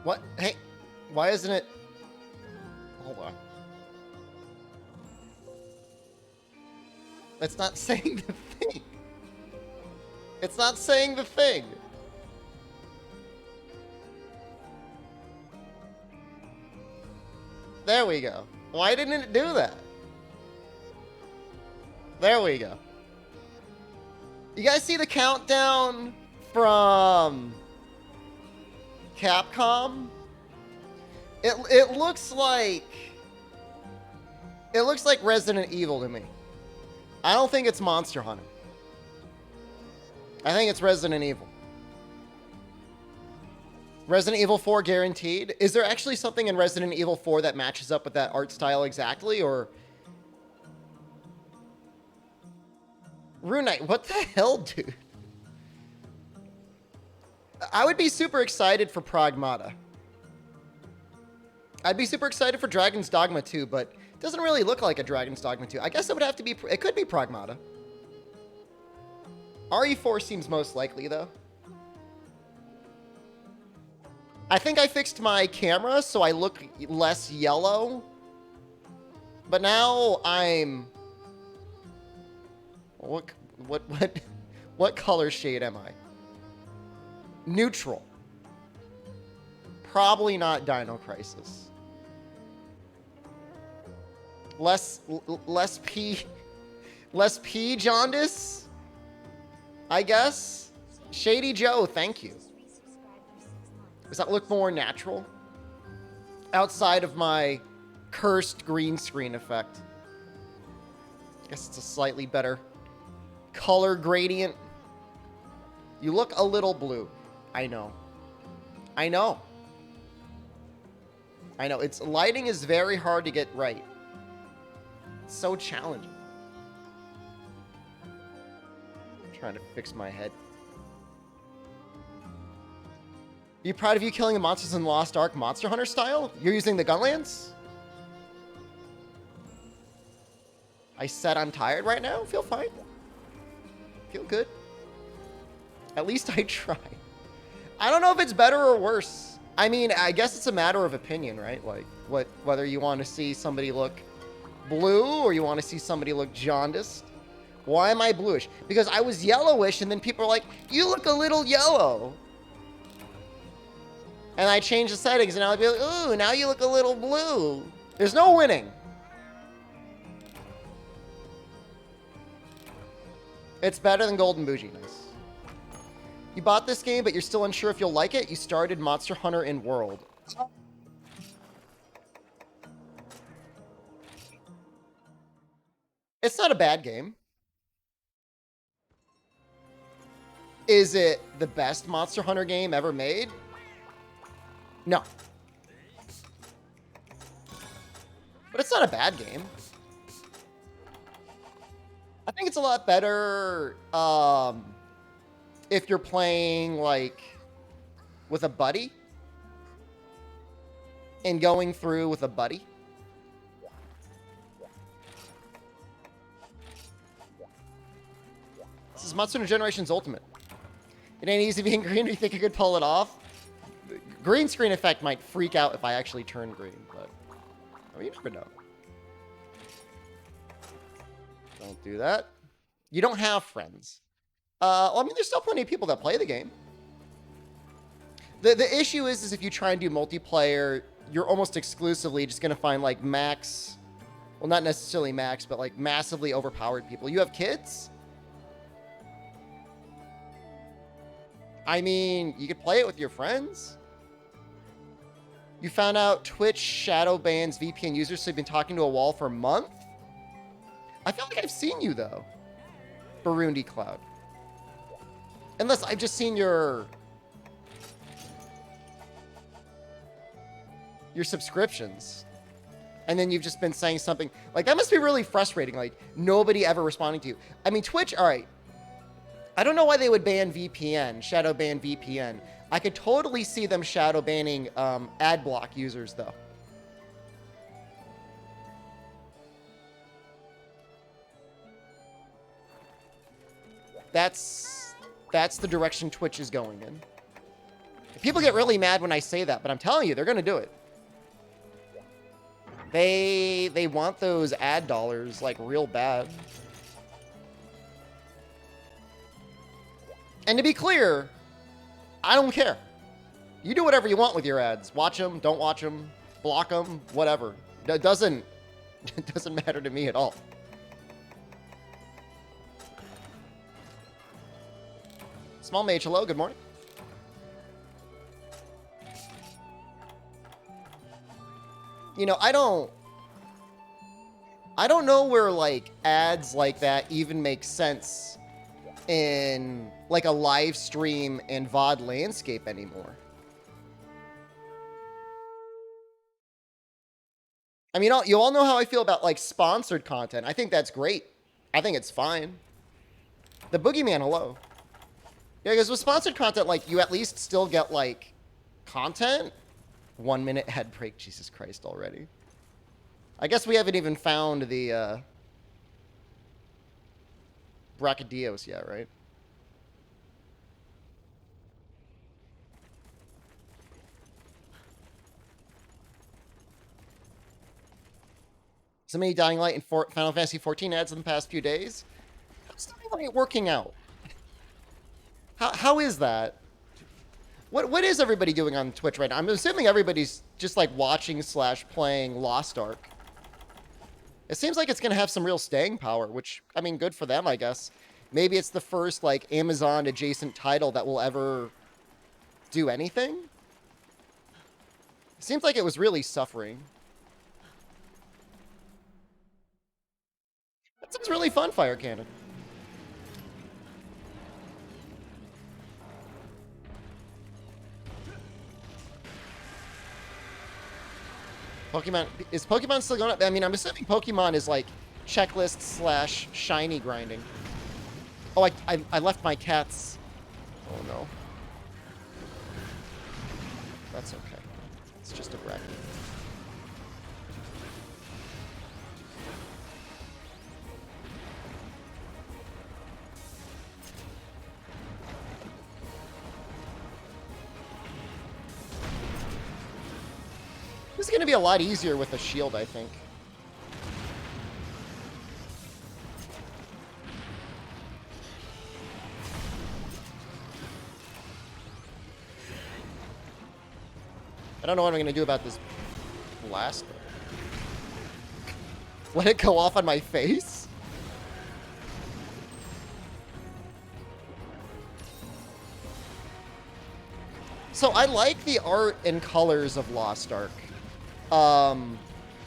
What? Hey, why isn't it? Hold on. It's not saying the thing. It's not saying the thing. There we go. Why didn't it do that? There we go. You guys see the countdown from Capcom? It looks like Resident Evil to me. I don't think it's Monster Hunter. I think it's Resident Evil. Resident Evil 4 guaranteed. Is there actually something in Resident Evil 4 that matches up with that art style exactly, or? Rune Knight, what the hell, dude? I would be super excited for Pragmata. I'd be super excited for Dragon's Dogma 2, but it doesn't really look like a Dragon's Dogma 2. I guess it would have to be, it could be Pragmata. RE4 seems most likely, though. I think I fixed my camera so I look less yellow. But now I'm... What color shade am I? Neutral. Probably not Dino Crisis. Less P jaundice, I guess. Shady Joe, thank you. Does that look more natural? Outside of my cursed green screen effect. I guess it's a slightly better color gradient. You look a little blue. I know. I know. I know. It's lighting is very hard to get right. It's so challenging. I'm trying to fix my head. Be proud of you killing the monsters in Lost Ark Monster Hunter style? You're using the Gunlance? I said I'm tired right now? Feel fine. Feel good. At least I tried. I don't know if it's better or worse. I mean, I guess it's a matter of opinion, right? Like, whether you want to see somebody look blue or you want to see somebody look jaundiced. Why am I bluish? Because I was yellowish and then people are like, you look a little yellow. And I changed the settings and I'll be like, ooh, now you look a little blue. There's no winning. It's better than Golden Bougie. Nice. You bought this game, but you're still unsure if you'll like it. You started Monster Hunter in World. It's not a bad game. Is it the best Monster Hunter game ever made? No. But it's not a bad game. I think it's a lot better if you're playing, like, with a buddy. And going through with a buddy. This is Monster Hunter Generations Ultimate. It ain't easy being green. Do you think you could pull it off? The green screen effect might freak out if I actually turn green, but I mean, you never know. Don't do that. You don't have friends. Well, I mean, there's still plenty of people that play the game. The issue is if you try and do multiplayer, you're almost exclusively just going to find, like, max... Well, not necessarily max, but, like, massively overpowered people. You have kids? I mean, you could play it with your friends. You found out Twitch shadow bans VPN users, so you've been talking to a wall for a month? I feel like I've seen you, though. Burundi Cloud. Unless I've just seen your subscriptions. And then you've just been saying something. Like, that must be really frustrating. Like, nobody ever responding to you. I mean, Twitch, all right. I don't know why they would ban VPN, shadow ban VPN. I could totally see them shadow banning ad block users, though. That's the direction Twitch is going in. People get really mad when I say that, but I'm telling you, they're going to do it. They want those ad dollars, like, real bad. And to be clear, I don't care. You do whatever you want with your ads. Watch them, don't watch them, block them, whatever. It doesn't matter to me at all. Small Mage, hello, good morning. You know, I don't know where, like, ads like that even make sense in, like, a live stream and VOD landscape anymore. I mean, you all know how I feel about, like, sponsored content. I think that's great. I think it's fine. The Boogeyman, hello. Yeah, because with sponsored content, like, you at least still get, like, content. 1 minute ad break. Jesus Christ already. I guess we haven't even found the Brachydios yet, right? So many Dying Light and Final Fantasy 14 ads in the past few days. How's Dying Light working out? How is that? What is everybody doing on Twitch right now? I'm assuming everybody's just like watching / playing Lost Ark. It seems like it's going to have some real staying power, which, I mean, good for them, I guess. Maybe it's the first, like, Amazon-adjacent title that will ever do anything. It seems like it was really suffering. That sounds really fun, Fire Cannon. Pokemon, is Pokemon still going up? I mean, I'm assuming Pokemon is like checklist / shiny grinding. Oh, I left my cats. Oh no. That's okay. It's just a bracket. This is going to be a lot easier with a shield, I think. I don't know what I'm going to do about this blast. Let it go off on my face? So I like the art and colors of Lost Ark.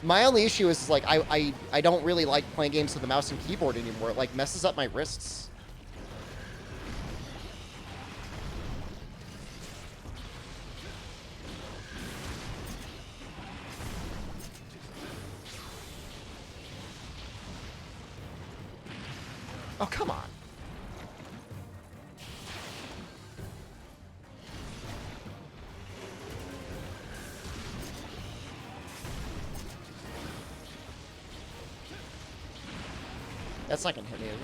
My only issue is like I don't really like playing games with the mouse and keyboard anymore. It like messes up my wrists. Oh, come on. That's not gonna hit me, is it?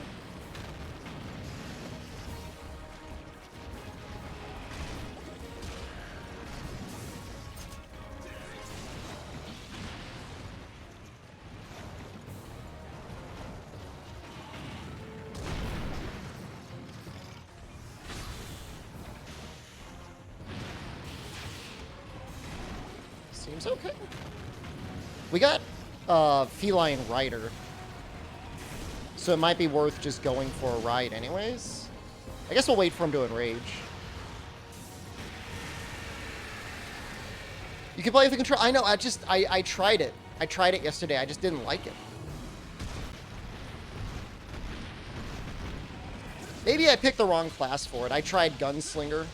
Seems okay. We got Feline Rider. So it might be worth just going for a ride anyways. I guess we'll wait for him to enrage. You can play with the control. I know, I tried it. I tried it yesterday. I just didn't like it. Maybe I picked the wrong class for it. I tried Gunslinger.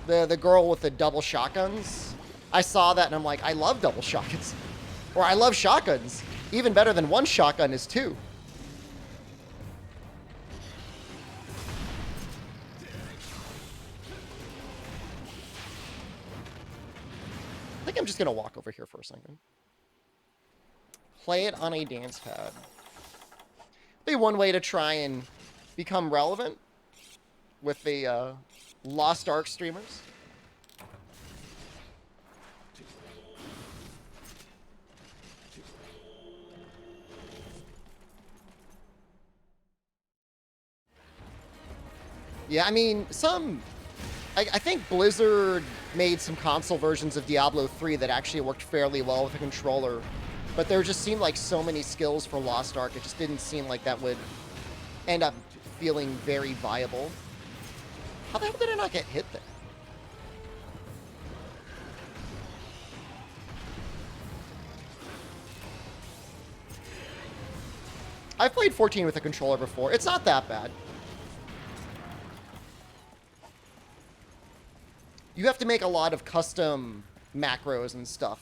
The girl with the double shotguns. I saw that and I'm like, I love double shotguns. Or I love shotguns. Even better than one shotgun is two. I think I'm just going to walk over here for a second. Play it on a dance pad. Be one way to try and become relevant with the Lost Ark streamers. Yeah, I mean, I think Blizzard made some console versions of Diablo 3 that actually worked fairly well with a controller, but there just seemed like so many skills for Lost Ark, it just didn't seem like that would end up feeling very viable. How the hell did I not get hit there? I've played 14 with a controller before. It's not that bad. You have to make a lot of custom macros and stuff.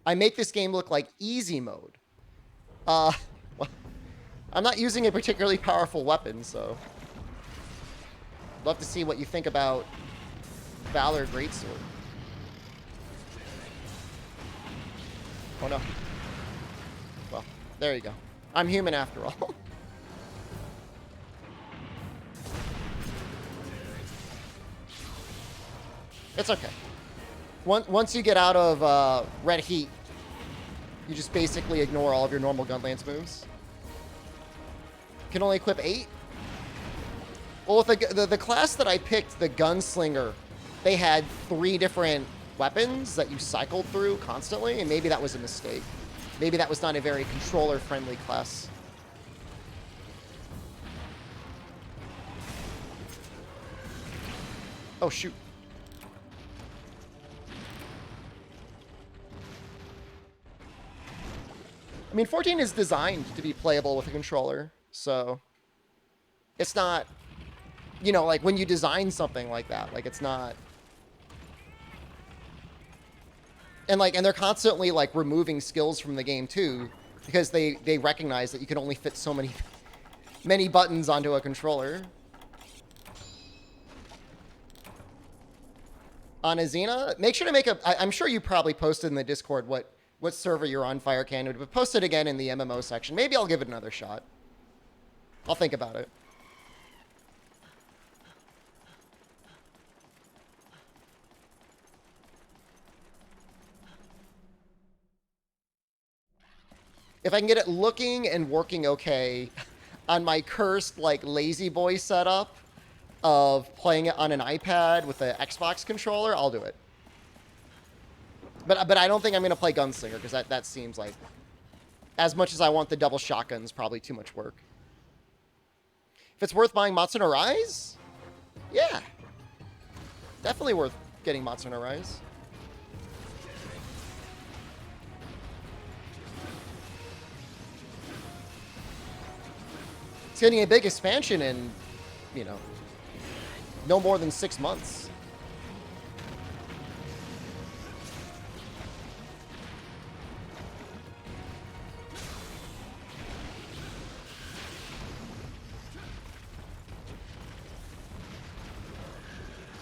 I make this game look like easy mode. Well, I'm not using a particularly powerful weapon, so... Love to see what you think about Valor Greatsword. Oh no. Well, there you go. I'm human after all. It's okay. Once you get out of red heat, you just basically ignore all of your normal Gunlance moves. Can only equip 8? Well, with the class that I picked, the Gunslinger, they had 3 different weapons that you cycled through constantly, and maybe that was a mistake. Maybe that was not a very controller-friendly class. Oh, shoot. I mean, 14 is designed to be playable with a controller, so it's not, you know, like when you design something like that, like it's not, and they're constantly like removing skills from the game too, because they recognize that you can only fit so many buttons onto a controller. On Azina, make sure to make I'm sure you probably posted in the Discord what server you're on, Fire Cannon, but post it again in the MMO section. Maybe I'll give it another shot. I'll think about it. If I can get it looking and working okay on my cursed, like, lazy boy setup of playing it on an iPad with an Xbox controller, I'll do it. But I don't think I'm going to play Gunslinger, because that seems like, as much as I want the double shotguns, probably too much work. If it's worth buying Matsu no Rise? Yeah. Definitely worth getting Matsu no Rise. It's getting a big expansion in, you know, no more than 6 months.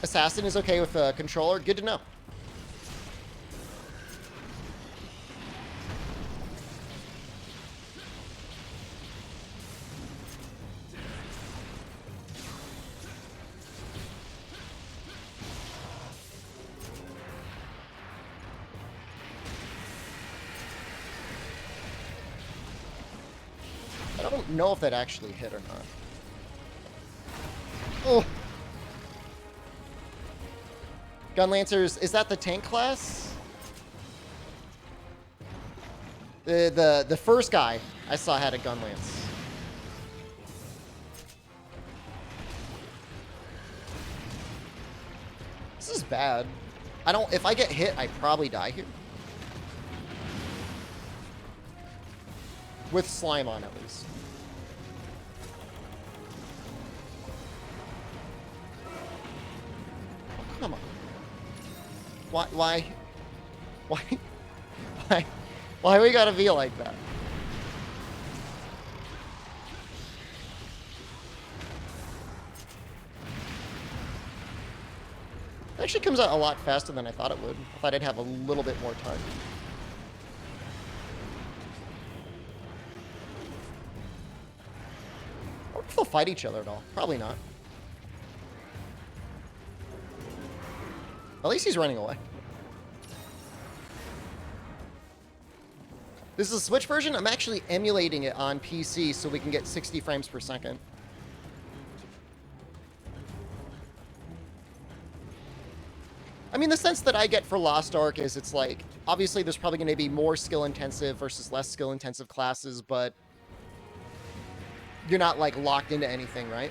Assassin is okay with a controller. Good to know. I don't know if that actually hit or not. Oh. Gunlancers, is that the tank class? The first guy I saw had a Gunlance. This is bad. If I get hit, I probably die here. With slime on, at least. Oh, come on. Why we gotta be like that? It actually comes out a lot faster than I thought it would. I thought I'd have a little bit more time. I wonder if they'll fight each other at all. Probably not. At least he's running away. This is a Switch version. I'm actually emulating it on PC so we can get 60 frames per second. I mean, the sense that I get for Lost Ark is it's like, obviously there's probably going to be more skill-intensive versus less skill-intensive classes, but you're not, like, locked into anything, right?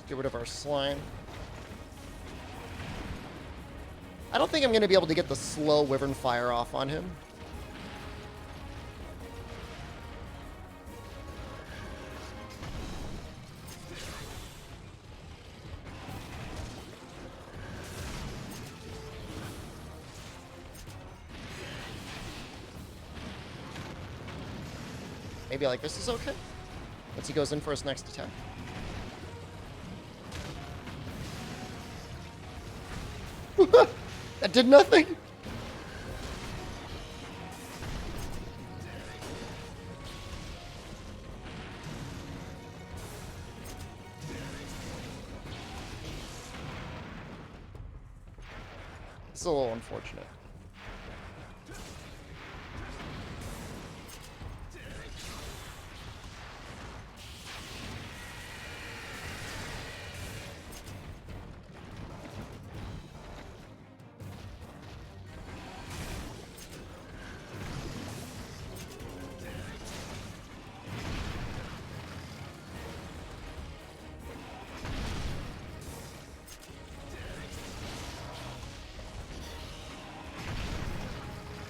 Get rid of our slime. I don't think I'm going to be able to get the slow Wyvern Fire off on him. Maybe like this is okay. Once he goes in for his next attack. That did nothing. It's a little unfortunate.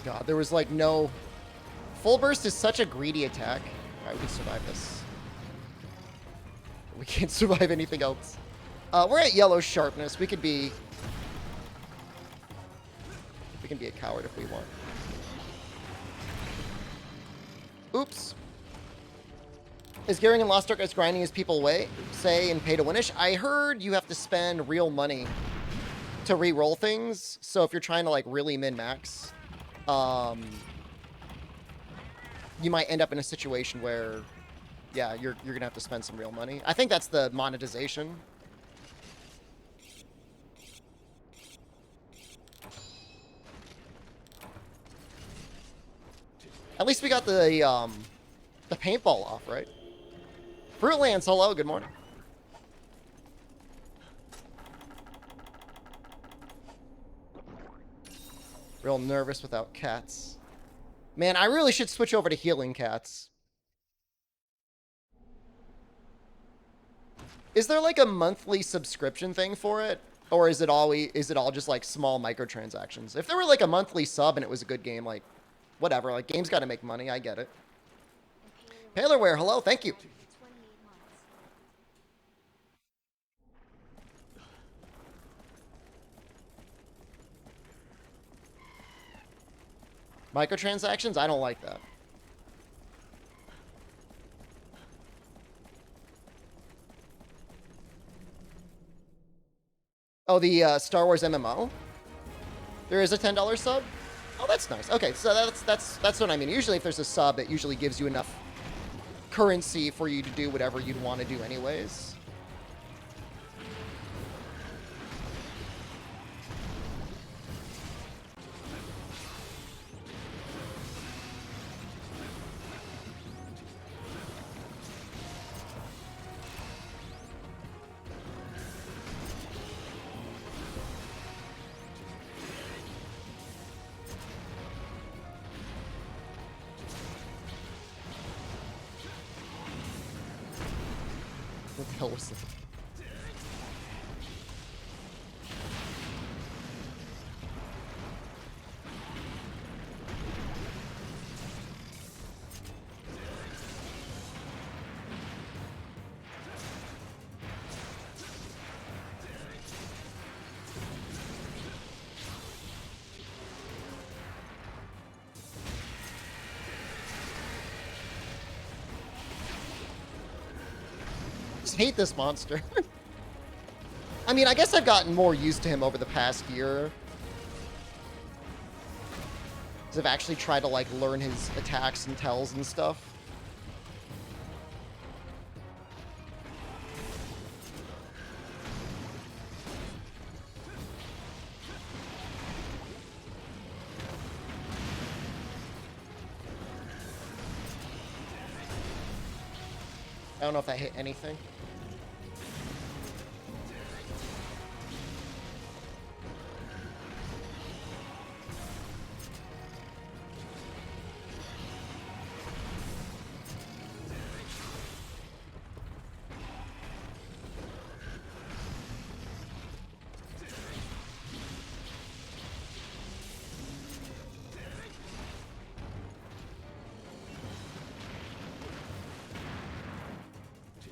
God, there was like no... Full Burst is such a greedy attack. Alright, we can survive this. We can't survive anything else. We're at yellow sharpness. We could be... We can be a coward if we want. Oops. Is Gary in Lost Ark as grinding as people say in Pay to Winish? I heard you have to spend real money to re-roll things. So if you're trying to like really min-max... you might end up in a situation where, yeah, you're gonna have to spend some real money. I think that's the monetization. At least we got the paintball off, right? Fruitlands, hello, good morning. Real nervous without cats. Man, I really should switch over to healing cats. Is there like a monthly subscription thing for it? Or is it all just like small microtransactions? If there were like a monthly sub and it was a good game, like whatever, like games gotta make money, I get it. Palerware, hello, thank you. Microtransactions? I don't like that. Oh, the Star Wars MMO? There is a $10 sub? Oh, that's nice. Okay, so that's what I mean. Usually if there's a sub, it usually gives you enough currency for you to do whatever you'd want to do anyways. What the hell was that? hate this monster. I mean, I guess I've gotten more used to him over the past year. Because I've actually tried to, like, learn his attacks and tells and stuff. I don't know if that hit anything.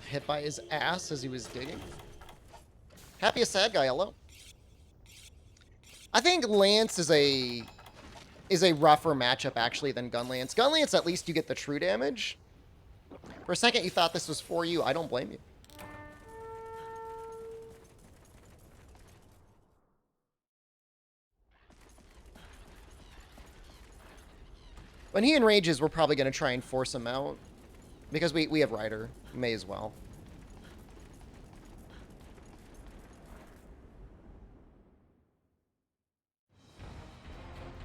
Hit by his ass as he was digging. Happiest sad guy, hello. I think Lance is a rougher matchup actually than Gunlance. Gunlance, at least you get the true damage. For a second you thought this was for you. I don't blame you. When he enrages, we're probably going to try and force him out. Because we have Rider. May as well.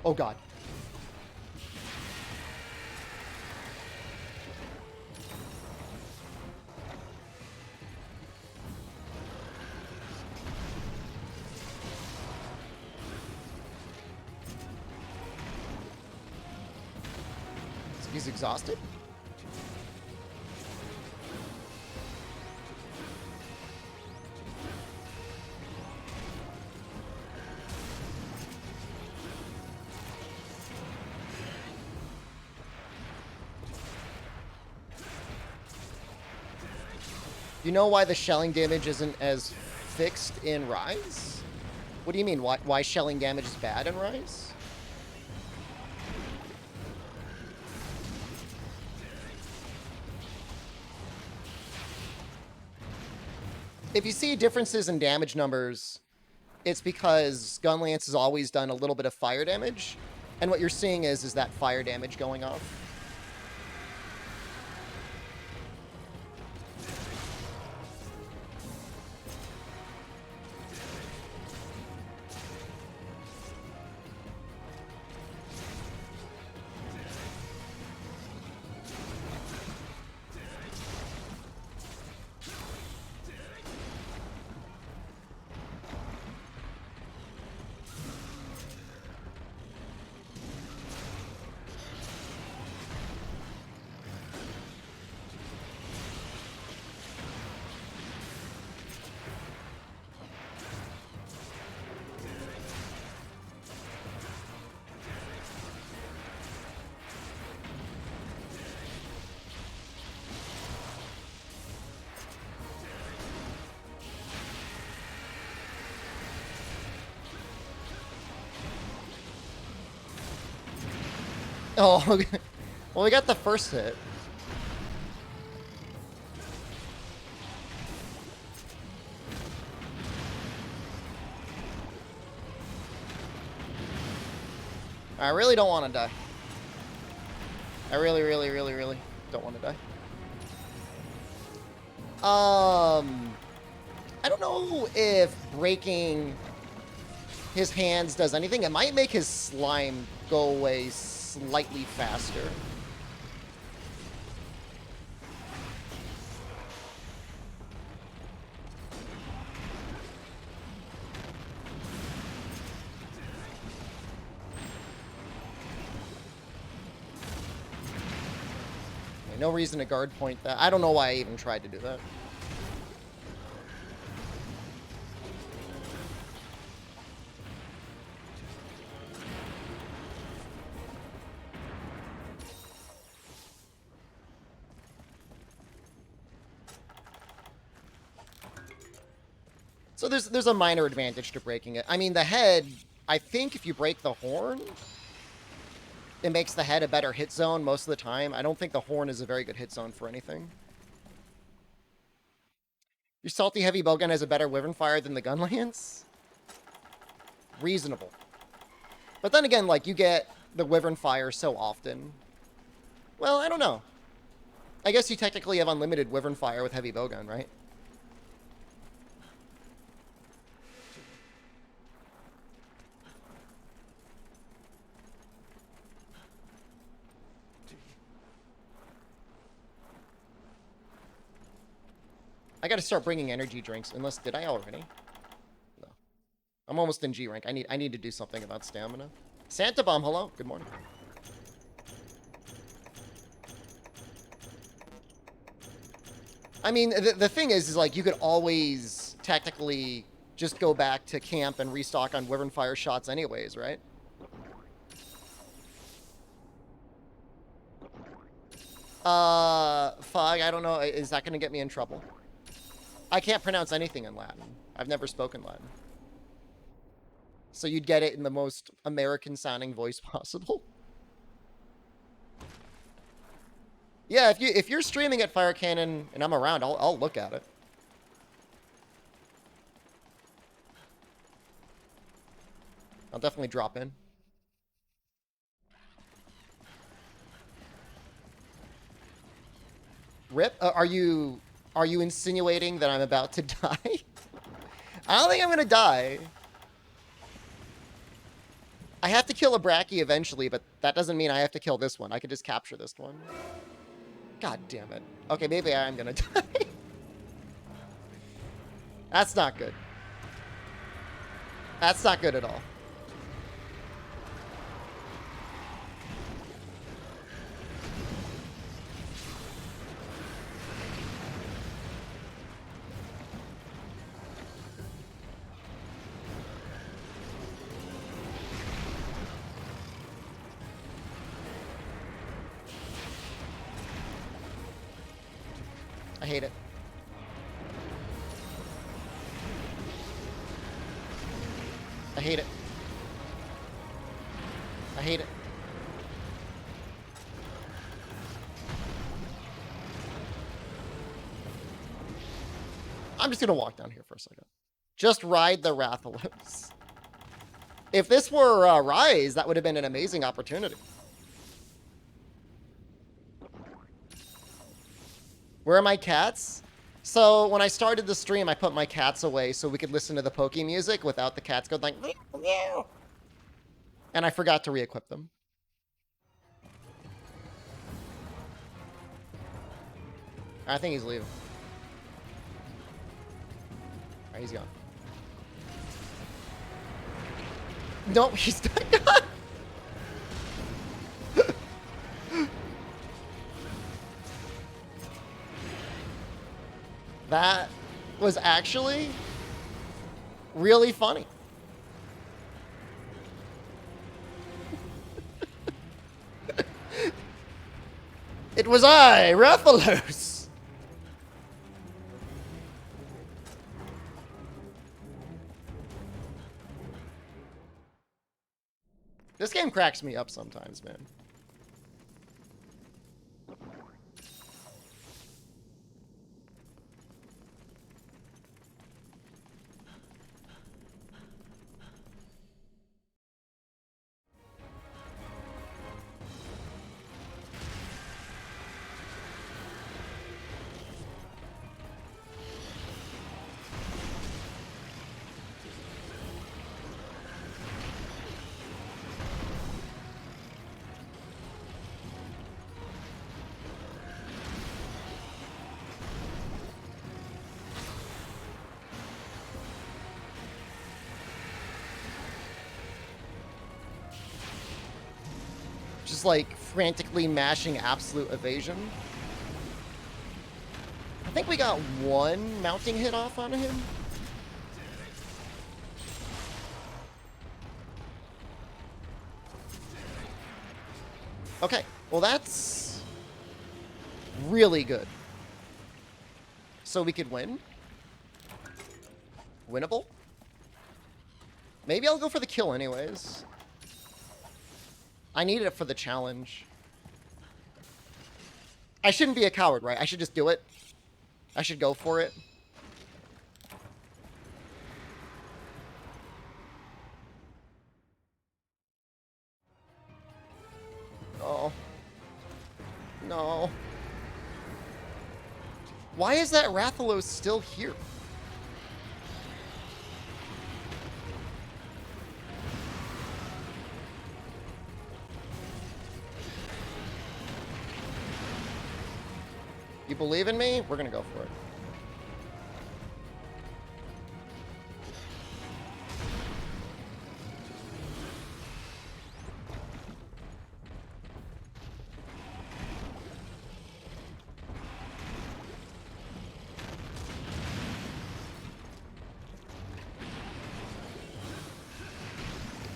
Oh, God. He's exhausted? You know why the shelling damage isn't as fixed in Rise? What do you mean? Why shelling damage is bad in Rise? If you see differences in damage numbers, it's because Gunlance has always done a little bit of fire damage, and what you're seeing is that fire damage going off. Oh, well, we got the first hit. I really don't want to die. I really, really, really, really don't want to die. I don't know if breaking his hands does anything. It might make his slime go away slightly faster. No reason to guard point that. I don't know why I even tried to do that. So there's a minor advantage to breaking it. I mean, the head, I think if you break the horn, it makes the head a better hit zone most of the time. I don't think the horn is a very good hit zone for anything. Your salty heavy bowgun has a better wyvern fire than the gun lance? Reasonable. But then again, like, you get the wyvern fire so often. Well, I don't know. I guess you technically have unlimited wyvern fire with heavy bowgun, right? I gotta start bringing energy drinks, unless, did I already? No. I'm almost in G rank. I need to do something about stamina. Santa Bomb, hello. Good morning. I mean, the thing is like, you could always technically just go back to camp and restock on wyvern fire shots anyways, right? Fog, I don't know. Is that gonna get me in trouble? I can't pronounce anything in Latin. I've never spoken Latin. So you'd get it in the most American-sounding voice possible. Yeah, if you're streaming at Fire Cannon and I'm around, I'll look at it. I'll definitely drop in. Rip? Are you insinuating that I'm about to die? I don't think I'm gonna die. I have to kill a Bracky eventually, but that doesn't mean I have to kill this one. I could just capture this one. God damn it. Okay, maybe I am gonna die. That's not good. That's not good at all. I hate it. I hate it. I hate it. I'm just gonna walk down here for a second. Just ride the Rathalos. If this were Rise, that would have been an amazing opportunity. Where are my cats? So when I started the stream, I put my cats away so we could listen to the Pokey music without the cats going like, meow. And I forgot to re-equip them. I think he's leaving. Alright, he's gone. Nope, he's not. That was actually really funny. It was I, Rathalos. This game cracks me up sometimes, man. Just like frantically mashing absolute evasion. I think we got one mounting hit off on him. Okay, well that's really good. So we could win? Winnable? Maybe I'll go for the kill anyways. I need it for the challenge. I shouldn't be a coward, right? I should just do it. I should go for it. No. Why is that Rathalos still here? You believe in me? We're gonna go for it.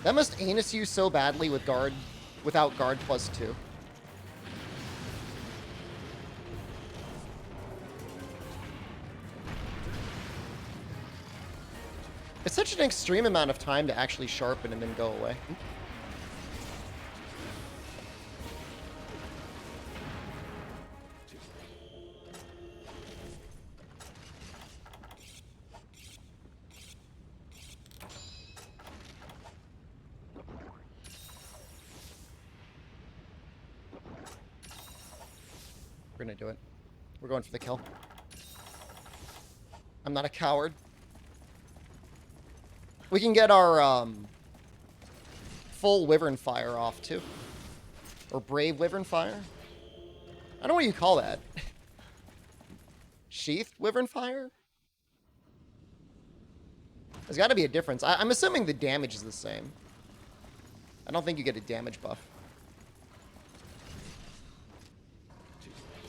That must anus you so badly with guard, without guard +2. It's such an extreme amount of time to actually sharpen and then go away. We're gonna do it. We're going for the kill. I'm not a coward. We can get our full Wyvern Fire off too. Or Brave Wyvern Fire. I don't know what you call that. Sheathed Wyvern Fire? There's got to be a difference. I'm assuming the damage is the same. I don't think you get a damage buff.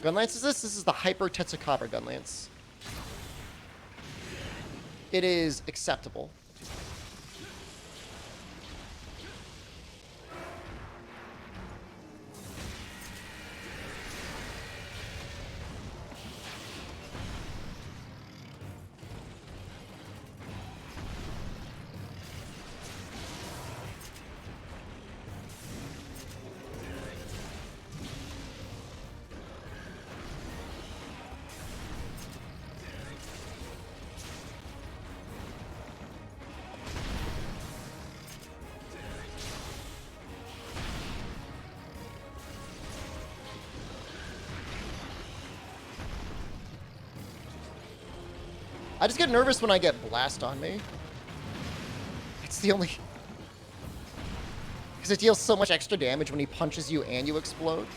Gunlance is this? This is the Hyper Tetsukabra Gunlance. It is acceptable. I just get nervous when I get blast on me. It's the only... Because it deals so much extra damage when he punches you and you explode.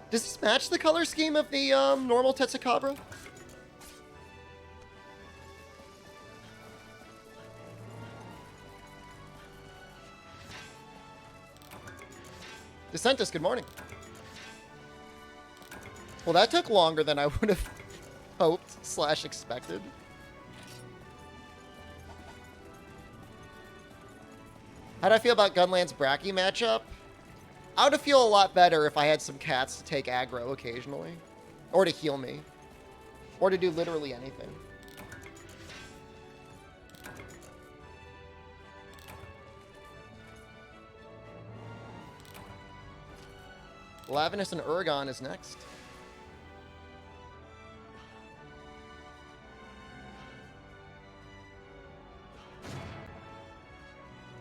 Does this match the color scheme of the normal Tetsukabra? Decentus, good morning. Well, that took longer than I would have hoped / expected. How do I feel about Gunlance Bracky matchup? I would feel a lot better if I had some cats to take aggro occasionally. Or to heal me. Or to do literally anything. Lavinus and Urgon is next.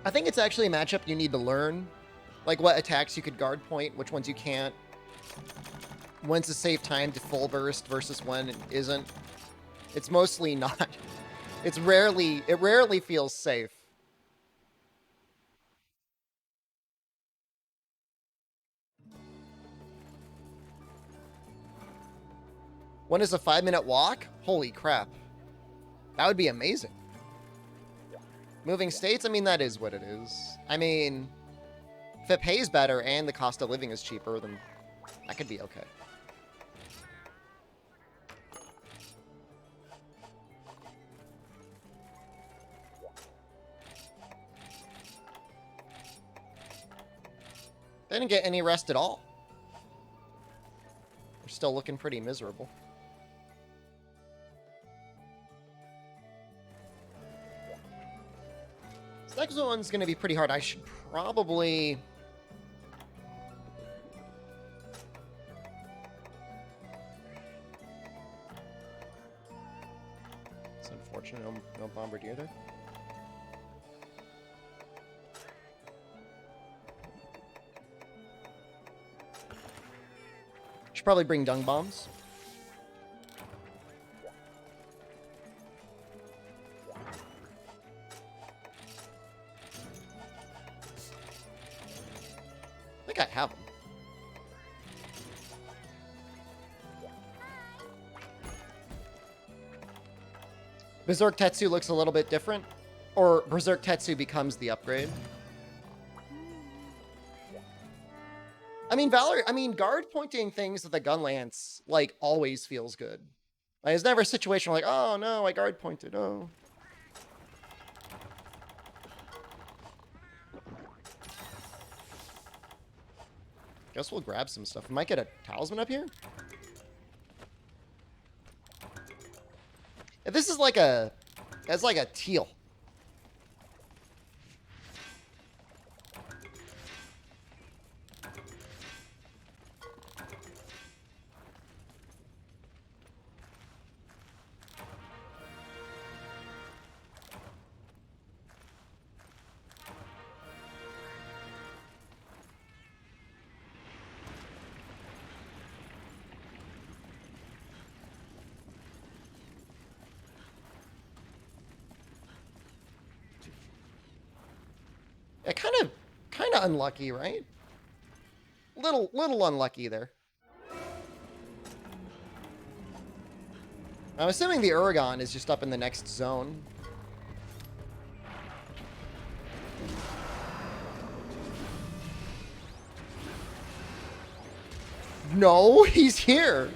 I think it's actually a matchup you need to learn. Like what attacks you could guard point, which ones you can't. When's a safe time to full burst versus when it isn't. It's mostly not. It rarely feels safe. When is a 5-minute walk? Holy crap. That would be amazing. Moving states? I mean, that is what it is. I mean... If it pays better and the cost of living is cheaper, then that could be okay. They didn't get any rest at all. We're still looking pretty miserable. next one's going to be pretty hard. I should probably... It's unfortunate. No Bombardier there. Should probably bring dung bombs. I think I have them. Berserk Tetsu looks a little bit different. Or Berserk Tetsu becomes the upgrade. I mean, guard pointing things with the gun lance, like, always feels good. Like, there's never a situation where, like, oh no, I guard pointed, oh. Guess we'll grab some stuff. We might get a talisman up here. If this is like a... That's like a teal. Yeah, kind of unlucky, right? Little unlucky there. I'm assuming the Uragon is just up in the next zone. No, he's here.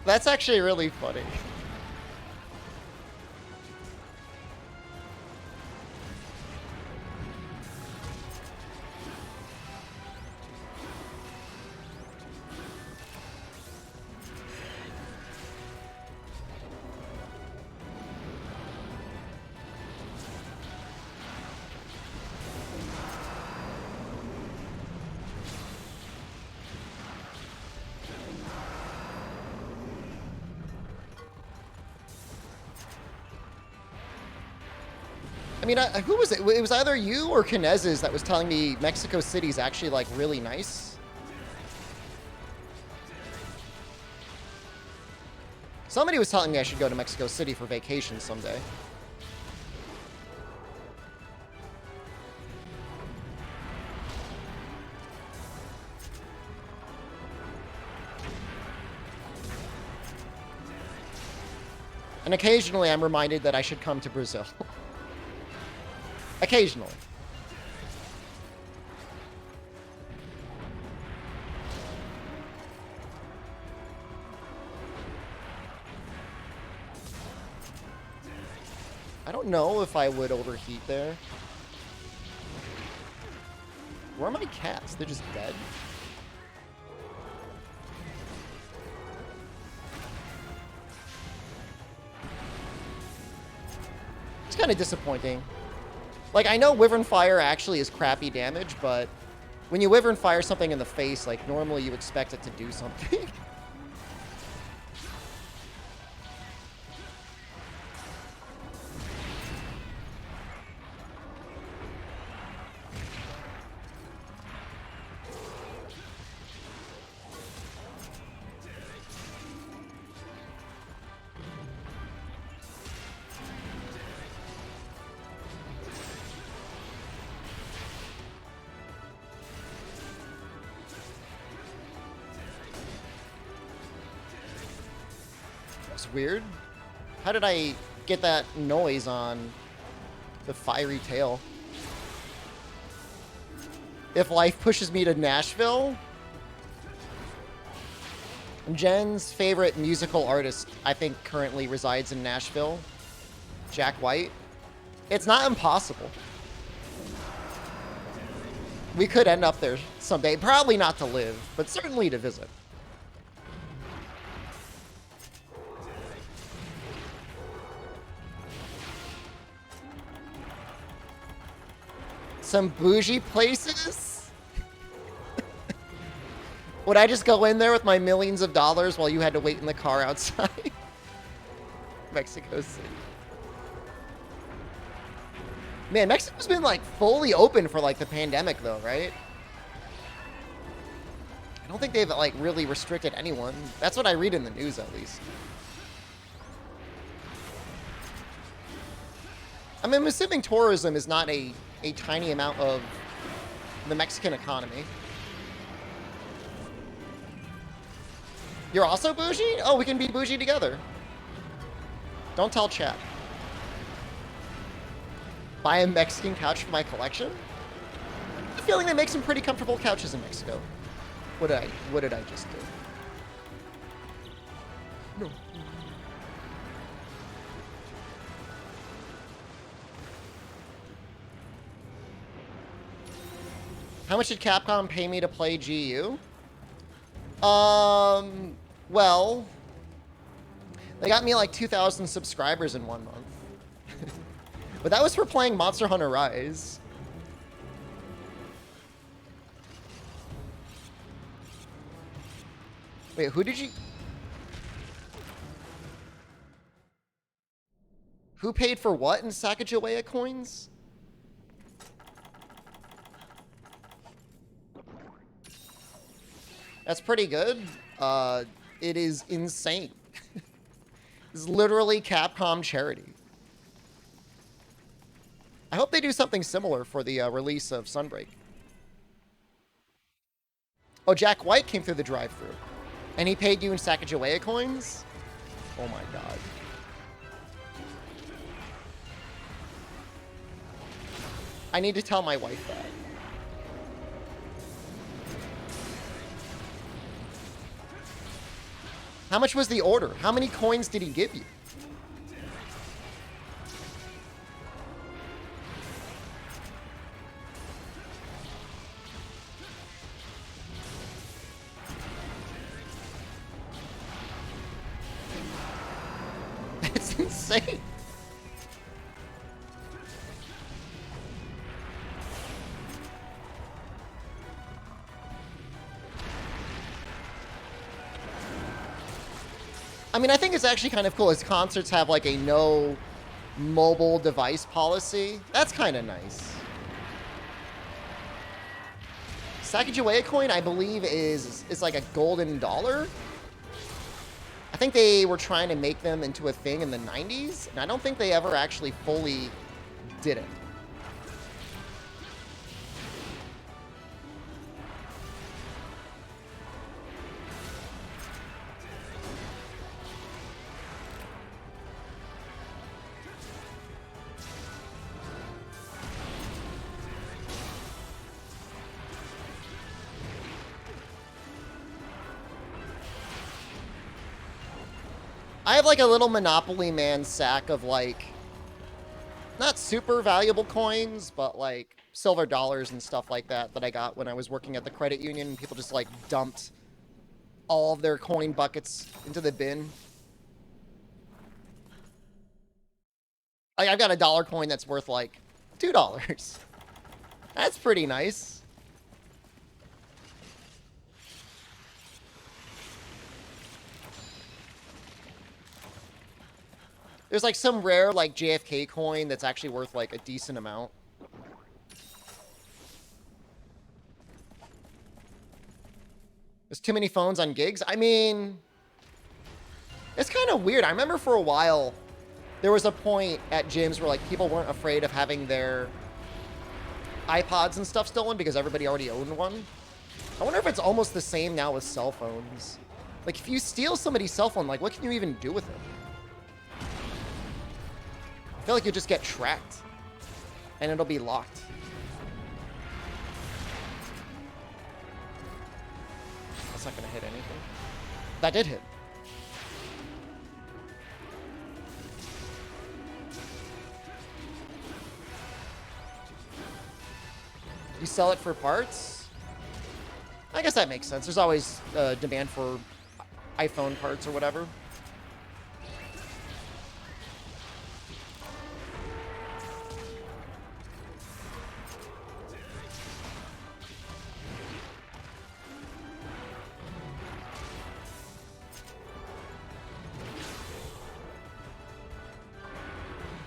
That's actually really funny. I mean, who was it? It was either you or Kinez's that was telling me Mexico City's actually, like, really nice. Somebody was telling me I should go to Mexico City for vacation someday. And occasionally I'm reminded that I should come to Brazil. Occasionally. I don't know if I would overheat there. Where are my cats? They're just dead. It's kind of disappointing. Like, I know Wyvern Fire actually is crappy damage, but when you Wyvern Fire something in the face, like, normally you expect it to do something. Weird. How did I get that noise on the fiery tail? If life pushes me to Nashville? Jen's favorite musical artist, I think, currently resides in Nashville. Jack White. It's not impossible. We could end up there someday. Probably not to live, but certainly to visit. Some bougie places? Would I just go in there with my millions of dollars while you had to wait in the car outside? Mexico City. Man, Mexico's been, like, fully open for, like, the pandemic, though, right? I don't think they've, like, really restricted anyone. That's what I read in the news, at least. I mean, I'm assuming tourism is not a tiny amount of the Mexican economy. You're also bougie? Oh, we can be bougie together. Don't tell chat. Buy a Mexican couch for my collection? I have a feeling they make some pretty comfortable couches in Mexico. What did I just do? No. How much did Capcom pay me to play GU? Well, they got me like 2,000 subscribers in 1 month. But that was for playing Monster Hunter Rise. Wait, who did you... Who paid for what in Sacagawea coins? That's pretty good. It is insane. It's literally Capcom charity. I hope they do something similar for the release of Sunbreak. Oh, Jack White came through the drive-thru. And he paid you in Sacagawea coins? Oh my god. I need to tell my wife that. How much was the order? How many coins did he give you? That's insane. I mean, I think it's actually kind of cool as concerts have like a no mobile device policy. That's kind of nice. Sacagawea coin, I believe, is like a golden dollar. I think they were trying to make them into a thing in the 90s, and I don't think they ever actually fully did it. I have like a little Monopoly Man sack of like, not super valuable coins, but like silver dollars and stuff like that I got when I was working at the credit union, and people just like dumped all of their coin buckets into the bin. Like, I've got a dollar coin that's worth like $2. That's pretty nice. There's like some rare like JFK coin that's actually worth like a decent amount. There's too many phones on gigs. I mean, it's kind of weird. I remember for a while, there was a point at gyms where like people weren't afraid of having their iPods and stuff stolen because everybody already owned one. I wonder if it's almost the same now with cell phones. Like, if you steal somebody's cell phone, like, what can you even do with it? I feel like you'll just get tracked, and it'll be locked. That's not gonna hit anything. That did hit. You sell it for parts? I guess that makes sense. There's always demand for iPhone parts or whatever.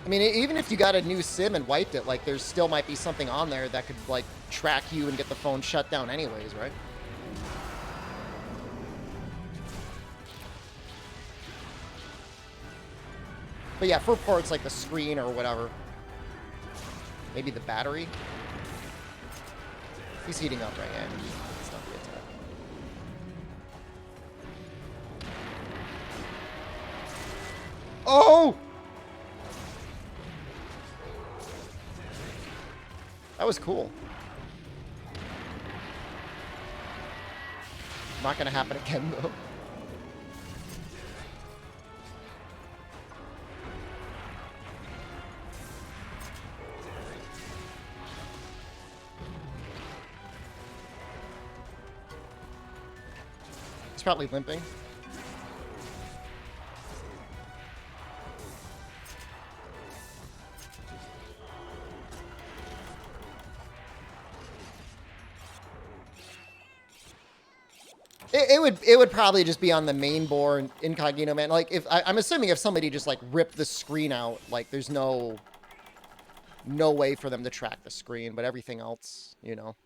I mean, even if you got a new SIM and wiped it, like, there still might be something on there that could, like, track you and get the phone shut down anyways, right? But yeah, for parts like the screen or whatever. Maybe the battery. He's heating up right now. It's not the attack. Oh! That was cool. Not gonna happen again, though. He's probably limping. It would probably just be on the main board incognito, man. Like, if I'm assuming if somebody just like ripped the screen out, like there's no way for them to track the screen, but everything else, you know.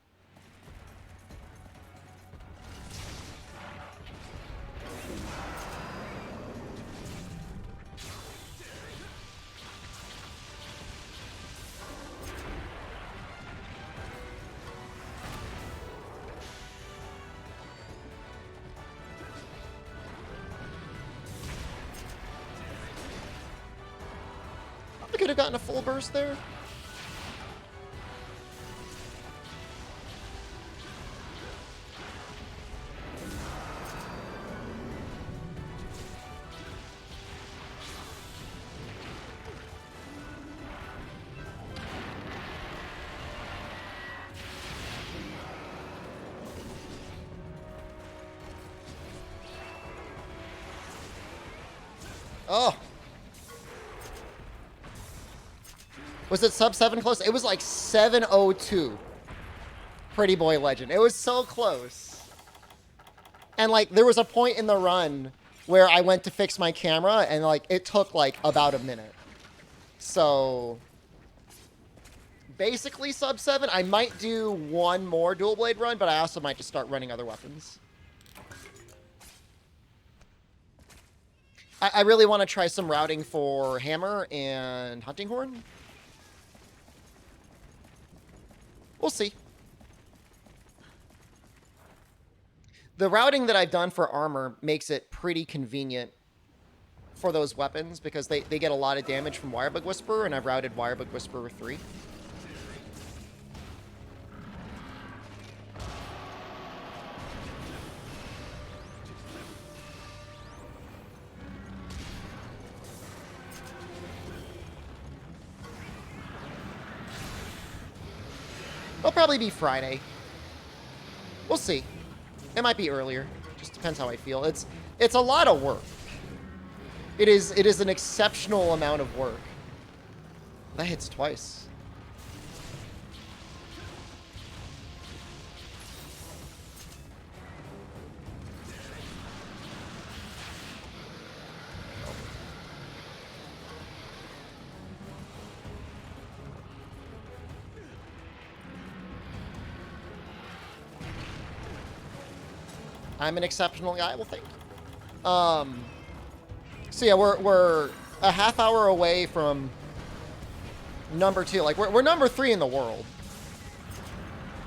I could have gotten a full burst there. Oh. Was it sub 7 close? It was like 7:02. Pretty Boy Legend. It was so close. And like there was a point in the run where I went to fix my camera and like it took like about a minute. So basically sub 7. I might do one more dual blade run, but I also might just start running other weapons. I really want to try some routing for Hammer and Hunting Horn. We'll see. The routing that I've done for armor makes it pretty convenient for those weapons because they get a lot of damage from Wirebug Whisperer, and I've routed Wirebug Whisperer 3. It'll probably be Friday. We'll see. It might be earlier. Just depends how I feel. It's a lot of work. It is an exceptional amount of work. That hits twice. I'm an exceptional guy, we'll think. So yeah, we're a half hour away from number 2. Like we're number 3 in the world.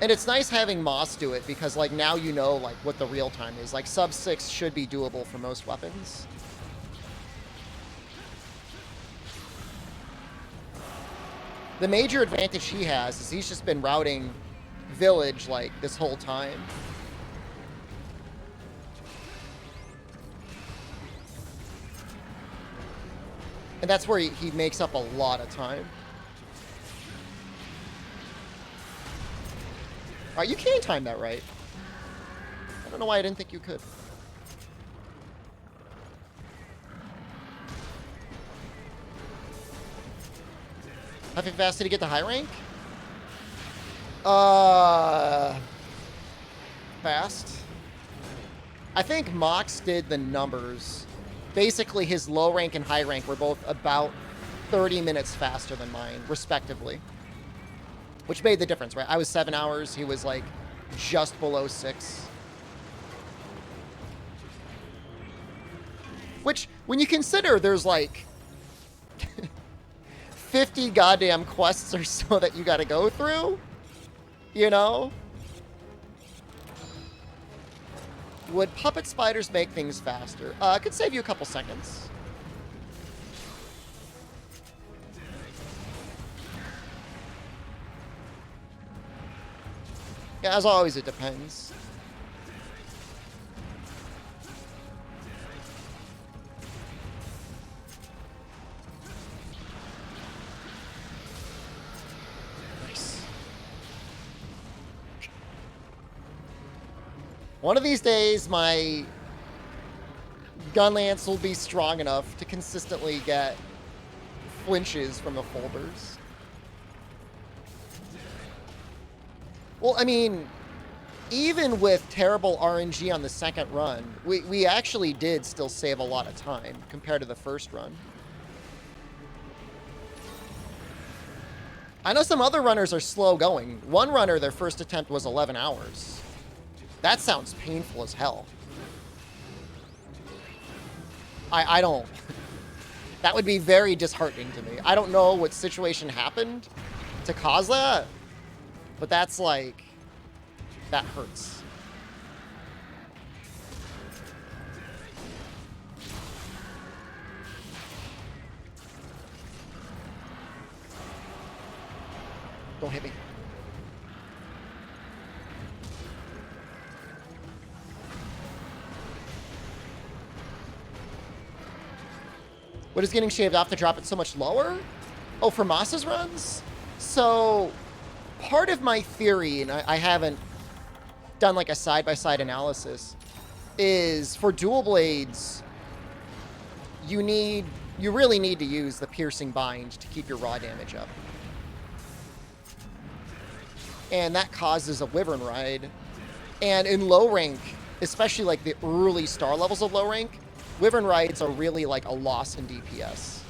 And it's nice having Moss do it because like now you know like what the real time is. Like sub 6 should be doable for most weapons. The major advantage he has is he's just been routing village like this whole time. And that's where he makes up a lot of time. Alright, you can time that right. I don't know why I didn't think you could. How fast did he get to high rank? Fast. I think Mox did the numbers. Basically, his low rank and high rank were both about 30 minutes faster than mine, respectively. Which made the difference, right? I was 7 hours. He was, like, just below 6. Which, when you consider there's, like, 50 goddamn quests or so that you gotta go through, you know? Would puppet spiders make things faster? It could save you a couple seconds. Yeah, as always, it depends. Nice. One of these days, my gun lance will be strong enough to consistently get flinches from the folders. Well, I mean, even with terrible RNG on the second run, we actually did still save a lot of time compared to the first run. I know some other runners are slow going. One runner, their first attempt was 11 hours. That sounds painful as hell. I don't... That would be very disheartening to me. I don't know what situation happened to cause that. But that's like, that hurts. Don't hit me. What is getting shaved off to drop it so much lower? Oh, for Moss's runs? So... part of my theory, and I haven't done like a side-by-side analysis, is for dual blades, you really need to use the piercing bind to keep your raw damage up. And that causes a wyvern ride. And in low rank, especially like the early star levels of low rank, wyvern rides are really like a loss in DPS.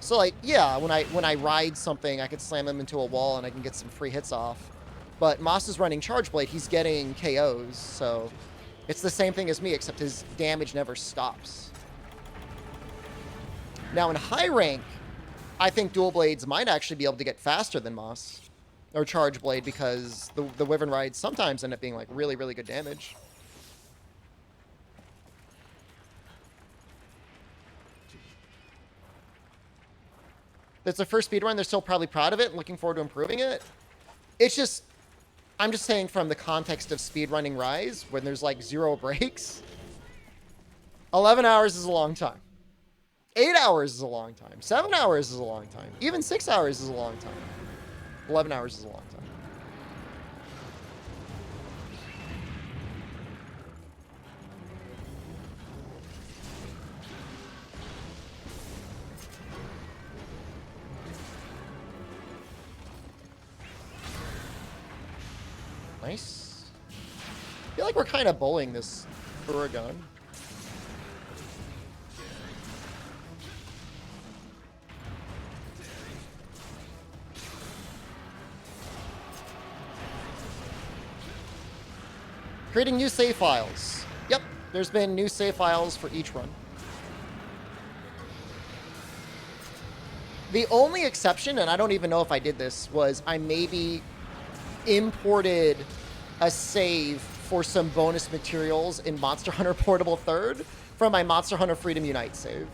So, like, yeah, when I ride something, I can slam him into a wall and I can get some free hits off. But Moss is running Charge Blade. He's getting KOs, so it's the same thing as me, except his damage never stops. Now, in high rank, I think dual blades might actually be able to get faster than Moss. Or Charge Blade, because the Wyvern rides sometimes end up being, like, really, really good damage. It's their first speedrun. They're still probably proud of it and looking forward to improving it. It's just, I'm just saying from the context of speedrunning Rise, when there's like 0 breaks, 11 hours is a long time. 8 hours is a long time. 7 hours is a long time. Even 6 hours is a long time. 11 hours is a long time. Nice. I feel like we're kind of bullying this Uragan. Creating new save files. Yep, there's been new save files for each run. The only exception, and I don't even know if I did this, was I maybe imported a save for some bonus materials in Monster Hunter Portable 3rd from my Monster Hunter Freedom Unite save.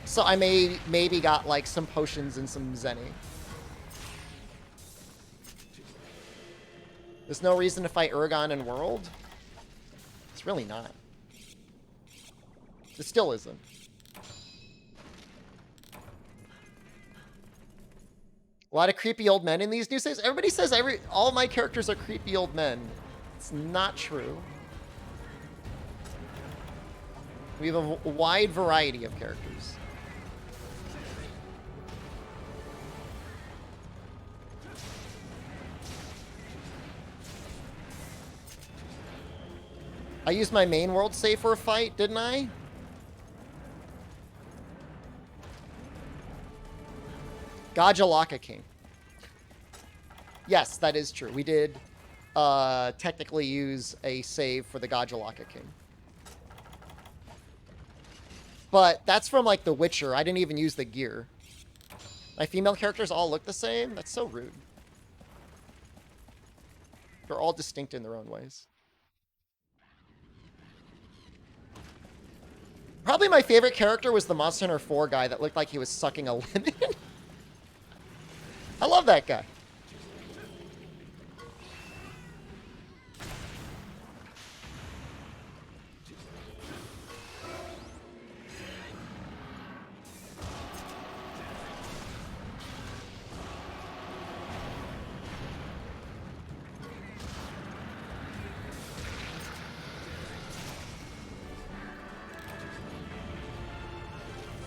So I maybe got like some potions and some Zenny. There's no reason to fight Uragan in World. It's really not. It still isn't. A lot of creepy old men in these new saves. Everybody says all my characters are creepy old men. It's not true. We have a wide variety of characters. I used my main world save for a fight, didn't I? Gajalaka King. Yes, that is true. We did technically use a save for the Gajalaka King. But that's from, like, The Witcher. I didn't even use the gear. My female characters all look the same? That's so rude. They're all distinct in their own ways. Probably my favorite character was the Monster Hunter 4 guy that looked like he was sucking a lemon. I love that guy.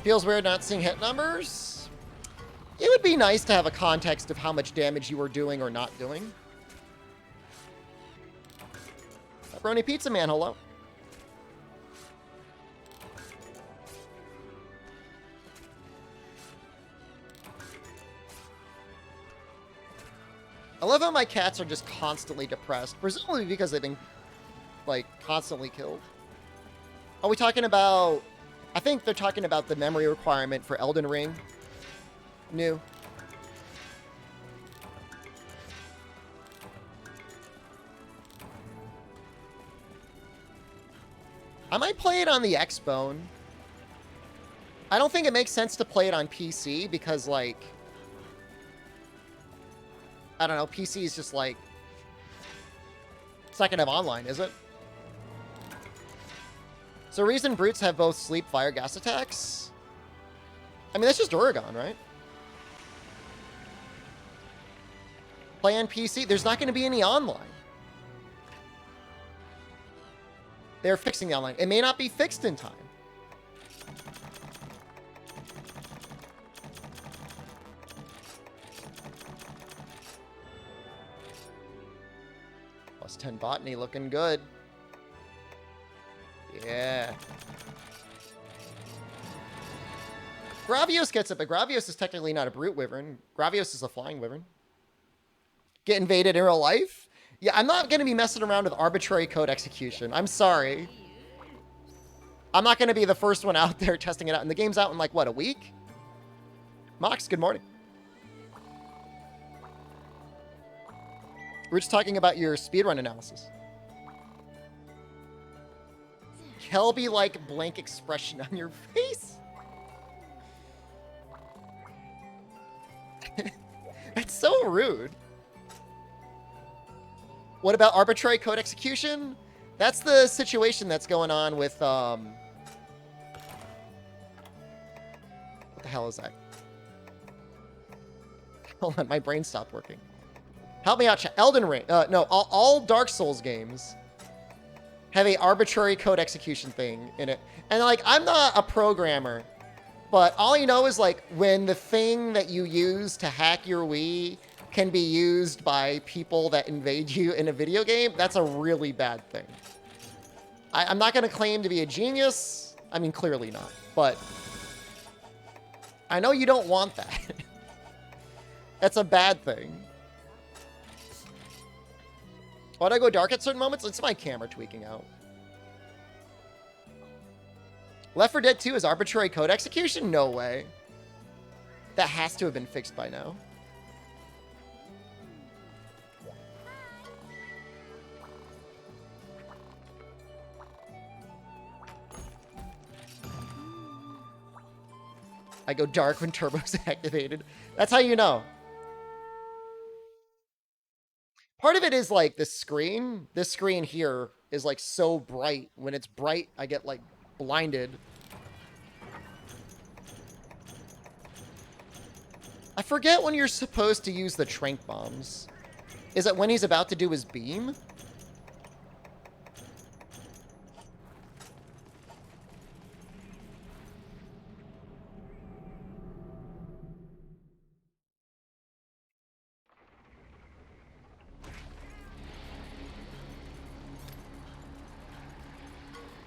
Feels weird not seeing hit numbers. It would be nice to have a context of how much damage you were doing or not doing. Pepperoni Pizza Man, hello. I love how my cats are just constantly depressed, presumably because they've been, like, constantly killed. Are we talking about... I think they're talking about the memory requirement for Elden Ring. New. I might play it on the X-Bone. I don't think it makes sense to play it on PC because, like... I don't know, PC is just, like... It's not gonna have online, is it? So reason brutes have both sleep, fire, gas attacks? I mean, that's just Oregon, right? Play on PC. There's not going to be any online. They're fixing the online. It may not be fixed in time. Plus 10 botany looking good. Yeah. Gravios gets it, but Gravios is technically not a brute wyvern. Gravios is a flying wyvern. Get invaded in real life? Yeah, I'm not going to be messing around with arbitrary code execution. I'm sorry. I'm not going to be the first one out there testing it out. And the game's out in, like, what, a week? Mox, good morning. We're just talking about your speedrun analysis. Kelby-like blank expression on your face. That's so rude. What about arbitrary code execution? That's the situation that's going on with, what the hell is that? Hold on, my brain stopped working. Help me out, chat. Elden Ring. No, all Dark Souls games have a arbitrary code execution thing in it. And, like, I'm not a programmer, but all you know is, like, when the thing that you use to hack your Wii can be used by people that invade you in a video game, that's a really bad thing. I'm not going to claim to be a genius. I mean, clearly not. But I know you don't want that. That's a bad thing. Why'd I go dark at certain moments? It's my camera tweaking out. Left 4 Dead 2 is arbitrary code execution? No way. That has to have been fixed by now. I go dark when turbo's activated. That's how you know. Part of it is, like, the screen. This screen here is, like, so bright. When it's bright, I get, like, blinded. I forget when you're supposed to use the trank bombs. Is it when he's about to do his beam?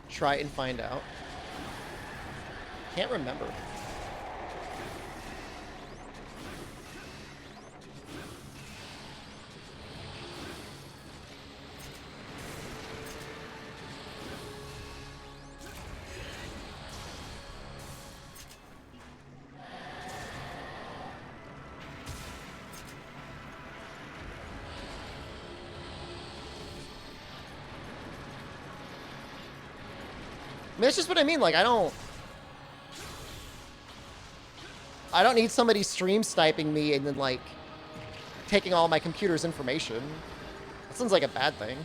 Try it and find out. Can't remember. I mean, that's just what I mean. Like, I don't need somebody stream sniping me and then, like, taking all my computer's information. That sounds like a bad thing.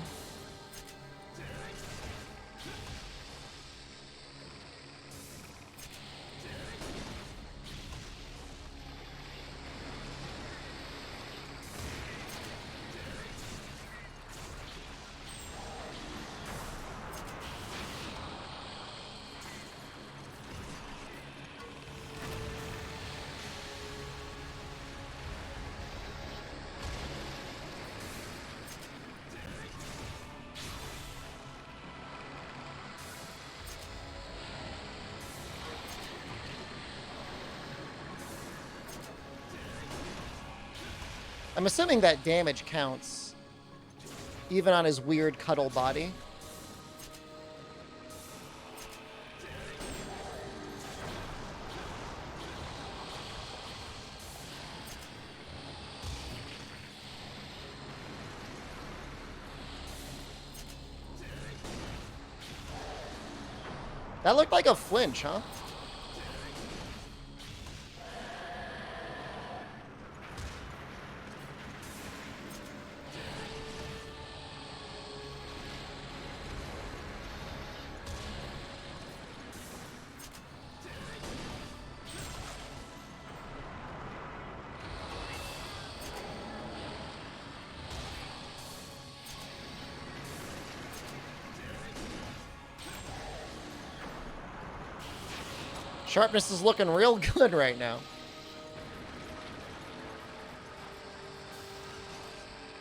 I'm assuming that damage counts, even on his weird cuddle body. That looked like a flinch, huh? Sharpness is looking real good right now.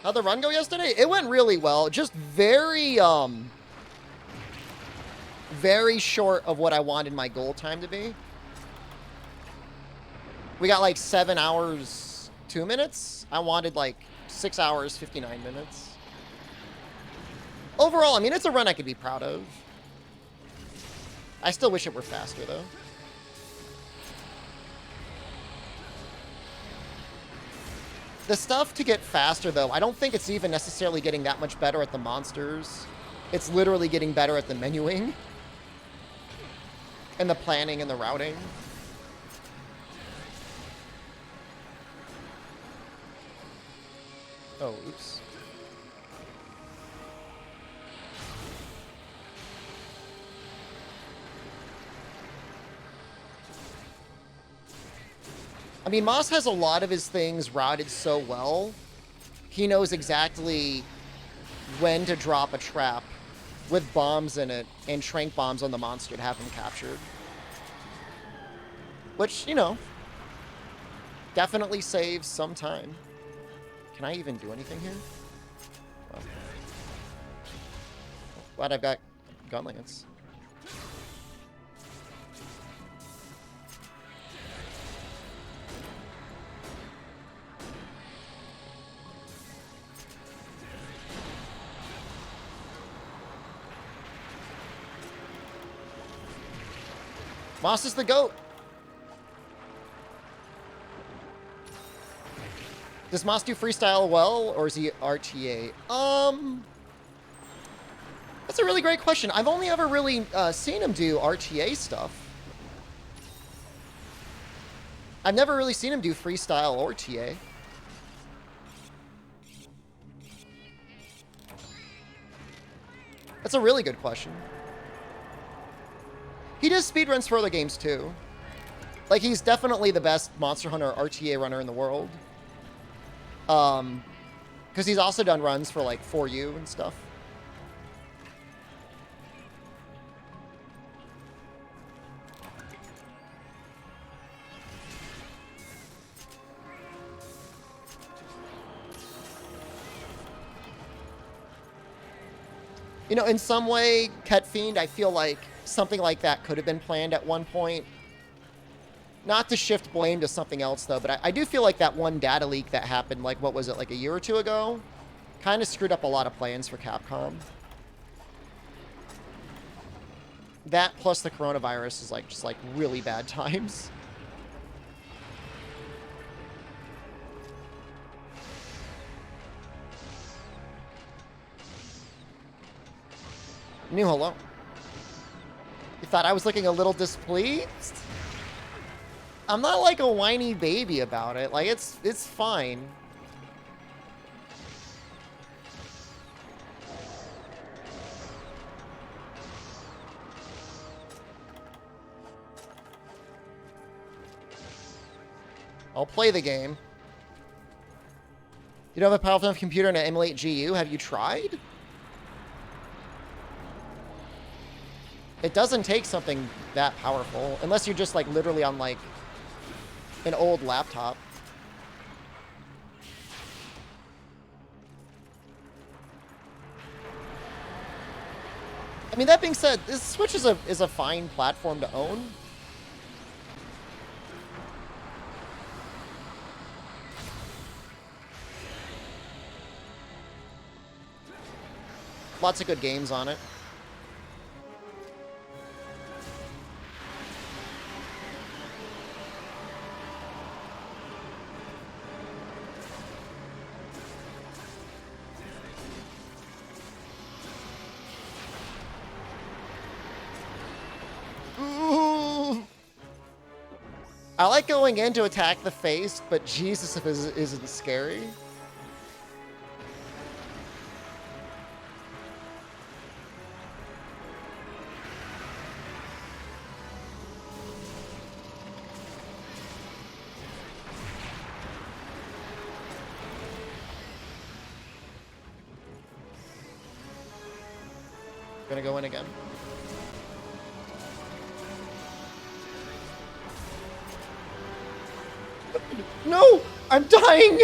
How'd the run go yesterday? It went really well. Just very short of what I wanted my goal time to be. We got like 7 hours, 2 minutes. I wanted like 6 hours, 59 minutes. Overall, I mean, it's a run I could be proud of. I still wish it were faster, though. The stuff to get faster, though, I don't think it's even necessarily getting that much better at the monsters. It's literally getting better at the menuing. And the planning and the routing. Oh, oops. I mean, Moss has a lot of his things routed so well. He knows exactly when to drop a trap with bombs in it and trank bombs on the monster to have him captured. Which, you know, definitely saves some time. Can I even do anything here? Well, glad I've got Gunlance. Moss is the GOAT. Does Moss do freestyle well, or is he RTA? That's a really great question. I've only ever really seen him do RTA stuff. I've never really seen him do freestyle or TA. That's a really good question. He does speedruns for other games, too. Like, he's definitely the best Monster Hunter RTA runner in the world. Because he's also done runs for, like, 4U and stuff. You know, in some way, Ket Fiend, I feel like something like that could have been planned at one point. Not to shift blame to something else, though, but I do feel like that one data leak that happened, like, what was it, like a year or two ago? Kind of screwed up a lot of plans for Capcom. That plus the coronavirus is, like, just, like, really bad times. New hello. You thought I was looking a little displeased? I'm not like a whiny baby about it. Like, it's fine. I'll play the game. You don't have a powerful enough computer to emulate GU? Have you tried? It doesn't take something that powerful, unless you're just, like, literally on, like, an old laptop. I mean, that being said, this Switch is a fine platform to own. Lots of good games on it. I like going in to attack the face, but Jesus, if it isn't scary. Gonna go in again. No! I'm dying!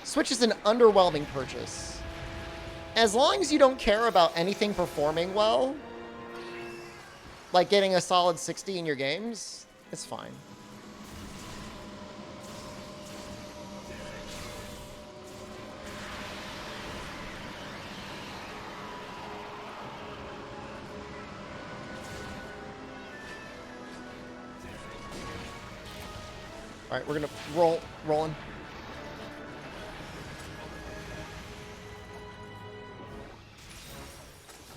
Switch is an underwhelming purchase. As long as you don't care about anything performing well, like getting a solid 60 in your games, it's fine. All right, we're gonna rolling.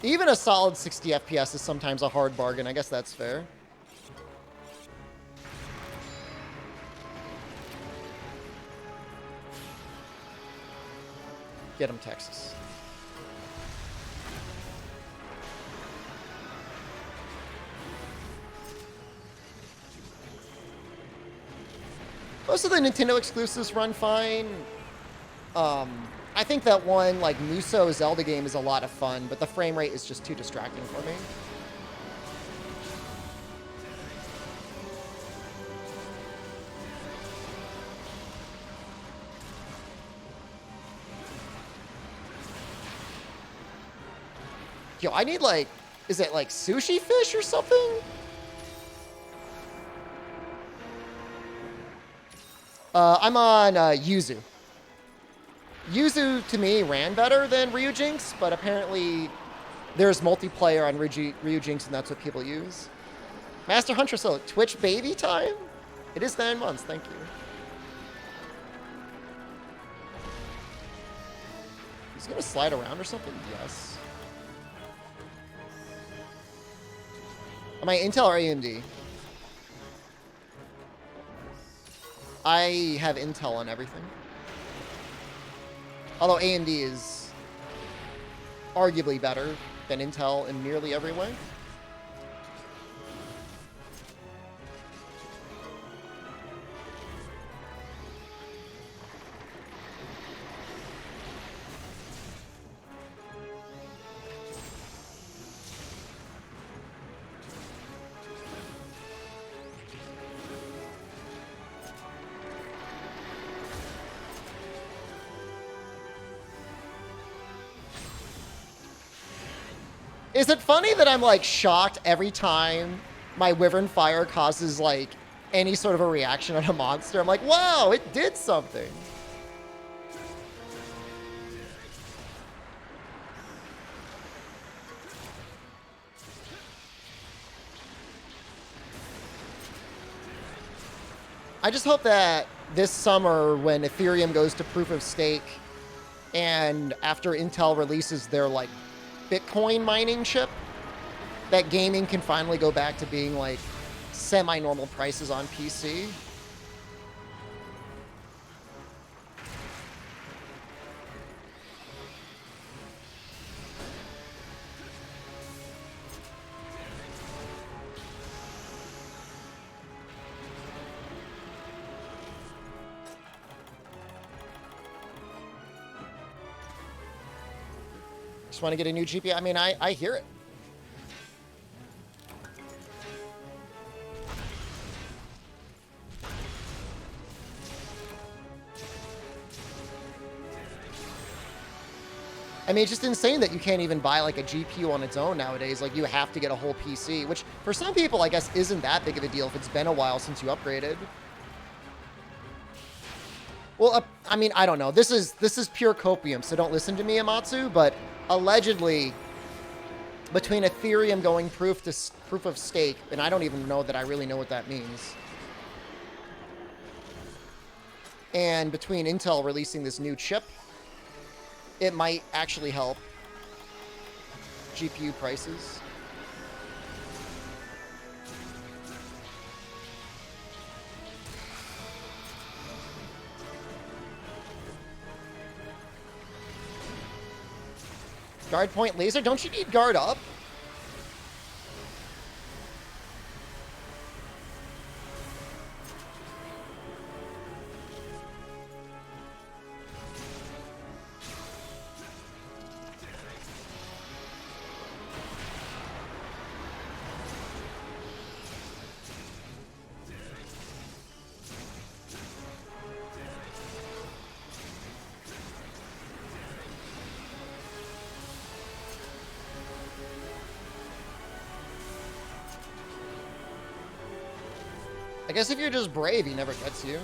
Even a solid 60 FPS is sometimes a hard bargain. I guess that's fair. Get him, Texas. Most of the Nintendo exclusives run fine. I think that one, like, Muso Zelda game is a lot of fun, but the frame rate is just too distracting for me. Yo, I need, like, is it, like, sushi fish or something? I'm on Yuzu. Yuzu, to me, ran better than Ryujinx, but apparently there's multiplayer on Ryujinx, and that's what people use. Master Huntress, so Twitch baby time? It is 9 months, thank you. He's gonna slide around or something? Yes. Am I Intel or AMD? I have Intel on everything. Although AMD is arguably better than Intel in nearly every way. Is it funny that I'm, like, shocked every time my Wyvern Fire causes, like, any sort of a reaction on a monster? I'm like, wow, it did something. I just hope that this summer, when Ethereum goes to proof of stake, and after Intel releases their, like, Bitcoin mining chip, that gaming can finally go back to being like semi-normal prices on PC. Just want to get a new GPU. I mean, I hear it. I mean, it's just insane that you can't even buy like a GPU on its own nowadays. Like, you have to get a whole PC, which for some people, I guess, isn't that big of a deal if it's been a while since you upgraded. Well, I mean, I don't know. This is pure copium, so don't listen to me, Amatsu, but allegedly, between Ethereum going proof of stake, and I don't even know that I really know what that means, and between Intel releasing this new chip, it might actually help GPU prices. Guard point laser? Don't you need guard up? I guess if you're just brave, he never gets you.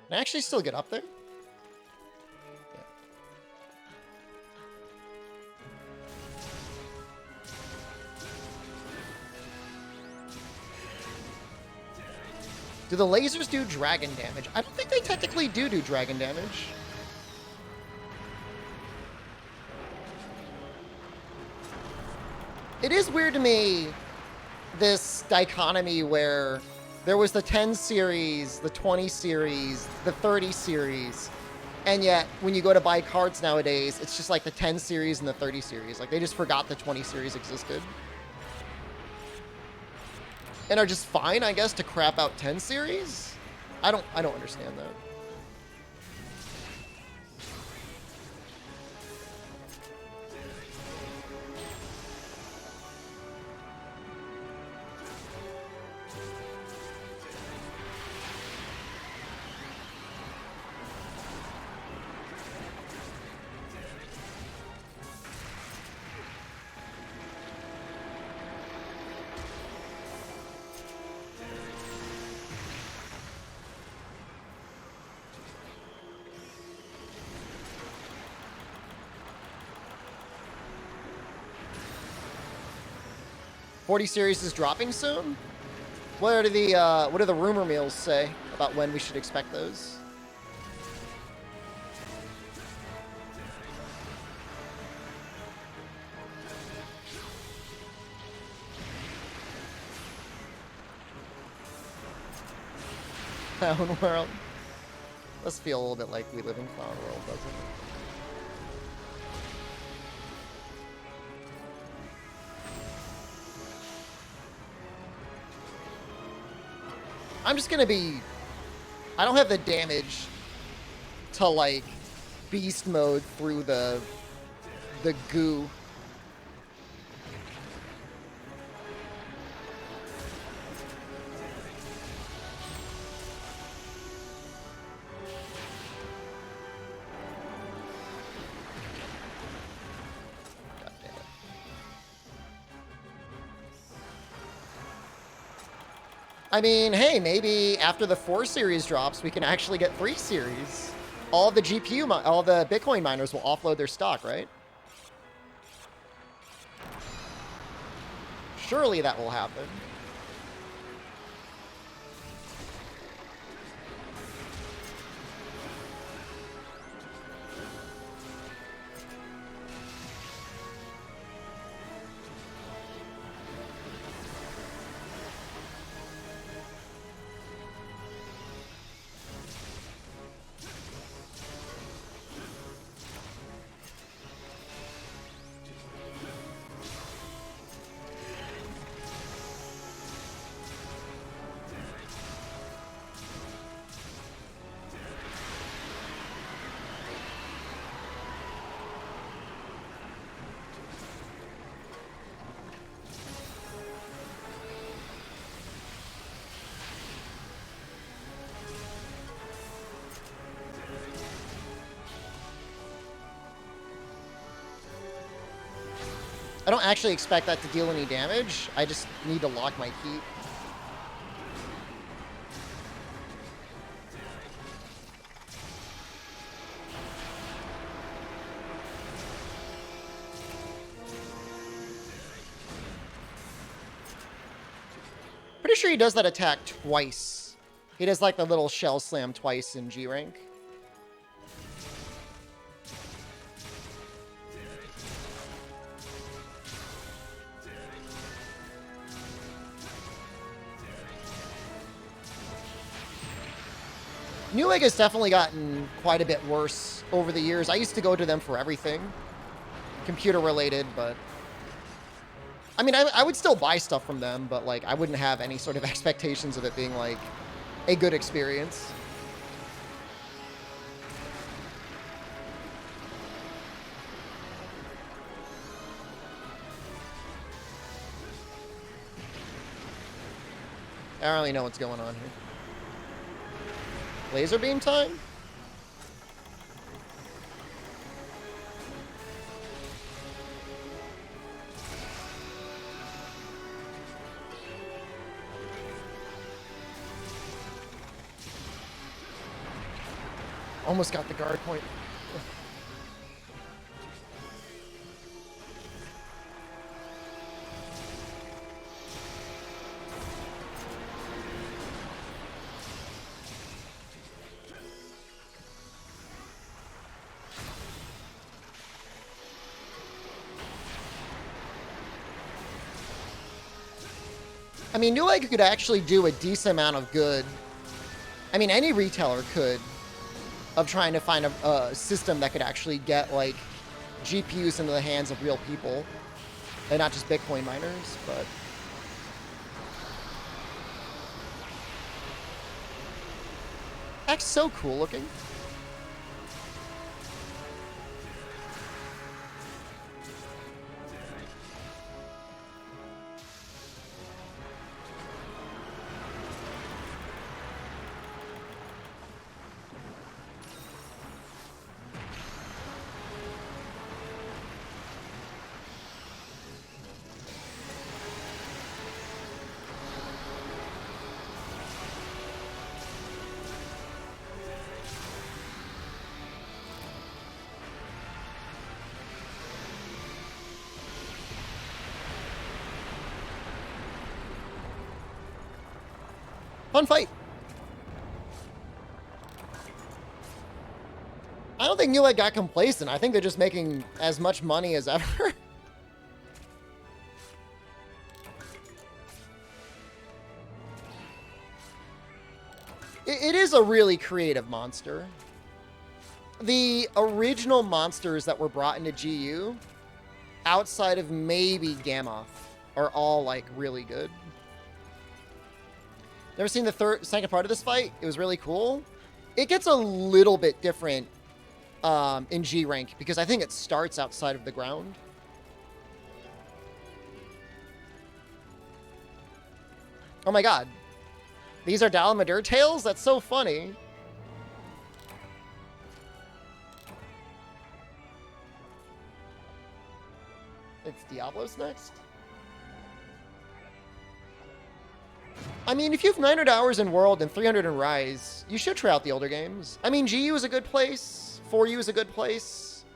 Can I actually still get up there? Do the lasers do dragon damage? I don't think they technically do dragon damage. It is weird to me, this dichotomy where there was the 10 series, the 20 series, the 30 series, and yet when you go to buy cards nowadays, it's just like the 10 series and the 30 series. Like, they just forgot the 20 series existed. And are just fine, I guess, to crap out 10 series? I don't understand that. '40 series is dropping soon? What do the rumor mills say about when we should expect those? Clown World. Let's feel a little bit like we live in Clown World, doesn't it? I'm just gonna be... I don't have the damage to, like, beast mode through the goo. God damn it. I mean, hey, maybe after the 4 series drops, we can actually get 3 series. All the all the Bitcoin miners will offload their stock, right? Surely that will happen. I don't actually expect that to deal any damage. I just need to lock my feet. Pretty sure he does that attack twice. He does like the little shell slam twice in G rank. Newegg has definitely gotten quite a bit worse over the years. I used to go to them for everything, computer related, but I mean, I would still buy stuff from them, but like I wouldn't have any sort of expectations of it being like a good experience. I don't really know what's going on here. Laser beam time? Almost got the guard point. I mean, Newegg could actually do a decent amount of good. I mean, any retailer could, of trying to find a system that could actually get, like, GPUs into the hands of real people, and not just Bitcoin miners, but... That's so cool looking. Fun fight. I don't think Newegg got complacent. I think they're just making as much money as ever. It is a really creative monster. The original monsters that were brought into GU, outside of maybe Gammoth, are all, like, really good. Never seen the second part of this fight? It was really cool. It gets a little bit different in G rank, because I think it starts outside of the ground. Oh my god. These are Dalamadur tails? That's so funny. It's Diablos next? I mean, if you have 900 hours in World and 300 in Rise, you should try out the older games. I mean, GU is a good place. 4U is a good place.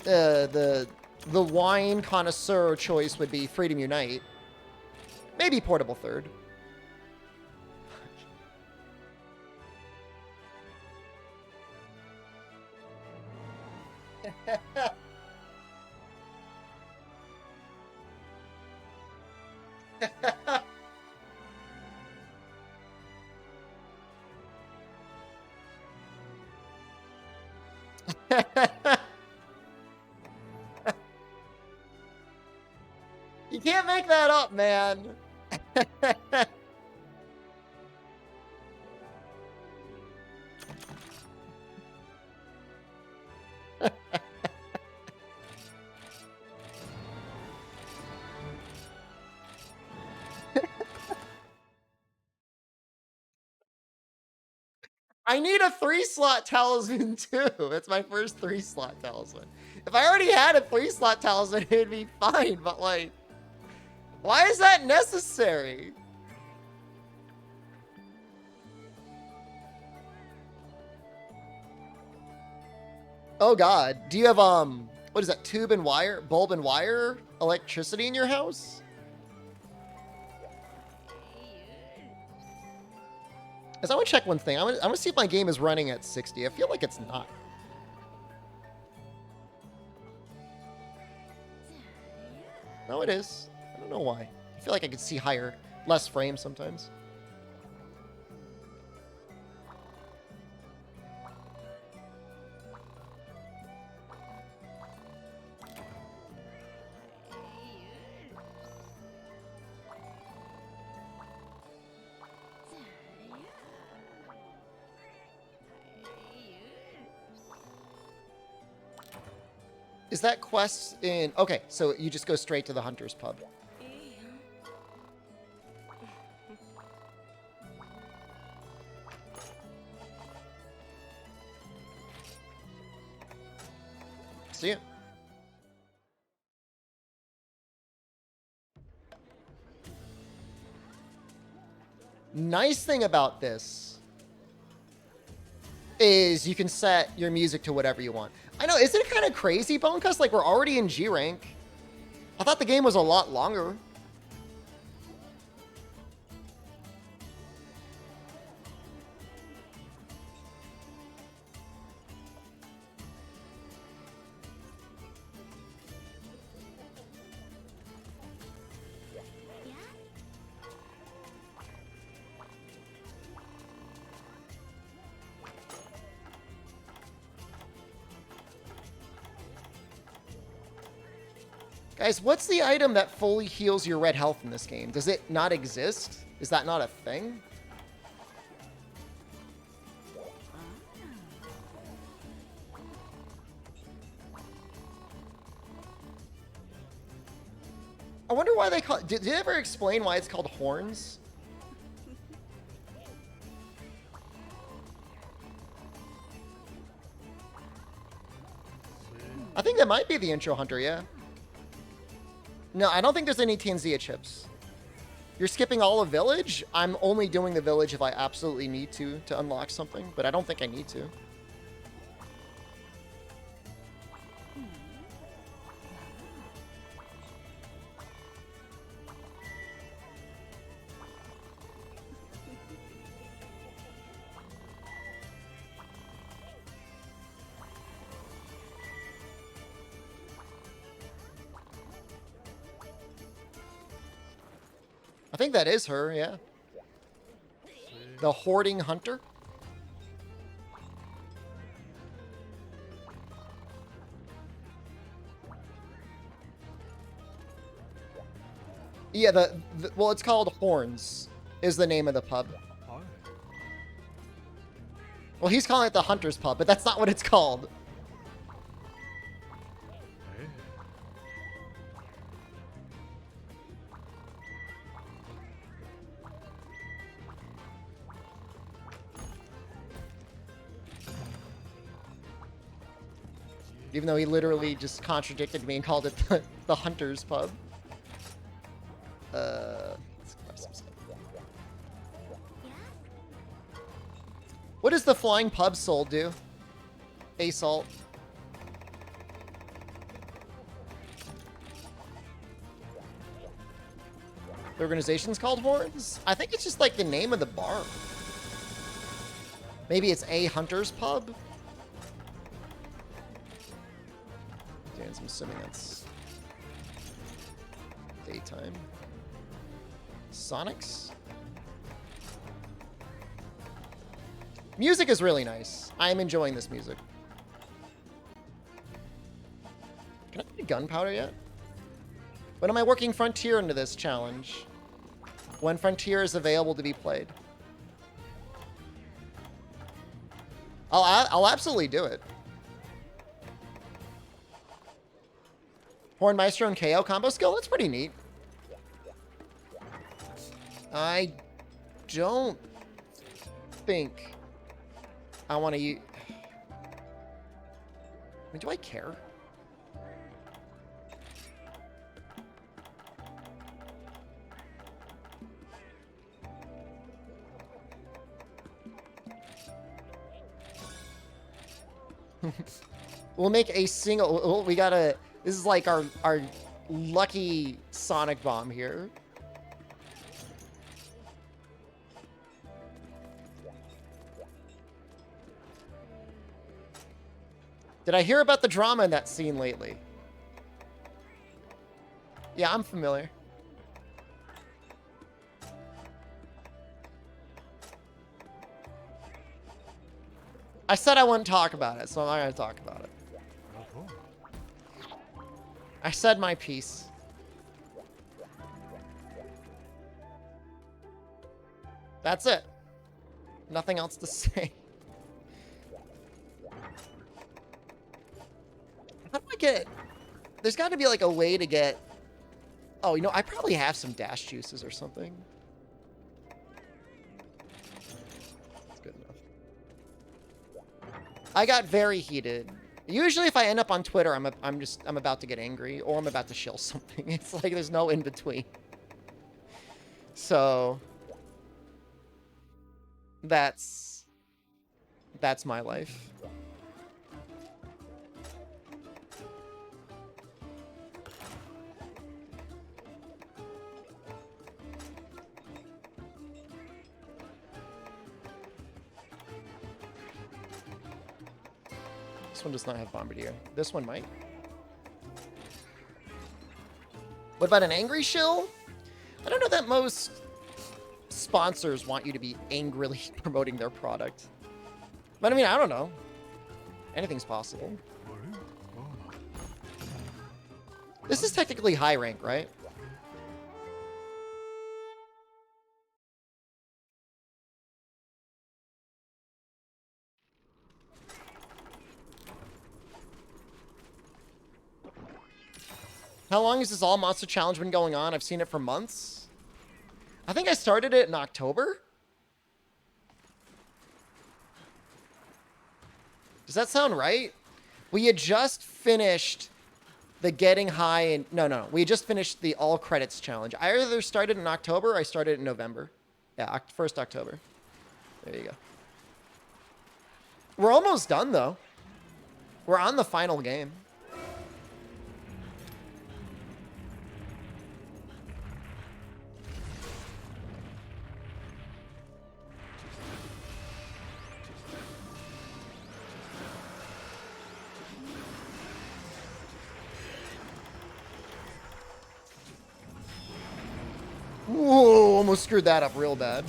The wine connoisseur choice would be Freedom Unite. Maybe Portable Third. You can't make that up, man. I need a 3-slot talisman too. It's my first 3-slot talisman. If I already had a 3-slot talisman, it'd be fine, but like, why is that necessary? Oh god. Do you have what is that, tube and wire, bulb and wire electricity in your house? Because I want to check one thing. I want to see if my game is running at 60. I feel like it's not. No, it is. I don't know why. I feel like I could see higher, less frames sometimes. Is that quest in... Okay, so you just go straight to the Hunter's Pub. See ya. Nice thing about this is you can set your music to whatever you want. I know, isn't it kind of crazy, Bonecust? Like, we're already in G rank. I thought the game was a lot longer. Guys, what's the item that fully heals your red health in this game? Does it not exist? Is that not a thing? I wonder why they call... Did they ever explain why it's called horns? I think that might be the intro hunter, yeah. No, I don't think there's any Tanzia chips. You're skipping all of Village? I'm only doing the Village if I absolutely need to unlock something, but I don't think I need to. I think that is her, yeah. The hoarding hunter. Yeah, well, it's called Horns, is the name of the pub. Well, he's calling it the Hunter's Pub, but that's not what it's called. Even though he literally just contradicted me and called it the Hunter's Pub. Let's grab some stuff. What does the flying pub soul do? Assault. The organization's called Horns? I think it's just like the name of the bar. Maybe it's a Hunter's Pub? Okay, I'm assuming that's daytime. Sonics? Music is really nice. I am enjoying this music. Can I get gunpowder yet? When am I working Frontier into this challenge? When Frontier is available to be played. I'll absolutely do it. Horn Maestro and KO combo skill? That's pretty neat. I don't think I want to use... I mean, do I care? We'll make a single... We gotta... This is like our lucky Sonic Bomb here. Did I hear about the drama in that scene lately? Yeah, I'm familiar. I said I wouldn't talk about it, so I'm not going to talk about it. I said my piece. That's it. Nothing else to say. How do I get... There's got to be like a way to get... Oh, you know, I probably have some dash juices or something. That's good enough. I got very heated. Usually if I end up on Twitter, I'm about to get angry or I'm about to shill something. It's like there's no in between. So that's my life. This one does not have Bombardier. This one might. What about an angry shill? I don't know that most sponsors want you to be angrily promoting their product. But I mean, I don't know. Anything's possible. This is technically high rank, right? How long has this All Monster Challenge been going on? I've seen it for months. I think I started it in October. Does that sound right? We had just finished the Getting High and... No. We had just finished the All Credits Challenge. I either started in October or I started in November. Yeah, 1st October. There you go. We're almost done, though. We're on the final game. Whoa, almost screwed that up real bad.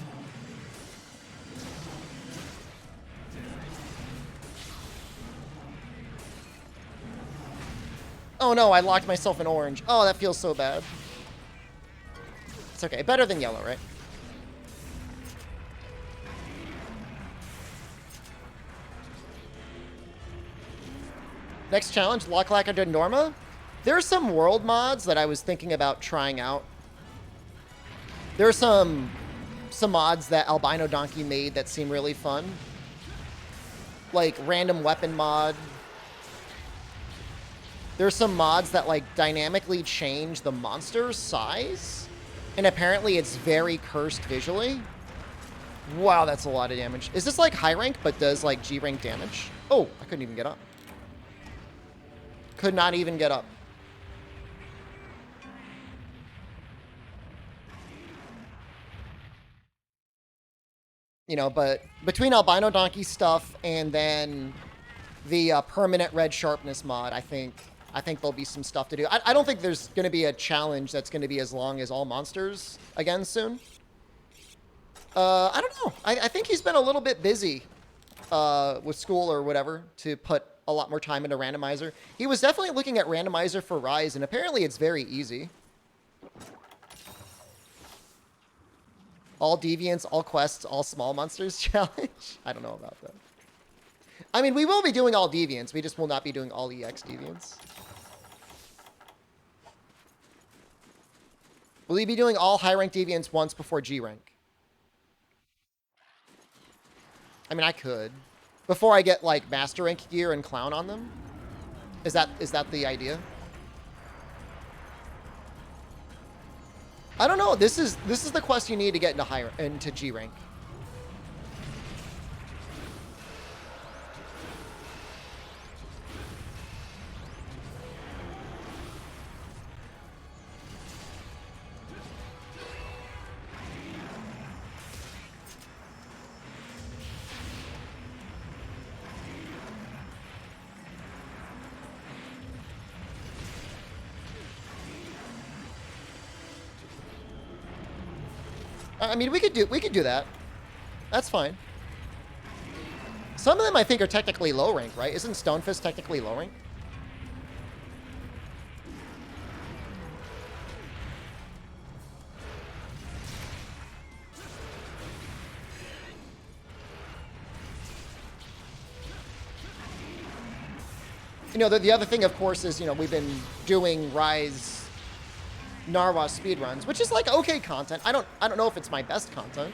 Oh no, I locked myself in orange. Oh, that feels so bad. It's okay. Better than yellow, right? Next challenge, Locklacka Norma. There's some world mods that I was thinking about trying out. There are some mods that Albino Donkey made that seem really fun. Like random weapon mod. There's some mods that like dynamically change the monster's size. And apparently it's very cursed visually. Wow, that's a lot of damage. Is this like high rank but does like G rank damage? Oh, I couldn't even get up. Could not even get up. You know, but between Albino Donkey stuff and then the permanent red sharpness mod, I think there'll be some stuff to do. I don't think there's going to be a challenge that's going to be as long as All Monsters again soon. I don't know. I think he's been a little bit busy with school or whatever to put a lot more time into randomizer. He was definitely looking at randomizer for Rise, and apparently it's very easy. All deviants, all quests, all small monsters challenge. I don't know about that. I mean, we will be doing all deviants. We just will not be doing all EX deviants. Will we be doing all high rank deviants once before G rank? I mean, I could. Before I get like master rank gear and clown on them? Is that the idea? I don't know. This is the quest you need to get into G rank. I mean, we could do that. That's fine. Some of them I think are technically low rank, right? Isn't Stonefist technically low rank? You know, the other thing, of course, is, you know, we've been doing Rise Narwa speedruns, which is like okay content. I don't know if it's my best content.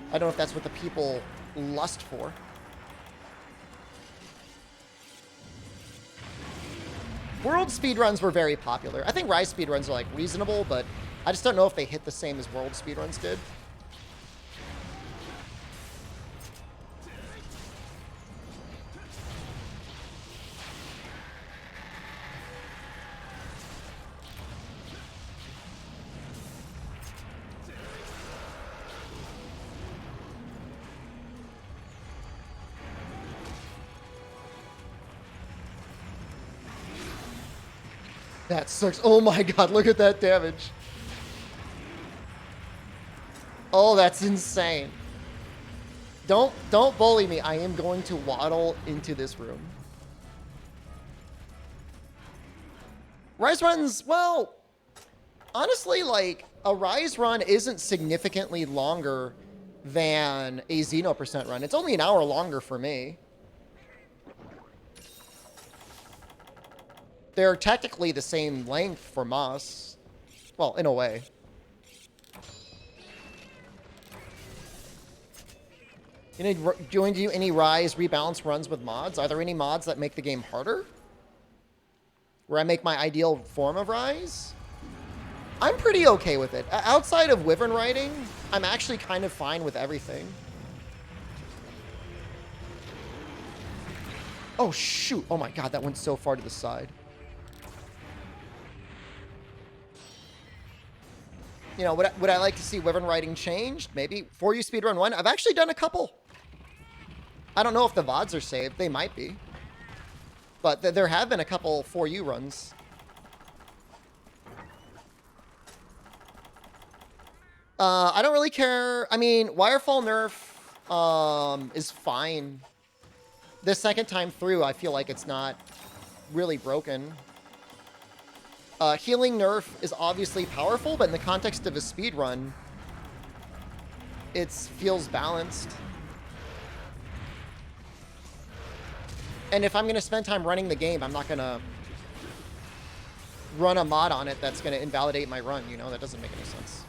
I don't know if that's what the people lust for. World speedruns were very popular. I think Rise speedruns are like reasonable, but I just don't know if they hit the same as World speedruns did. That sucks. Oh my god, look at that damage. Oh, that's insane. Don't bully me. I am going to waddle into this room. Rise runs, well, honestly, like, a Rise run isn't significantly longer than a Xeno percent run. It's only an hour longer for me. They're technically the same length for Moss. Well, in a way. Do you do any Rise rebalance runs with mods? Are there any mods that make the game harder? Where I make my ideal form of Rise? I'm pretty okay with it. Outside of Wyvern riding, I'm actually kind of fine with everything. Oh, shoot. Oh my god, that went so far to the side. You know, would I like to see Wyvern riding changed? Maybe. For you speedrun 1? I've actually done a couple. I don't know if the VODs are saved. They might be. But there have been a couple For You runs. I don't really care. I mean, Wirefall nerf is fine. The second time through, I feel like it's not really broken. Healing nerf is obviously powerful, but in the context of a speed run, it feels balanced. And if I'm going to spend time running the game, I'm not going to run a mod on it that's going to invalidate my run, you know? That doesn't make any sense.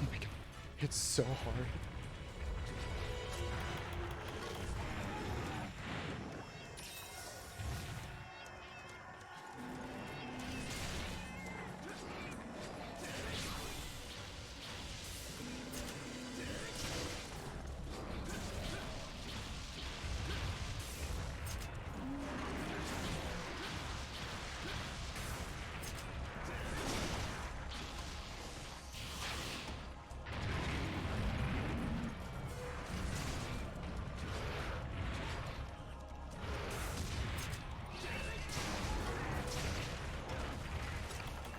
Oh my god. It's so hard.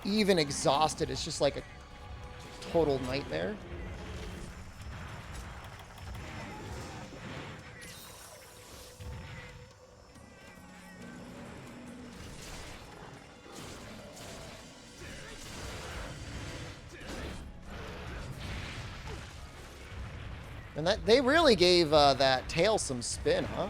Even exhausted, it's just like a total nightmare. And that they really gave that tail some spin, huh?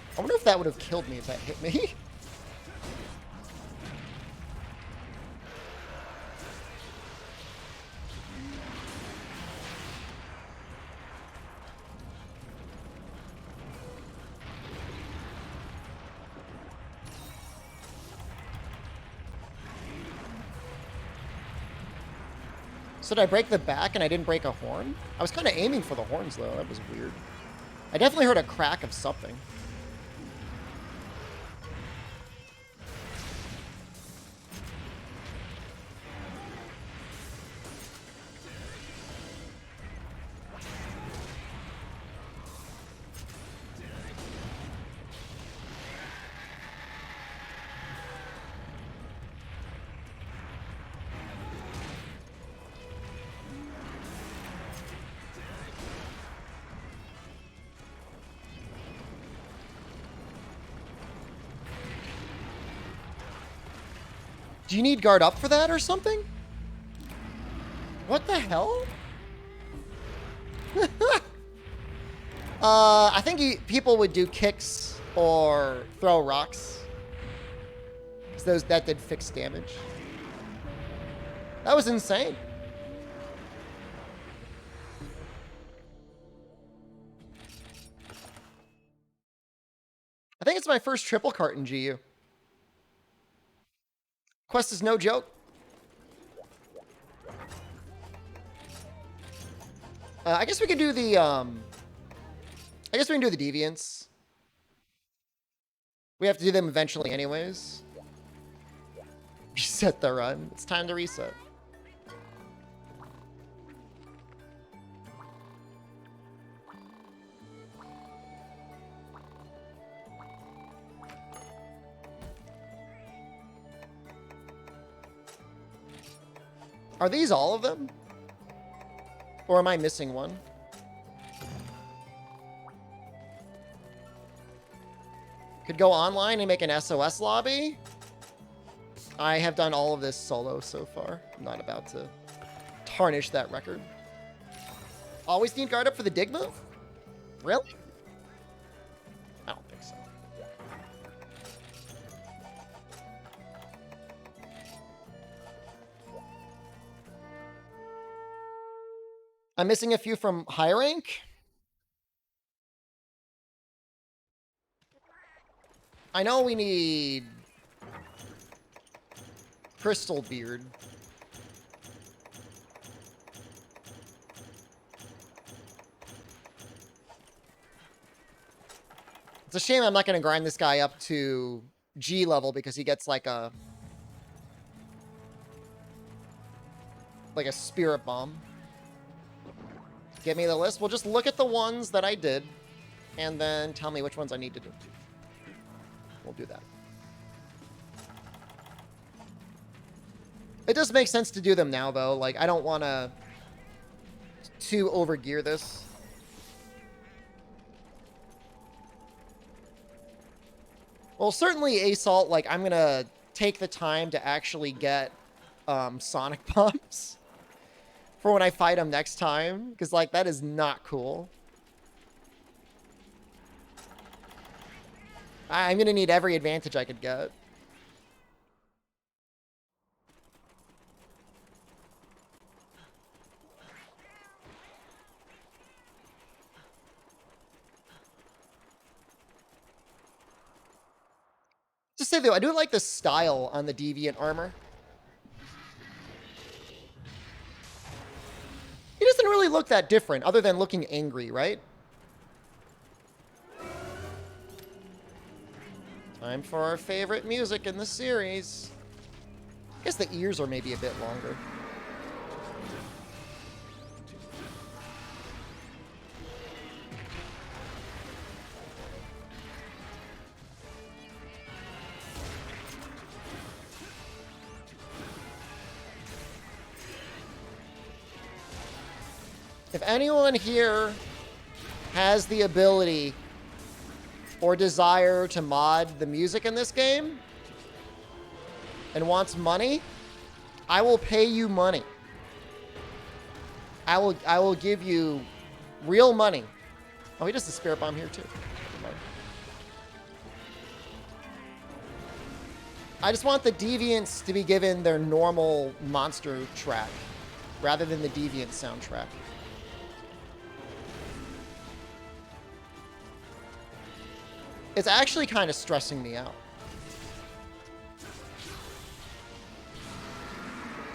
I wonder if that would have killed me if that hit me. So did I break the back and I didn't break a horn? I was kind of aiming for the horns, though. That was weird. I definitely heard a crack of something. Do you need guard up for that or something? What the hell? I think people would do kicks or throw rocks. Because that did fixed damage. That was insane. I think it's my first triple cart in GU. Quest is no joke. I guess we could do the, I guess we can do the deviants. We have to do them eventually anyways. Reset the run. It's time to reset. Are these all of them? Or am I missing one? Could go online and make an SOS lobby. I have done all of this solo so far. I'm not about to tarnish that record. Always need guard up for the dig move? Really? I don't think so. I'm missing a few from high rank. I know we need Crystal Beard. It's a shame I'm not going to grind this guy up to G level because he gets like a spirit bomb. Give me the list. We'll just look at the ones that I did and then tell me which ones I need to do. We'll do that. It does make sense to do them now, though. Like, I don't want to too overgear this. Well, certainly Assault, like, I'm going to take the time to actually get Sonic Bombs for when I fight him next time. Because, like, that is not cool. I'm going to need every advantage I could get. Just say though, I do like the style on the Deviant armor. He doesn't really look that different, other than looking angry, right? Time for our favorite music in the series. I guess the ears are maybe a bit longer. If anyone here has the ability or desire to mod the music in this game and wants money, I will pay you money. I will give you real money. Oh, he does the spirit bomb here too. I just want the Deviants to be given their normal monster track rather than the Deviant soundtrack. It's actually kind of stressing me out.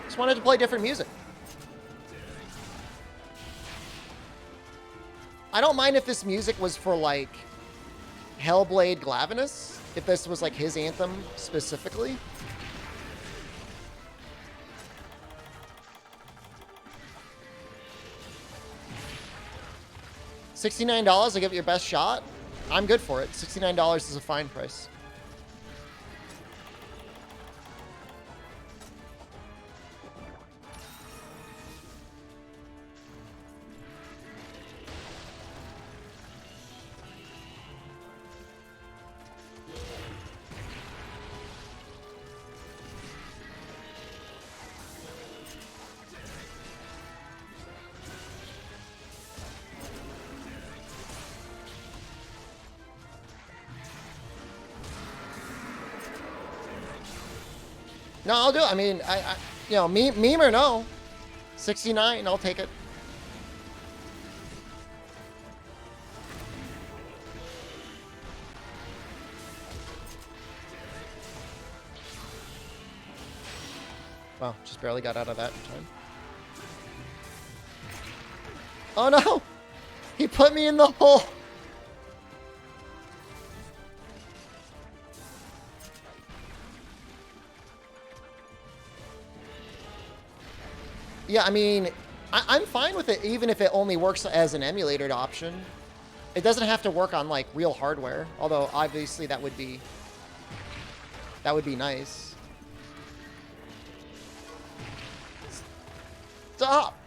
Just wanted to play different music. I don't mind if this music was for, like, Hellblade Glavenus. If this was, like, his anthem specifically. $69 to give it your best shot? I'm good for it. $69 is a fine price. No, I'll do it. I mean, you know, meme or no, 69, I'll take it. Wow, just barely got out of that in time. Oh no! He put me in the hole! Yeah, I mean, I'm fine with it, even if it only works as an emulated option. It doesn't have to work on, like, real hardware. Although, obviously, that would be nice. Stop!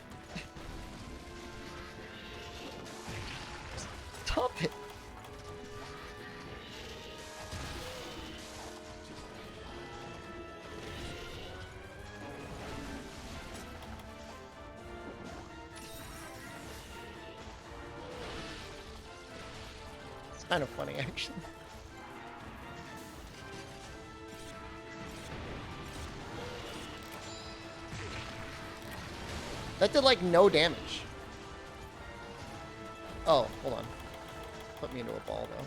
Stop it! Kind of funny, actually. That did, like, no damage. Oh, hold on. Put me into a ball, though.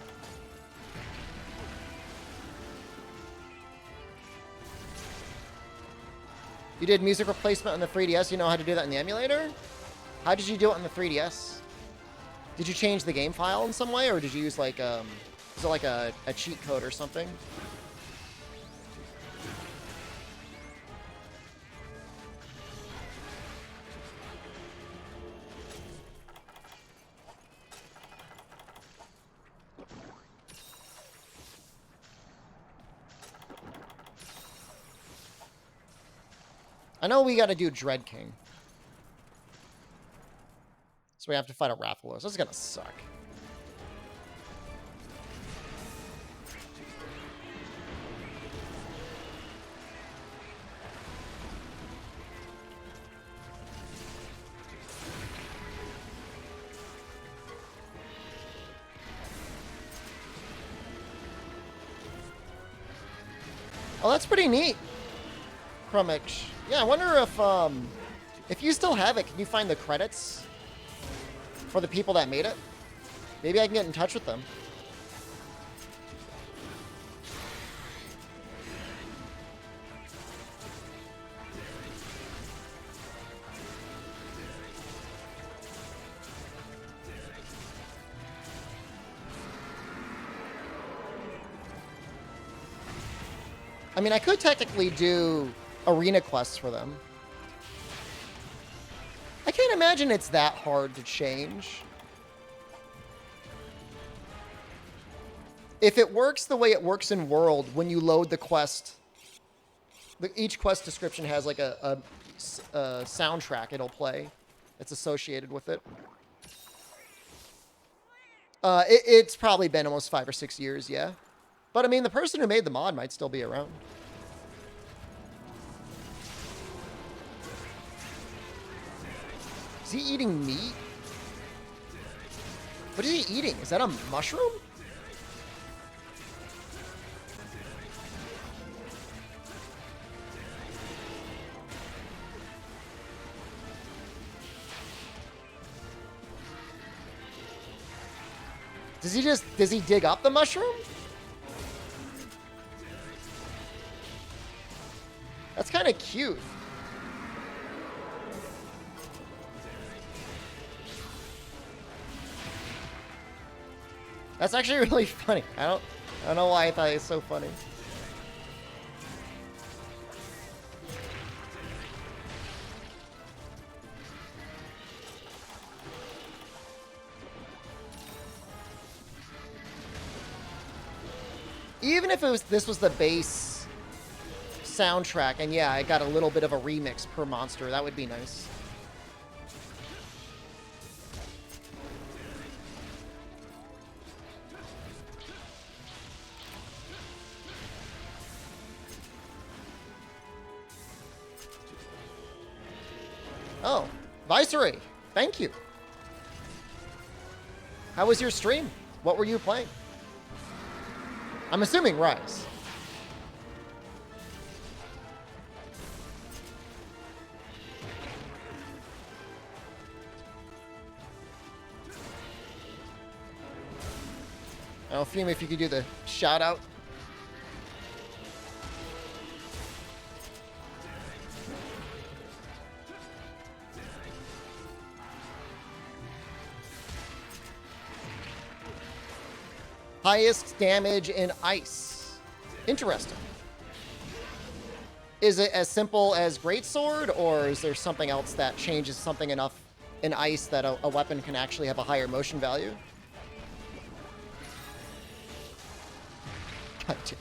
You did music replacement on the 3DS? You know how to do that in the emulator? How did you do it on the 3DS? Did you change the game file in some way, or did you use, like, Is it like a cheat code or something? I know we gotta do Dread King. So we have to fight a Rathalos. This is gonna suck. Oh, that's pretty neat. Crumich. Yeah, I wonder if you still have it, can you find the credits for the people that made it? Maybe I can get in touch with them. I mean, I could technically do arena quests for them. I can't imagine it's that hard to change. If it works the way it works in World, when you load the quest, each quest description has like a soundtrack it'll play. It's associated with it. It's probably been almost 5 or 6 years, yeah. But I mean, the person who made the mod might still be around. Is he eating meat? What is he eating? Is that a mushroom? Does he dig up the mushroom? That's kind of cute. That's actually really funny. I don't know why I thought it was so funny. Even if this was the base soundtrack, and yeah, I got a little bit of a remix per monster, that would be nice. Oh, Viceroy, thank you. How was your stream? What were you playing? I'm assuming Rise. Oh, Fume, if you could do the shout out. Highest damage in ice. Interesting. Is it as simple as Greatsword, or is there something else that changes something enough in ice that a weapon can actually have a higher motion value? Gotcha.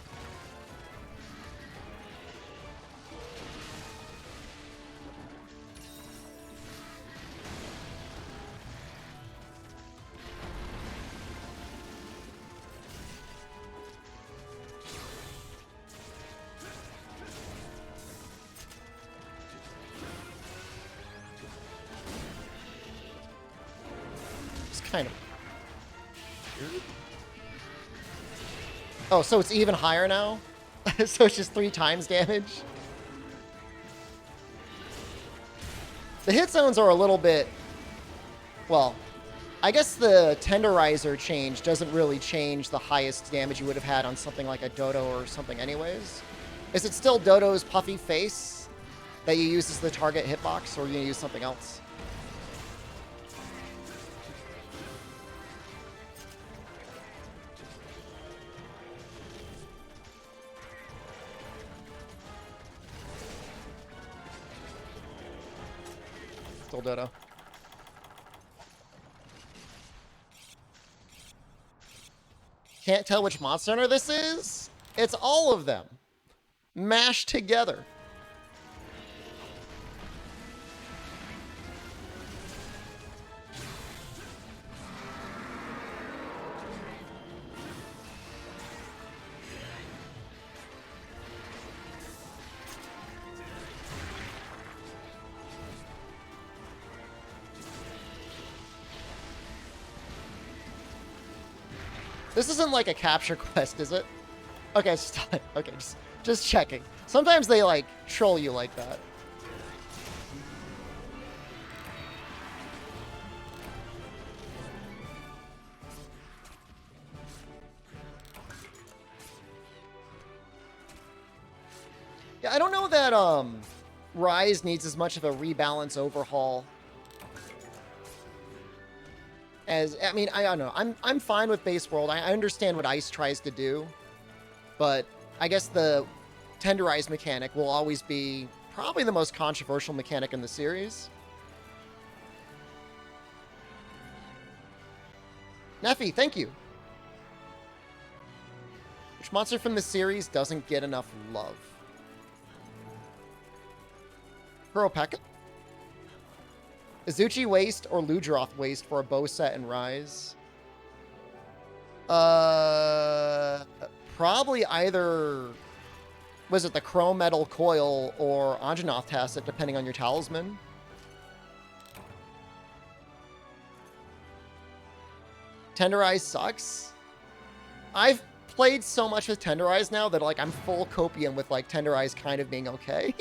Kind of weird. Oh, so it's even higher now? So it's just 3 times damage? The hit zones are a little bit... Well, I guess the Tenderizer change doesn't really change the highest damage you would have had on something like a Dodo or something anyways. Is it still Dodo's puffy face that you use as the target hitbox, or are you going to use something else? Skull Dodo. Can't tell which Monster Hunter this is? It's all of them. Mashed together. This isn't like a capture quest, is it? Okay, okay, just checking. Sometimes they like troll you like that. Yeah, I don't know that Rise needs as much of a rebalance overhaul as, I mean, I don't know. I'm fine with base world. I understand what Ice tries to do, but I guess the tenderize mechanic will always be probably the most controversial mechanic in the series. Neffy, thank you. Which monster from the series doesn't get enough love? Kuropeka? Izuchi Waste or Ludroth Waste for a bow set and Rise? Probably either, was it the Chrome Metal Coil or Anjanath Tacit, depending on your talisman. Tenderize sucks. I've played so much with Tenderize now that like I'm full copium with like Tenderize kind of being okay.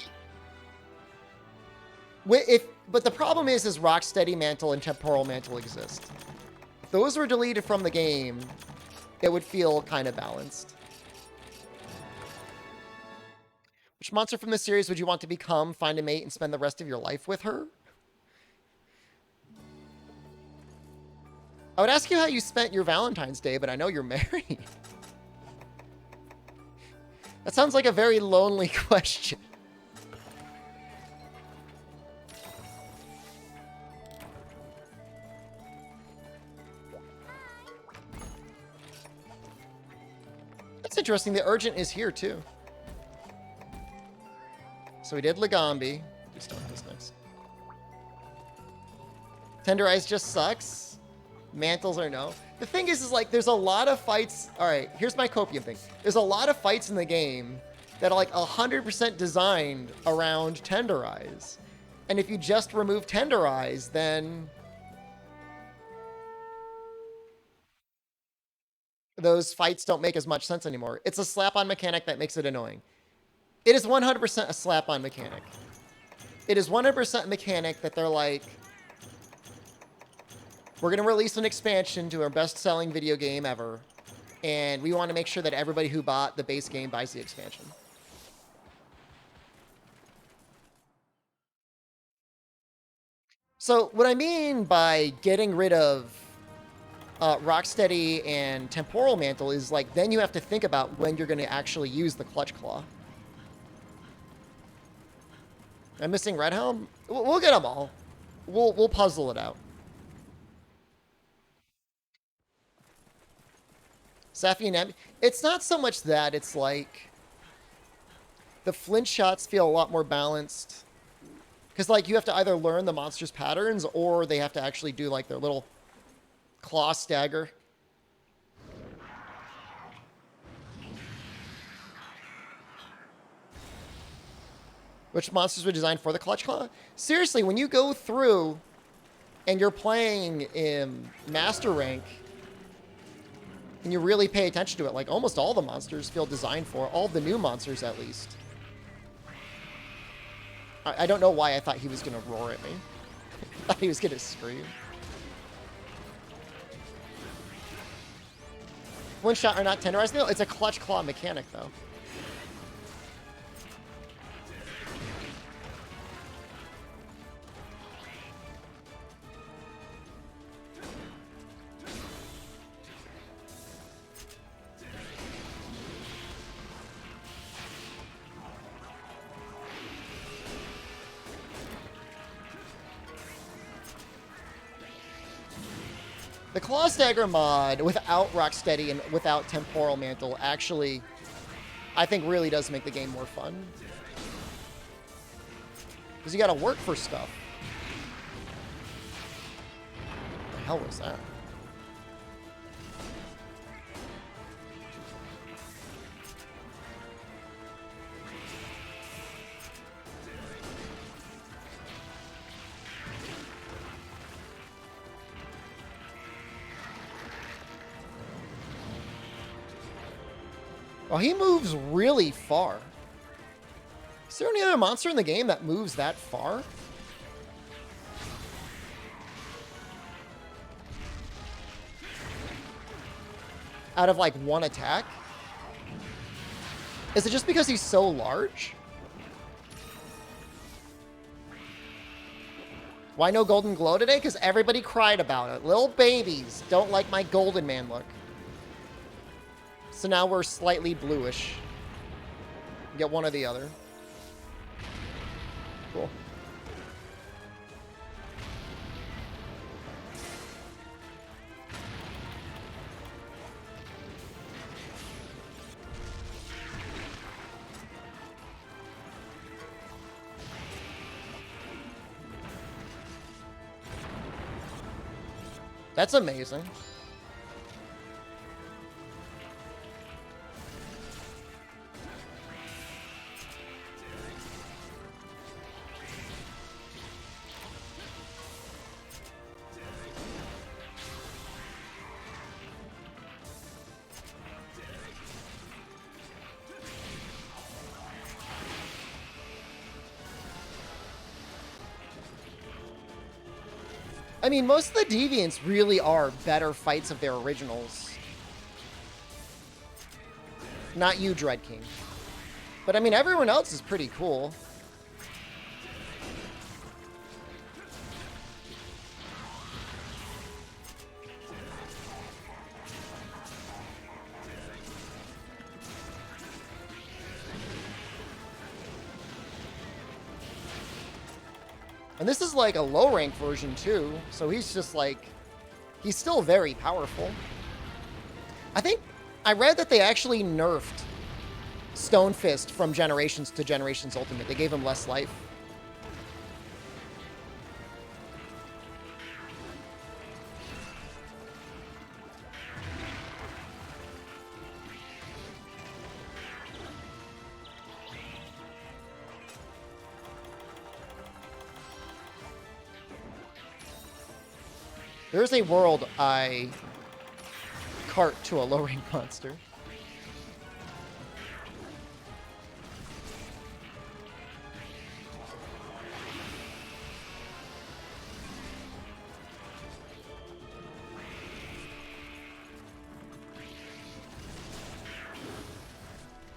But the problem is Rocksteady Mantle and Temporal Mantle exist. If those were deleted from the game, it would feel kind of balanced. Which monster from the series would you want to become, find a mate, and spend the rest of your life with her? I would ask you how you spent your Valentine's Day, but I know you're married. That sounds like a very lonely question. That's interesting. The Urgent is here, too. So we did Legambi. Do stuff this next. Tenderize just sucks. Mantles are no. The thing is like, there's a lot of fights. All right, here's my copium thing. There's a lot of fights in the game that are like 100% designed around Tenderize. And if you just remove Tenderize, then those fights don't make as much sense anymore. It's a slap-on mechanic that makes it annoying. It is 100% a slap-on mechanic. It is 100% a mechanic that they're like, we're going to release an expansion to our best-selling video game ever, and we want to make sure that everybody who bought the base game buys the expansion. So what I mean by getting rid of Rocksteady and Temporal Mantle is like, then you have to think about when you're going to actually use the Clutch Claw. I'm missing Red Helm? We'll get them all. We'll puzzle it out. Safi and it's not so much that, it's like the flinch shots feel a lot more balanced. Because like you have to either learn the monster's patterns or they have to actually do like their little claw stagger. Which monsters were designed for the Clutch Claw? Seriously, when you go through and you're playing in Master Rank, and you really pay attention to it, like almost all the monsters feel designed for, all the new monsters at least. I don't know why I thought he was going to roar at me. I thought he was going to scream. One shot or not tenderized? No, it's a Clutch Claw mechanic though. The Claw Stagger mod without Rocksteady and without Temporal Mantle actually, I think, really does make the game more fun. Because you gotta work for stuff. What the hell was that? Oh, he moves really far. Is there any other monster in the game that moves that far? Out of like one attack? Is it just because he's so large? Why no Golden Glow today? Because everybody cried about it. Little babies don't like my Golden Man look. So now we're slightly bluish. Get one or the other. Cool. That's amazing. I mean, most of the Deviants really are better fights of their originals. Not you, Dread King. But I mean, everyone else is pretty cool. And this is like a low rank version too, so he's just like, he's still very powerful. I think, I read that they actually nerfed Stone Fist from Generations to Generations Ultimate. They gave him less life. There's a world I cart to a low-rank monster.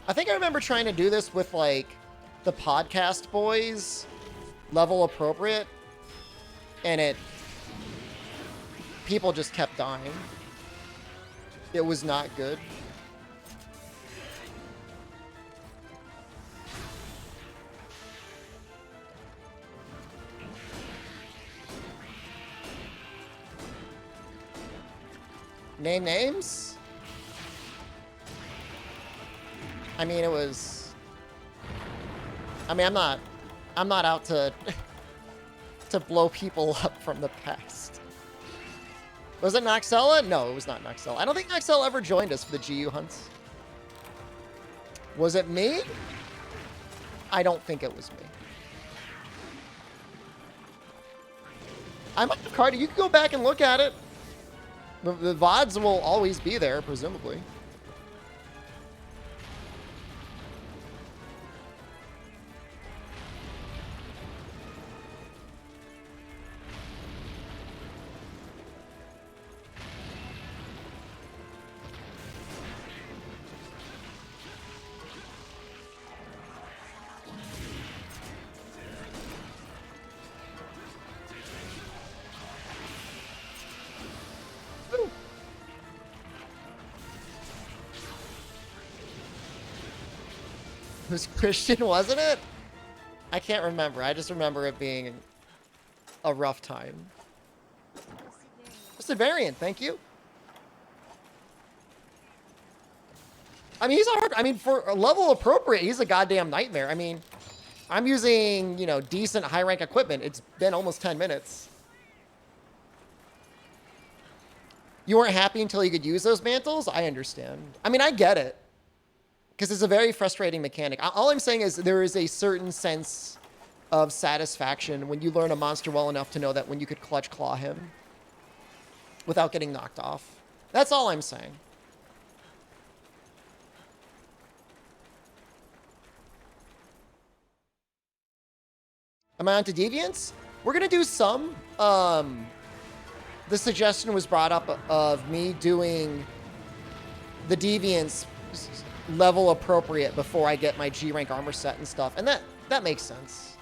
I think I remember trying to do this with, like, the podcast boys, level appropriate, and people just kept dying. It was not good. Name names? I mean, it was... I mean, I'm not out to to blow people up from the past. Was it Noxella? No, it was not Noxella. I don't think Noxella ever joined us for the GU hunts. Was it me? I don't think it was me. I might have carded. You can go back and look at it. The VODs will always be there, presumably. It was Christian, wasn't it? I can't remember. I just remember it being a rough time. Twisted Variant, thank you. I mean, he's a hard... I mean, for a level appropriate, he's a goddamn nightmare. I mean, I'm using, you know, decent high-rank equipment. It's been almost 10 minutes. You weren't happy until you could use those mantles? I understand. I mean, I get it. Because it's a very frustrating mechanic. All I'm saying is there is a certain sense of satisfaction when you learn a monster well enough to know that when you could clutch claw him without getting knocked off. That's all I'm saying. Am I on to Deviants? We're going to do some. The suggestion was brought up of me doing the Deviants level appropriate before I get my G rank armor set and stuff. And that makes sense.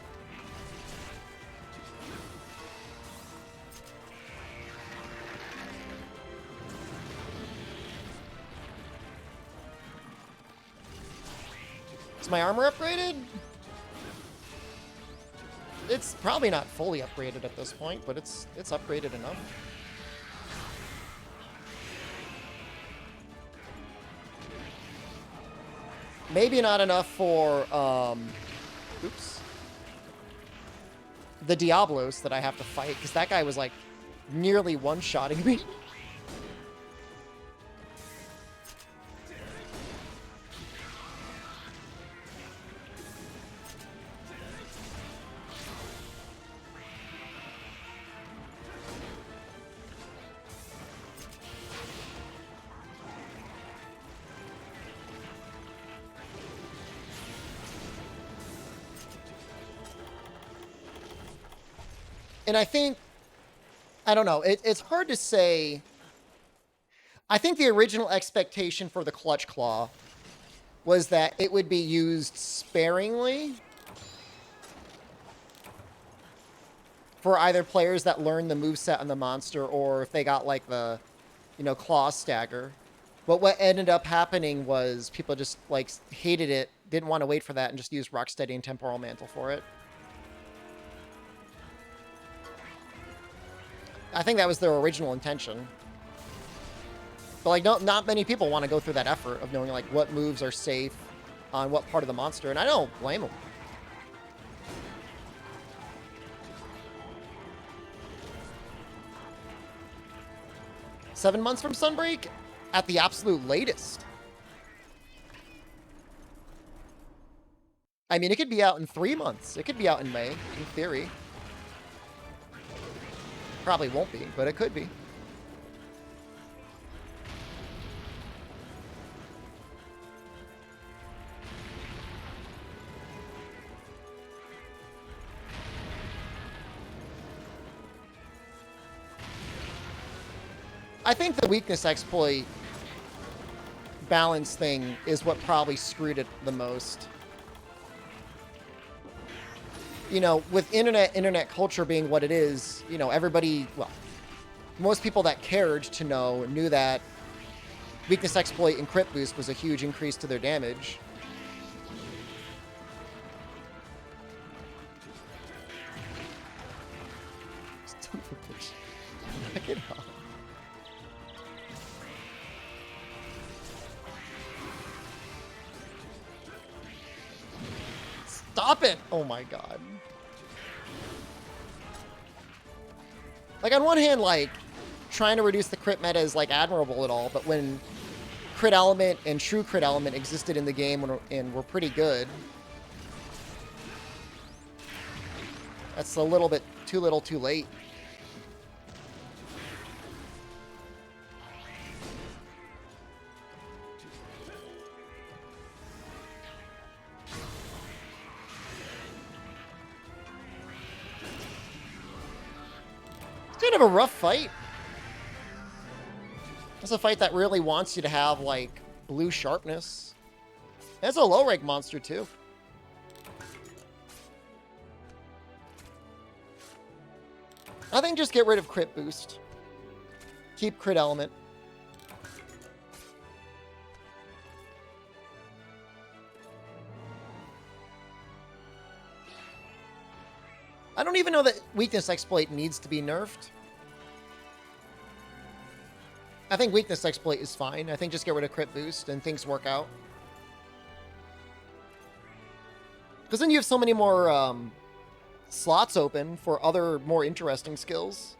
Is my armor upgraded? It's probably not fully upgraded at this point, but it's upgraded enough. Maybe not enough for, oops. The Diablos that I have to fight, because that guy was, like, nearly one-shotting me. And I think, I don't know, it's hard to say. I think the original expectation for the Clutch Claw was that it would be used sparingly for either players that learn the moveset on the monster or if they got like the, you know, claw stagger. But what ended up happening was people just like hated it, didn't want to wait for that, and just used Rocksteady and Temporal Mantle for it. I think that was their original intention. But, like, not many people want to go through that effort of knowing, like, what moves are safe on what part of the monster, and I don't blame them. Seven months from Sunbreak? At the absolute latest. I mean, it could be out in 3 months. It could be out in May, in theory. Probably won't be, but it could be. I think the weakness exploit balance thing is what probably screwed it the most. You know, with internet culture being what it is, you know, everybody, well, most people that cared to know knew that weakness exploit and crit boost was a huge increase to their damage. Son of a bitch. Knock it off. Stop it! Oh my god. Like, on one hand, like, trying to reduce the crit meta is, like, admirable at all, but when crit element and true crit element existed in the game and were pretty good, that's a little bit too little too late. Kind of a rough fight. It's a fight that really wants you to have, like, blue sharpness. It's a low rank monster, too. I think just get rid of crit boost. Keep crit element. I don't even know that weakness exploit needs to be nerfed. I think weakness exploit is fine. I think just get rid of crit boost and things work out. Because then you have so many more slots open for other more interesting skills.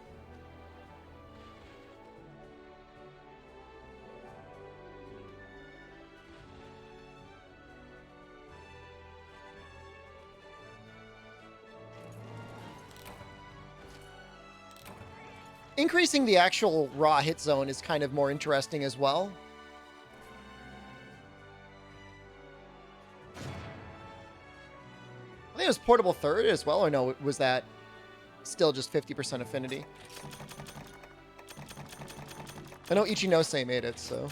Increasing the actual raw hit zone is kind of more interesting as well. I think it was portable third as well, or no, was that still just 50% affinity? I know Ichinose made it, so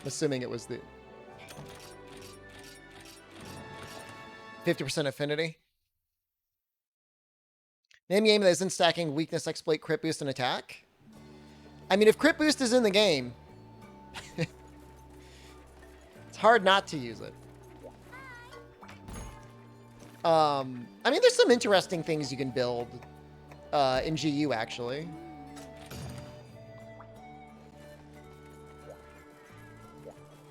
I'm assuming it was the 50% affinity. Name game that isn't stacking weakness, exploit, crit boost, and attack. I mean, if crit boost is in the game, it's hard not to use it. I mean, there's some interesting things you can build in GU, actually.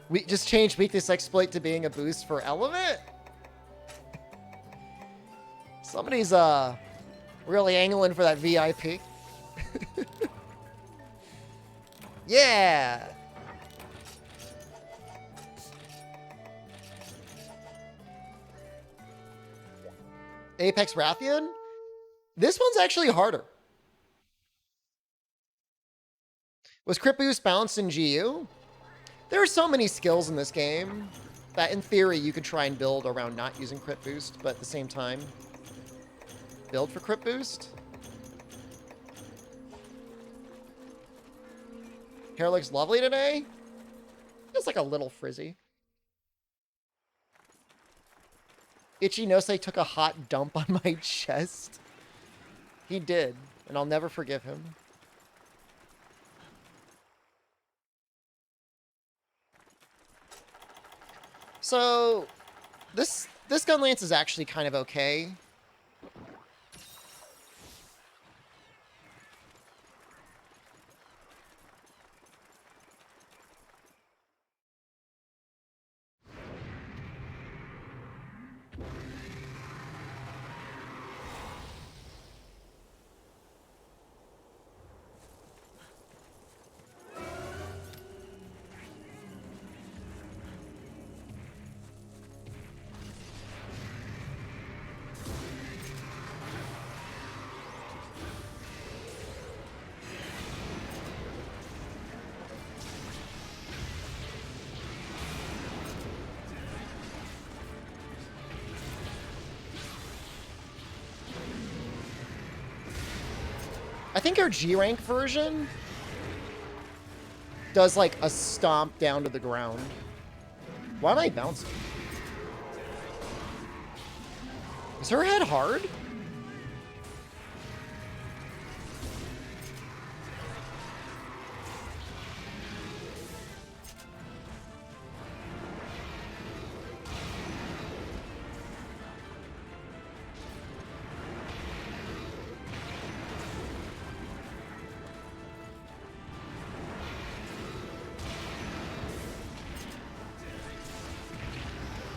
We just changed weakness exploit to being a boost for element. Somebody's really angling for that VIP. Yeah. Apex Rathian? This one's actually harder. Was crit boost balanced in GU? There are so many skills in this game that in theory you could try and build around not using crit boost, but at the same time build for crit boost. Hair looks lovely today. It's like a little frizzy. Ichinose took a hot dump on my chest. He did, and I'll never forgive him. So, this gun lance is actually kind of okay. I think our G-rank version does like a stomp down to the ground. Why am I bouncing? Is her head hard?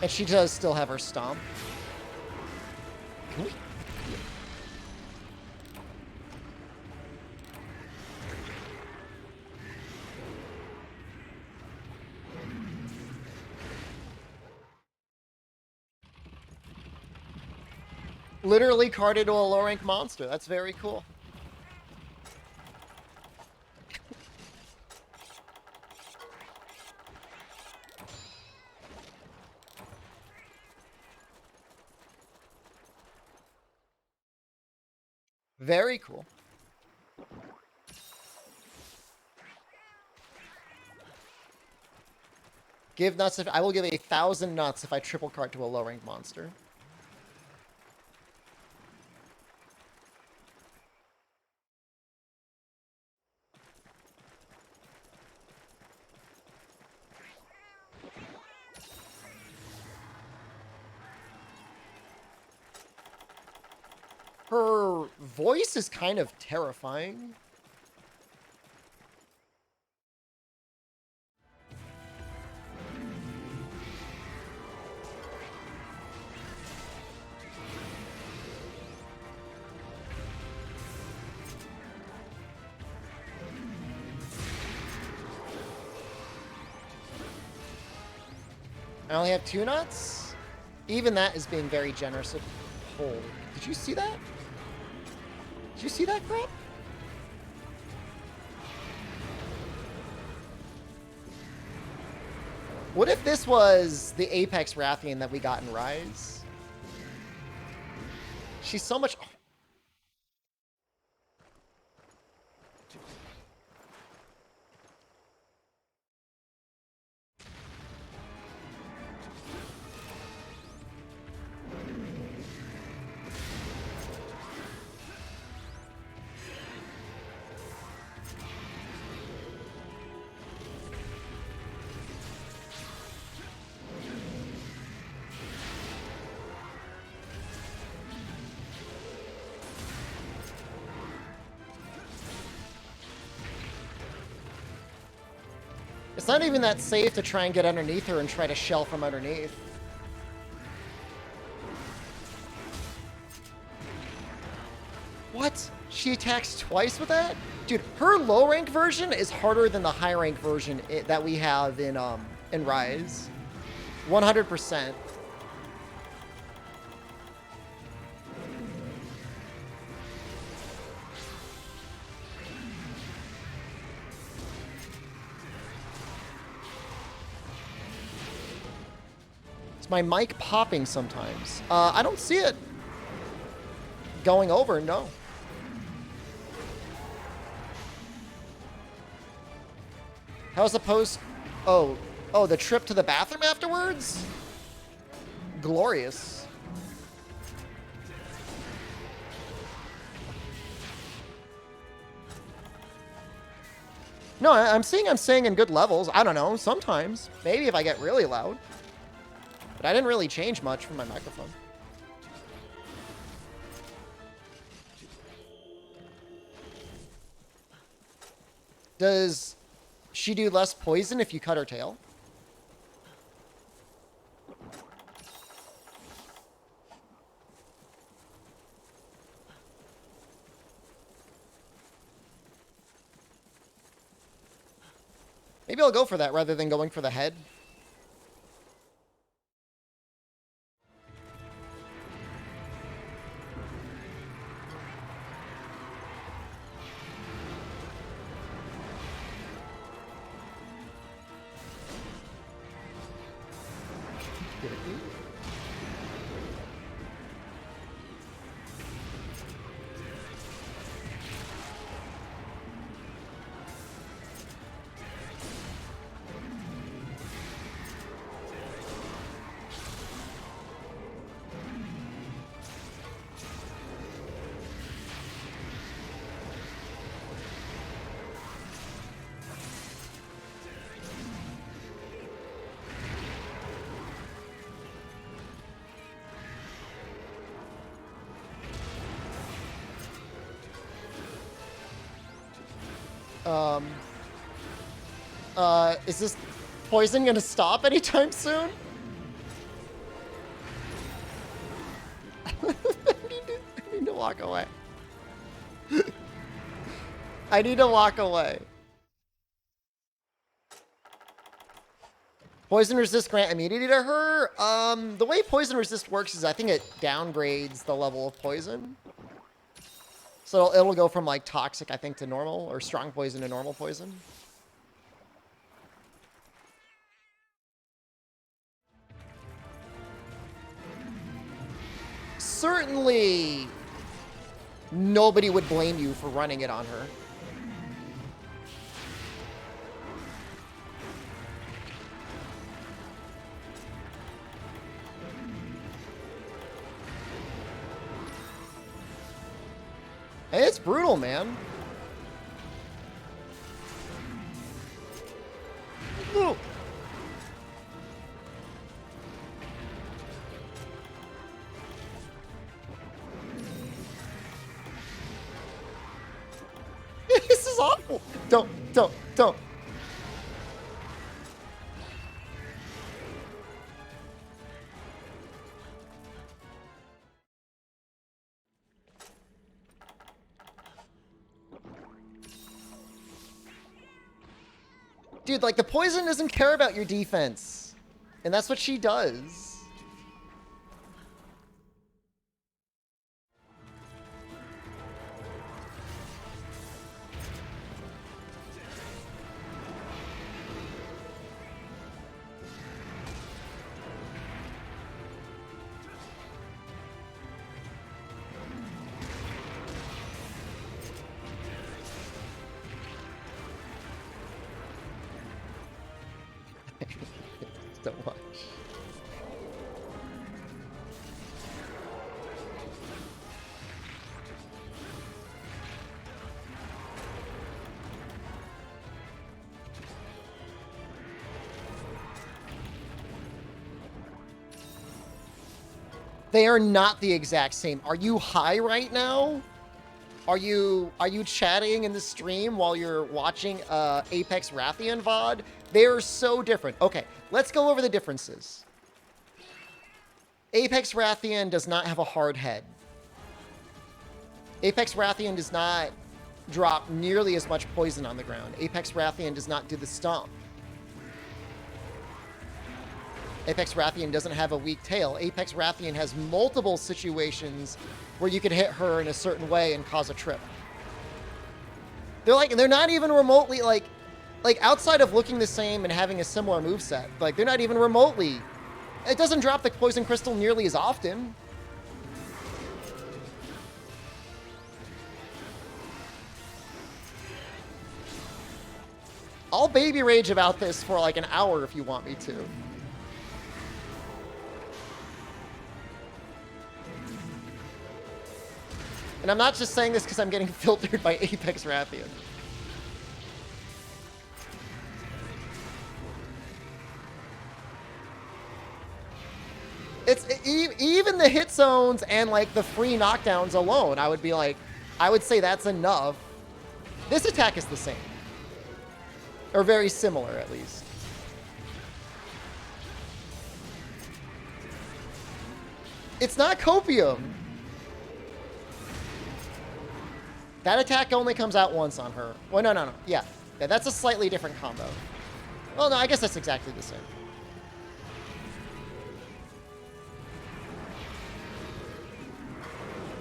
And she does still have her stomp. Can we? Literally carded to a low rank monster. That's very cool. Very cool. Give nuts if I will give 1,000 nuts if I triple card to a low rank monster. Her voice is kind of terrifying. I only have 2 nuts? Even that is being very generous. Holy. Did you see that? Did you see that crap? What if this was the Apex Rathian that we got in Rise? She's so much... It's not even that safe to try and get underneath her and try to shell from underneath. What? She attacks twice with that? Dude, her low rank version is harder than the high rank version that we have in Rise. 100%. Is my mic popping sometimes? I don't see it going over, no. How's the post? Oh, the trip to the bathroom afterwards? Glorious. No, I'm saying in good levels. I don't know, sometimes. Maybe if I get really loud. But I didn't really change much from my microphone. Does she do less poison if you cut her tail? Maybe I'll go for that rather than going for the head. Is this poison gonna stop anytime soon? I need to walk away. I need to walk away. Poison resist grant immunity to her? The way poison resist works is I think it downgrades the level of poison. So it'll go from like toxic, I think, to normal, or strong poison to normal poison. Certainly, nobody would blame you for running it on her. It's brutal, man. Ooh. This is awful. Don't. Dude, like, the poison doesn't care about your defense. And that's what she does. So much. They are not the exact same. Are you high right now? Are you chatting in the stream while you're watching Apex Rathian VOD? They are so different. Okay, let's go over the differences. Apex Rathian does not have a hard head. Apex Rathian does not drop nearly as much poison on the ground. Apex Rathian does not do the stomp. Apex Rathian doesn't have a weak tail. Apex Rathian has multiple situations where you could hit her in a certain way and cause a trip. They're not even remotely like outside of looking the same and having a similar moveset, like they're not even remotely. It doesn't drop the poison crystal nearly as often. I'll baby rage about this for like an hour if you want me to. And I'm not just saying this because I'm getting filtered by Apex Rathian. It's even the hit zones and like the free knockdowns alone, I would say that's enough. This attack is the same. Or very similar, at least. It's not copium. That attack only comes out once on her. Well, no. Yeah, that's a slightly different combo. Well, no, I guess that's exactly the same.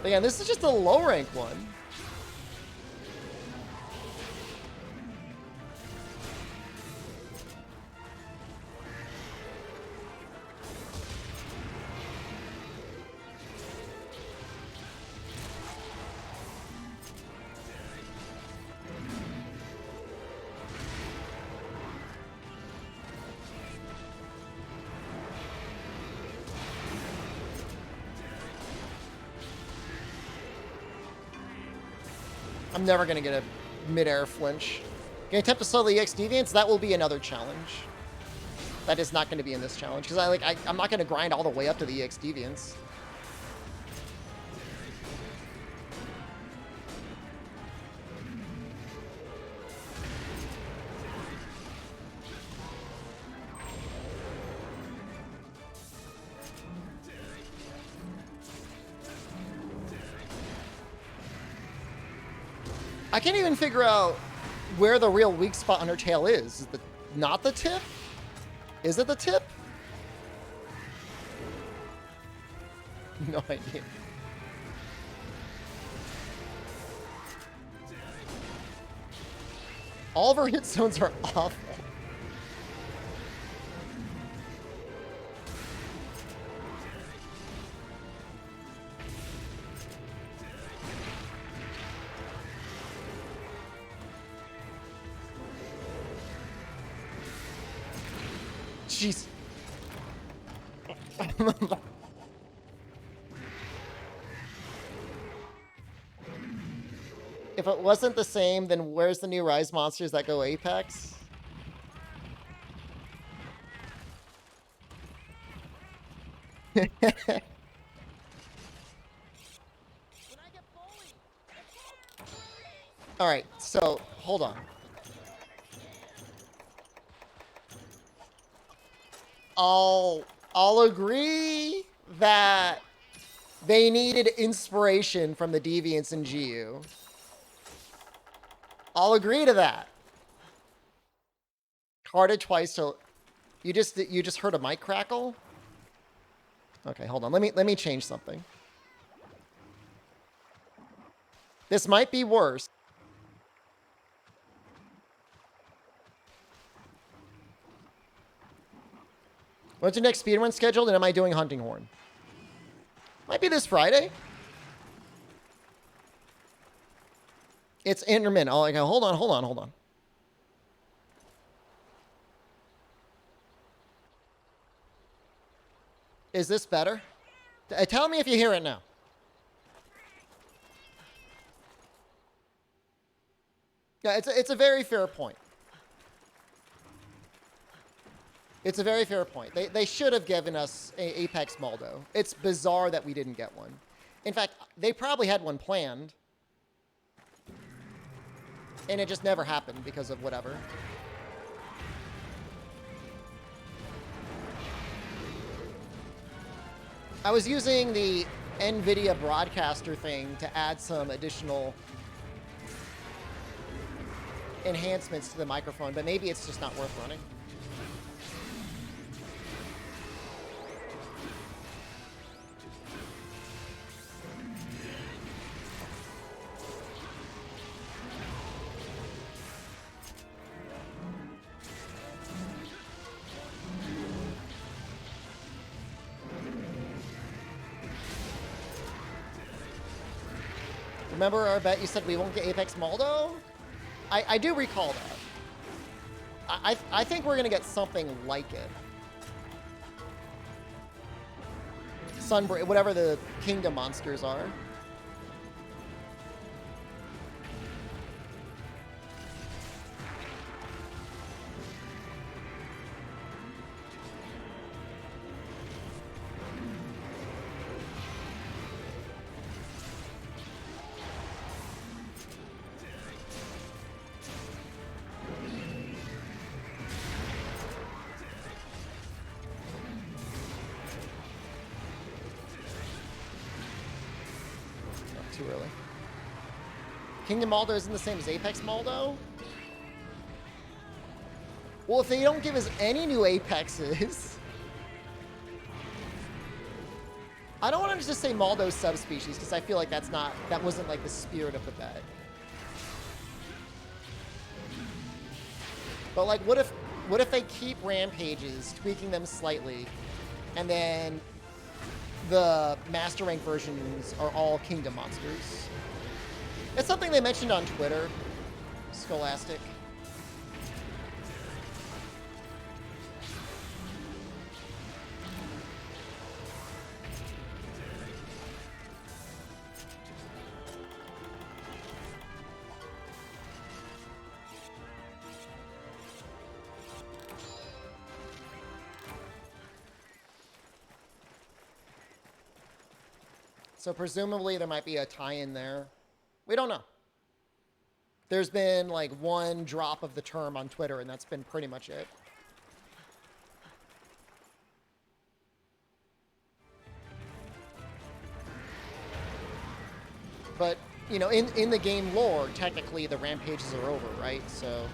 But yeah, this is just a low rank one. I'm never going to get a mid-air flinch. Can I attempt to slow the EX Deviants? That will be another challenge. That is not going to be in this challenge, because I'm not going to grind all the way up to the EX Deviants. I can't even figure out where the real weak spot on her tail is. Is it not the tip? Is it the tip? No idea. All of her hit zones are awful. Jeez. If it wasn't the same, then where's the new Rise monsters that go Apex? All right, so hold on. I'll agree that they needed inspiration from the Deviants in GU. I'll agree to that. Carded twice to... You just heard a mic crackle? Okay, hold on. Let me change something. This might be worse. When's your next speedrun scheduled, and am I doing Hunting Horn? Might be this Friday. It's intermittent. Oh, okay, hold on. Is this better? Tell me if you hear it now. Yeah, it's a very fair point. It's a very fair point. They should have given us a Apex Maldo. It's bizarre that we didn't get one. In fact, they probably had one planned. And it just never happened because of whatever. I was using the NVIDIA broadcaster thing to add some additional enhancements to the microphone, but maybe it's just not worth running. Remember our bet you said we won't get Apex Maldo? I do recall that. I think we're going to get something like it. Sunbreak, whatever the kingdom monsters are. Too early. Kingdom Maldo isn't the same as Apex Maldo? Well, if they don't give us any new Apexes... I don't want to just say Maldo subspecies, because I feel like that wasn't like the spirit of the bet. But like, what if they keep Rampages, tweaking them slightly, and then the Master Rank versions are all Kingdom monsters? It's something they mentioned on Twitter. Scholastic. So presumably there might be a tie-in there. We don't know. There's been like one drop of the term on Twitter, and that's been pretty much it. But, you know, in the game lore, technically the Rampages are over, right? So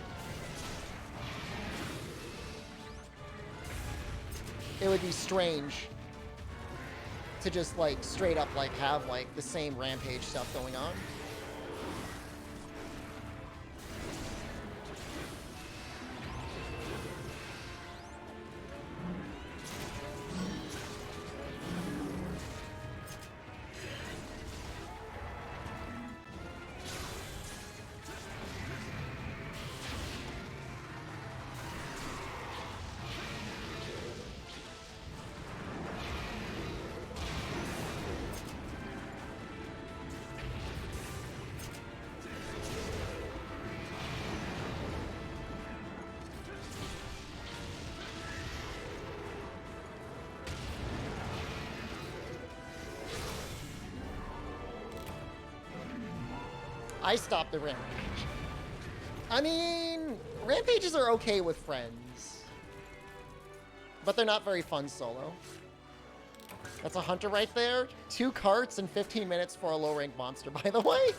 it would be strange to just like straight up like have like the same Rampage stuff going on. I stopped the Rampage. I mean, Rampages are okay with friends, but they're not very fun solo. That's a hunter right there. 2 carts and 15 minutes for a low-rank monster, by the way.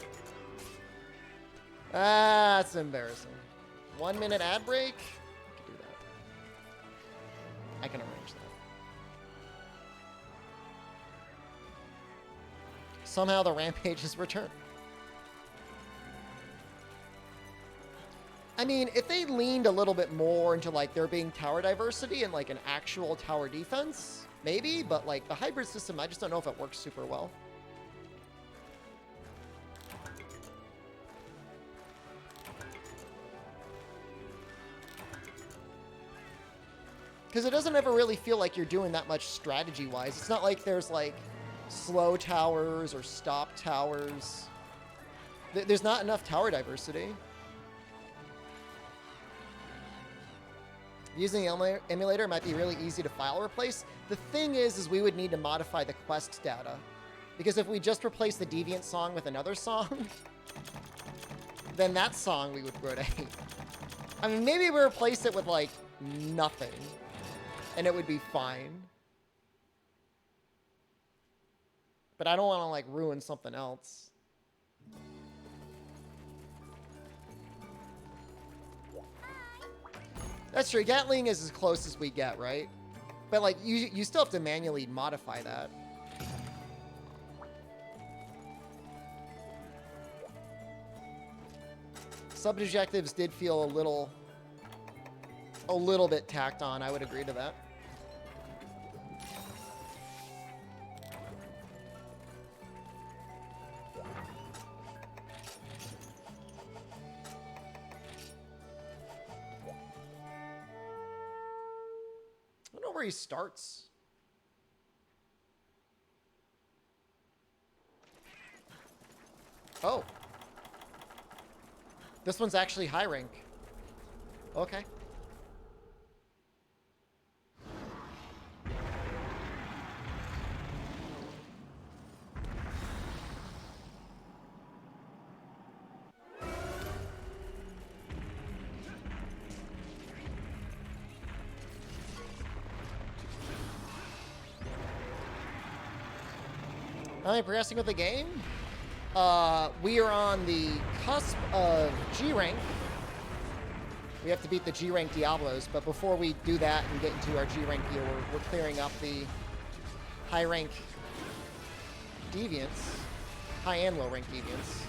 Ah, that's embarrassing. 1 minute ad break? I could do I can arrange that. Somehow the rampage has returned. I mean, if they leaned a little bit more into, like, there being tower diversity and, like, an actual tower defense, maybe, but, like, the hybrid system, I just don't know if it works super well. Because it doesn't ever really feel like you're doing that much strategy-wise. It's not like there's, like, slow towers or stop towers. There's not enough tower diversity. Using the emulator might be really easy to file replace. The thing is we would need to modify the quest data. Because if we just replace the Deviant song with another song, then that song we would grow to hate. I mean, maybe we replace it with, like, nothing. And it would be fine. But I don't want to, like, ruin something else. That's true. Gatling is as close as we get, right? But, like, you still have to manually modify that. Sub-objectives did feel a little bit tacked on. I would agree to that. I don't know where he starts. Oh. This one's actually high rank. Okay. Am I progressing with the game? We are on the cusp of G rank. We have to beat the G rank Diablos, but before we do that and get into our G rank gear, we're clearing up the high rank deviants, high and low rank deviants.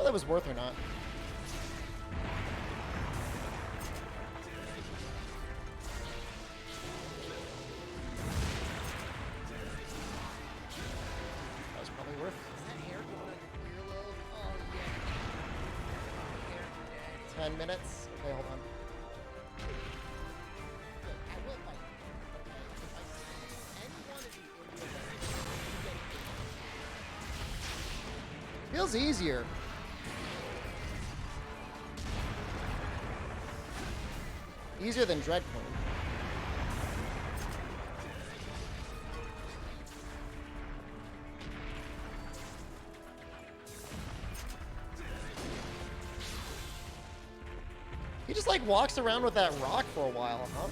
That was worth or not. That was probably worth. Is that hair going on your earlobe? Oh, yeah. Hair dead. 10 minutes? Okay, hold on. Look, I will fight you. Okay? If I see any one of you in the event, you get it. Feels easier. Easier than Dreadpoint. He just like walks around with that rock for a while, huh?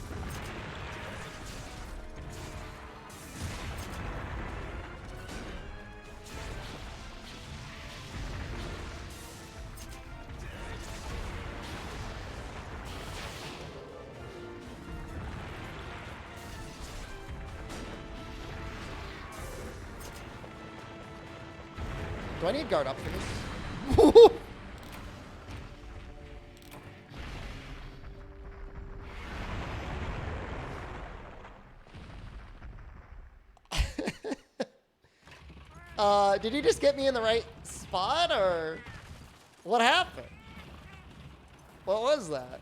Do I need guard up for this? Did he just get me in the right spot, or what happened? What was that?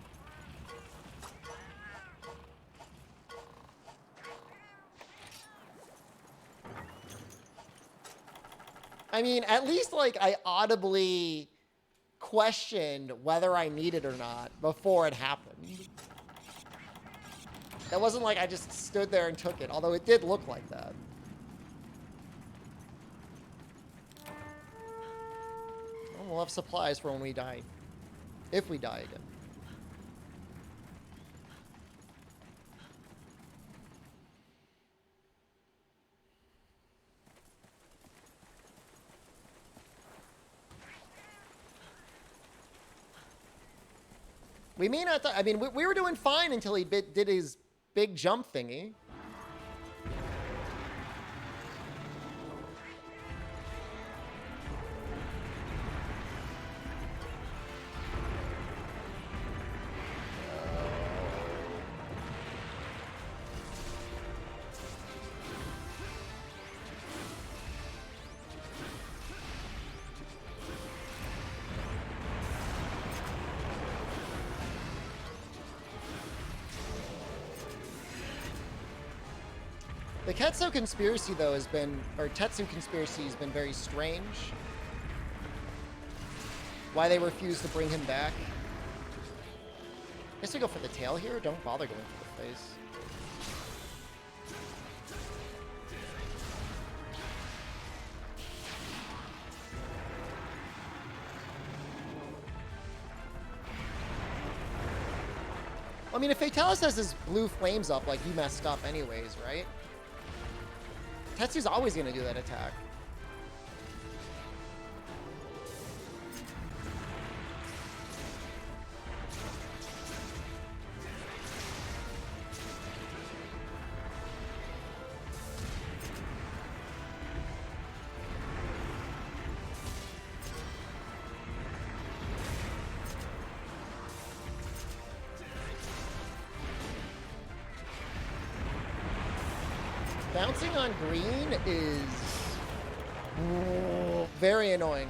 I mean, at least, like, I audibly questioned whether I needed it or not before it happened. That wasn't like I just stood there and took it, although it did look like that. Well, we'll have supplies for when we die. If we die again. We may not... I mean, we were doing fine until he did his big jump thingy. The Ketsu conspiracy, though, has been, or Tetsu conspiracy has been very strange. Why they refuse to bring him back. I guess we go for the tail here. Don't bother going for the face. I mean, if Fatalis has his blue flames up, like, you messed up anyways, right? Tetsu's always going to do that attack. Bouncing on green is very annoying.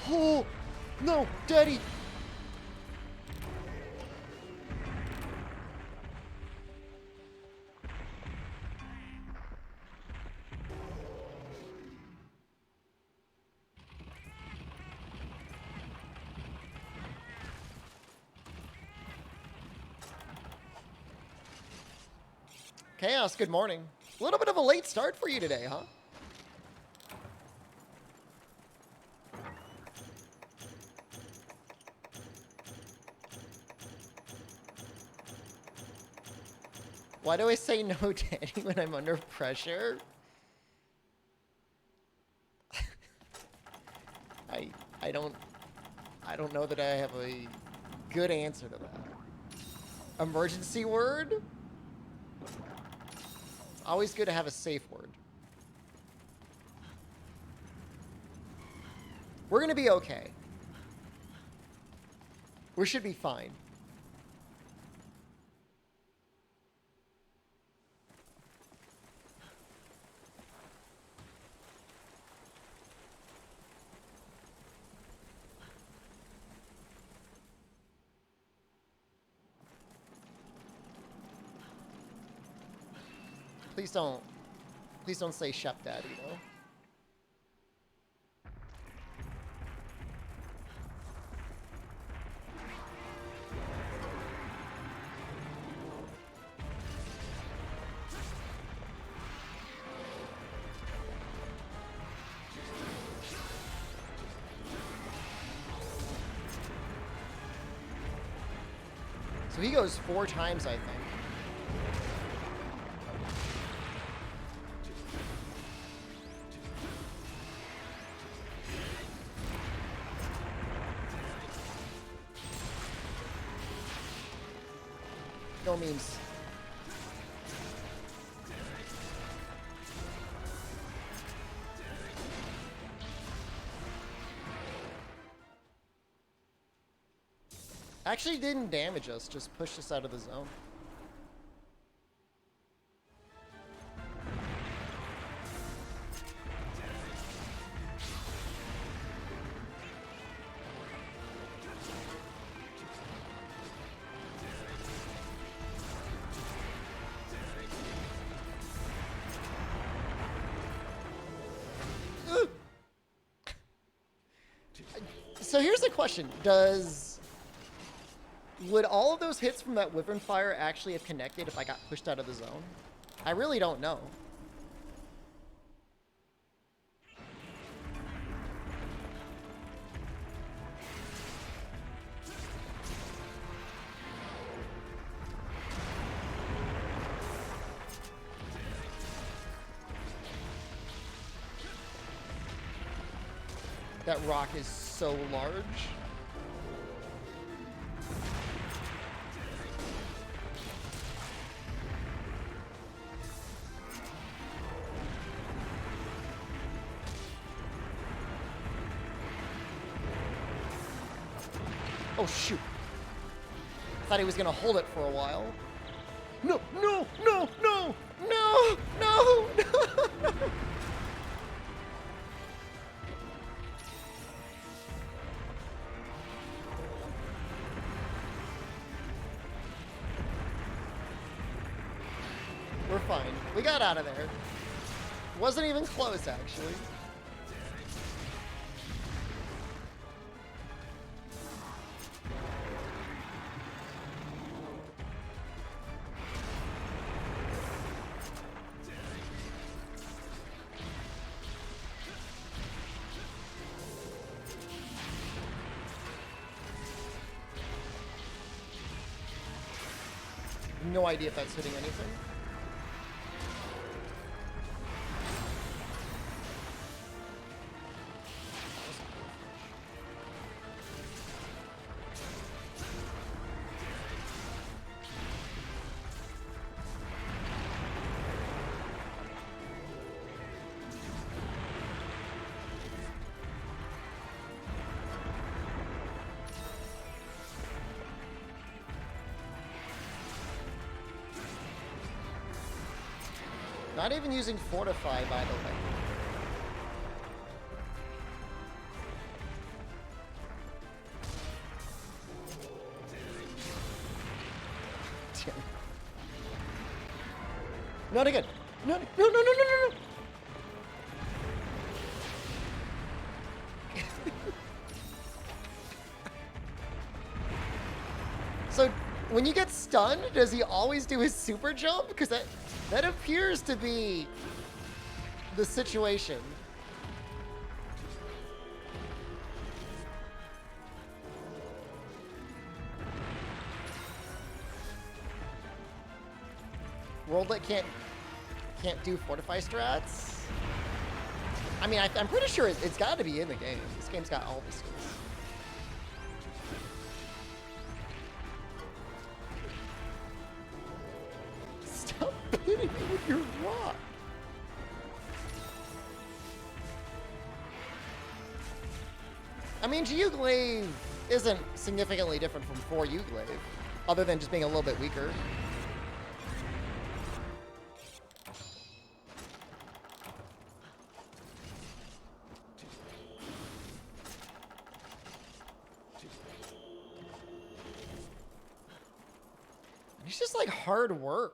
Oh, no, Daddy! Chaos, good morning. A little bit of a late start for you today, huh? Why do I say no, Daddy, when I'm under pressure? I don't know that I have a good answer to that. Emergency word? It's always good to have a safe word. We're gonna be okay. We should be fine. Please don't say Shep Daddy, though. So he goes 4 times, I think. No memes. Actually didn't damage us, just pushed us out of the zone. So here's the question. Does Would all of those hits from that Wyvern Fire actually have connected if I got pushed out of the zone? I really don't know. That rock is so large. Oh, shoot. Thought he was going to hold it for a while. No, no, no, no, no, no, no. We're fine. We got out of there. Wasn't even close, actually. No idea if that's hitting anything. Not even using Fortify, by the way. Damn. Not again. No, no, no, no, no, no, no. So, when you get stunned, does he always do his super jump? Because that appears to be the situation. Worldlet can't do Fortify strats? I mean, I'm pretty sure it's got to be in the game. This game's got all the skills. Stop hitting me with your rock. I mean, GU Glaive isn't significantly different from 4U Glaive, other than just being a little bit weaker. It's just like hard work.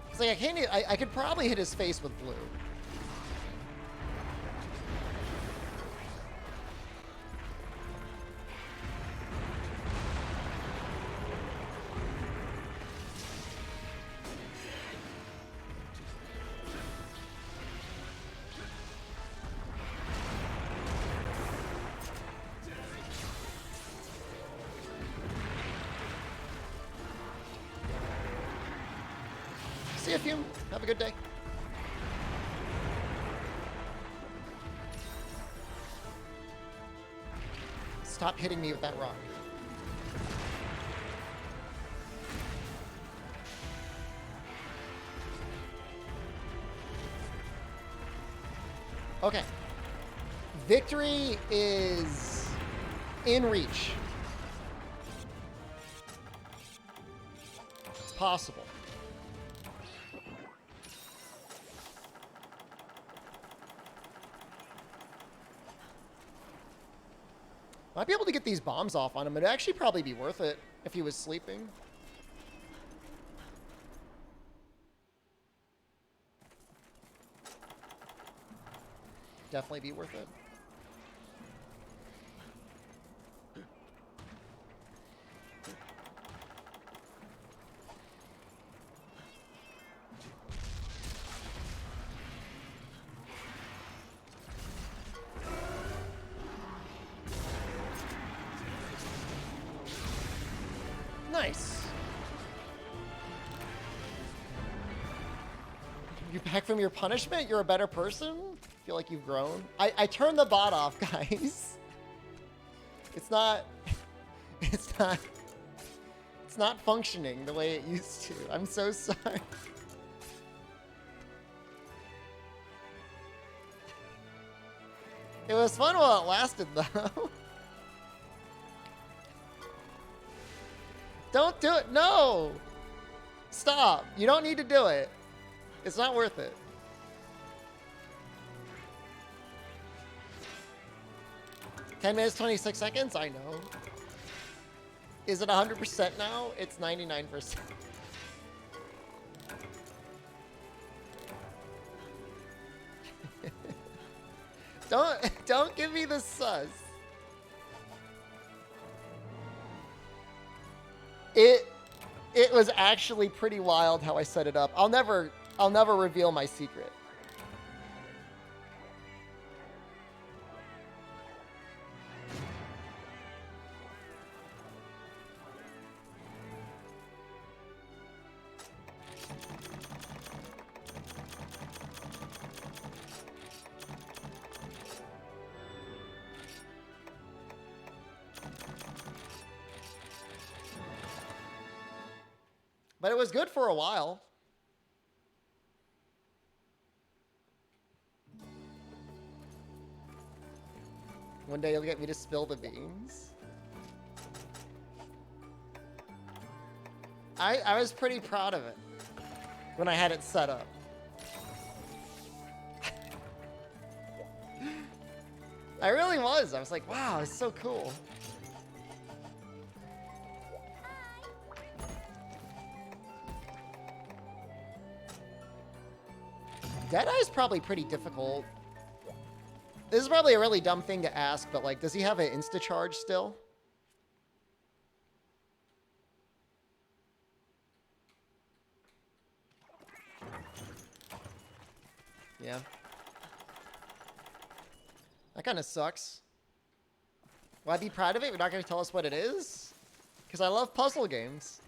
It's like I could probably hit his face with blue. See you, Fume. Have a good day. Stop hitting me with that rock. Okay. Victory is in reach. It's possible. Might be able to get these bombs off on him. It'd actually probably be worth it if he was sleeping. Definitely be worth it. Nice. You're back from your punishment? You're a better person? Feel like you've grown? I turned the bot off, guys. It's not... It's not functioning the way it used to. I'm so sorry. It was fun while it lasted, though. Don't do it. No! Stop. You don't need to do it. It's not worth it. $10 minutes, 26 seconds? I know. Is it 100% now? It's 99%. Don't give me the sus. It was actually pretty wild how I set it up. I'll never reveal my secret. But it was good for a while. One day you'll get me to spill the beans. I was pretty proud of it when I had it set up. I really was. I was like, wow, it's so cool. Deadeye's probably pretty difficult. This is probably a really dumb thing to ask, but like, does he have an insta-charge still? Yeah. That kind of sucks. Will I be proud of it? You're not going to tell us what it is? Because I love puzzle games.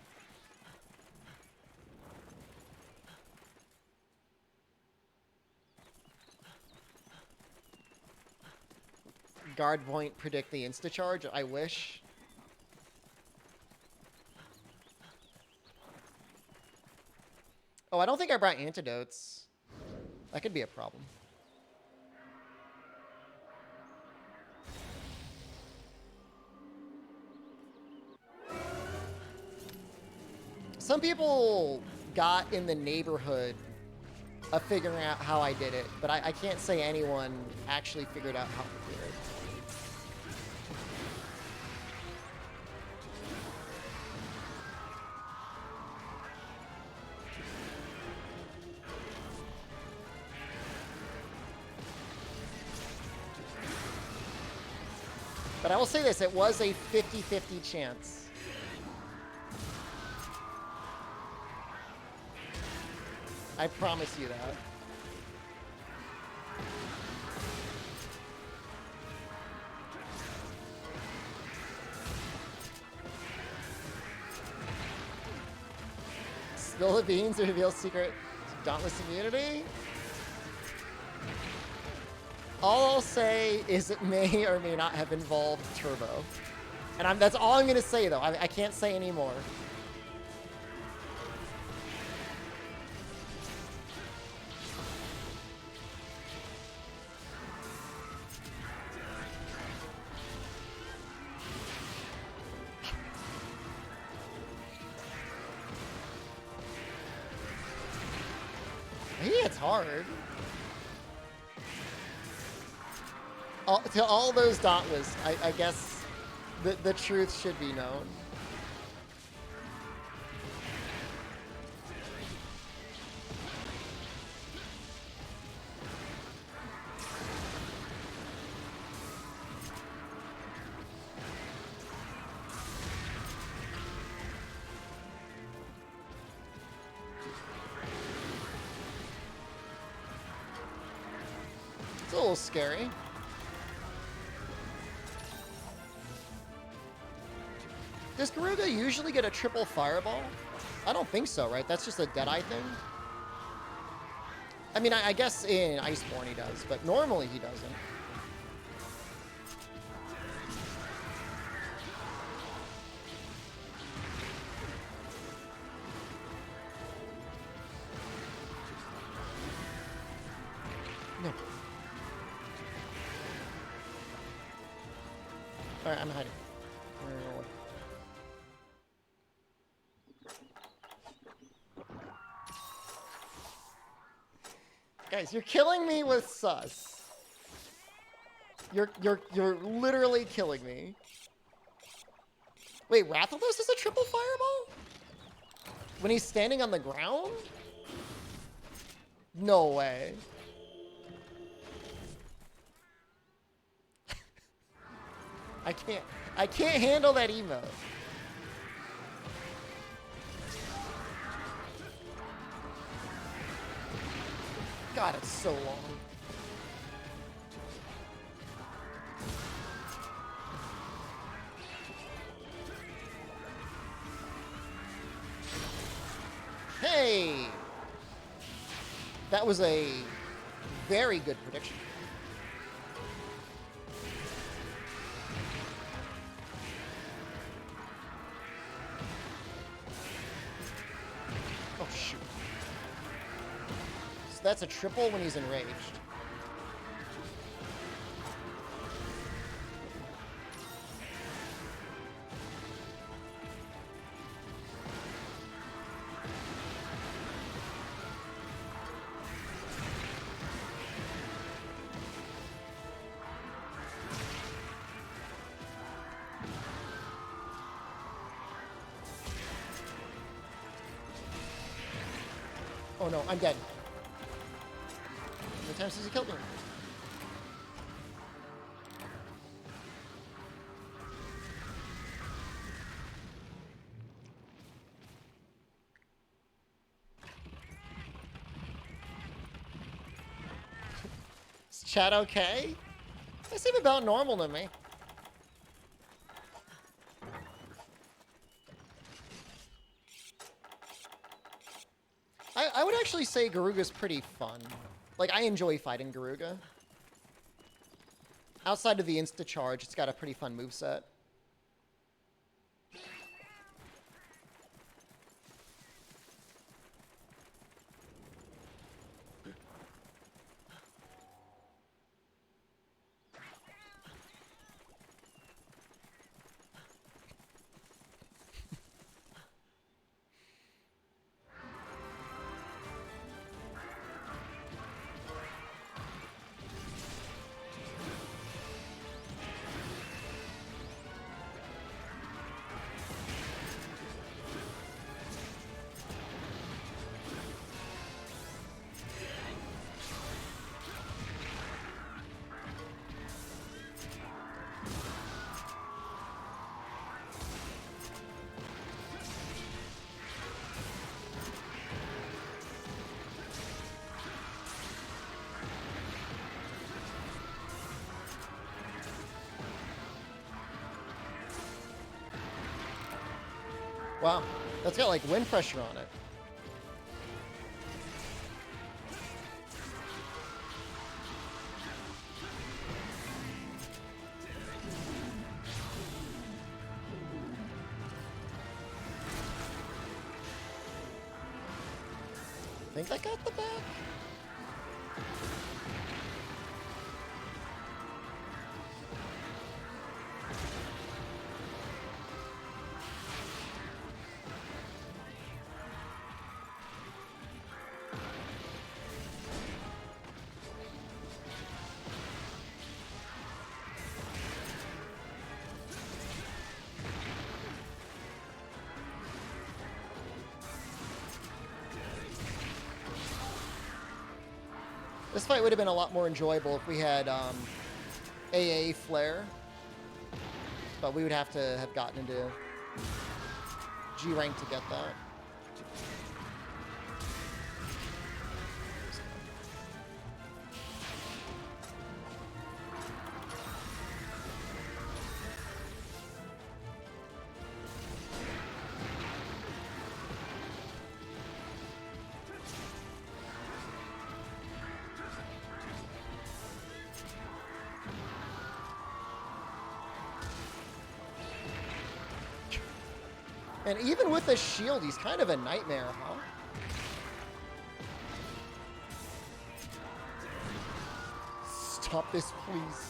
Guard point predict the insta-charge? I wish. Oh, I don't think I brought antidotes. That could be a problem. Some people got in the neighborhood of figuring out how I did it, but I can't say anyone actually figured out how to do it. But I will say this, it was a 50-50 chance. I promise you that. Spill the beans to reveal secret Dauntless immunity? All I'll say is it may or may not have involved Turbo. And that's all I'm going to say, though. I can't say any more. It's hard. To all those Dauntless, I guess the truth should be known. It's a little scary. Does Garuga usually get a triple fireball? I don't think so, right? That's just a Deadeye thing. I mean, I guess in Iceborne he does, but normally he doesn't. No. Alright, I'm hiding. Guys, you're killing me with sus. You're literally killing me. Wait, Rathalos is a triple fireball? When he's standing on the ground? No way. I can't handle that emote. God, it's so long. Hey! That was a very good prediction. Oh, shoot. So that's a triple when he's enraged. Oh no, I'm dead. How many times has he killed me? Is chat okay? They seem about normal to me. I would actually say Garuga's pretty fun. Like, I enjoy fighting Garuga. Outside of the insta-charge, it's got a pretty fun moveset. Wow, that's got like wind pressure on it. Think that got the back? This fight would have been a lot more enjoyable if we had AA Flare, but we would have to have gotten into G rank to get that. And even with a shield, he's kind of a nightmare, huh? Stop this, please.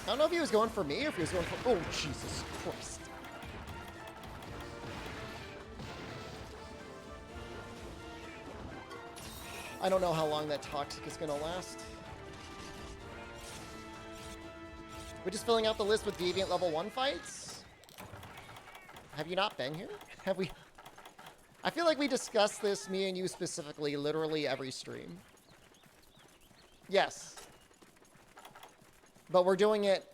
I don't know if he was going for me or if he was going for... Oh, Jesus Christ. I don't know how long that toxic is going to last. We're just filling out the list with Deviant level 1 fights? Have you not been here? Have we... I feel like we discussed this, me and you specifically, literally every stream. Yes. But we're doing it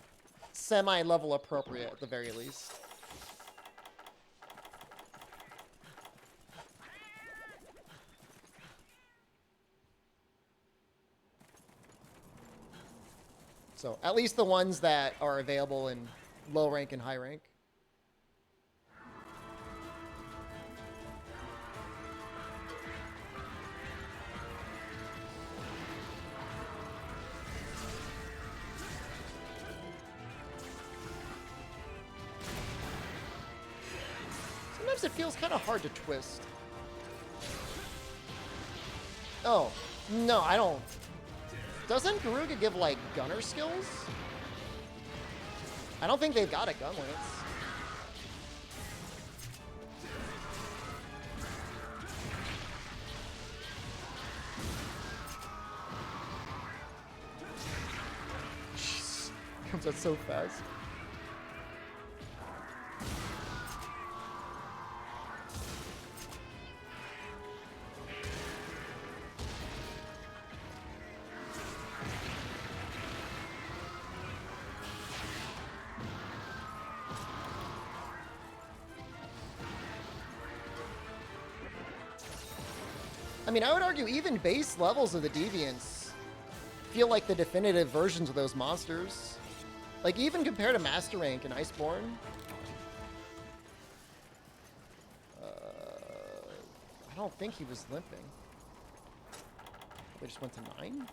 semi-level appropriate at the very least. So, at least the ones that are available in low rank and high rank. Sometimes it feels kind of hard to twist. Oh, no, I don't. Doesn't Garuga give, like, gunner skills? I don't think they've got a gun lance. Jeez, comes out so fast. I mean, I would argue even base levels of the Deviants feel like the definitive versions of those monsters. Like, even compared to Master Rank and Iceborne. I don't think he was limping. They just went to 9?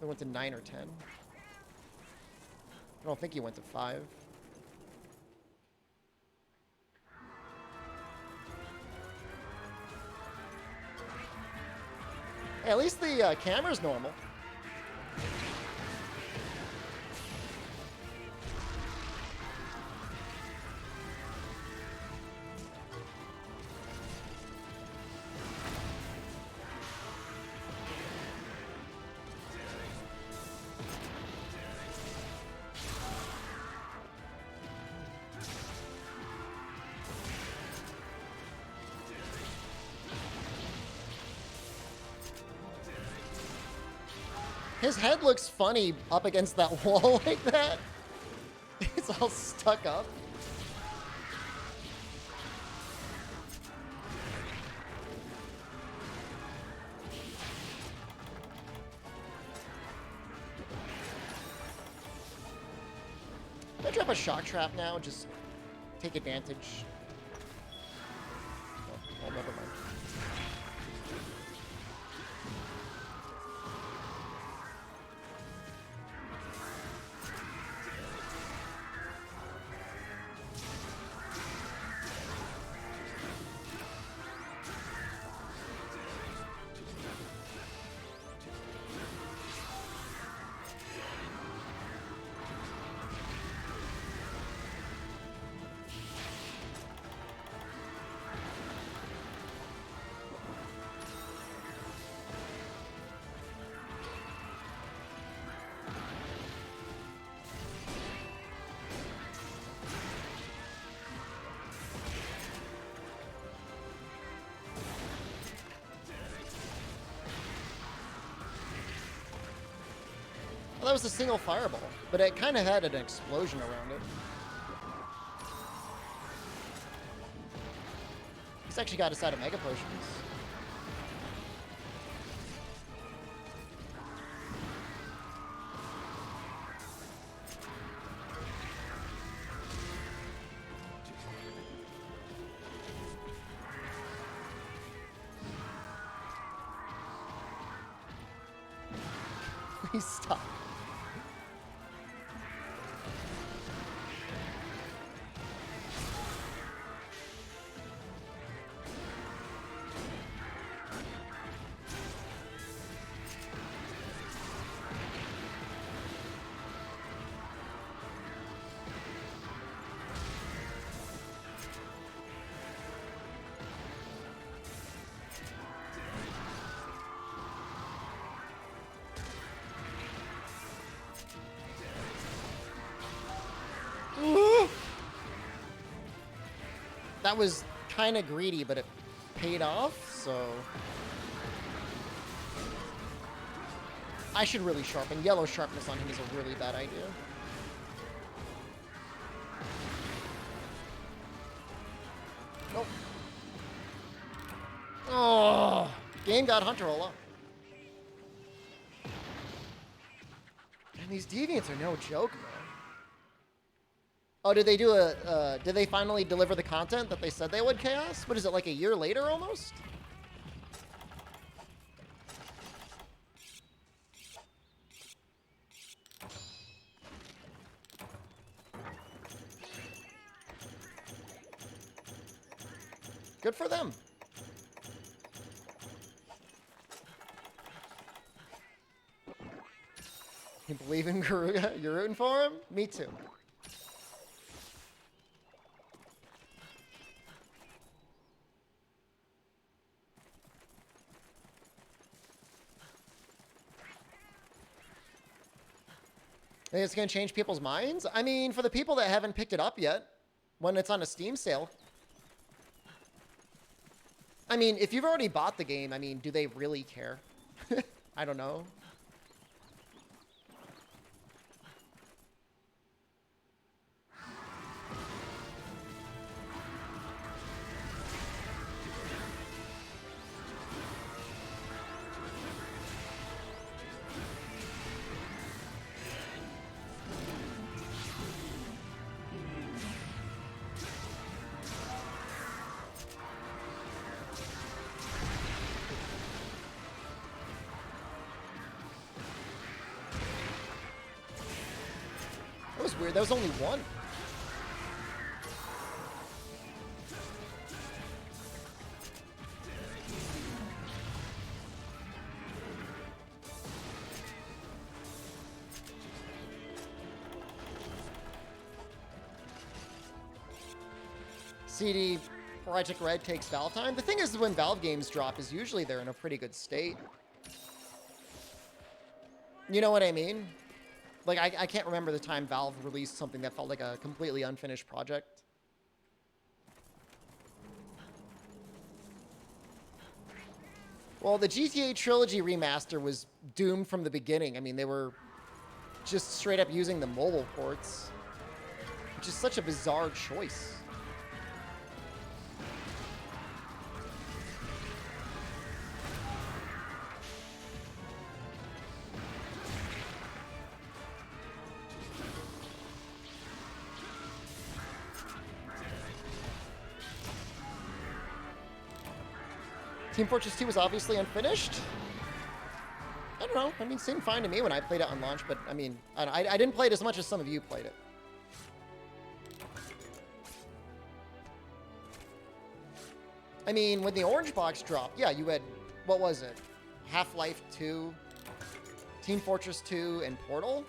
They went to 9 or 10. I don't think he went to 5. At least the camera's normal. His head looks funny up against that wall like that. It's all stuck up. Can I drop a shock trap now? Just take advantage. Oh, never mind. that was a single fireball, but it kind of had an explosion around it. He's actually got us out of Mega Potions. Please stop. That was kind of greedy, but it paid off, so... I should really sharpen. Yellow sharpness on him is a really bad idea. Nope. Oh, game got Hunter a lot. And these deviants are no joke, man. Oh, did they do did they finally deliver the content that they said they would, Chaos? What is it, like a year later almost? Good for them. You believe in Garuga? You're rooting for him? Me too. Think it's going to change people's minds? I mean, for the people that haven't picked it up yet, when it's on a Steam sale. I mean, if you've already bought the game, I mean, do they really care? I don't know. That was weird. That was only one. CD Project Red takes Valve time. The thing is, when Valve games drop, is usually they're in a pretty good state. You know what I mean? Like, I can't remember the time Valve released something that felt like a completely unfinished project. Well, the GTA Trilogy remaster was doomed from the beginning. I mean, they were just straight up using the mobile ports, which is such a bizarre choice. Team Fortress 2 was obviously unfinished. I don't know. I mean, seemed fine to me when I played it on launch, but I mean, I didn't play it as much as some of you played it. I mean, when the orange box dropped, yeah, you had, what was it? Half-Life 2, Team Fortress 2, and Portal.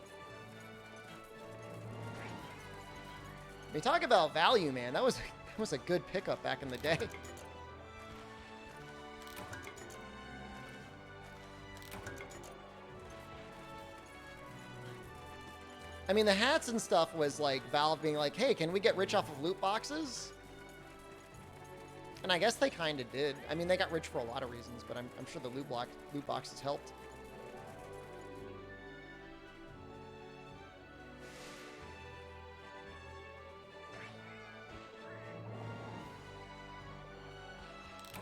I mean, talk about value, man. That was a good pickup back in the day. I mean, the hats and stuff was like Valve being like, hey, can we get rich off of loot boxes? And I guess they kind of did. I mean, they got rich for a lot of reasons, but I'm sure the loot boxes helped.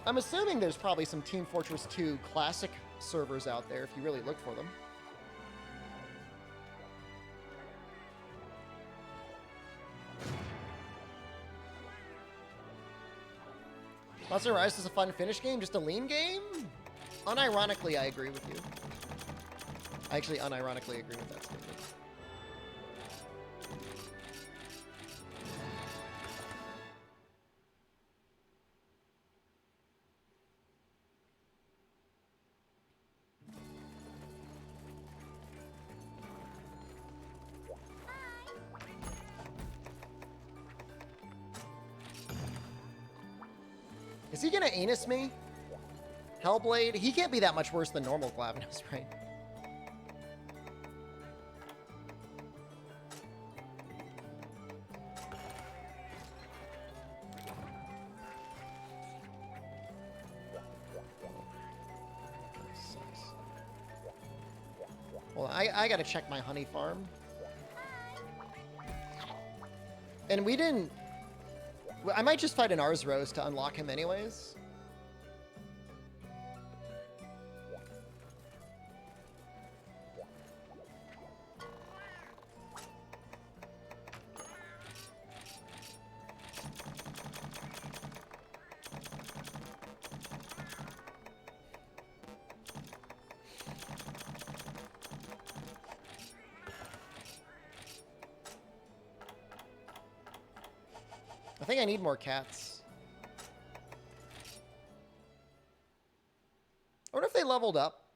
I'm assuming there's probably some Team Fortress 2 classic servers out there if you really look for them. Monster Rise is a fun finish game, just a lean game? Unironically, I agree with you. I actually unironically agree with that statement. Is he gonna anus me? Hellblade? He can't be that much worse than normal Glavenus, right? Sucks. Well, I gotta check my honey farm. And we didn't... I might just fight an Ars Rose to unlock him anyways. I think I need more cats. I wonder if they leveled up.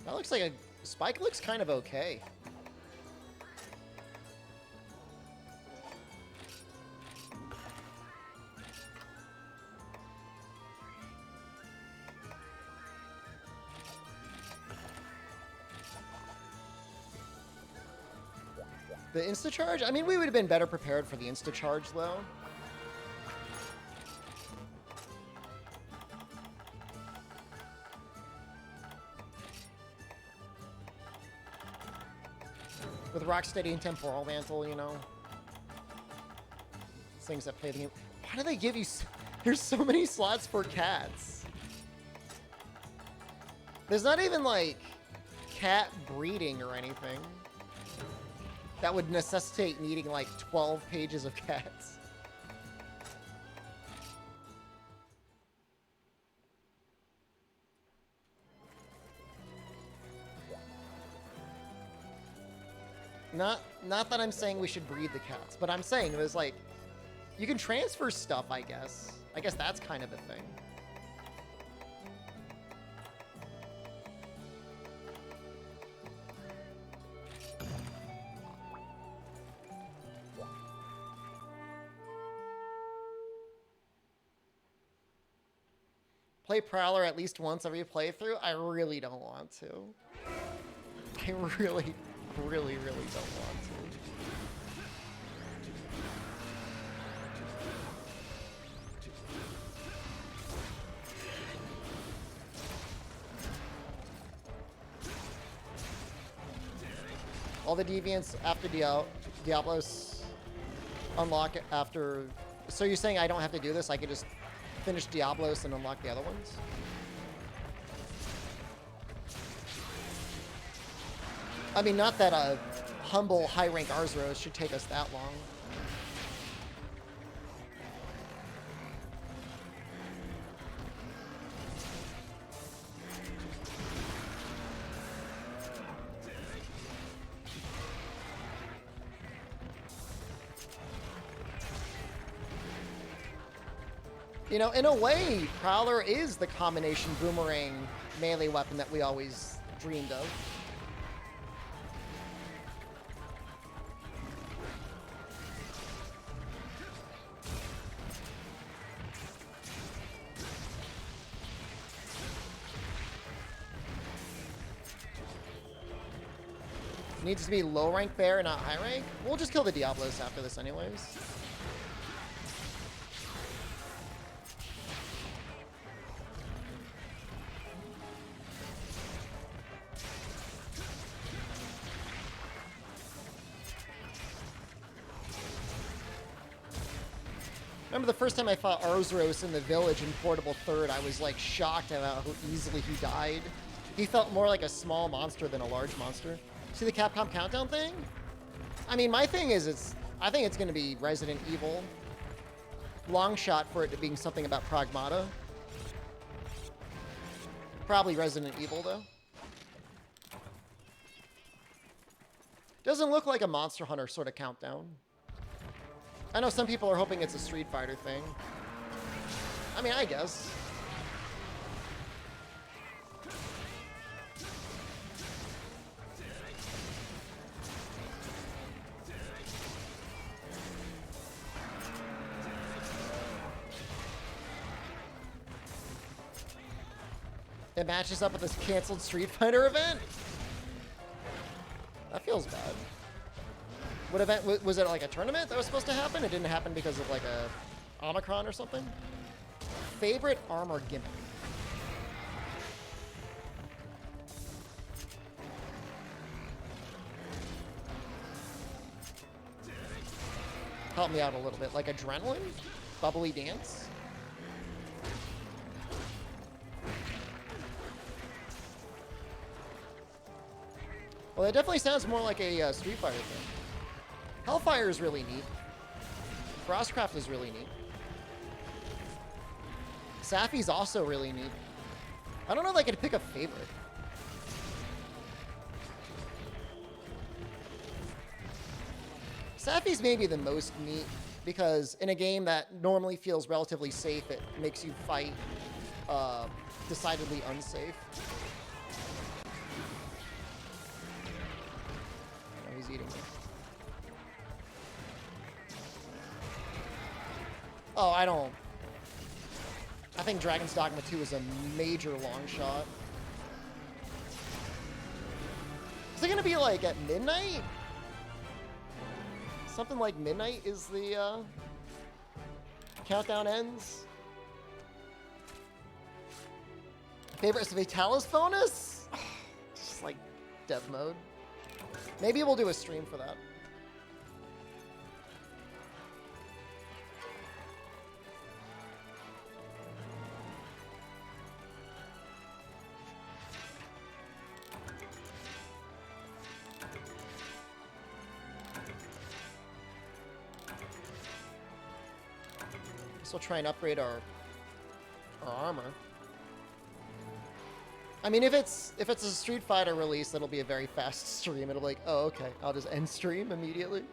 That looks like a... Spike looks kind of okay. The insta-charge? I mean, we would have been better prepared for the insta-charge, though. With Rocksteady and Temporal Mantle, you know. Things that play the game. Why do they give you... There's so many slots for cats. There's not even, like, cat breeding or anything. That would necessitate needing, like, 12 pages of cats. Not that I'm saying we should breed the cats, but I'm saying it was like, you can transfer stuff, I guess. I guess that's kind of a thing. Play Prowler at least once every playthrough? I really don't want to. I really don't want to. All the deviants after Diablos unlock after... So you're saying I don't have to do this? I could just finish Diablos and unlock the other ones? I mean, not that a humble high-rank Ars Rose should take us that long. You know, in a way, Prowler is the combination boomerang melee weapon that we always dreamed of. Needs to be low rank bear, not high rank. We'll just kill the Diablos after this anyways. Remember the first time I fought Arzros in the village in Portable Third, I was like shocked about how easily he died. He felt more like a small monster than a large monster. See the Capcom Countdown thing? I mean, my thing is, I think it's going to be Resident Evil. Long shot for it to being something about Pragmata. Probably Resident Evil, though. Doesn't look like a Monster Hunter sort of countdown. I know some people are hoping it's a Street Fighter thing. I mean, I guess. It matches up with this canceled Street Fighter event? That feels bad. What event? Was it like a tournament that was supposed to happen? It didn't happen because of like a Omicron or something? Favorite armor gimmick? Help me out a little bit. Like adrenaline? Bubbly dance? Well, that definitely sounds more like a Street Fighter thing. Hellfire is really neat. Frostcraft is really neat. Sappy's also really neat. I don't know if I could pick a favorite. Sappy's maybe the most neat because in a game that normally feels relatively safe, it makes you fight decidedly unsafe. Oh, he's eating me. Oh, I think Dragon's Dogma 2 is a major long shot. Is it gonna be like at midnight? Something like midnight is the countdown ends. Favorite Vitalis bonus? Just like dev mode. Maybe we'll do a stream for that. We'll try and upgrade our armor. I mean, if it's a Street Fighter release, that'll be a very fast stream. It'll be like, oh, okay, I'll just end stream immediately.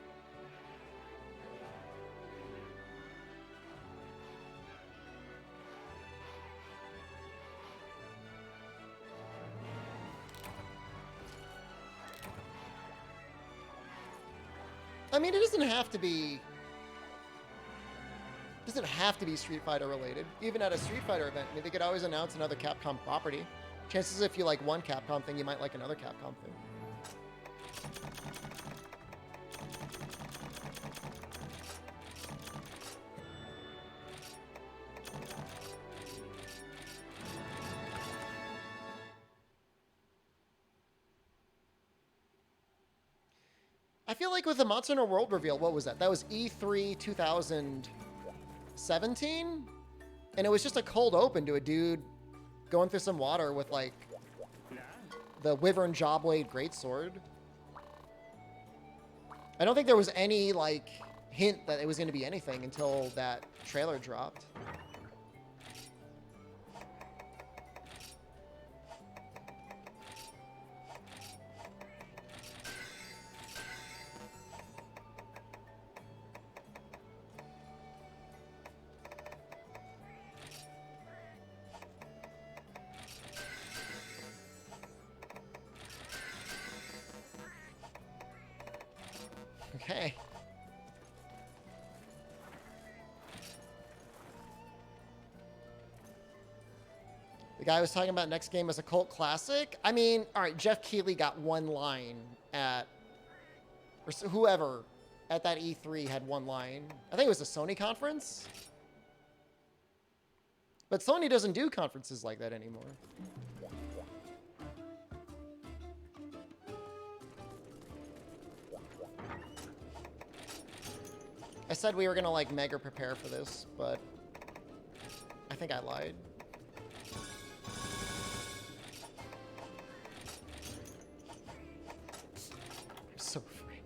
I mean, it doesn't have to be Street Fighter related. Even at a Street Fighter event, I mean, they could always announce another Capcom property. Chances if you like one Capcom thing, you might like another Capcom thing. I feel like with the Monster Hunter World reveal, what was that? That was E3 2017? And it was just a cold open to a dude going through some water with, like, the Wyvern Jawblade Greatsword. I don't think there was any, like, hint that it was going to be anything until that trailer dropped. Okay. The guy was talking about next game as a cult classic. I mean, all right, Jeff Keighley got one line at Or whoever at that E3 had one line. I think it was a Sony conference. But Sony doesn't do conferences like that anymore. I said we were gonna like mega prepare for this, but I think I lied. I'm so afraid.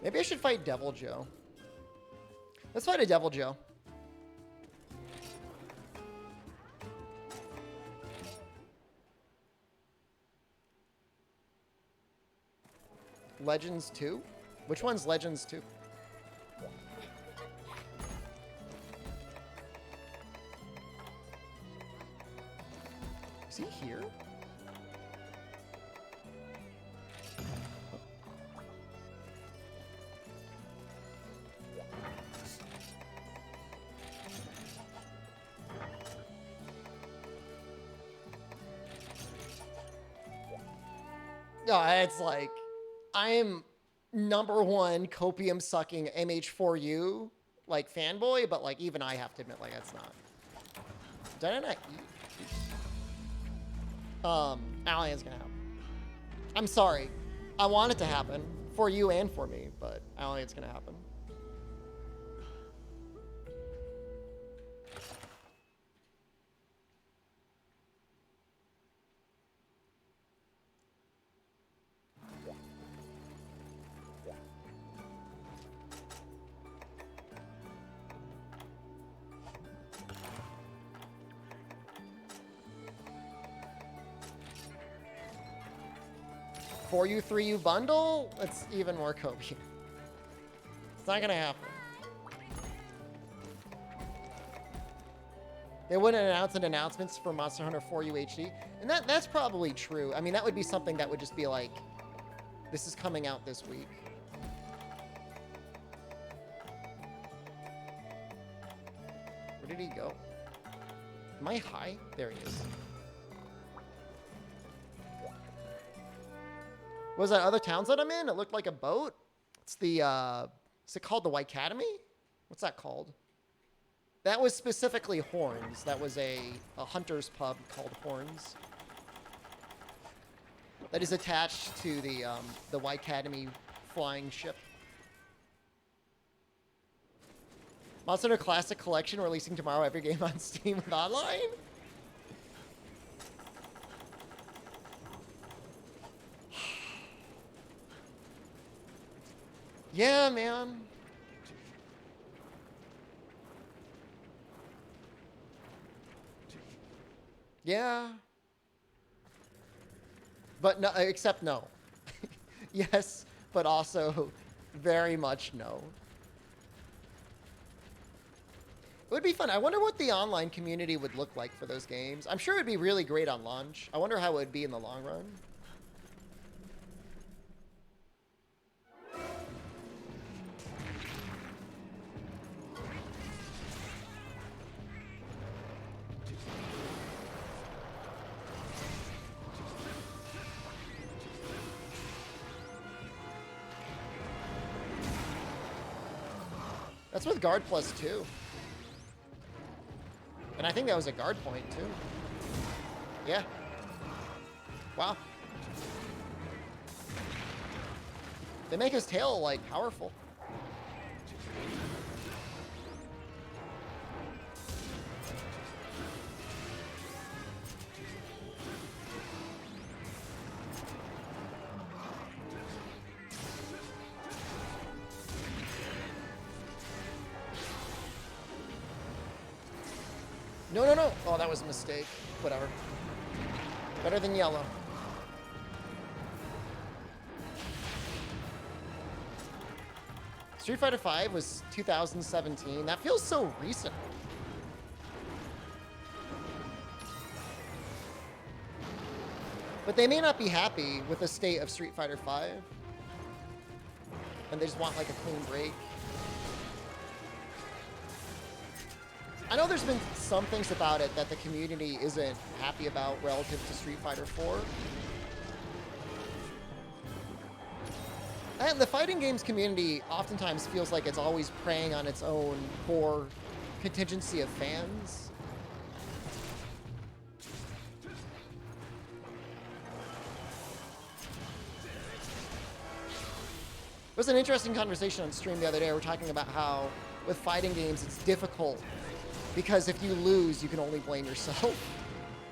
Maybe I should fight Devil Joe. Let's fight a Devil Joe. Legends 2? Which one's Legends 2? Is he here? No, it's like, I'm #1 copium sucking MH4U like fanboy, but like even I have to admit like that's not. Did I not eat? Allian's gonna happen. I'm sorry. I want it to happen for you and for me, but I don't think it's gonna happen. For you, 3U bundle? That's even more copium. It's not gonna happen. They wouldn't announce announcements for Monster Hunter 4U HD. And that's probably true. I mean, that would be something that would just be like, this is coming out this week. Where did he go? Am I high? There he is. What was that other towns that I'm in? It looked like a boat. It's the, is it called the White Academy? What's that called? That was specifically Horns. That was a hunter's pub called Horns. That is attached to the White Academy flying ship. Monster Hunter Classic Collection releasing tomorrow. Every game on Steam with online. Yeah, man. Yeah. But no, except no. Yes, but also very much no. It would be fun. I wonder what the online community would look like for those games. I'm sure it would be really great on launch. I wonder how it would be in the long run. That's with guard +2. And I think that was a guard point, too. Yeah. Wow. They make his tail, like, powerful. No, no, no. Oh, that was a mistake. Whatever. Better than yellow. Street Fighter V was 2017. That feels so recent. But they may not be happy with the state of Street Fighter V. And they just want like a clean break. I know there's been some things about it that the community isn't happy about relative to Street Fighter 4. And the fighting games community oftentimes feels like it's always preying on its own core contingency of fans. It was an interesting conversation on stream the other day. We're talking about how with fighting games it's difficult because if you lose, you can only blame yourself.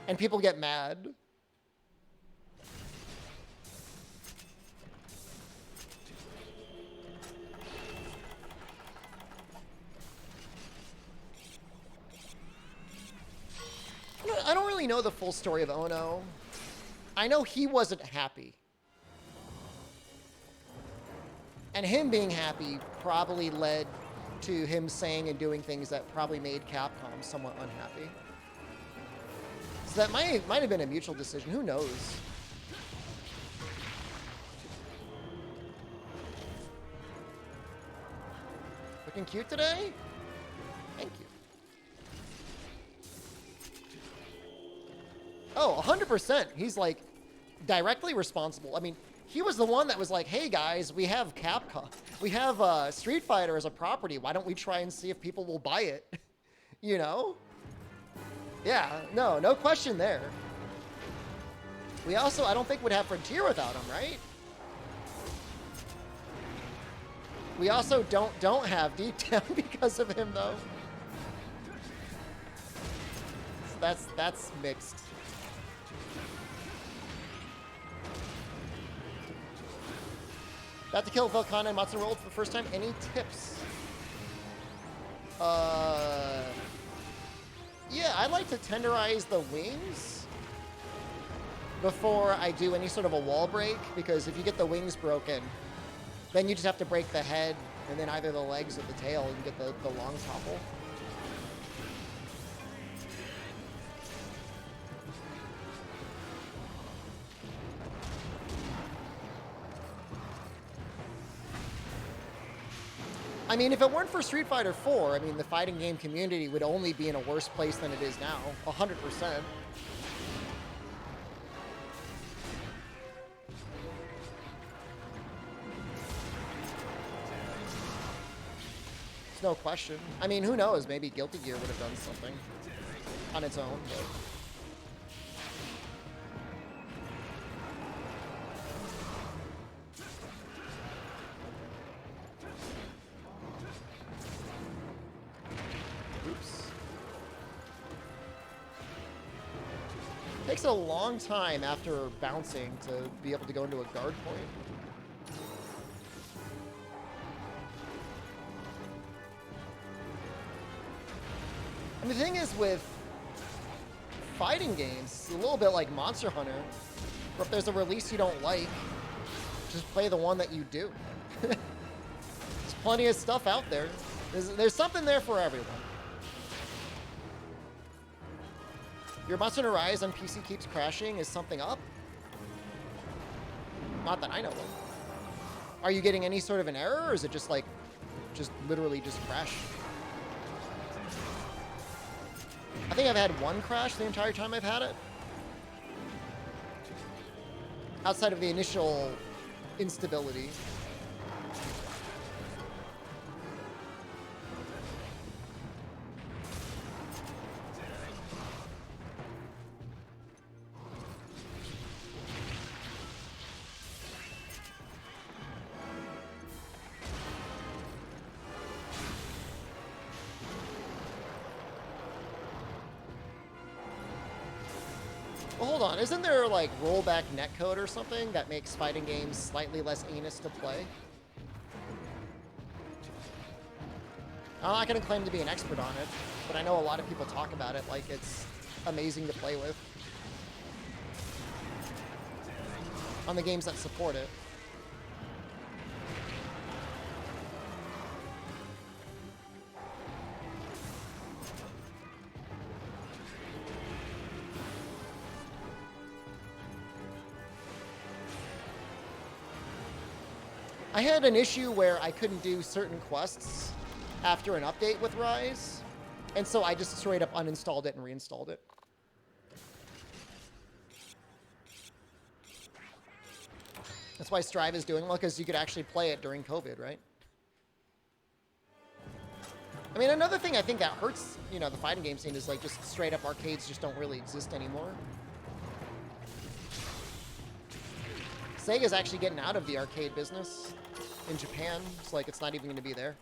And people get mad. I don't really know the full story of Ono. I know he wasn't happy. And him being happy probably led to him saying and doing things that probably made Capcom somewhat unhappy. So that might have been a mutual decision. Who knows? Looking cute today? Thank you. Oh, 100%. He's like directly responsible. I mean, he was the one that was like, hey guys, we have Capcom. We have Street Fighter as a property. Why don't we try and see if people will buy it? You know? Yeah, no question there. We also, I don't think would have Frontier without him, right? We also don't have Deep Down because of him though. So that's mixed. About to kill Volcana and Matsu Rolled for the first time. Any tips? Yeah, I like to tenderize the wings before I do any sort of a wall break, because if you get the wings broken, then you just have to break the head and then either the legs or the tail and get the long topple. I mean, if it weren't for Street Fighter 4, I mean, the fighting game community would only be in a worse place than it is now. 100%. There's no question. I mean, who knows? Maybe Guilty Gear would have done something on its own, but... Takes a long time after bouncing to be able to go into a guard point. And the thing is with fighting games, it's a little bit like Monster Hunter, where if there's a release you don't like, just play the one that you do. There's plenty of stuff out there. There's something there for everyone. Your Monster Hunter Rise on PC keeps crashing. Is something up? Not that I know of. Are you getting any sort of an error, or is it just like, just literally just crash? I think I've had one crash the entire time I've had it. Outside of the initial instability. Well, hold on. Isn't there, like, rollback netcode or something that makes fighting games slightly less heinous to play? I'm not going to claim to be an expert on it, but I know a lot of people talk about it like it's amazing to play with. On the games that support it. I had an issue where I couldn't do certain quests after an update with Rise, and so I just straight up uninstalled it and reinstalled it. That's why Strive is doing well, because you could actually play it during COVID, right? I mean, another thing I think that hurts, you know, the fighting game scene is like just straight up arcades just don't really exist anymore. Sega's actually getting out of the arcade business in Japan. It's like it's not even going to be there.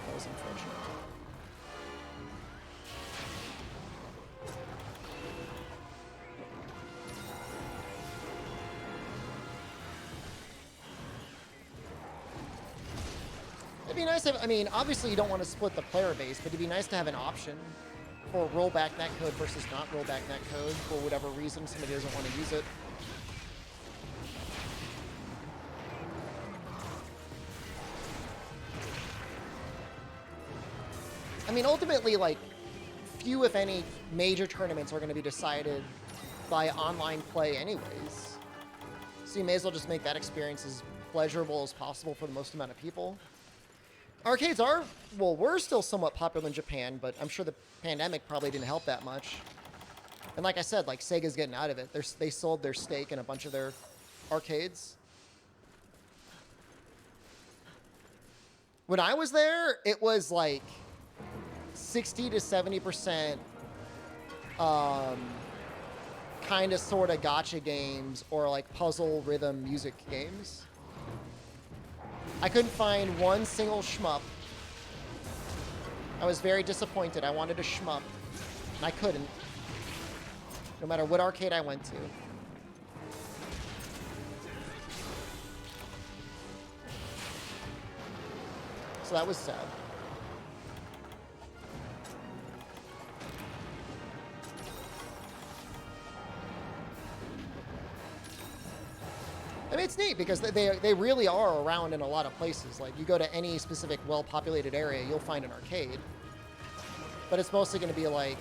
That was unfortunate. It'd be nice if, I mean, obviously you don't want to split the player base, but it'd be nice to have an option for rollback netcode versus not rollback netcode for whatever reason somebody doesn't want to use it. I mean, ultimately, like, few, if any, major tournaments are going to be decided by online play anyways. So you may as well just make that experience as pleasurable as possible for the most amount of people. Arcades are, well, were still somewhat popular in Japan, but I'm sure the pandemic probably didn't help that much. And like I said, like, Sega's getting out of it. They sold their stake in a bunch of their arcades. When I was there, it was like 60 to 70% kind of sort of gacha games or like puzzle rhythm music games. I couldn't find one single shmup. I was very disappointed. I wanted a shmup, and I couldn't. No matter what arcade I went to. So that was sad. I mean, it's neat because they really are around in a lot of places. Like, you go to any specific well-populated area, you'll find an arcade. But it's mostly going to be like,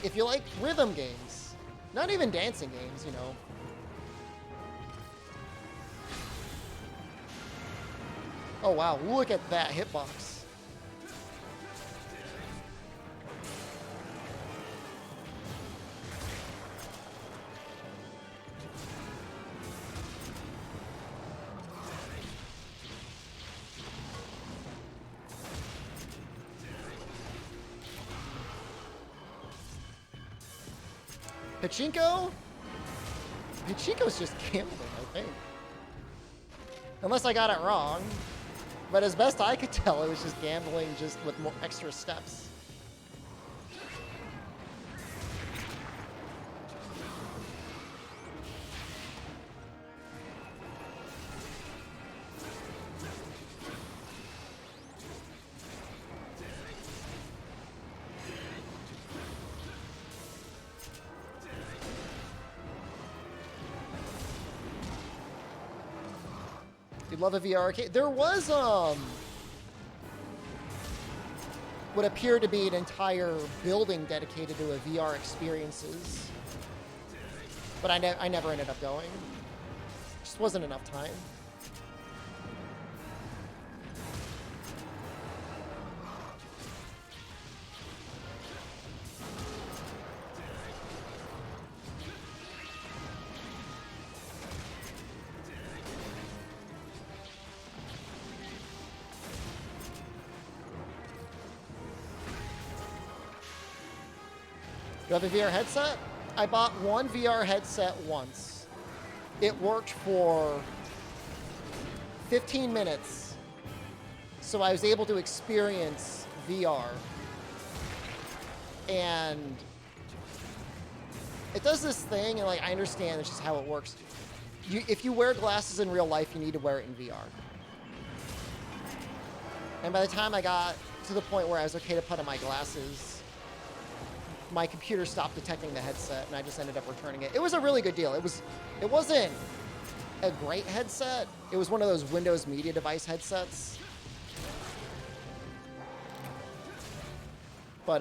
if you like rhythm games, not even dancing games, you know. Oh wow, look at that hitbox. Pachinko? Pachinko's just gambling, I think. Unless I got it wrong. But as best I could tell, it was just gambling just with more extra steps. You'd love a VR arcade. There was, what appeared to be an entire building dedicated to a VR experiences. But I never ended up going. Just wasn't enough time. You have a VR headset? I bought one VR headset once. It worked for 15 minutes. So I was able to experience VR. And it does this thing, and like I understand it's just how it works. If you wear glasses in real life, you need to wear it in VR. And by the time I got to the point where I was okay to put on my glasses, my computer stopped detecting the headset, and I just ended up returning it. It was a really good deal. It wasn't a great headset. It was one of those Windows Media Device headsets. But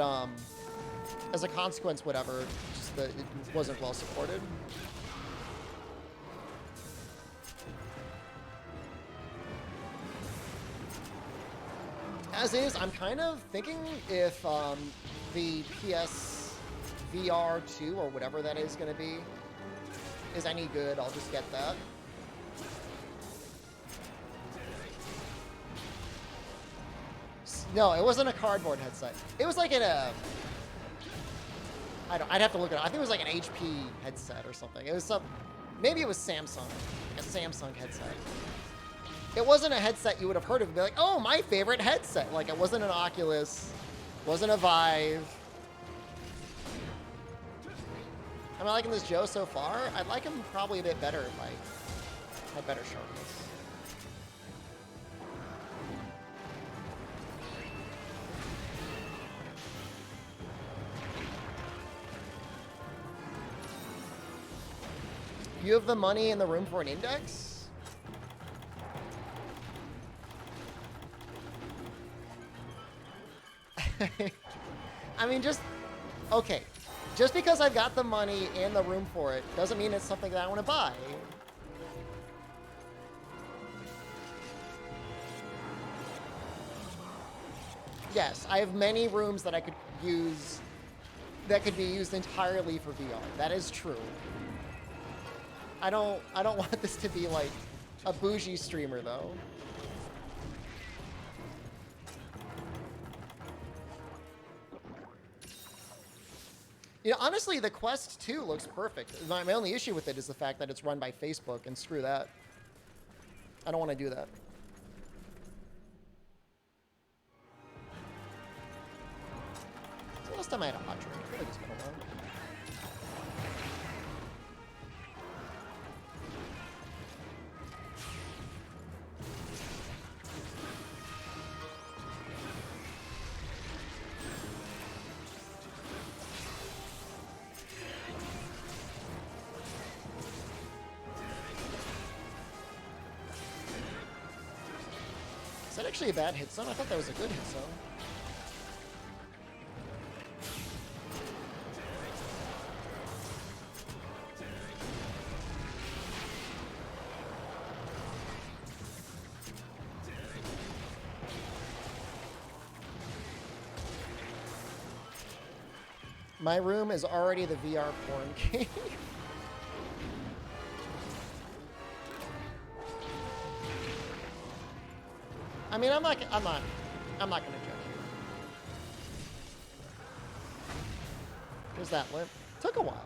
as a consequence, whatever, just that it wasn't well supported. As is, I'm kind of thinking if the PS VR 2 or whatever that is going to be is any good, I'll just get that. No, it wasn't a cardboard headset. It was like I'd have to look it up. I think it was like an HP headset or something. It was maybe it was Samsung, like a Samsung headset. It wasn't a headset you would have heard of and be like, oh, my favorite headset. Like, it wasn't an Oculus, wasn't a Vive. Am I liking this Joe so far? I'd like him probably a bit better if I had better sharpness. You have the money in the room for an index? I mean, okay. Just because I've got the money and the room for it doesn't mean it's something that I want to buy. Yes, I have many rooms that I could use that could be used entirely for VR. That is true. I don't want this to be like a bougie streamer though. You know, honestly, the Quest 2 looks perfect. My only issue with it is the fact that it's run by Facebook, and screw that. I don't want to do that. It's the last time I had a hot drink. I feel like it's been a while. Is that actually a bad hit zone? I thought that was a good hit zone. My room is already the VR porn king. I mean, I'm not gonna judge you. There's that limp. Took a while.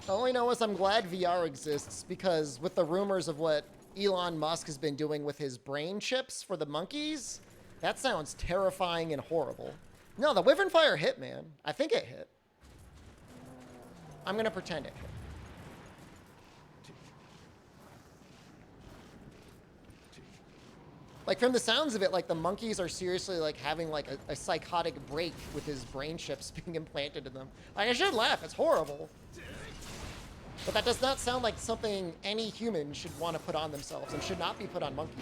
All I know is I'm glad VR exists because with the rumors of what Elon Musk has been doing with his brain chips for the monkeys, that sounds terrifying and horrible. No, the Wyvern Fire hit, man. I think it hit. I'm gonna pretend it hit. Like, from the sounds of it, like, the monkeys are seriously, like, having, like, a psychotic break with his brain chips being implanted in them. Like, I should laugh. It's horrible. But that does not sound like something any human should want to put on themselves and should not be put on monkeys.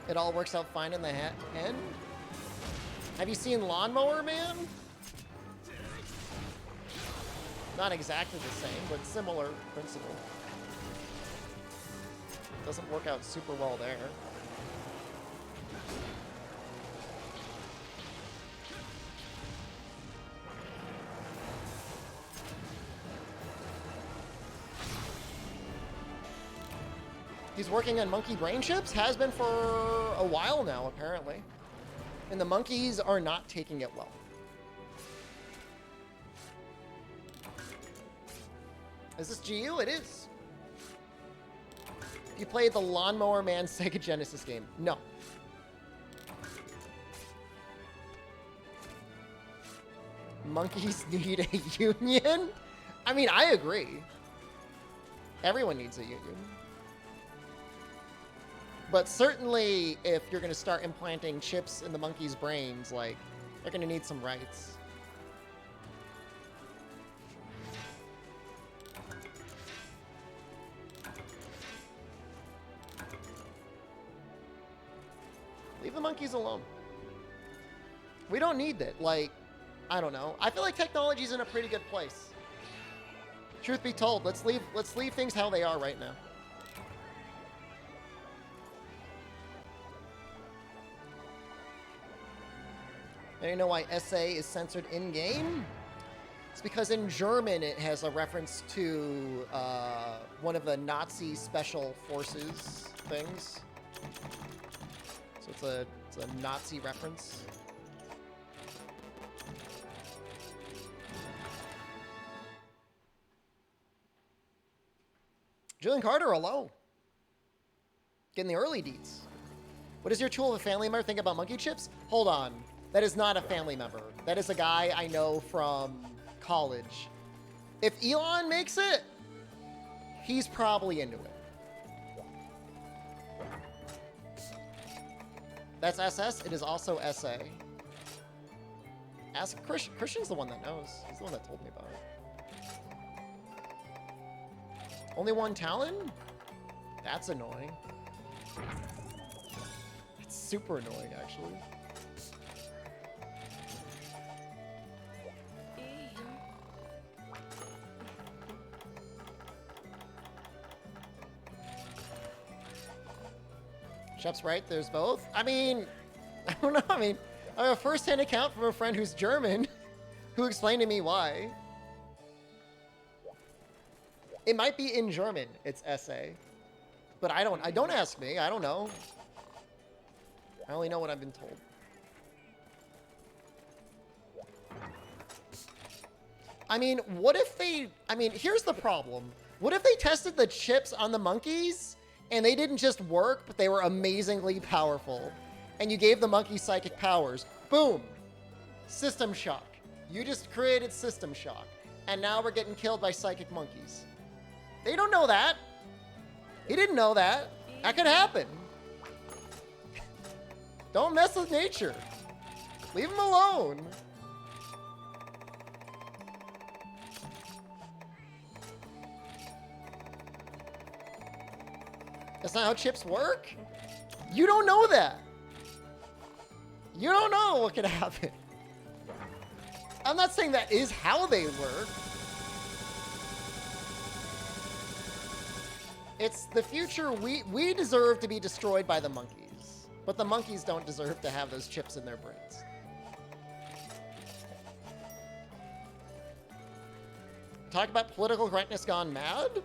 It all works out fine in the end. Have you seen Lawnmower Man? Not exactly the same, but similar principle. Doesn't work out super well there. He's working on monkey brain chips, has been for a while now, apparently. And the monkeys are not taking it well. Is this GU? It is. You played the Lawnmower Man Sega Genesis game? No. Monkeys need a union? I mean, I agree. Everyone needs a union. But certainly, if you're going to start implanting chips in the monkeys' brains, like, they're going to need some rights. Leave the monkeys alone. We don't need it. Like, I don't know. I feel like technology's in a pretty good place. Truth be told, let's leave things how they are right now. And you know why SA is censored in-game? It's because in German it has a reference to one of the Nazi special forces things. So it's a Nazi reference. Julian Carter, hello. Getting the early deets. What does your tool of a family member think about monkey chips? Hold on. That is not a family member. That is a guy I know from college. If Elon makes it, he's probably into it. That's SS. It is also SA. Ask Christian. Christian's the one that knows. He's the one that told me about it. Only one Talon? That's annoying. It's super annoying, actually. Shep's right, there's both. I mean, I don't know. I mean, I have a first-hand account from a friend who's German who explained to me why. It might be in German, it's SA. But don't ask me, I don't know. I only know what I've been told. I mean, what if they, here's the problem. What if they tested the chips on the monkeys and they didn't just work, but they were amazingly powerful? And you gave the monkey psychic powers. Boom. System shock. You just created system shock. And now we're getting killed by psychic monkeys. They don't know that. He didn't know that. That could happen. Don't mess with nature. Leave him alone. That's not how chips work? You don't know that. You don't know what could happen. I'm not saying that is how they work. It's the future. We deserve to be destroyed by the monkeys. But the monkeys don't deserve to have those chips in their brains. Talk about political correctness gone mad?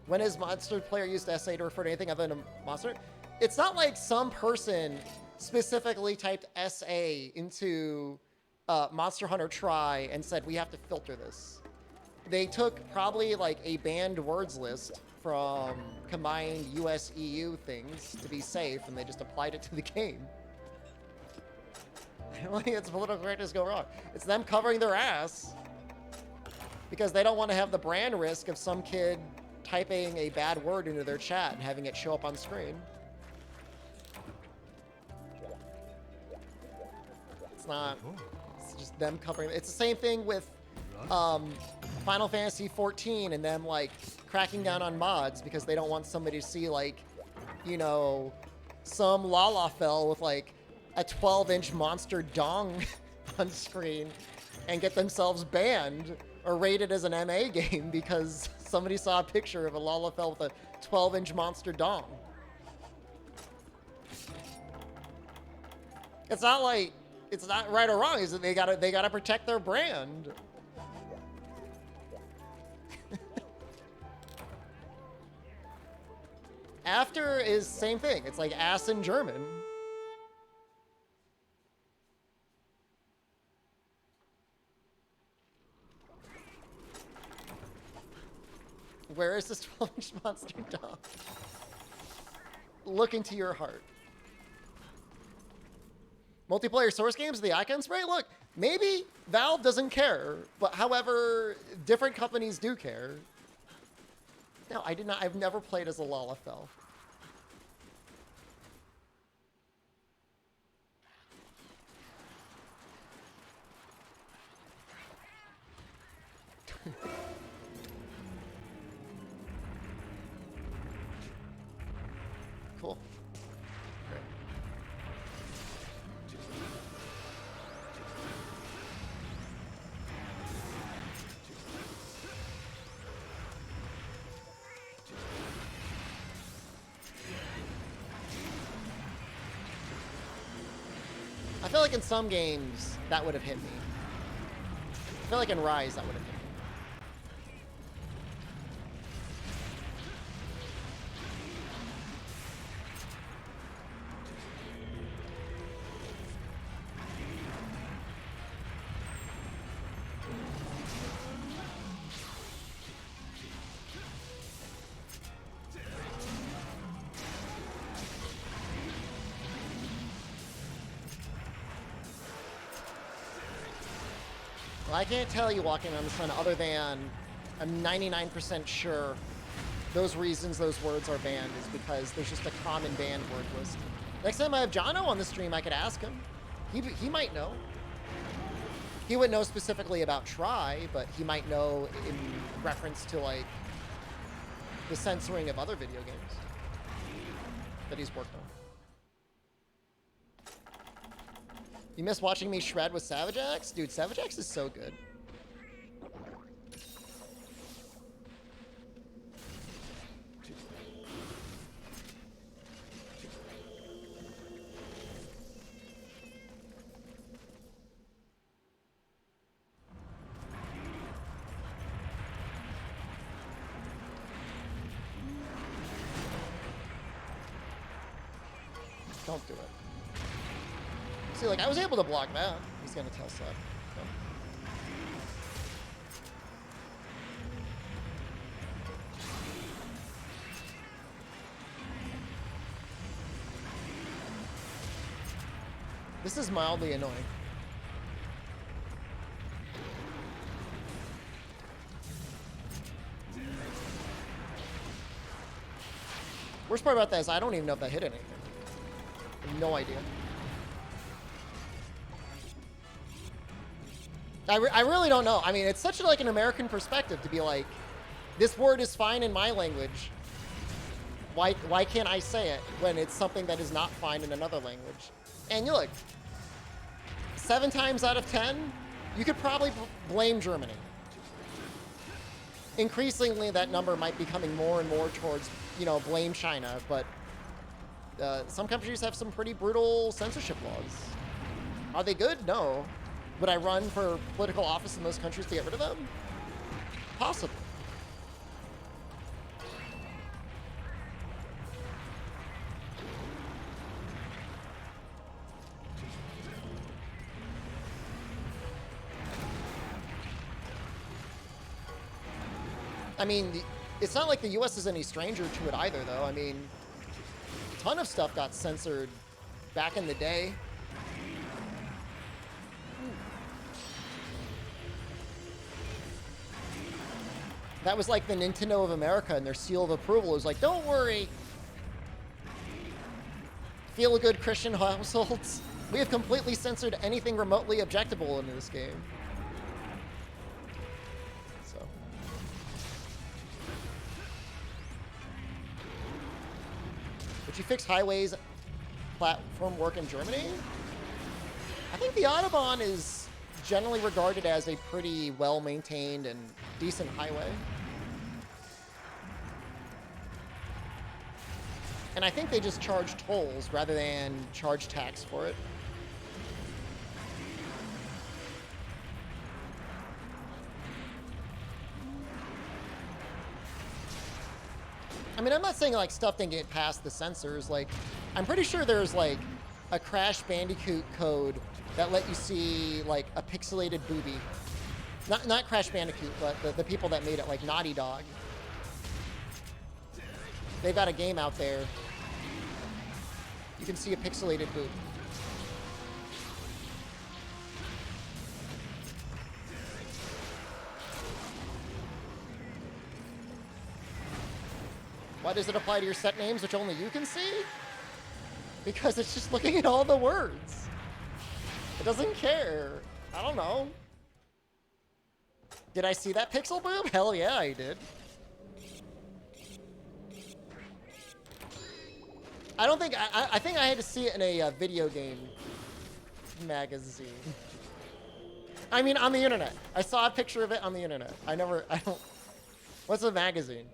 When is monster player used to SA to refer to anything other than a monster? It's not like some person specifically typed SA into Monster Hunter Try and said, we have to filter this. They took probably like a banned words list from combined US EU things to be safe, and they just applied it to the game. I don't think it's political correctness go wrong. It's them covering their ass because they don't want to have the brand risk of some kid typing a bad word into their chat and having it show up on screen. It's not. It's just them covering. It's the same thing with Final Fantasy 14 and them like cracking down on mods because they don't want somebody to see like, you know, some Lalafell with like a 12-inch monster dong on screen and get themselves banned or rated as an MA game because somebody saw a picture of a Lalafell with a 12-inch monster dong. It's not like, it's not right or wrong. Is that they gotta protect their brand. After is same thing. It's like ass in German. Where is this 12-inch monster dog? Look into your heart. Multiplayer source games, the icon spray? Look, maybe Valve doesn't care, but however, different companies do care. No, I did not. I've never played as a Lalafell. Cool. Great. I feel like in some games that would have hit me. I feel like in Rise that would have hit me. Well, I can't tell you walking on the sun other than I'm 99% sure those reasons those words are banned is because there's just a common banned word list. Next time I have Jono on the stream, I could ask him. He might know. He wouldn't know specifically about try, but he might know in reference to like the censoring of other video games that he's worked on. You miss watching me shred with Savage Axe? Dude, Savage Axe is so good. Don't do it. See, like, I was able to block that. He's gonna tell Seth. So. This is mildly annoying. Worst part about that is I don't even know if that hit anything. I have no idea. I really don't know. I mean, it's such like an American perspective to be like, this word is fine in my language. Why can't I say it when it's something that is not fine in another language? And you look, 7 times out of 10, you could probably blame Germany. Increasingly, that number might be coming more and more towards, you know, blame China, but some countries have some pretty brutal censorship laws. Are they good? No. Would I run for political office in those countries to get rid of them? Possibly. I mean, it's not like the US is any stranger to it either, though. I mean, a ton of stuff got censored back in the day. That was like the Nintendo of America and their seal of approval. It was like, don't worry. Feel good Christian households. We have completely censored anything remotely objectable in this game. So. Would you fix highways platform work in Germany? I think the Autobahn is generally regarded as a pretty well-maintained and decent highway. And I think they just charge tolls rather than charge tax for it. I mean, I'm not saying like stuff didn't get past the censors. Like, I'm pretty sure there's like a Crash Bandicoot code that let you see like a pixelated booby. Not Crash Bandicoot, but the people that made it, like Naughty Dog. They've got a game out there. You can see a pixelated boob. Why does it apply to your set names, which only you can see? Because it's just looking at all the words. It doesn't care. I don't know. Did I see that pixel boob? Hell yeah, I did. I don't think, I think I had to see it in a video game magazine. I mean, on the internet. I saw a picture of it on the internet. I don't, what's a magazine?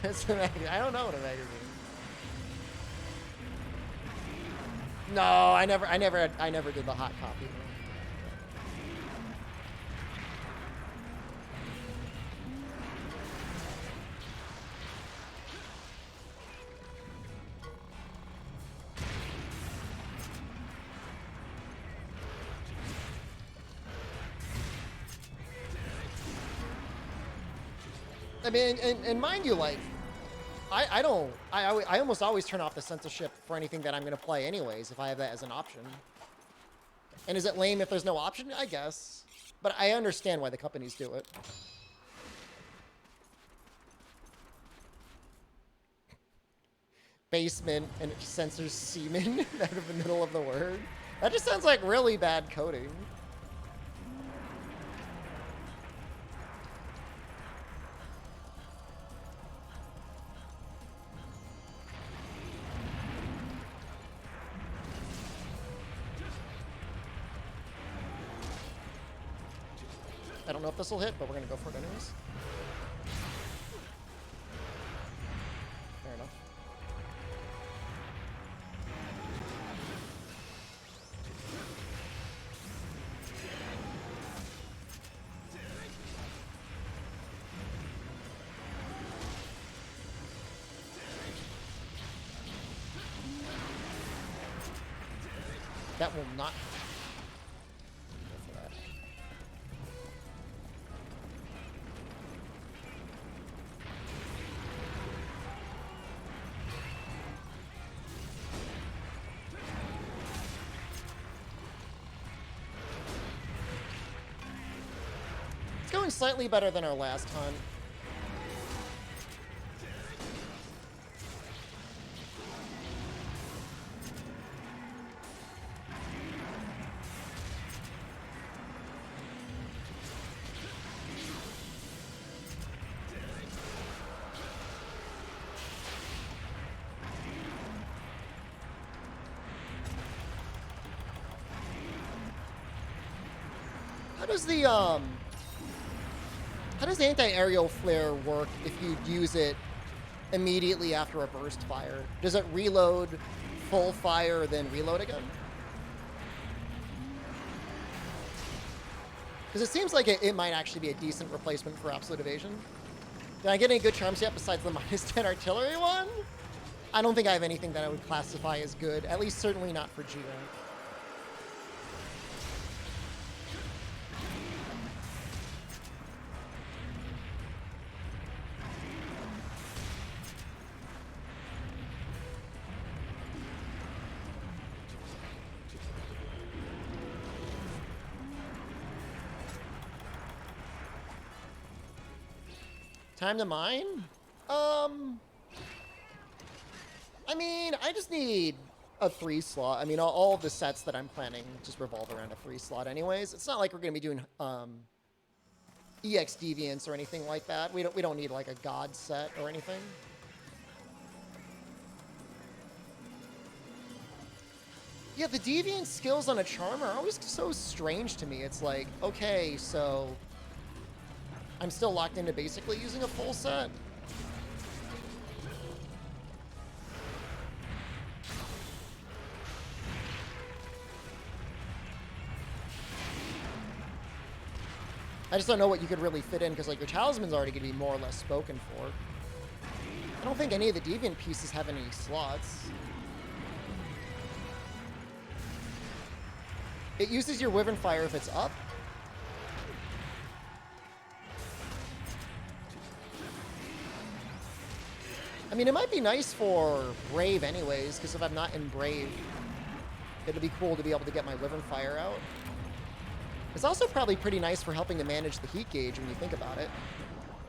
It's a magazine. I don't know what a magazine. No, I never did the hot copy. I mean, and mind you, like, I almost always turn off the censorship for anything that I'm going to play anyways, if I have that as an option. And is it lame if there's no option? I guess. But I understand why the companies do it. Basement, and it censors semen out of the middle of the word. That just sounds like really bad coding. I don't know if this will hit, but we're going to go for it anyways. Fair enough. That will not. Go for that. It's going slightly better than our last hunt. How does the anti-aerial flare work if you use it immediately after a burst fire? Does it reload full fire, then reload again? Because it seems like it might actually be a decent replacement for absolute evasion. Did I get any good charms yet besides the -10 artillery one? I don't think I have anything that I would classify as good, at least certainly not for G rank. Time to mine? I mean, I just need a 3 slot. I mean, all of the sets that I'm planning just revolve around a 3 slot anyways. It's not like we're going to be doing EX Deviants or anything like that. We don't need like a God set or anything. Yeah, the Deviant skills on a charm are always so strange to me. It's like, okay, so I'm still locked into basically using a full set. I just don't know what you could really fit in, because like your talisman's already going to be more or less spoken for. I don't think any of the deviant pieces have any slots. It uses your Wyvern Fire if it's up. I mean, it might be nice for Brave anyways, because if I'm not in Brave, it'll be cool to be able to get my Wyvern Fire out. It's also probably pretty nice for helping to manage the heat gauge when you think about it,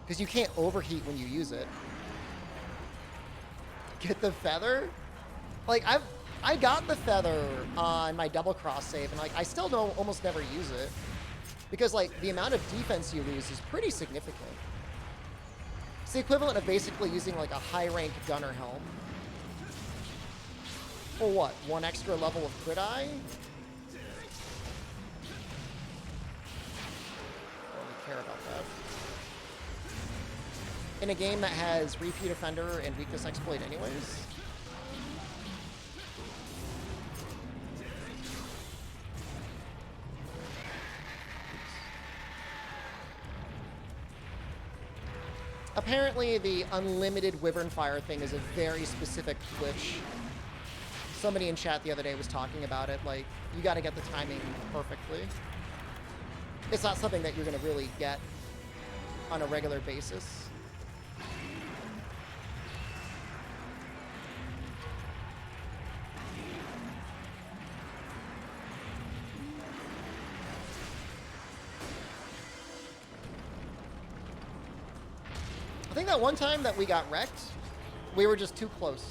because you can't overheat when you use it. Get the feather? Like, I got the feather on my double cross save, and like I still don't almost never use it, because like the amount of defense you lose is pretty significant. It's the equivalent of basically using like a high rank gunner helm. For what? 1 extra level of crit eye? I don't really care about that. In a game that has repeat offender and weakness exploit anyways. Apparently, the unlimited Wyvern Fire thing is a very specific glitch. Somebody in chat the other day was talking about it. Like, you got to get the timing perfectly. It's not something that you're going to really get on a regular basis. I think that one time that we got wrecked, we were just too close.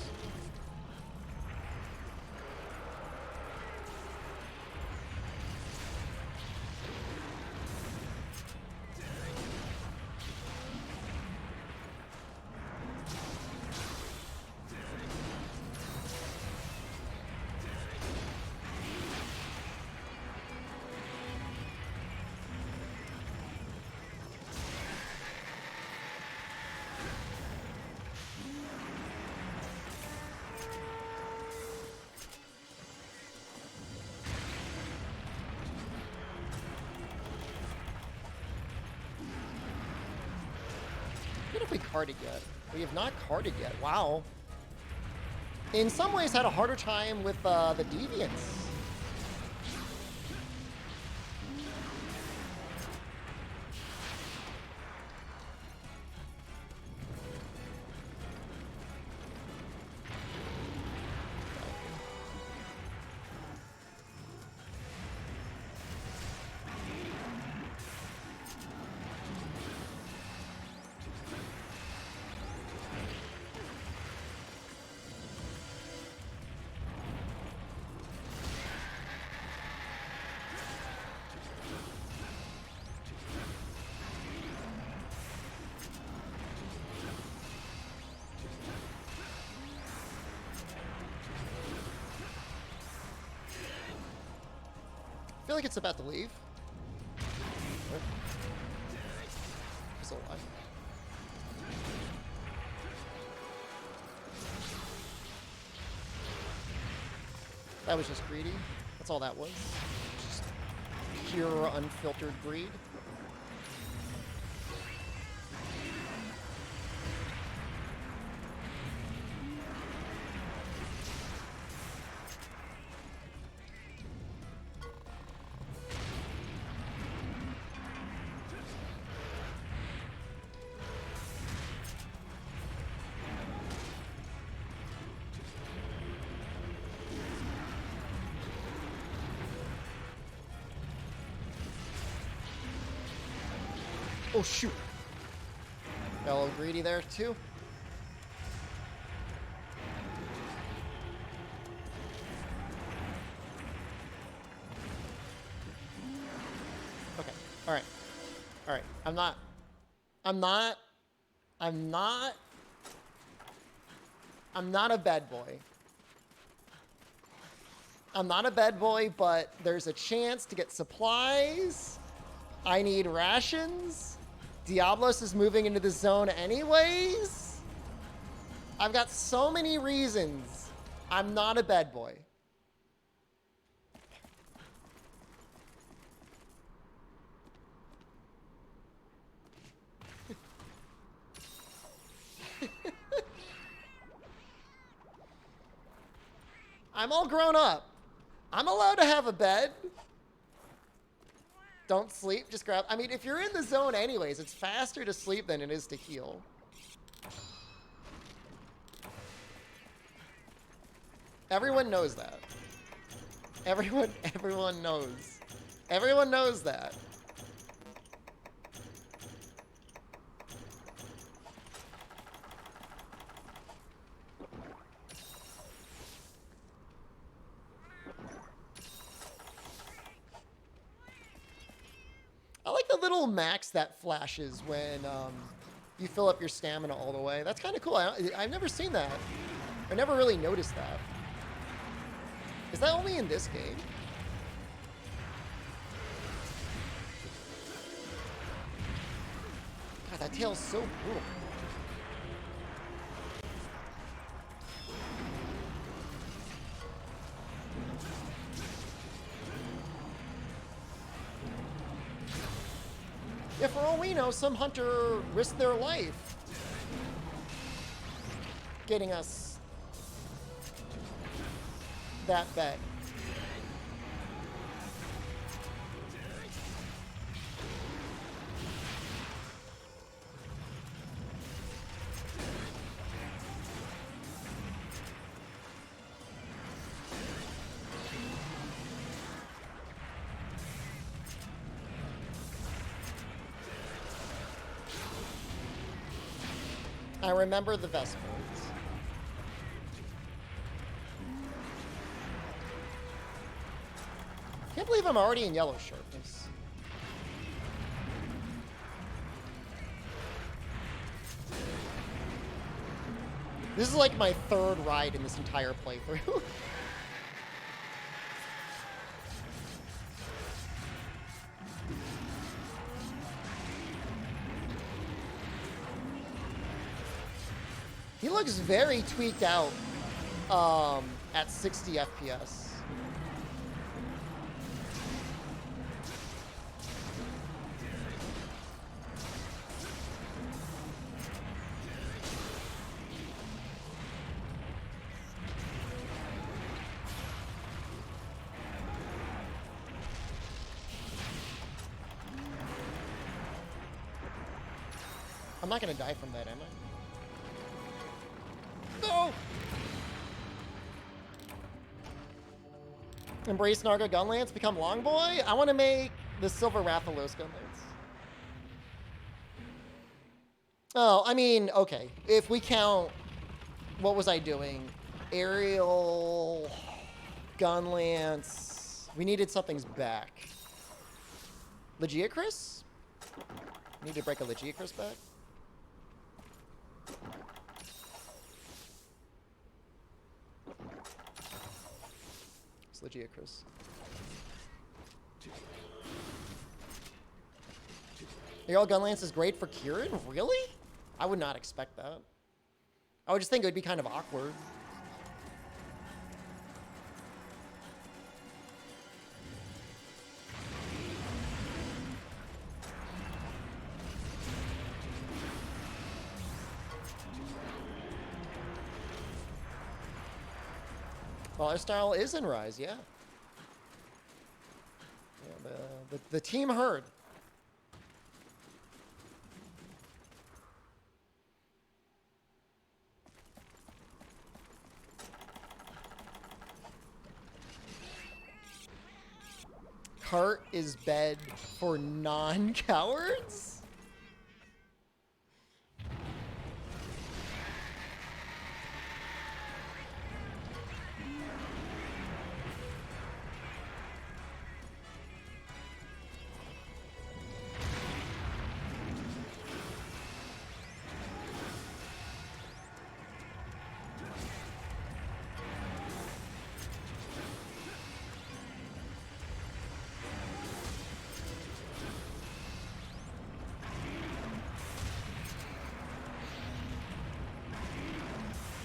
What if we carded yet? We have not carded yet. Wow. In some ways, had a harder time with the deviants. I feel like it's about to leave. Oh. It's still alive. That was just greedy. That's all that was. Just pure, unfiltered greed. Oh, shoot. Got a little greedy there, too. Okay. All right. All right. I'm not a bad boy. I'm not a bad boy, but there's a chance to get supplies. I need rations. Diablos is moving into the zone anyways. I've got so many reasons. I'm not a bad boy. I'm all grown up. I'm allowed to have a bed. Don't sleep, just grab. I mean, if you're in the zone anyways, it's faster to sleep than it is to heal. Everyone knows that. Everyone knows. Everyone knows that. I like the little max that flashes when you fill up your stamina all the way. That's kind of cool. I've never seen that. I never really noticed that. Is that only in this game? God, that tail's so brutal. Yeah, for all we know, some hunter risked their life getting us that bet. I remember the Vespers. Can't believe I'm already in yellow sharpness. This is like my third ride in this entire playthrough. He looks very tweaked out at 60 FPS. I'm not gonna die from that, am I? No! Embrace Narga Gunlance, become Longboy? I want to make the Silver Rathalos Gunlance. Oh, I mean, okay. If we count, what was I doing? Aerial, Gunlance. We needed something's back. Legiacris? Need to break a Legiacris back? It's Legiacris. Aerial Gunlance is great for Kieran? Really? I would not expect that. I would just think it would be kind of awkward. Well, our style is in Rise, yeah. Yeah, the team heard. Cart is bed for non-cowards?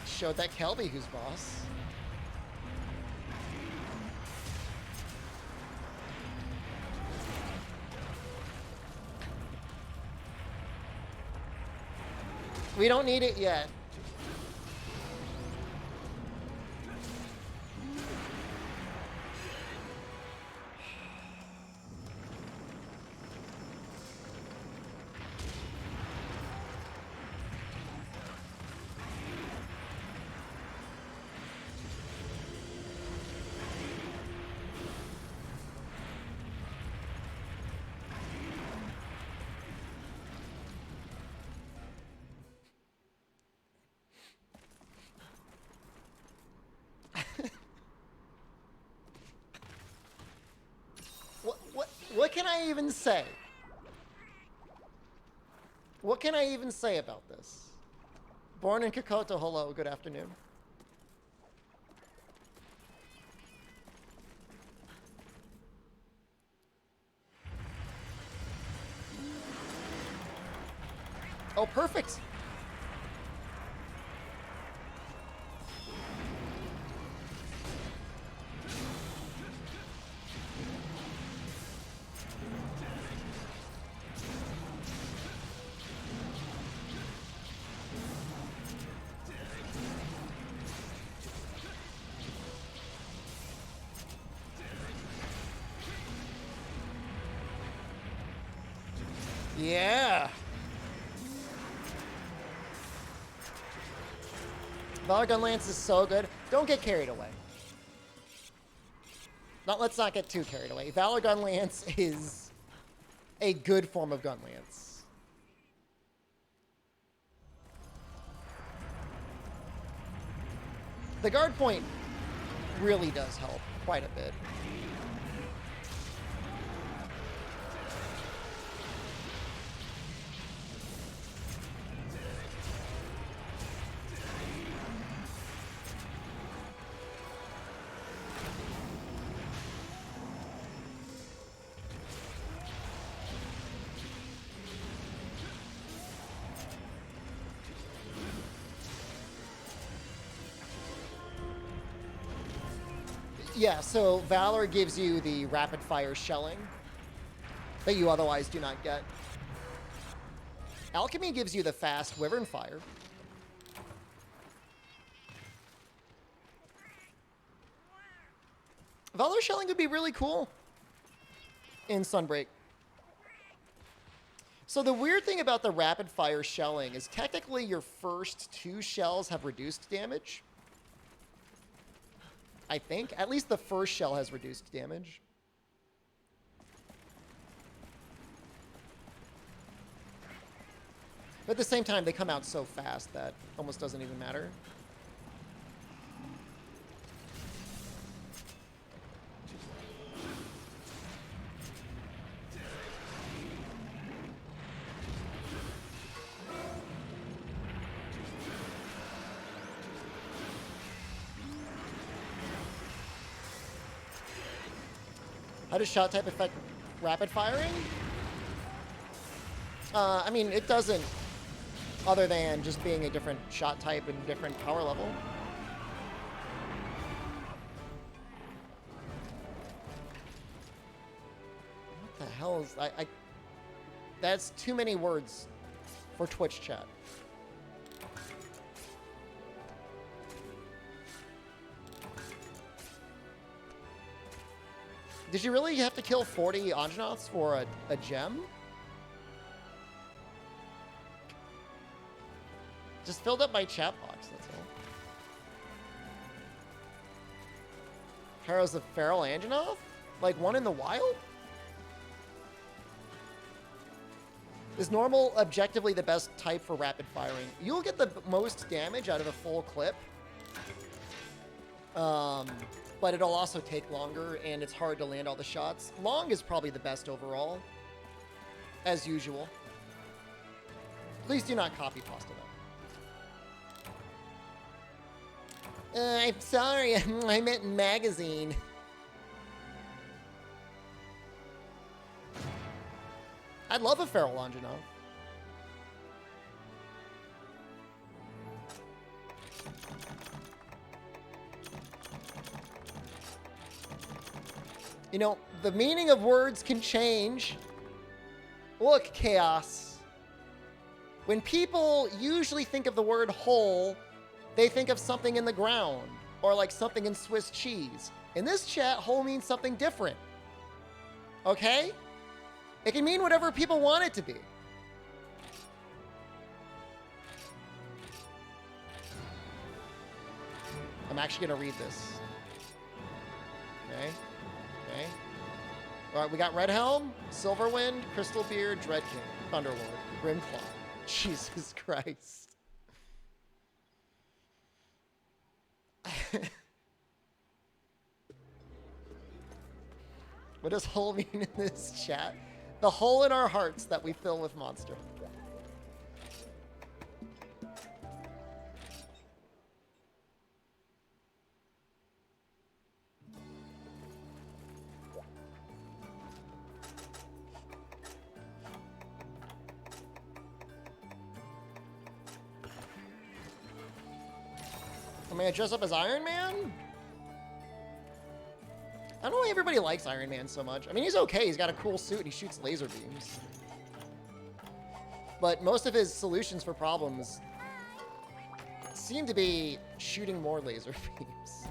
Showed that Kelby who's boss. We don't need it yet. What can I even say? What can I even say about this? Born in Kokoto, hello, good afternoon. Oh, perfect. Yeah. Valor Gun Lance is so good. Don't get carried away. Let's not get too carried away. Valor Gun Lance is a good form of Gun Lance. The guard point really does help quite a bit. Yeah, so Valor gives you the rapid fire shelling that you otherwise do not get. Alchemy gives you the fast Wyvern Fire. Valor shelling would be really cool in Sunbreak. So the weird thing about the rapid fire shelling is technically your first 2 shells have reduced damage. I think. At least the first shell has reduced damage. But at the same time, they come out so fast that almost doesn't even matter. How does shot type affect rapid firing? I mean, it doesn't, other than just being a different shot type and different power level. What the hell is... that's too many words for Twitch chat. Did you really have to kill 40 Anjanaths for a gem? Just filled up my chat box, that's all. Heroes of Feral Anjanath? Like one in the wild? Is normal objectively the best type for rapid firing? You'll get the most damage out of a full clip. But it'll also take longer, and it's hard to land all the shots. Long is probably the best overall, as usual. Please do not copy pasta though. I'm sorry, I meant magazine. I'd love a Feral Anjanath. You know, the meaning of words can change. Look, Chaos. When people usually think of the word hole, they think of something in the ground, or like something in Swiss cheese. In this chat, hole means something different. Okay? It can mean whatever people want it to be. I'm actually going to read this. Okay? Okay. All right, we got Red Helm, Silverwind, Crystalbeard, Dreadking, Thunderlord, Grimclaw. Jesus Christ. What does hole mean in this chat? The hole in our hearts that we fill with monster. I'm gonna dress up as Iron Man? I don't know why everybody likes Iron Man so much. I mean, he's okay. He's got a cool suit and he shoots laser beams. But most of his solutions for problems seem to be shooting more laser beams.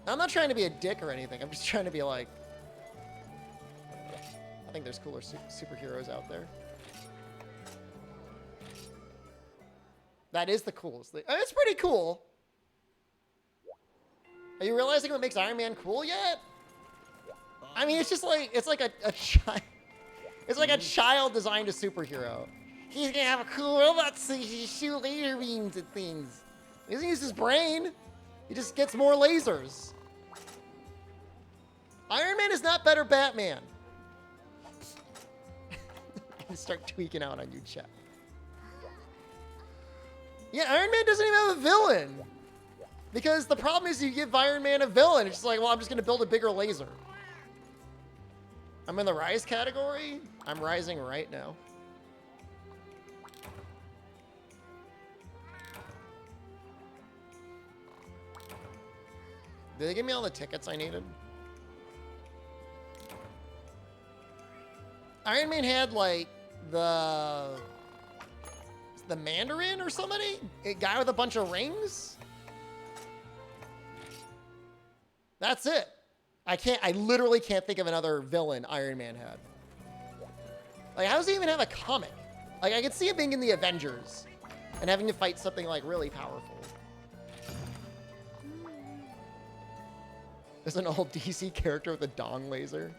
I'm not trying to be a dick or anything. I'm just trying to be like... I think there's cooler superheroes out there. That is the coolest thing. It's pretty cool. Are you realizing what makes Iron Man cool yet? I mean, it's just like, it's like a child. It's like a child designed a superhero. He's gonna have a cool robot so he shoot laser beams at things. He doesn't use his brain. He just gets more lasers. Iron Man is not better Batman. I'm gonna start tweaking out on you, chat. Yeah, Iron Man doesn't even have a villain. Because the problem is you give Iron Man a villain. It's just like, well, I'm just going to build a bigger laser. I'm in the rise category. I'm rising right now. Did they give me all the tickets I needed? Iron Man had, like, the Mandarin or somebody? A guy with a bunch of rings? That's it. I literally can't think of another villain Iron Man had. Like, how does he even have a comic? Like, I could see it being in the Avengers and having to fight something, like, really powerful. There's an old DC character with a dong laser.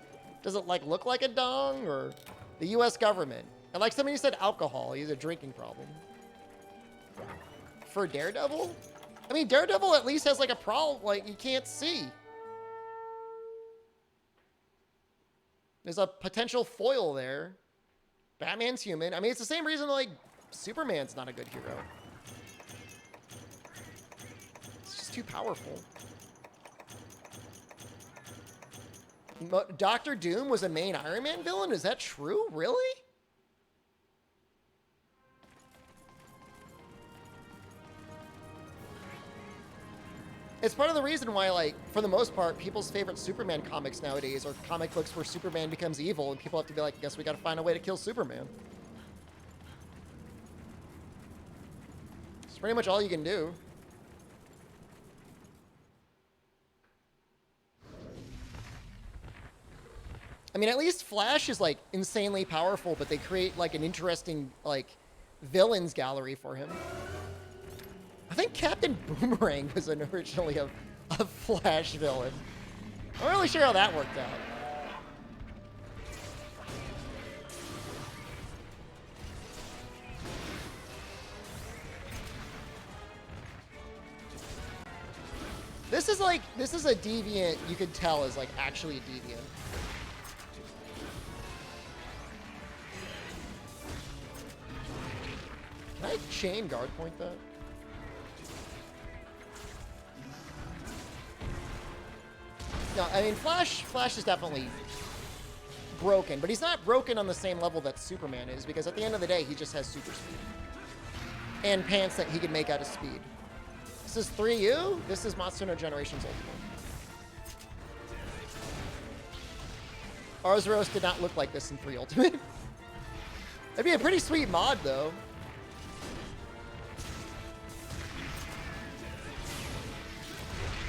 Does it, like, look like a dong or the U.S. government? And like somebody said alcohol, he's a drinking problem. For Daredevil? I mean, Daredevil at least has like a problem, like you can't see. There's a potential foil there. Batman's human. I mean, it's the same reason like Superman's not a good hero. It's just too powerful. Dr. Doom was a main Iron Man villain? Is that true? Really? It's part of the reason why, like, for the most part, people's favorite Superman comics nowadays are comic books where Superman becomes evil and people have to be like, guess we gotta find a way to kill Superman. It's pretty much all you can do. I mean, at least Flash is, like, insanely powerful, but they create, like, an interesting, like, villains gallery for him. I think Captain Boomerang was originally a Flash villain. I'm not really sure how that worked out. This is a deviant you could tell is, like, actually a deviant. Can I chain guard point that? No, I mean, Flash is definitely broken, but he's not broken on the same level that Superman is, because at the end of the day, he just has super speed. And pants that he can make out of speed. This is 3U. This is Monster Hunter Generations Ultimate. Arzuros did not look like this in 3 Ultimate. That'd be a pretty sweet mod, though.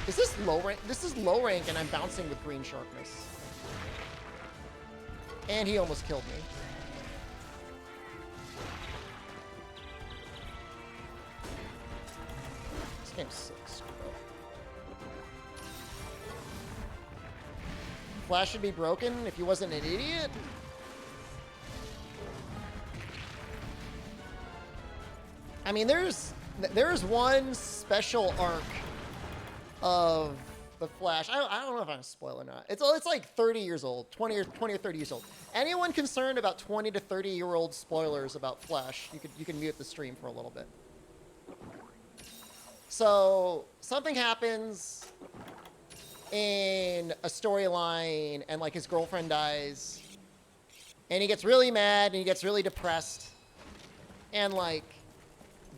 Is this low rank? This is low rank, and I'm bouncing with green sharpness. And he almost killed me. This game sucks. Flash should be broken if he wasn't an idiot. I mean, there's one special arc of the Flash. I don't know if I'm a spoiler or not. It's like 30 years old, 20 or 30 years old. Anyone concerned about 20 to 30-year-old spoilers about Flash, you can mute the stream for a little bit. So something happens in a storyline, and like his girlfriend dies, and he gets really mad and he gets really depressed, and like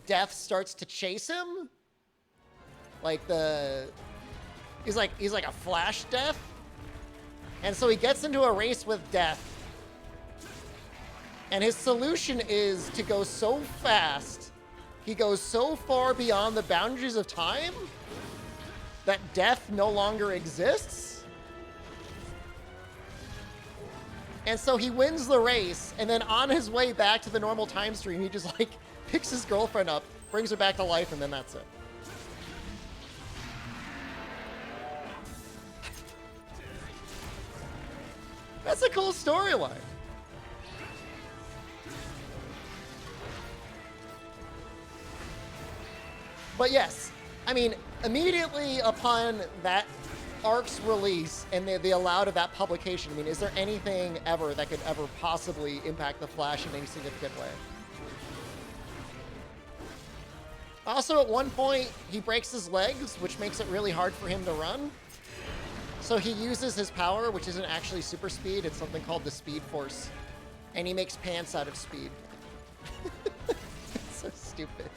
death starts to chase him. Like he's like a Flash death, and so he gets into a race with death, and his solution is to go so fast, he goes so far beyond the boundaries of time that death no longer exists. And so he wins the race, and then on his way back to the normal time stream, he just like picks his girlfriend up, brings her back to life, and then that's it. That's a cool storyline. But yes, I mean, immediately upon that arc's release and the allowed of that publication, I mean, is there anything ever that could ever possibly impact the Flash in any significant way? Also, at one point, he breaks his legs, which makes it really hard for him to run. So he uses his power, which isn't actually super speed, it's something called the Speed Force. And he makes pants out of speed. It's so stupid.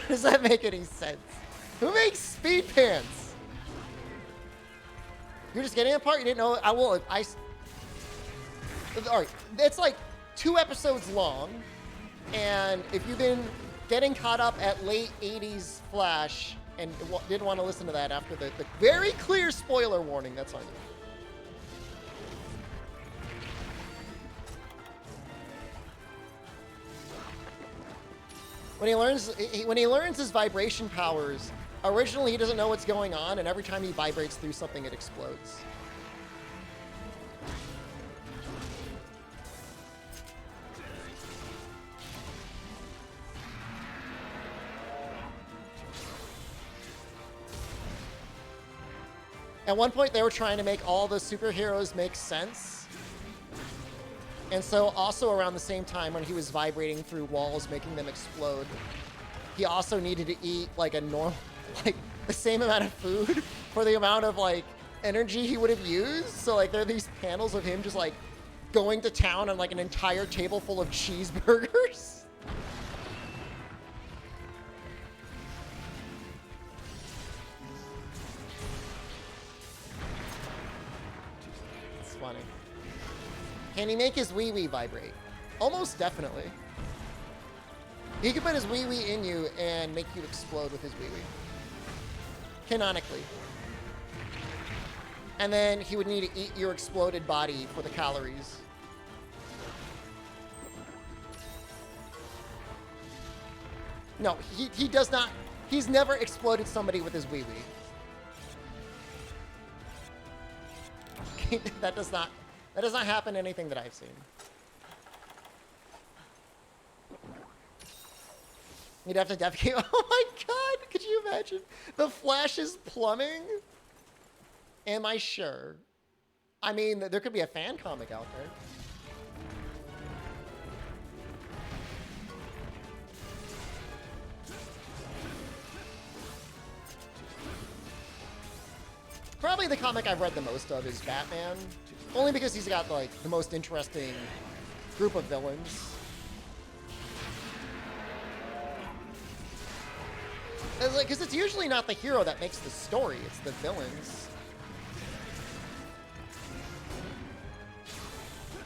Does that make any sense? Who makes speed pants? You're just getting a part you didn't know. All right, it's like 2 episodes long, and if you've been getting caught up at late 80s Flash and didn't want to listen to that after the very clear spoiler warning, that's on you. When he learns his vibration powers, originally he doesn't know what's going on, and every time he vibrates through something, it explodes. At one point, they were trying to make all the superheroes make sense. And so also around the same time when he was vibrating through walls, making them explode, he also needed to eat like like the same amount of food for the amount of like energy he would have used. So like there are these panels of him just like going to town on like an entire table full of cheeseburgers. It's funny. Can he make his wee-wee vibrate? Almost definitely. He could put his wee-wee in you and make you explode with his wee-wee. Canonically. And then he would need to eat your exploded body for the calories. No, he does not. He's never exploded somebody with his wee-wee. That does not happen in anything that I've seen. You'd have to defecate. Oh my god, could you imagine? The Flash is plumbing? Am I sure? I mean, there could be a fan comic out there. Probably the comic I've read the most of is Batman. Only because he's got, like, the most interesting group of villains. Because it's usually not the hero that makes the story, it's the villains.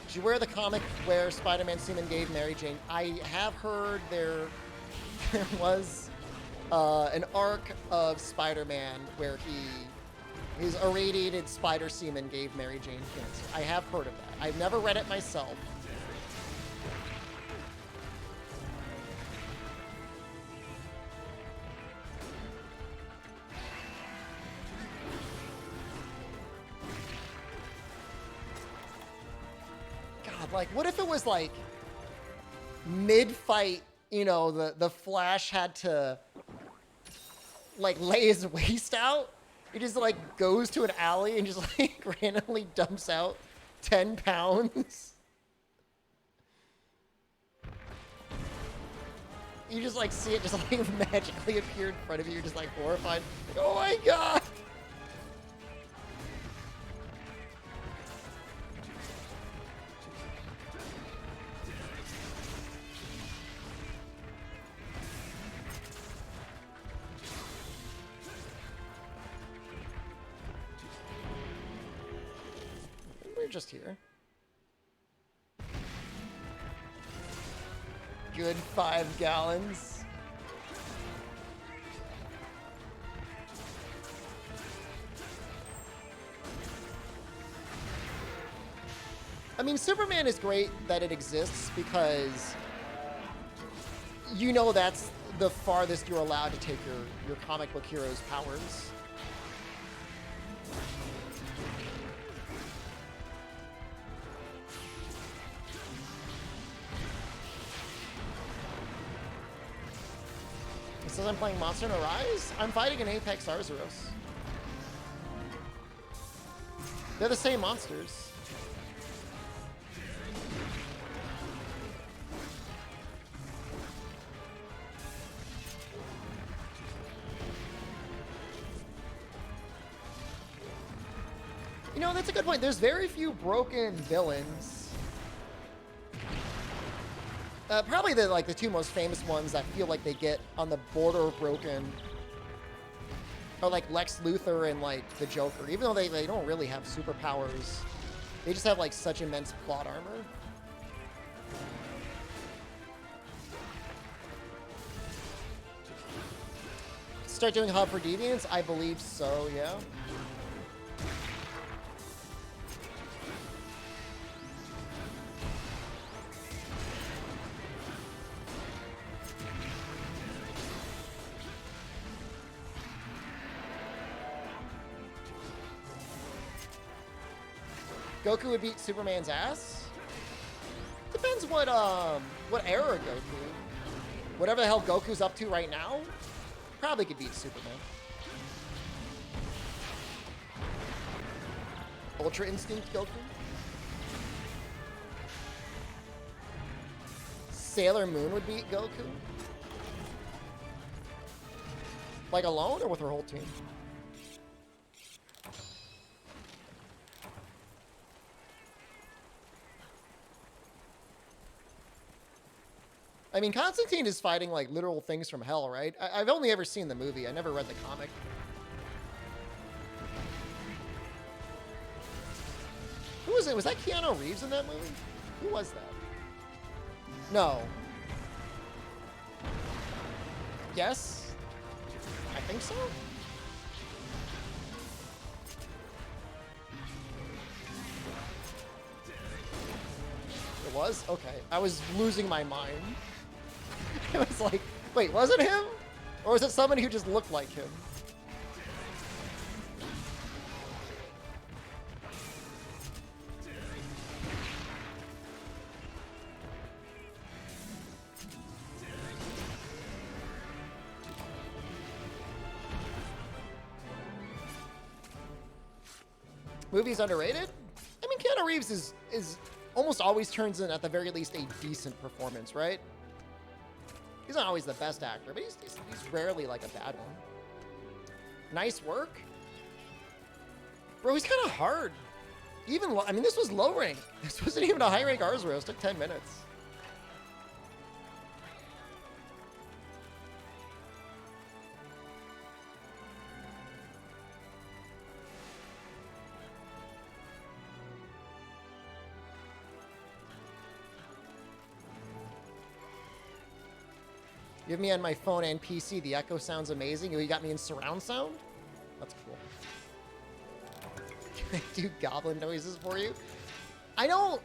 Did you wear the comic where Spider-Man semen gave Mary Jane? I have heard there was an arc of Spider-Man where his irradiated spider semen gave Mary Jane cancer. I have heard of that. I've never read it myself. God, like, what if it was like mid-fight, you know, the Flash had to like lay his waist out. He just like goes to an alley and just like randomly dumps out 10 pounds. You just like see it just like magically appear in front of you. You're just like horrified. Like, oh my god! We're just here. Good 5 gallons. I mean, Superman is great that it exists because you know that's the farthest you're allowed to take your comic book hero's powers. It says I'm playing Monster Hunter Rise? I'm fighting an Apex Arzuros. They're the same monsters. You know, that's a good point. There's very few broken villains. Probably the two most famous ones that feel like they get on the border of broken are like Lex Luthor and like the Joker. Even though they don't really have superpowers, they just have like such immense plot armor. Start doing Hub for Deviants? I believe so, yeah. Goku would beat Superman's ass? Depends what era Goku. Whatever the hell Goku's up to right now, probably could beat Superman. Ultra Instinct Goku? Sailor Moon would beat Goku? Like alone or with her whole team? I mean, Constantine is fighting, like, literal things from hell, right? I've only ever seen the movie. I never read the comic. Who was it? Was that Keanu Reeves in that movie? Who was that? No. Yes? I think so? It was? Okay. I was losing my mind. It was like, wait, was it him? Or was it somebody who just looked like him? Movie's underrated? I mean, Keanu Reeves is almost always turns in, at the very least, a decent performance, right? He's not always the best actor, but he's rarely like a bad one. Nice work. Bro, he's kind of hard. Even, I mean, this was low rank. This wasn't even a high rank Arzuros. It took 10 minutes. You have me on my phone and PC. The echo sounds amazing. You got me in surround sound? That's cool. Can I do goblin noises for you? I don't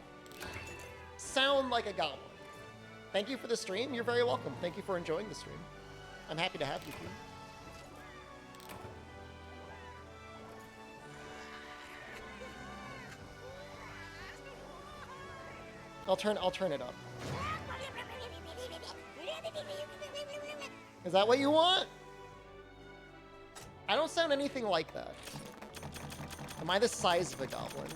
sound like a goblin. Thank you for the stream. You're very welcome. Thank you for enjoying the stream. I'm happy to have you here. I'll turn it up. Is that what you want? I don't sound anything like that. Am I the size of a goblin?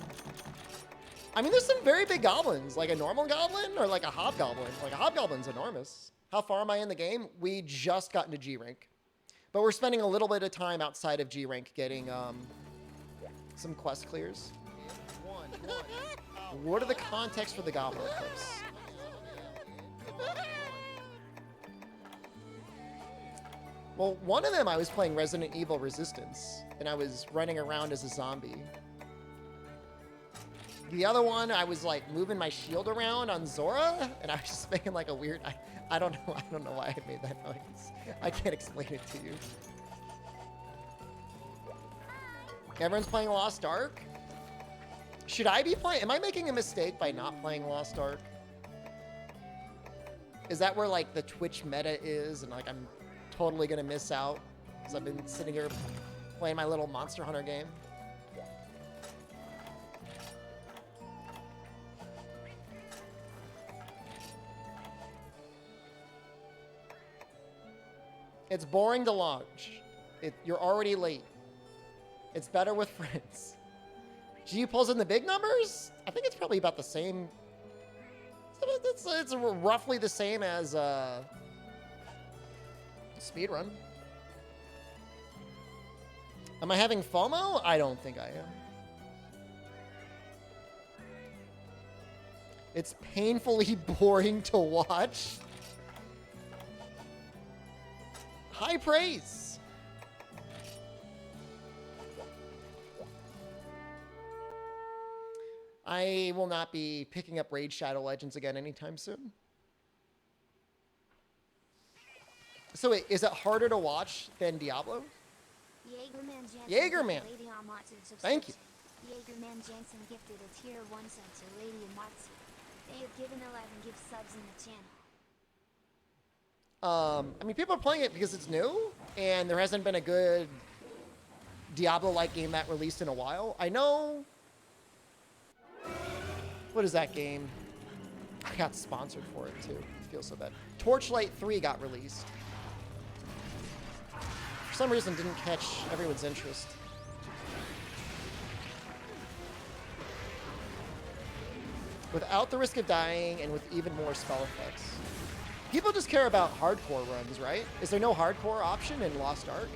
I mean, there's some very big goblins, like a normal goblin or like a hobgoblin. Like a hobgoblin's enormous. How far am I in the game? We just got into G rank. But we're spending a little bit of time outside of G rank getting some quest clears. What are the contexts for the goblin clips? Well, one of them I was playing Resident Evil Resistance, and I was running around as a zombie. The other one, I was like moving my shield around on Zora, and I was just making like a weird. I don't know why I made that noise. I can't explain it to you. Everyone's playing Lost Ark. Should I be playing? Am I making a mistake by not playing Lost Ark? Is that where like the Twitch meta is, and like I'm totally gonna miss out because I've been sitting here playing my little Monster Hunter game? It's boring to launch. You're already late. It's better with friends. GU pulls in the big numbers? I think it's probably about the same. It's roughly the same as speedrun. Am I having FOMO? I don't think I am. It's painfully boring to watch. High praise. I will not be picking up Raid Shadow Legends again anytime soon. So wait, is it harder to watch than Diablo? Jaegerman. Thank you. Jaegerman Jansen gifted a tier 1 sub to Lady Amatsu. They have given 11 gift subs in the channel. I mean, people are playing it because it's new, and there hasn't been a good Diablo-like game that released in a while. I know... What is that game? I got sponsored for it, too. I feel so bad. Torchlight 3 got released. For some reason, didn't catch everyone's interest. Without the risk of dying, and with even more spell effects. People just care about hardcore runs, right? Is there no hardcore option in Lost Ark?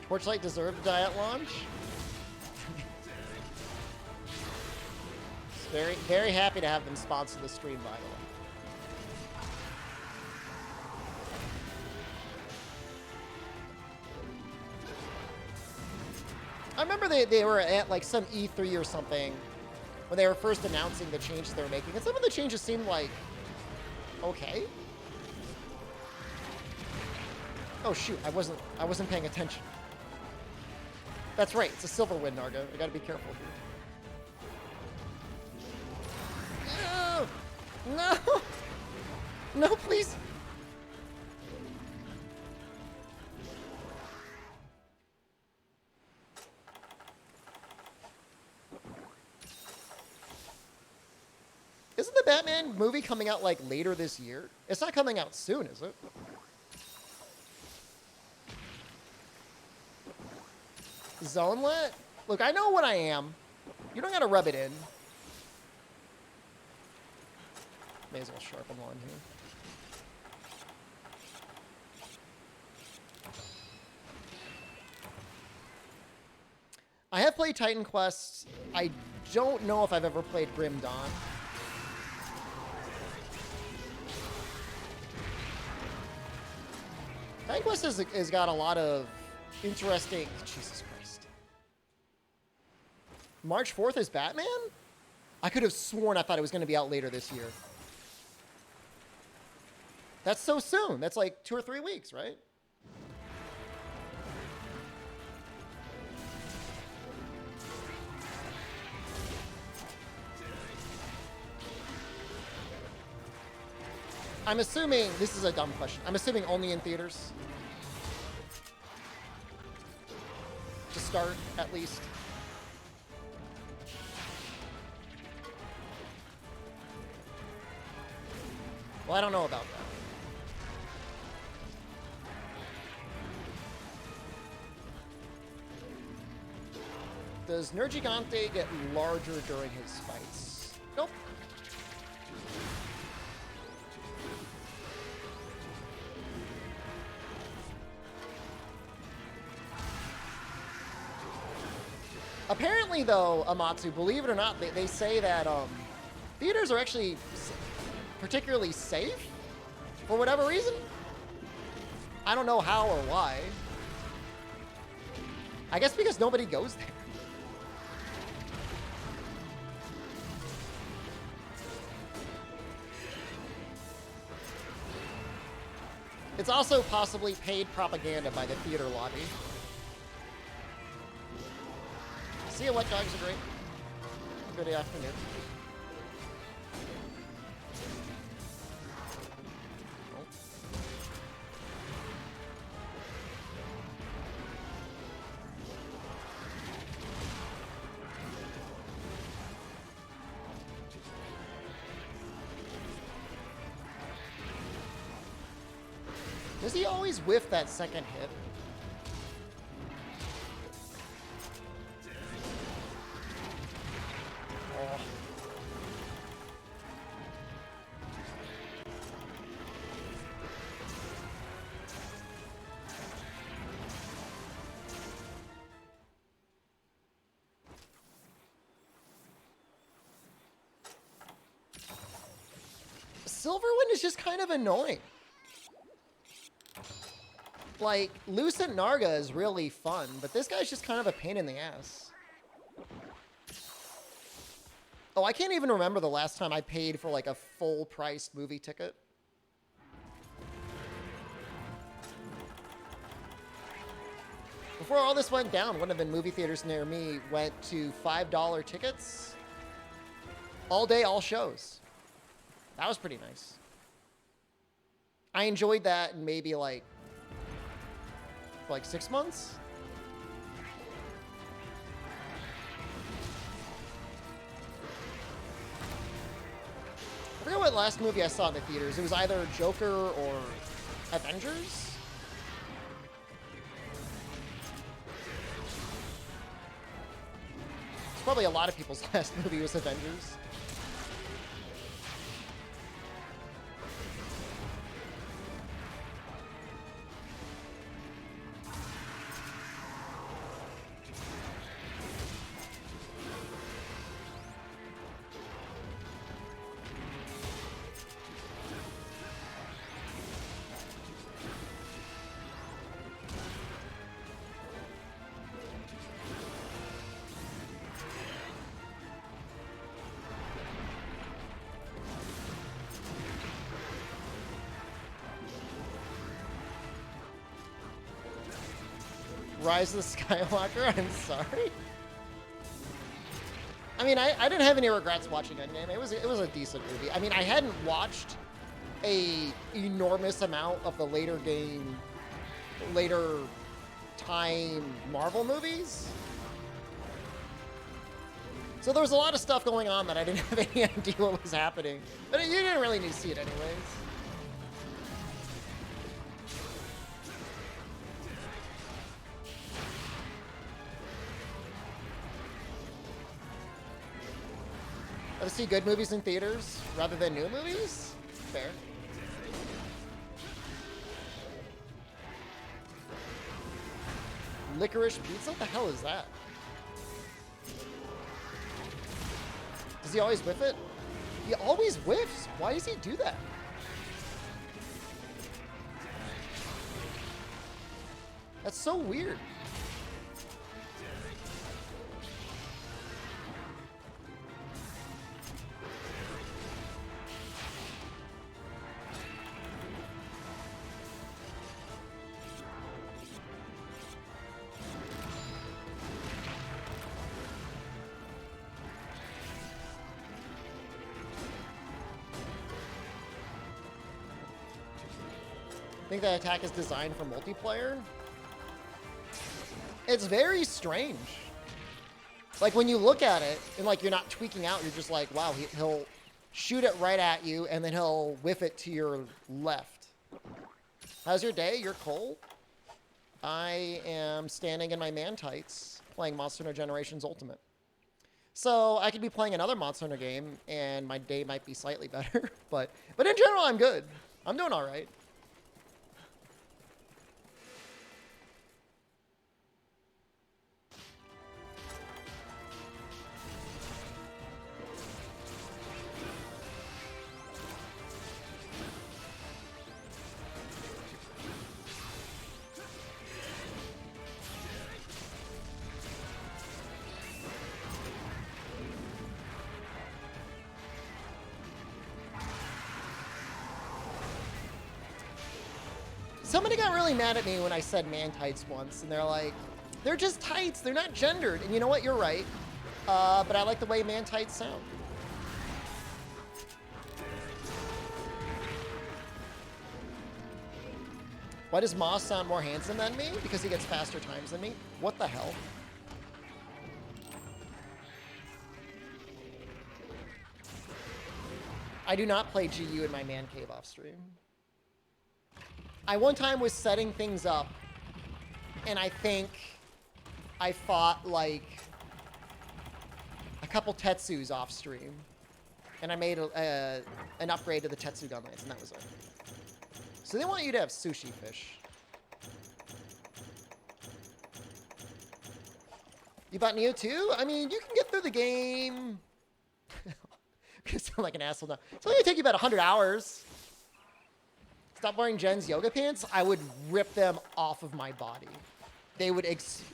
Torchlight deserved to die at launch. Very, very happy to have them sponsor the stream, by the way. I remember they were at like some E3 or something when they were first announcing the changes they were making, and some of the changes seemed like okay. Oh shoot, I wasn't paying attention. That's right, it's a silver wind, Nargo. I gotta be careful here. No! No! No, please! Isn't the Batman movie coming out like later this year? It's not coming out soon, is it? Zonelet? Look, I know what I am. You don't gotta rub it in. May as well sharpen one here. I have played Titan Quest. I don't know if I've ever played Grim Dawn. Titan Quest has got a lot of interesting... Jesus Christ. March 4th is Batman? I could have sworn I thought it was going to be out later this year. That's so soon. That's like 2 or 3 weeks, right? I'm assuming, this is a dumb question, I'm assuming only in theaters? To start, at least. Well, I don't know about that. Does Nergigante get larger during his fights? Nope. Apparently, though, Amatsu, believe it or not, they say that theaters are actually particularly safe for whatever reason. I don't know how or why. I guess because nobody goes there. It's also possibly paid propaganda by the theater lobby. See you, Wet Dogs are great. Good afternoon. Oh. Does he always whiff that second hit? Oh. Silverwind is just kind of annoying. Like, Lucent Narga is really fun, but this guy's just kind of a pain in the ass. Oh, I can't even remember the last time I paid for, like, a full-priced movie ticket. Before all this went down, one of the movie theaters near me went to $5 tickets. All day, all shows. That was pretty nice. I enjoyed that in maybe, like, for like 6 months. I forget what last movie I saw in the theaters. It was either Joker or Avengers. It's probably a lot of people's last movie was Avengers. Rise of the Skywalker, I'm sorry. I mean, I didn't have any regrets watching Endgame. It was a decent movie. I mean, I hadn't watched a enormous amount of the later time Marvel movies. So there was a lot of stuff going on that I didn't have any idea what was happening. But you didn't really need to see it anyways. To see good movies in theaters rather than new movies? Fair. Licorice pizza? What the hell is that? Does he always whiff it? He always whiffs. Why does he do that? That's so weird. think that attack is designed for multiplayer. It's very strange. Like when you look at it and like you're not tweaking out, you're just like, wow, he'll shoot it right at you and then he'll whiff it to your left. How's your day? You're cold? I am standing in my man tights playing Monster Hunter Generations Ultimate. So I could be playing another Monster Hunter game and my day might be slightly better, but in general I'm good. I'm doing all right. Somebody got really mad at me when I said man tights once, and they're like, they're just tights, they're not gendered. And you know what, you're right. But I like the way man tights sound. Why does Moss sound more handsome than me? Because he gets faster times than me? What the hell? I do not play GU in my man cave off stream. I one time was setting things up, and I think I fought like a couple Tetsus off stream, and I made an upgrade to the Tetsu gunlines, and that was it. So they want you to have sushi fish. You bought Neo too? I mean, you can get through the game. I'm gonna sound like an asshole now. It's only gonna take you about 100 hours. Stop wearing Jen's yoga pants, I would rip them off of my body. They would,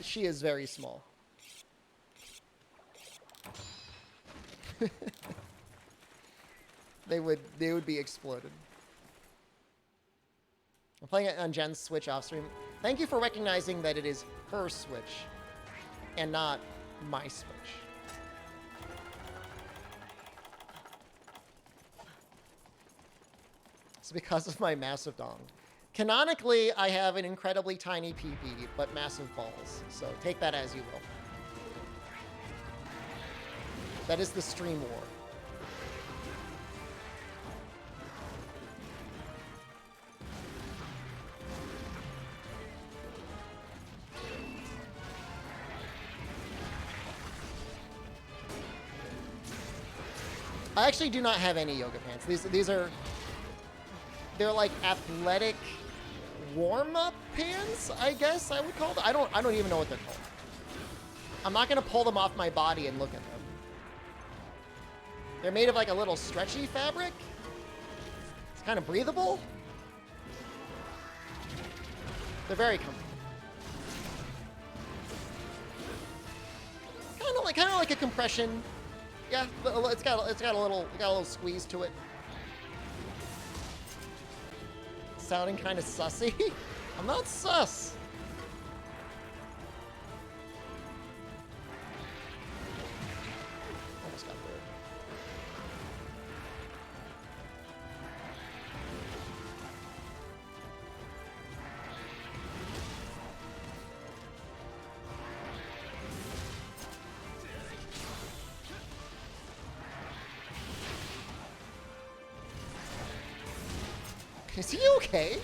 she is very small. They would be exploded. I'm playing it on Jen's Switch off stream. Thank you for recognizing that it is her Switch and not my Switch. It's because of my massive dong. Canonically, I have an incredibly tiny PP, but massive balls. So take that as you will. That is the stream war. I actually do not have any yoga pants. These are... They're like athletic warm-up pants, I guess I would call them. I don't even know what they're called. I'm not gonna pull them off my body and look at them. They're made of like a little stretchy fabric. It's kind of breathable. They're very comfortable. Kind of like a compression. Yeah, it's got a little squeeze to it. Sounding kind of sussy. I'm not sus. Almost got there. Is he okay?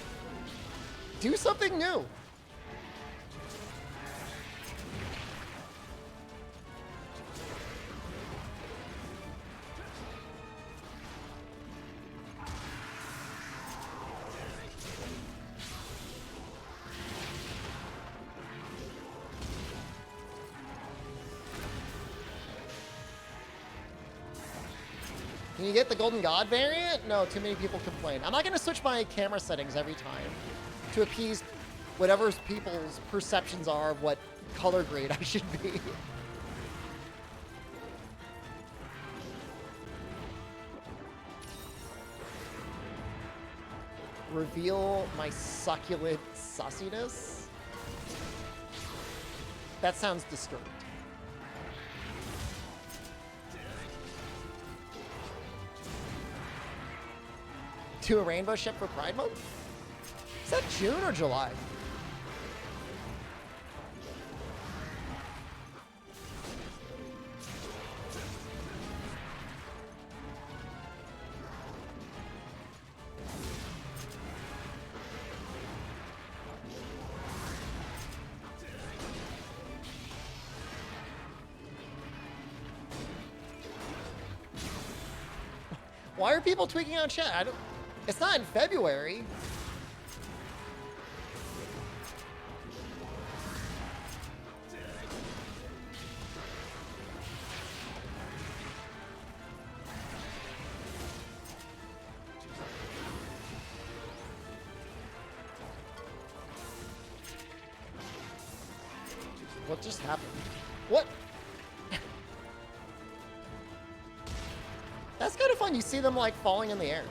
Do something new. Can you get the Golden God variant? No, too many people complain. I'm not going to switch my camera settings every time to appease whatever people's perceptions are of what color grade I should be. Reveal my succulent sussiness? That sounds disturbed. Do a rainbow ship for Pride Month? Is that June or July? Why are people tweaking on chat? I don't. It's not in February. What just happened? What? That's kind of fun. You see them like falling in the air.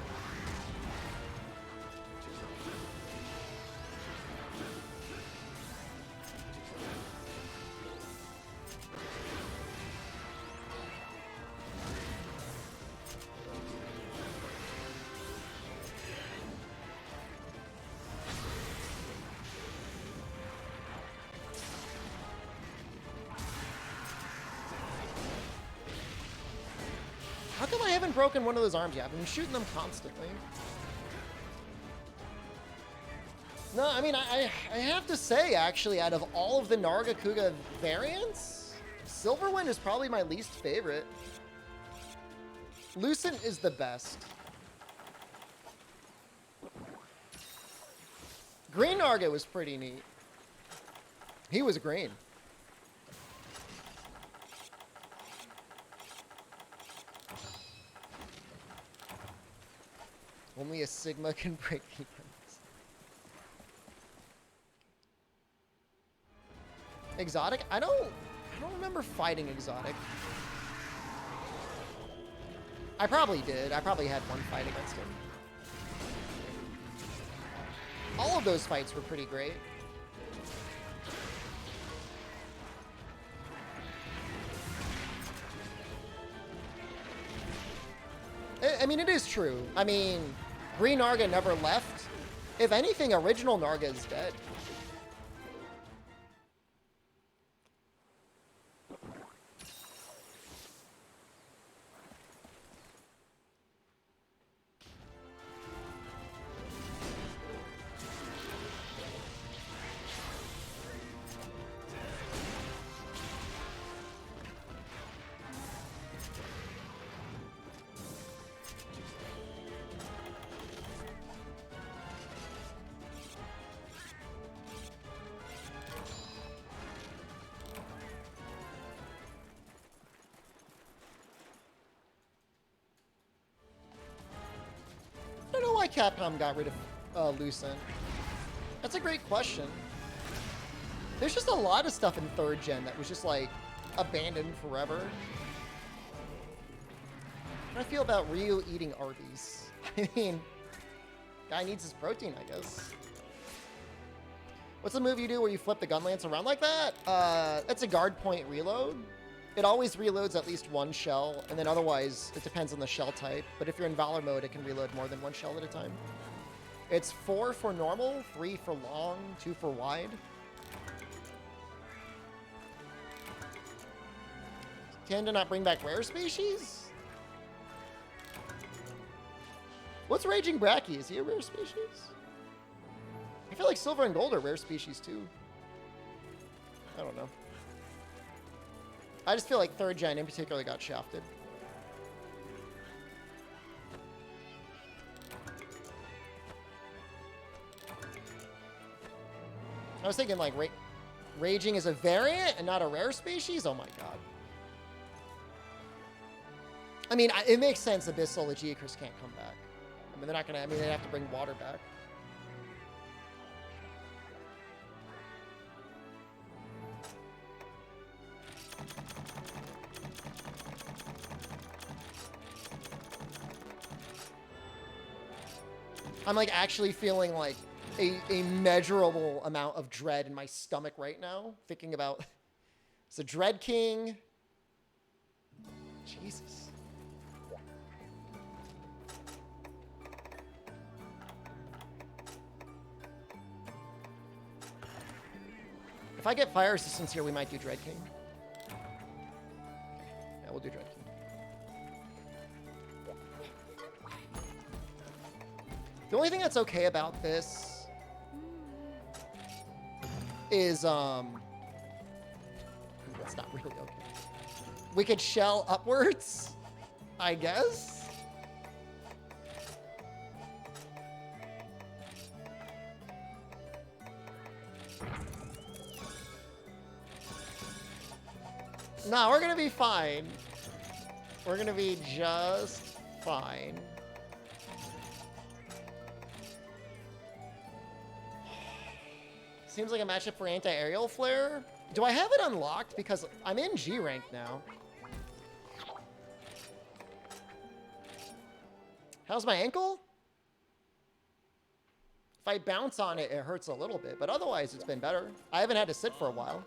How come I haven't broken one of those arms yet? I've been shooting them constantly. No, I mean, I have to say, actually, out of all of the Nargacuga variants, Silverwind is probably my least favorite. Lucent is the best. Green Narga was pretty neat. He was green. Only a Sigma can break defense. Exotic? I don't remember fighting Exotic. I probably did. I probably had one fight against him. All of those fights were pretty great. I mean, it is true. I mean, Green Narga never left. If anything, original Narga is dead. I don't know why Capcom got rid of Lucent. That's a great question. There's just a lot of stuff in 3rd gen that was just like abandoned forever. How do I feel about Ryu eating Arby's? I mean, guy needs his protein, I guess. What's the move you do where you flip the gun lance around like that? That's a guard point reload. It always reloads at least one shell, and then otherwise, it depends on the shell type. But if you're in Valor mode, it can reload more than one shell at a time. It's 4 for normal, 3 for long, 2 for wide. Tend to not bring back rare species? What's Raging Bracky? Is he a rare species? I feel like Silver and Gold are rare species too. I don't know. I just feel like 3rd gen in particular got shafted. I was thinking like Raging is a variant and not a rare species? Oh my god. I mean, it makes sense Abyssal Legicris can't come back. I mean, they're not gonna, I mean, they have to bring water back. I'm like actually feeling like a measurable amount of dread in my stomach right now, thinking about it's a Dread King. Jesus. If I get fire resistance here, we might do Dread King. Yeah, we'll do Dread King. The only thing that's okay about this is, it's not really okay. We could shell upwards, I guess. No, we're gonna be fine. We're gonna be just fine. Seems like a matchup for anti-aerial flare. Do I have it unlocked? Because I'm in G rank now. How's my ankle? If I bounce on it, it hurts a little bit, but otherwise it's been better. I haven't had to sit for a while.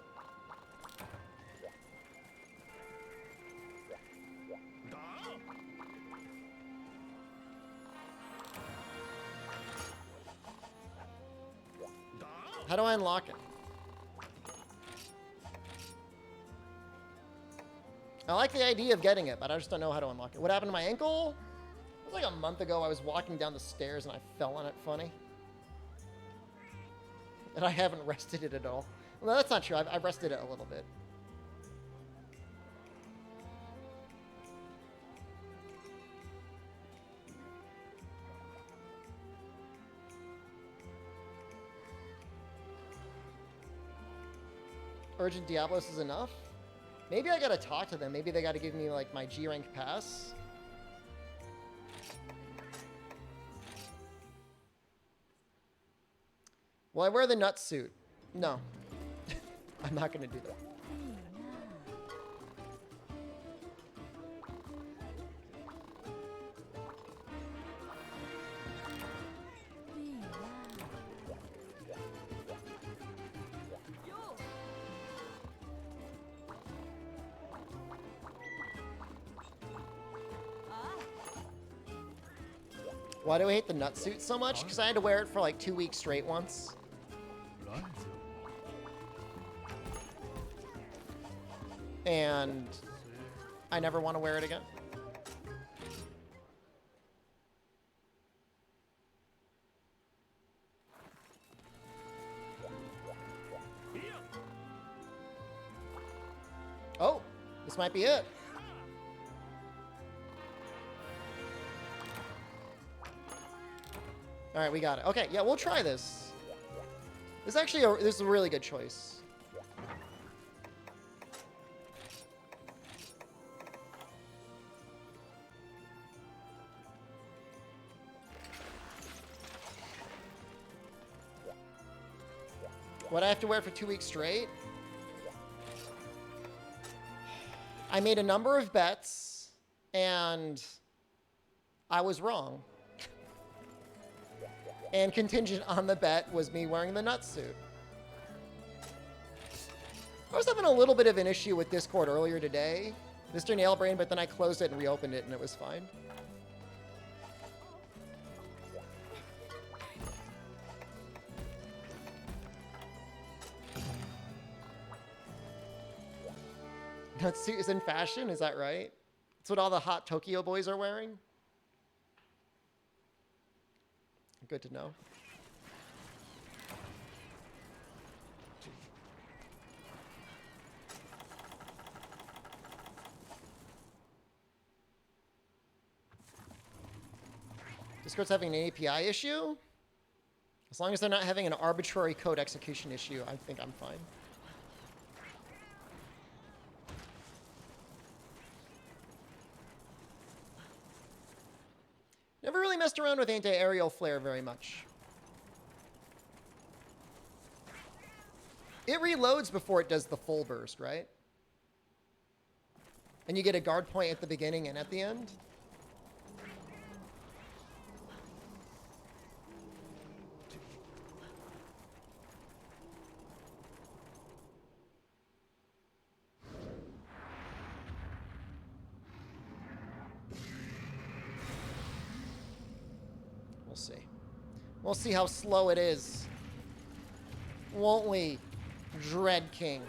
How do I unlock it? I like the idea of getting it, but I just don't know how to unlock it. What happened to my ankle? It was like a month ago. I was walking down the stairs and I fell on it funny. And I haven't rested it at all. Well, that's not true. I've rested it a little bit. Urgent Diablos is enough? Maybe I gotta talk to them. Maybe they gotta give me, like, my G rank pass. Will I wear the nut suit? No. I'm not gonna do that. Why do I hate the nut suit so much? Because I had to wear it for like 2 weeks straight once. And I never want to wear it again. Oh, this might be it. All right, we got it. Okay, yeah, we'll try this. This is actually this is a really good choice. What, I have to wear it for 2 weeks straight? I made a number of bets, and I was wrong. And contingent on the bet was me wearing the nut suit. I was having a little bit of an issue with Discord earlier today, Mr. Nailbrain, but then I closed it and reopened it, and it was fine. Nut suit is in fashion, is that right? That's what all the hot Tokyo boys are wearing? Good to know. Discord's having an API issue? As long as they're not having an arbitrary code execution issue, I think I'm fine. Never really messed around with anti-aerial flare very much. It reloads before it does the full burst, right? And you get a guard point at the beginning and at the end? We'll see how slow it is. Won't we? Dread King.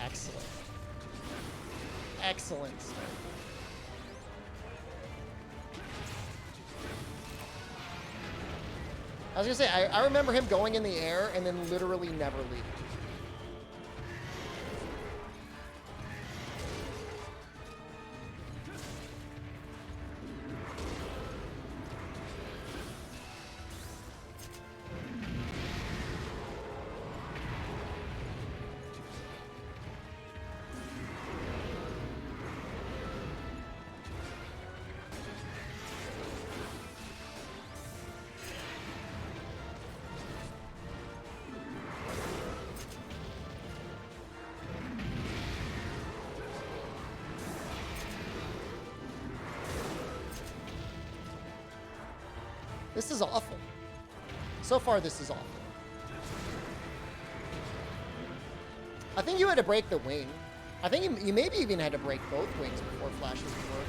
Excellent. Excellent. I was gonna say, I remember him going in the air and then literally never leaving. This is awful. So far, this is awful. I think you had to break the wing. I think you maybe even had to break both wings before flashes would work.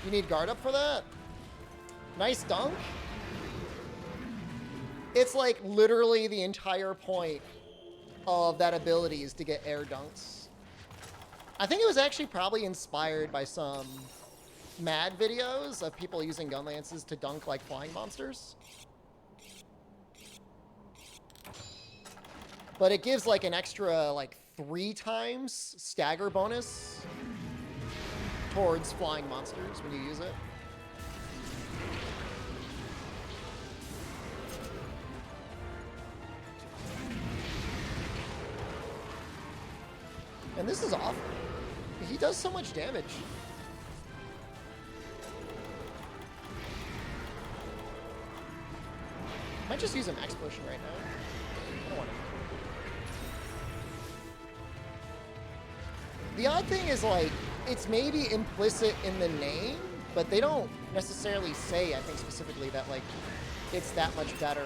You need guard up for that? Nice dunk. It's like literally the entire point of that ability is to get air dunks. I think it was actually probably inspired by some mad videos of people using gun lances to dunk like flying monsters. But it gives like an extra like 3 times stagger bonus towards flying monsters when you use it. And this is awful. He does so much damage. Might just use a max potion right now. I don't want to. The odd thing is, like, it's maybe implicit in the name, but they don't necessarily say, I think specifically, that, like, it's that much better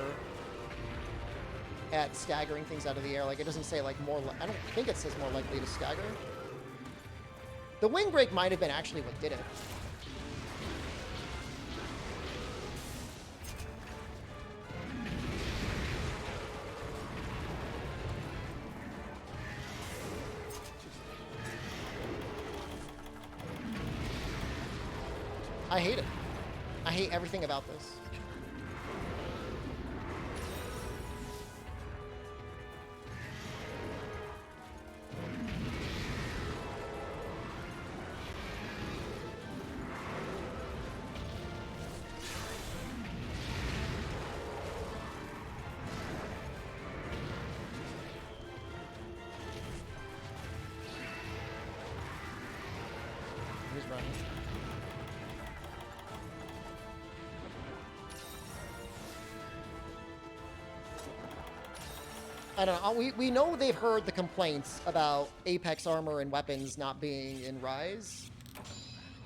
at staggering things out of the air. Like, it doesn't say, like, more... I don't think it says more likely to stagger. The wing break might have been actually what did it. I hate it. I hate everything about this. He's running. I don't know. We know they've heard the complaints about Apex armor and weapons not being in Rise.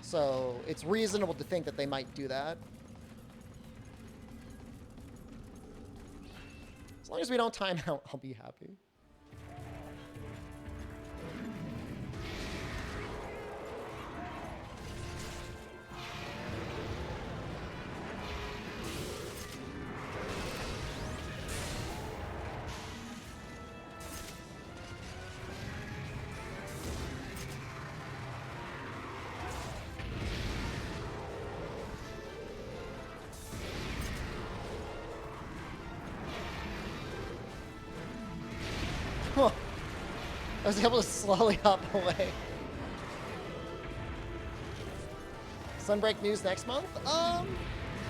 So it's reasonable to think that they might do that. As long as we don't time out, I'll be happy. Huh. I was able to slowly hop away. Sunbreak news next month?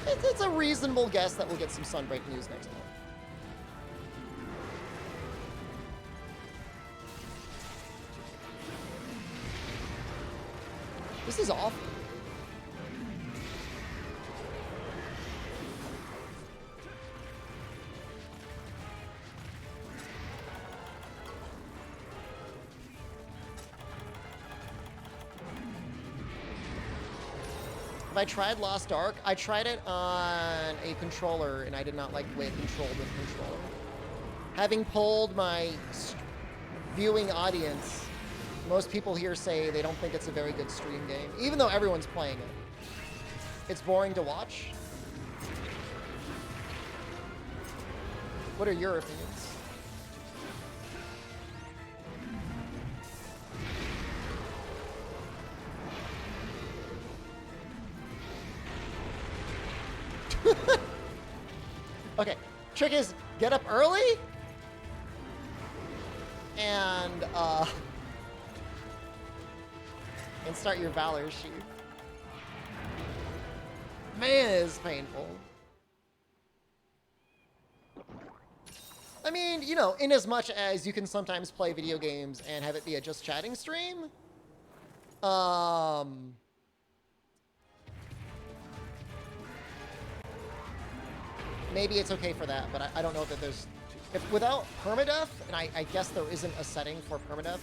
It's a reasonable guess that we'll get some Sunbreak news next month. This is awful. Have I tried Lost Ark? I tried it on a controller, and I did not like the way it controlled with the controller. Having polled my viewing audience, most people here say they don't think it's a very good stream game, even though everyone's playing it. It's boring to watch. What are your opinions? Okay, trick is get up early and start your Valor sheet. Man, it is painful. I mean, you know, in as much as you can sometimes play video games and have it be a just chatting stream, maybe it's okay for that, but I don't know that there's... If without permadeath, and I guess there isn't a setting for permadeath,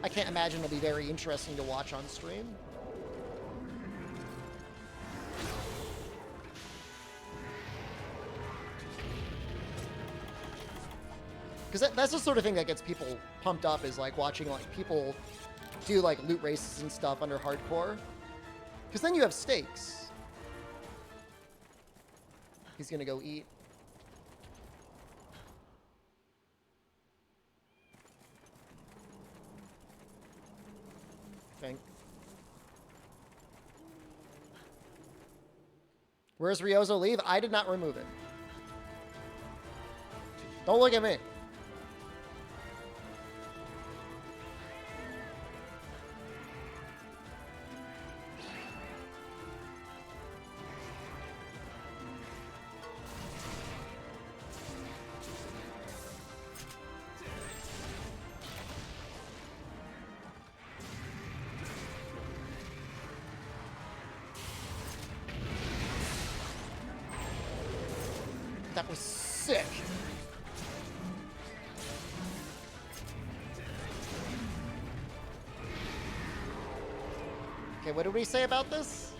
I can't imagine it'll be very interesting to watch on stream. Because that's the sort of thing that gets people pumped up, is like watching like people do like loot races and stuff under hardcore. Because then you have stakes. He's gonna go eat. Think. Where's Ryozo leave? I did not remove it. Don't look at me. That was sick. Okay, what did we say about this?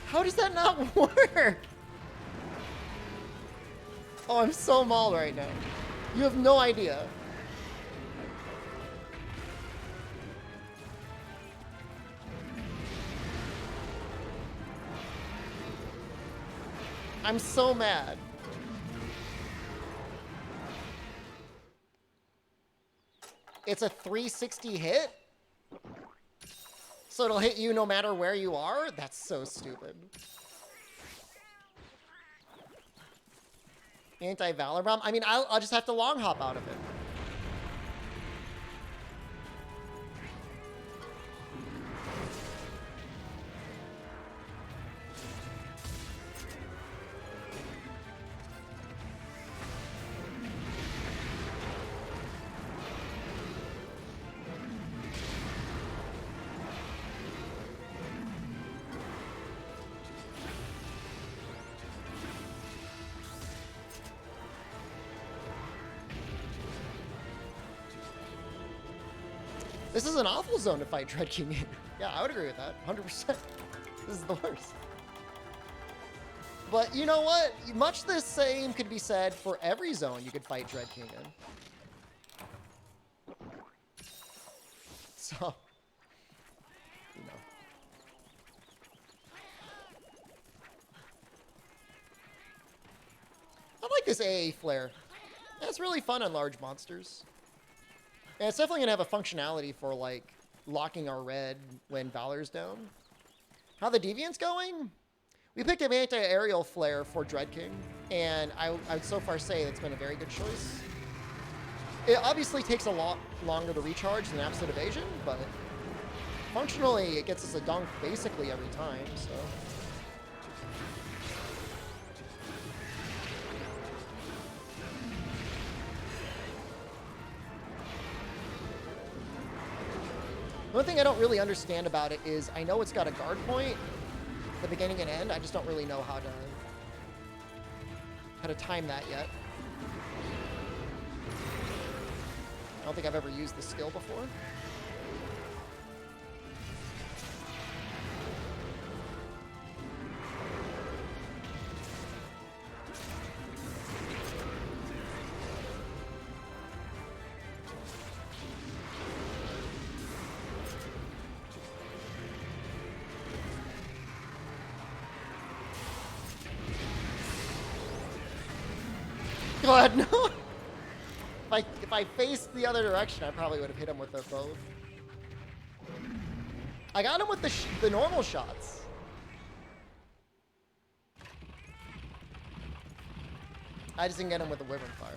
How does that not work? Oh, I'm so mauled right now. You have no idea. I'm so mad. It's a 360 hit? So it'll hit you no matter where you are? That's so stupid. Anti-Valor Bomb? I mean, I'll just have to long hop out of it. This is an awful zone to fight Dread King in. Yeah, I would agree with that, 100%. This is the worst. But you know what? Much the same could be said for every zone you could fight Dread King in. So, you know. I like this AA flare. It's really fun on large monsters. And it's definitely going to have a functionality for, like, locking our red when Valor's down. How the Deviant's going? We picked an anti-aerial flare for Dread King, and I would so far say that's been a very good choice. It obviously takes a lot longer to recharge than Absolute Evasion, but functionally it gets us a dunk basically every time, so... One thing I don't really understand about it is I know it's got a guard point, the beginning and end. I just don't really know how to time that yet. I don't think I've ever used the skill before. God, no. If I faced the other direction, I probably would have hit him with both. I got him with the normal shots. I just didn't get him with the Wyvern Fire.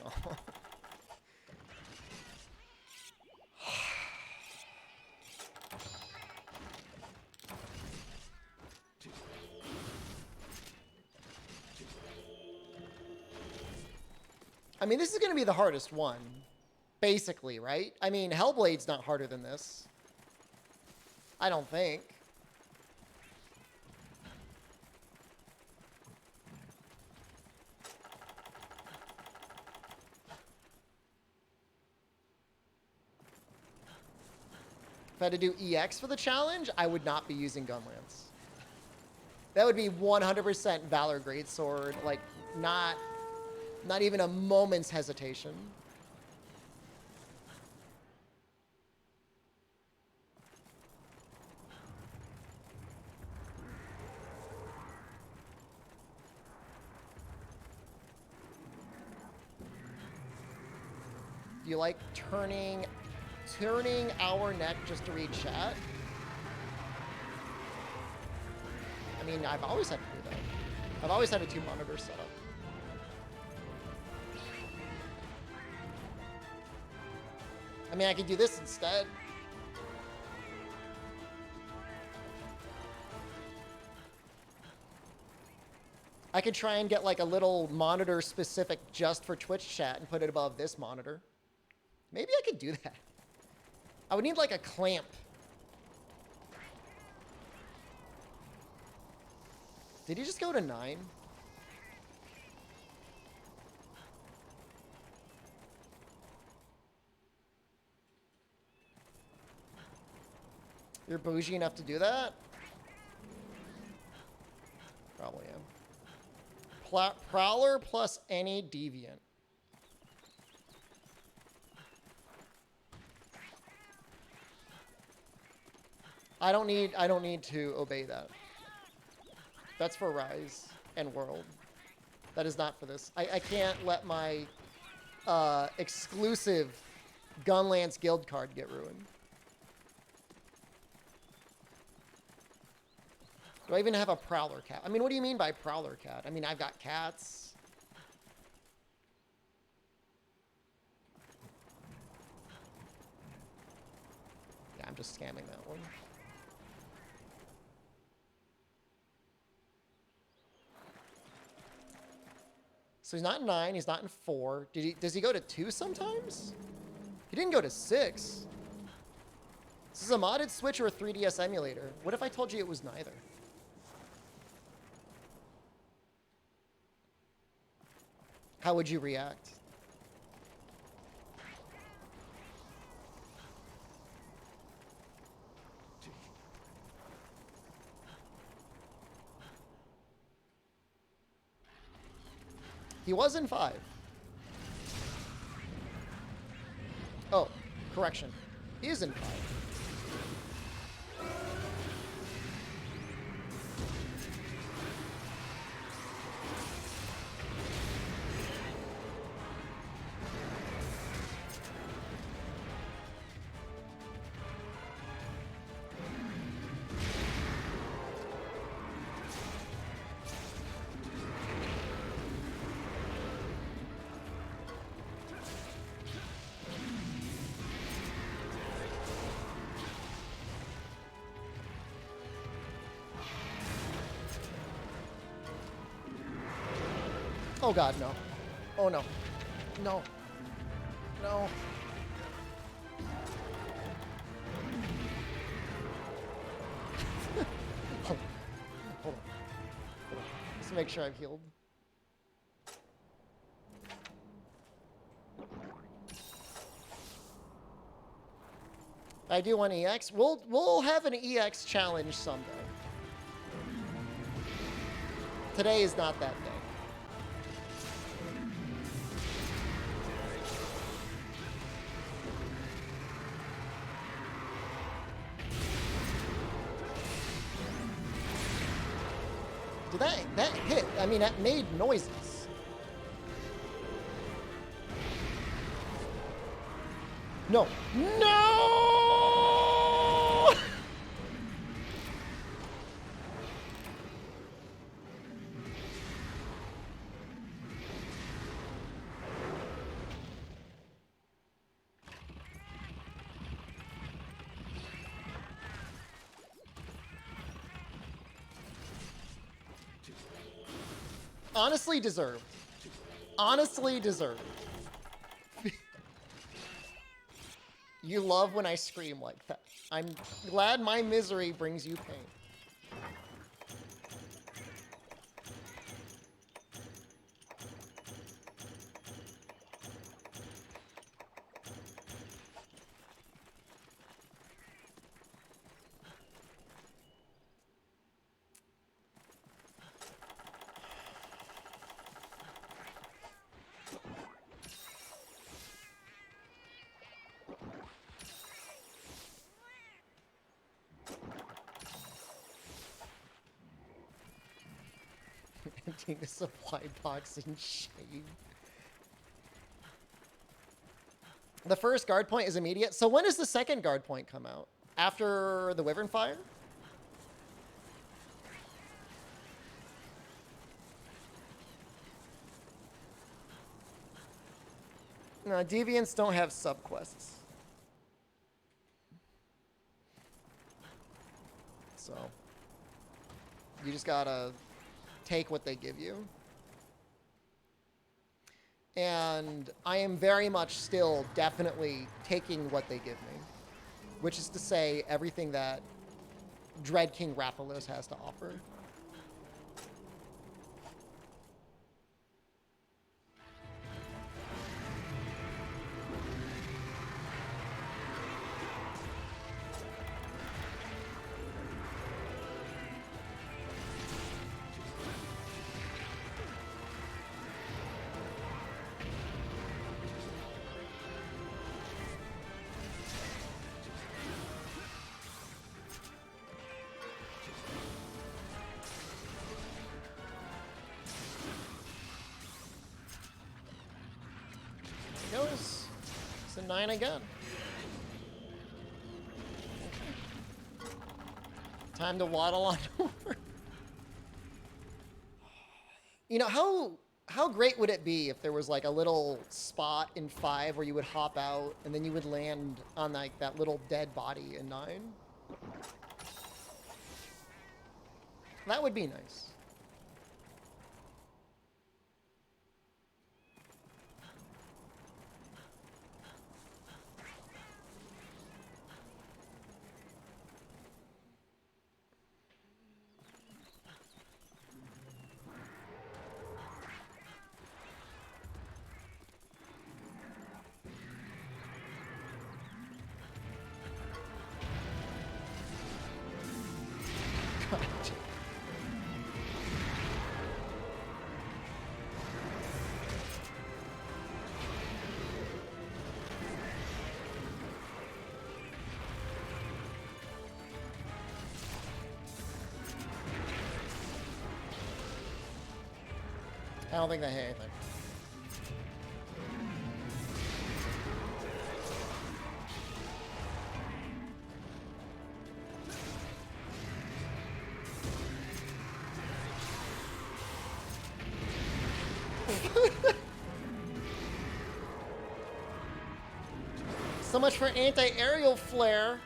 Oh. I mean, this is going to be the hardest one, basically, right? I mean, Hellblade's not harder than this. I don't think. If I had to do EX for the challenge, I would not be using Gunlance. That would be 100% Valor Greatsword, like, not even a moment's hesitation. Do you like turning our neck just to read chat? I mean, I've always had to do that. I've always had a 2-monitor setup. I mean, I could do this instead. I could try and get like a little monitor specific just for Twitch chat and put it above this monitor. Maybe I could do that. I would need like a clamp. Did he just go to 9? You're bougie enough to do that? Probably am. Prowler plus any deviant. I don't need to obey that. That's for Rise and World. That is not for this. I can't let my exclusive Gunlance guild card get ruined. Do I even have a Prowler cat? I mean, what do you mean by Prowler cat? I mean, I've got cats. Yeah, I'm just scamming that one. So he's not in 9, he's not in 4. Does he go to 2 sometimes? He didn't go to 6. This is a modded Switch or a 3DS emulator. What if I told you it was neither? How would you react? He was in 5. Oh, correction. He is in 5. Oh god, no. Oh no. No. No. Hold on. Hold on. Just to make sure I've healed. I do want EX. We'll have an EX challenge someday. Today is not that day. Did that hit? I mean, that made noises. No. No! Honestly deserved. Honestly deserved. You love when I scream like that. I'm glad my misery brings you pain. Emptying the supply box in shame. The first guard point is immediate. So when does the second guard point come out? After the Wyvern Fire? No, Deviants don't have subquests. So, you just gotta take what they give you. And I am very much still definitely taking what they give me, which is to say everything that Dread King Rathalos has to offer. Goes. It's a 9 again. Okay. Time to waddle on over. You know, how great would it be if there was like a little spot in 5 where you would hop out and then you would land on like that little dead body in 9? That would be nice. I don't think they hit anything. So much for anti-aerial flare.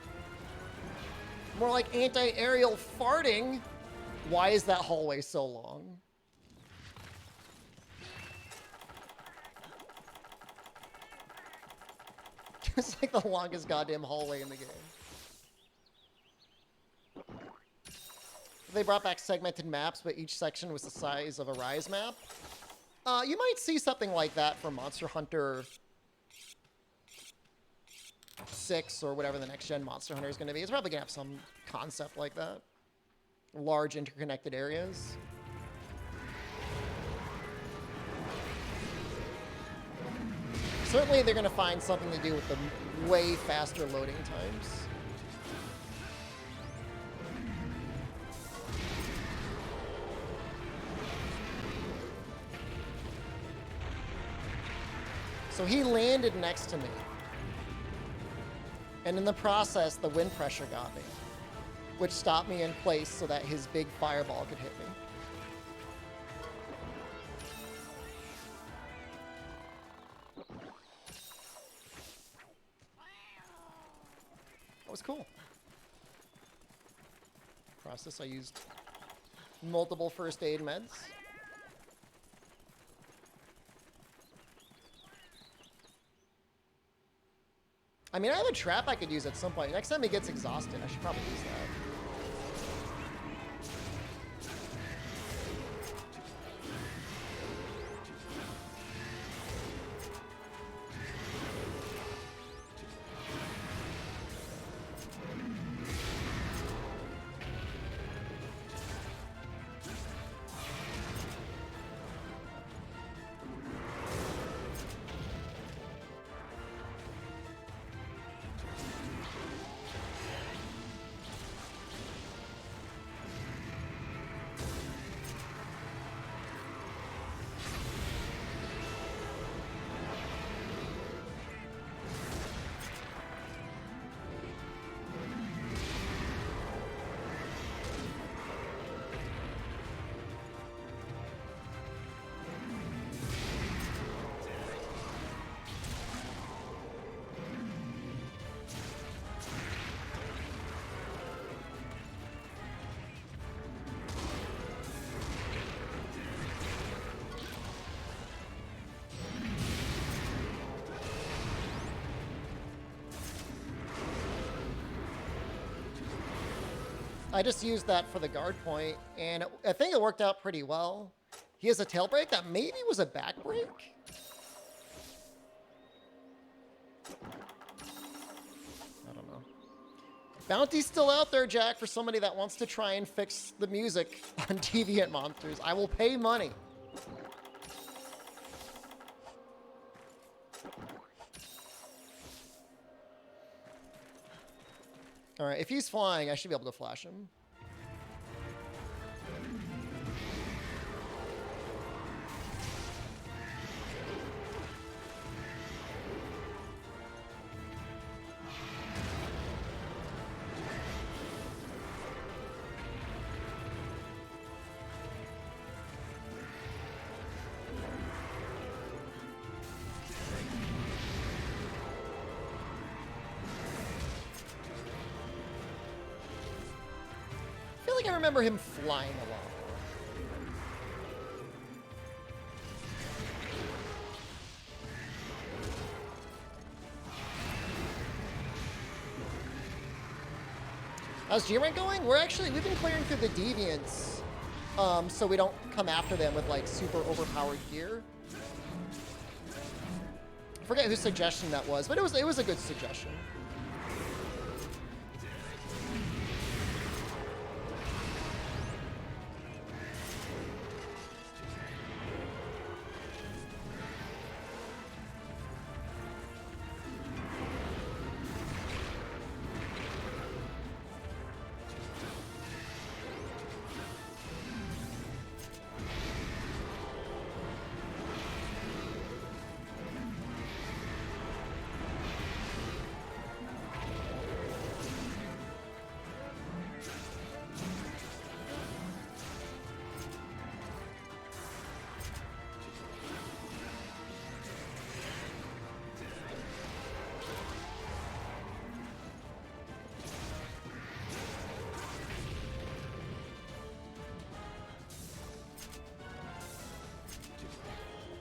More like anti-aerial farting. Why is that hallway so long? It's like the longest goddamn hallway in the game. They brought back segmented maps, but each section was the size of a Rise map. You might see something like that for Monster Hunter 6 or whatever the next gen Monster Hunter is going to be. It's probably going to have some concept like that. Large interconnected areas. Certainly they're going to find something to do with the way faster loading times. So he landed next to me. And in the process, the wind pressure got me, which stopped me in place so that his big fireball could hit me. That was cool. Process, I used multiple first aid meds. I mean, I have a trap I could use at some point. Next time he gets exhausted, I should probably use that. I just used that for the guard point, and I think it worked out pretty well. He has a tail break that maybe was a back break? I don't know. Bounty's still out there, Jack, for somebody that wants to try and fix the music on Deviant Monsters. I will pay money. All right, if he's flying, I should be able to flash him. I feel like I remember him flying a lot. How's G-Rank going? We've been clearing through the Deviants, so we don't come after them with like super overpowered gear. I forget whose suggestion that was, but it was a good suggestion.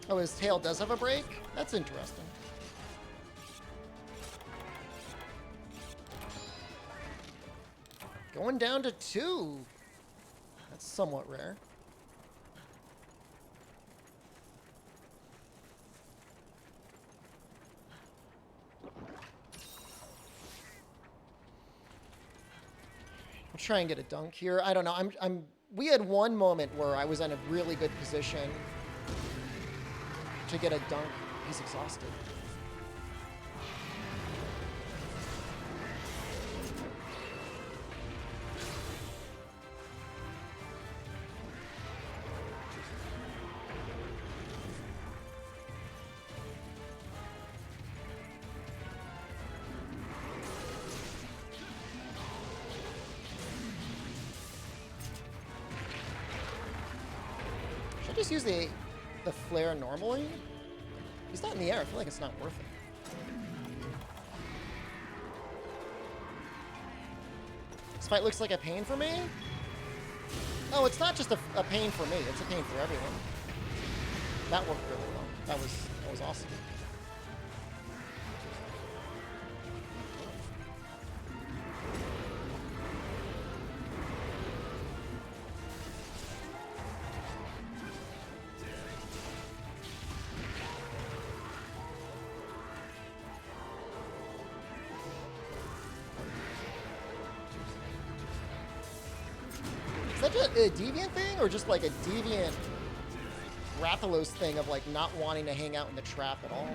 Oh, his tail does have a break? That's interesting. Going down to 2. That's somewhat rare. I'll try and get a dunk here. I don't know. We had one moment where I was in a really good position to get a dunk. He's exhausted. Should I just use the flare normally? He's not in the air. I feel like it's not worth it. This fight looks like a pain for me. Oh, it's not just a pain for me. It's a pain for everyone. That worked really well. That was awesome. Is that just a deviant thing, or just like a deviant Rathalos thing of like not wanting to hang out in the trap at all?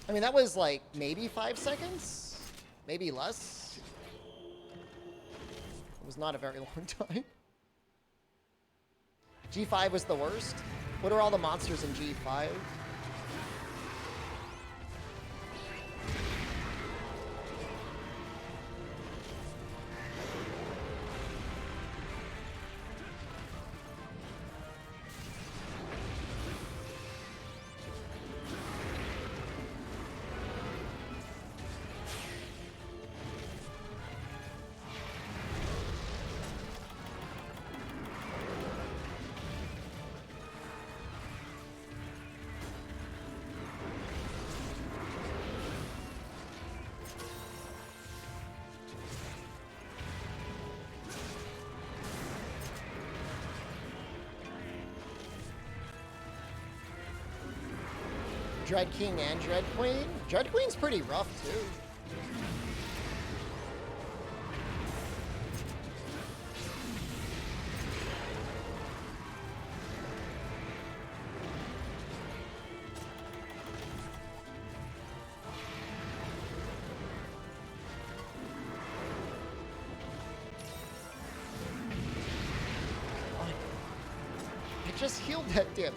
I mean, that was like maybe 5 seconds, maybe less. It was not a very long time. G5 was the worst. What are all the monsters in G5? Dread King and Dread Queen? Dread Queen's pretty rough, too. I just healed that damage.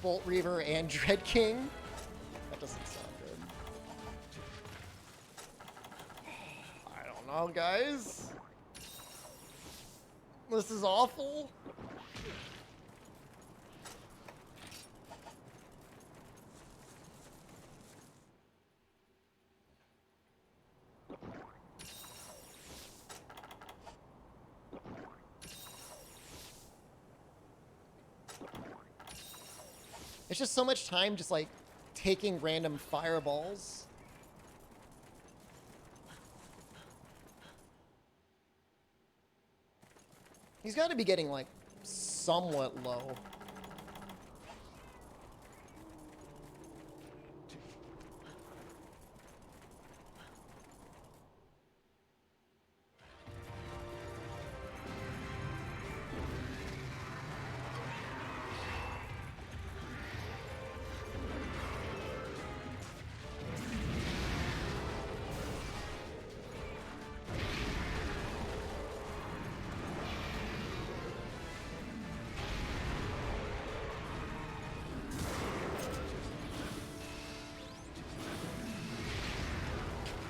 Bolt Reaver and Dread King? That doesn't sound good. I don't know, guys. This is awful. It's just so much time just like taking random fireballs. He's got to be getting like somewhat low.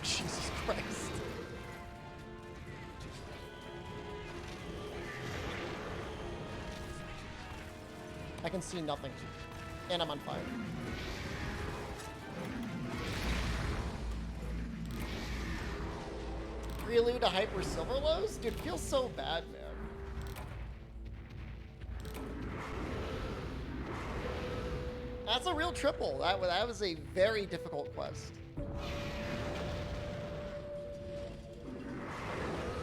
Jesus Christ. I can see nothing. And I'm on fire. Prelude to Hyper Silver Lows? Dude, feels so bad, man. That's a real triple. That was a very difficult quest.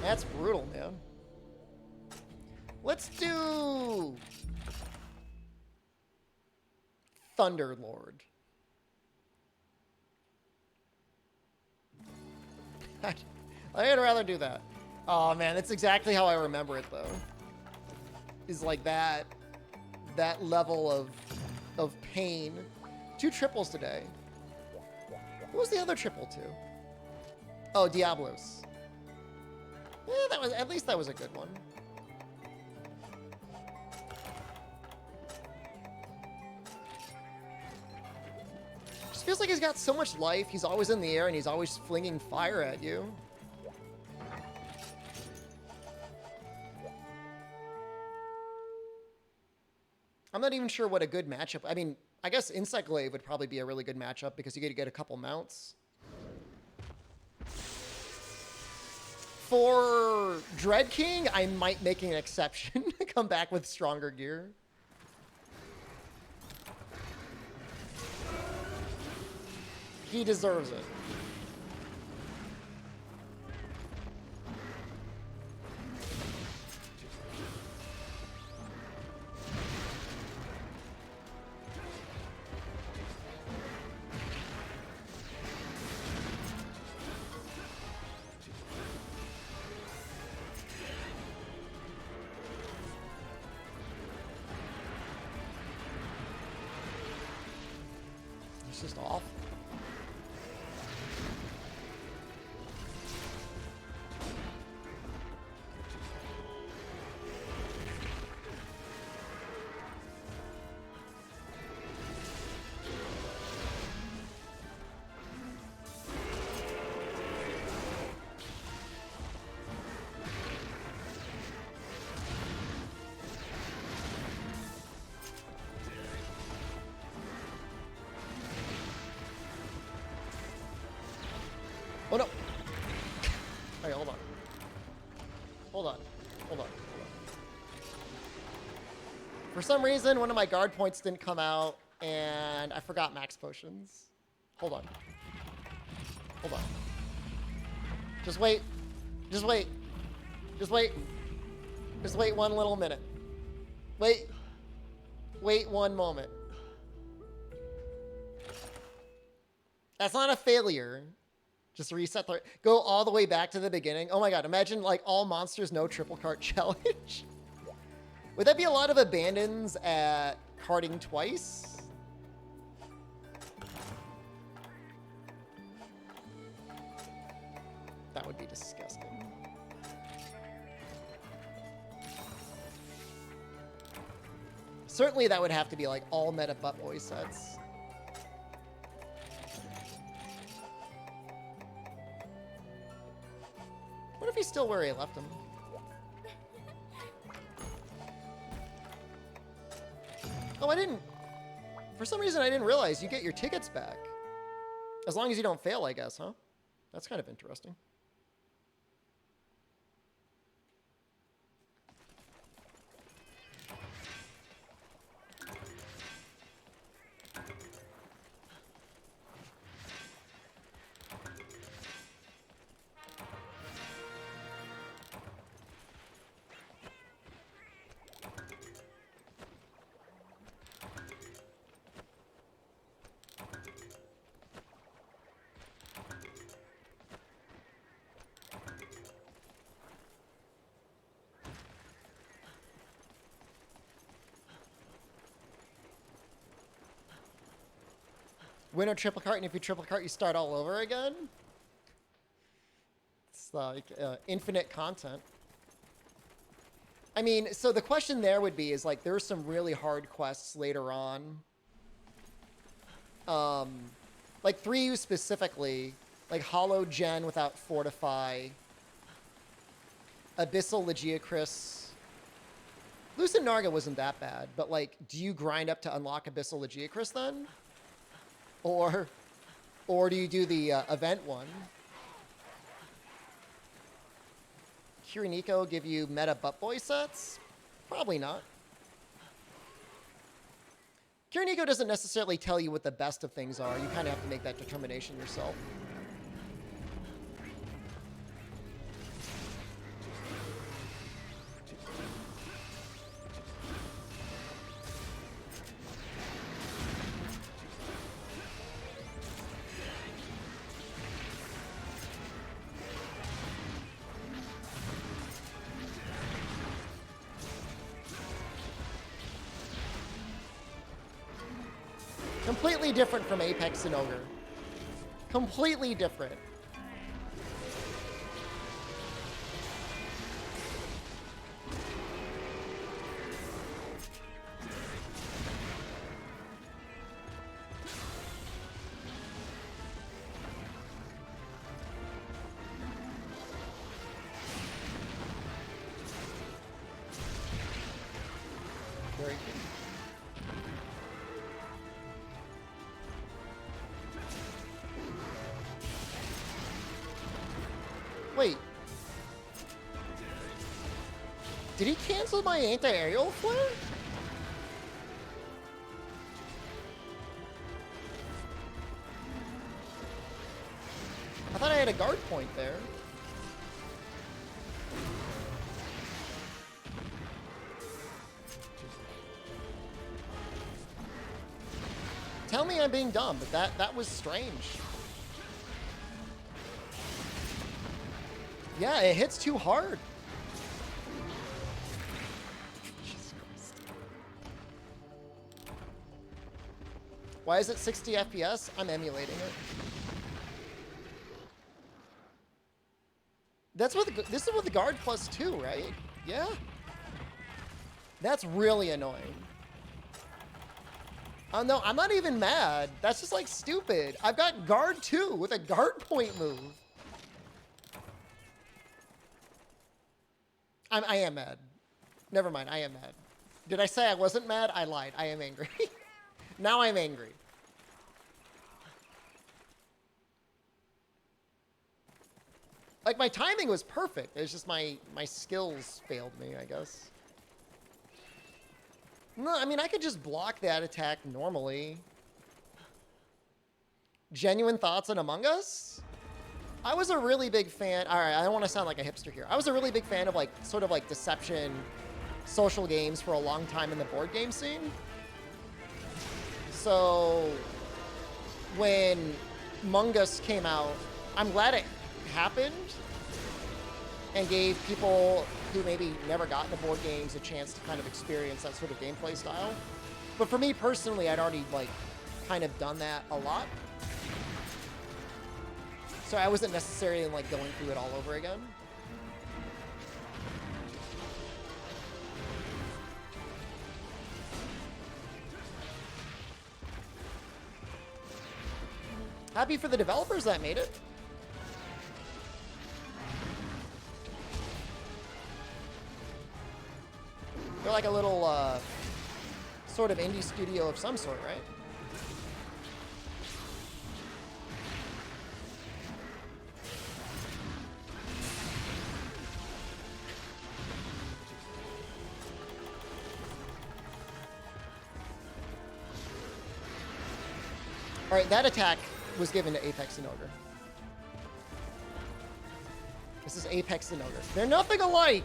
That's brutal, man. Let's do Thunderlord. I'd rather do that. Oh man, that's exactly how I remember it though. Is like that level of pain. 2 triples today. What was the other triple to? Oh, Diablos. Yeah, at least that was a good one. Just feels like he's got so much life. He's always in the air and he's always flinging fire at you. I'm not even sure what a good matchup. I mean, I guess Insect Glaive would probably be a really good matchup because you get to get a couple mounts. For Dread King, I might make an exception. Come back with stronger gear. He deserves it. It's just awful. Oh no! Alright, hold on. Hold on. Hold on. For some reason, one of my guard points didn't come out, and I forgot max potions. Hold on. Hold on. Just wait. Just wait. Just wait. Just wait one little minute. Wait. Wait one moment. That's not a failure. Just reset the... Go all the way back to the beginning. Oh my god, imagine like all monsters, no triple cart challenge. Would that be a lot of abandons at carting twice? That would be disgusting. Certainly that would have to be like all meta butt boy sets. What if he's still where he left him? Oh, I didn't... For some reason, I didn't realize you get your tickets back. As long as you don't fail, I guess, huh? That's kind of interesting. Win or triple cart, and if you triple cart, you start all over again? It's like infinite content. I mean, so the question there would be, is like, there's some really hard quests later on. Like 3U specifically, like Hollow Gen without Fortify, Abyssal Legiacris. Lucid Narga wasn't that bad, but like, do you grind up to unlock Abyssal Legiacris then? Or do you do the event one? Kiriniko give you meta butt boy sets? Probably not. Kiriniko doesn't necessarily tell you what the best of things are. You kind of have to make that determination yourself. Completely different from Apex and Ogre. Completely different. Very good. Wait. Did he cancel my anti-aerial flare? I thought I had a guard point there. Tell me I'm being dumb, but that was strange. Yeah, it hits too hard. Jesus Christ. Why is it 60 FPS? I'm emulating it. That's what this is with the guard +2, right? Yeah. That's really annoying. Oh no, I'm not even mad. That's just like stupid. I've got guard 2 with a guard point move. I am mad. Never mind, I am mad. Did I say I wasn't mad? I lied. I am angry. Now I'm angry. Like, my timing was perfect. It's just my skills failed me, I guess. No, I mean, I could just block that attack normally. Genuine thoughts on Among Us? I was a really big fan. All right, I don't want to sound like a hipster here. I was a really big fan of, like, sort of like deception social games for a long time in the board game scene. So when Among Us came out, I'm glad it happened and gave people who maybe never got into board games a chance to kind of experience that sort of gameplay style. But for me personally, I'd already, like, kind of done that a lot. So I wasn't necessarily, like, going through it all over again. Happy for the developers that made it. They're like a little, sort of indie studio of some sort, right? All right, that attack was given to Apex and Ogre. This is Apex and Ogre. They're nothing alike!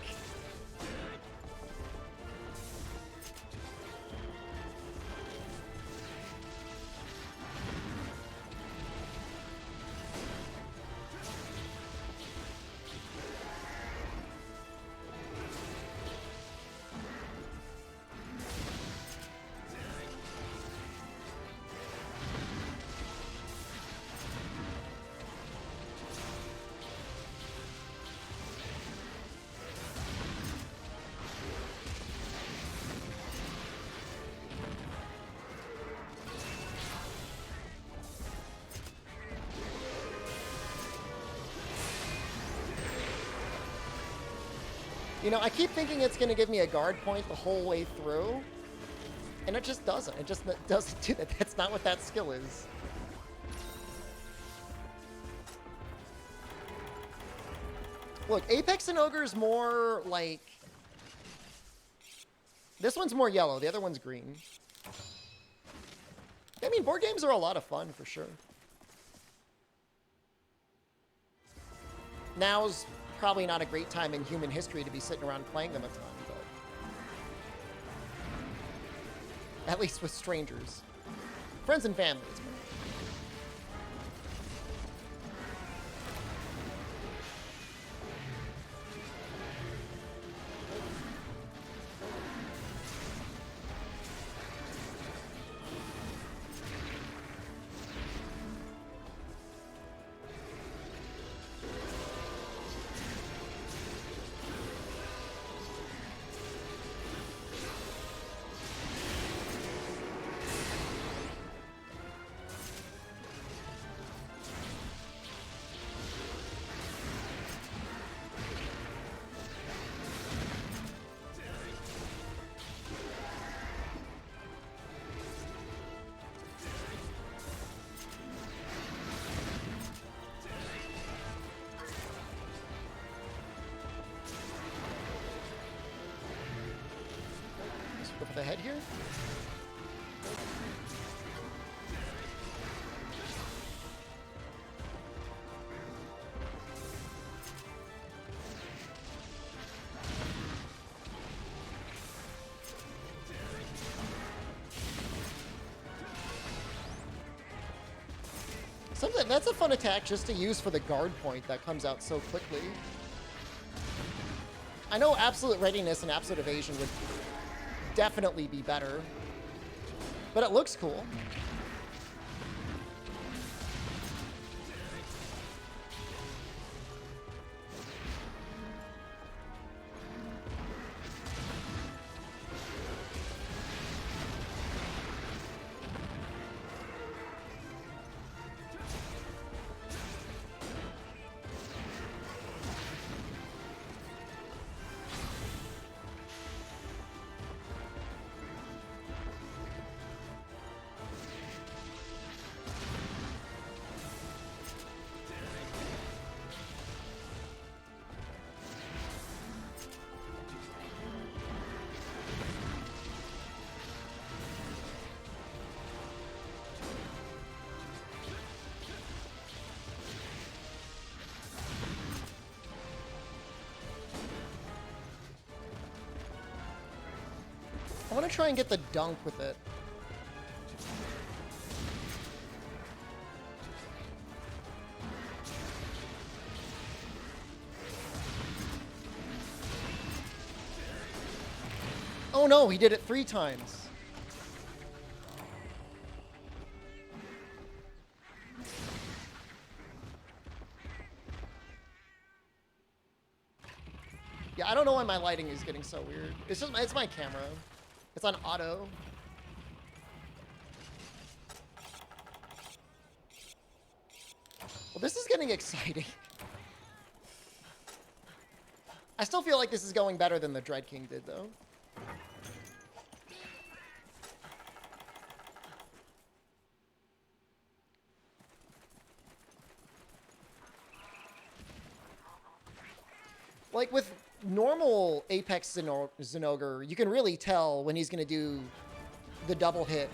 You know, I keep thinking it's going to give me a guard point the whole way through, and it just doesn't. It just doesn't do that. That's not what that skill is. Look, Apex and Ogre is more like... This one's more yellow. The other one's green. I mean, board games are a lot of fun, for sure. Now's probably not a great time in human history to be sitting around playing them a ton, but at least with strangers. Friends and family, it's great. path ahead here. Something that's a fun attack just to use for the guard point that comes out so quickly. I know absolute readiness and absolute evasion would definitely be better, but it looks cool. I want to try and get the dunk with it. Oh no, he did it 3 times. Yeah, I don't know why my lighting is getting so weird. It's my camera. It's on auto. Well, this is getting exciting. I still feel like this is going better than the Dread King did, though. Like, with normal Apex Zinogre, you can really tell when he's going to do the double hit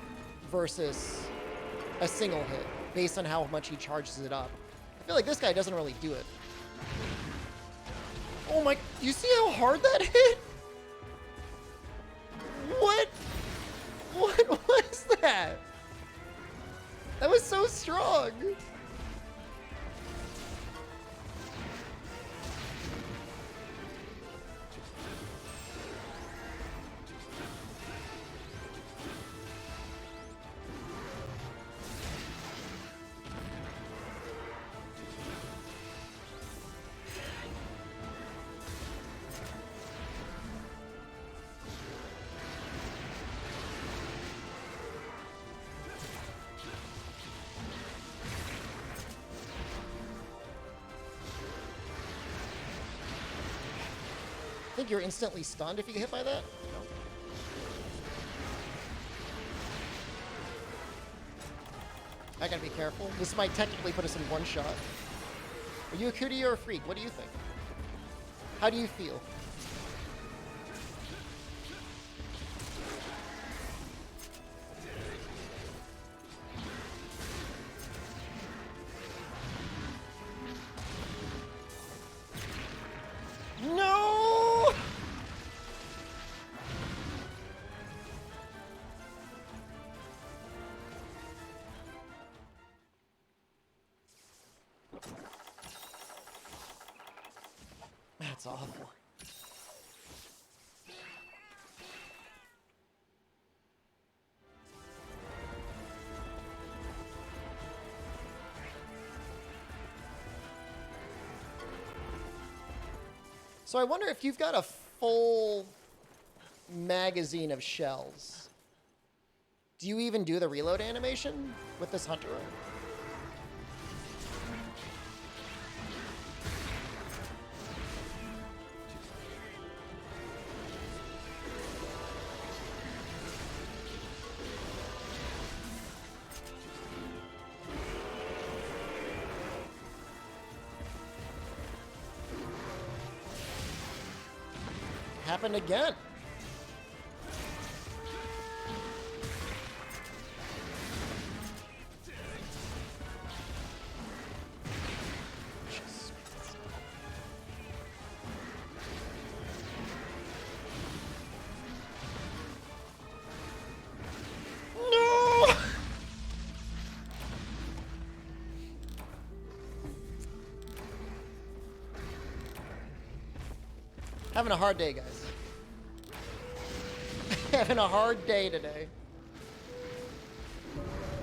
versus a single hit, based on how much he charges it up. I feel like this guy doesn't really do it. Oh my, you see how hard that hit? What? What was that? That was so strong. I think you're instantly stunned if you get hit by that. No. I gotta be careful. This might technically put us in one shot. Are you a cootie or a freak? What do you think? How do you feel? No! That's awful. So I wonder if you've got a full magazine of shells. Do you even do the reload animation with this hunter? Happened again. Having a hard day, guys. Having a hard day today.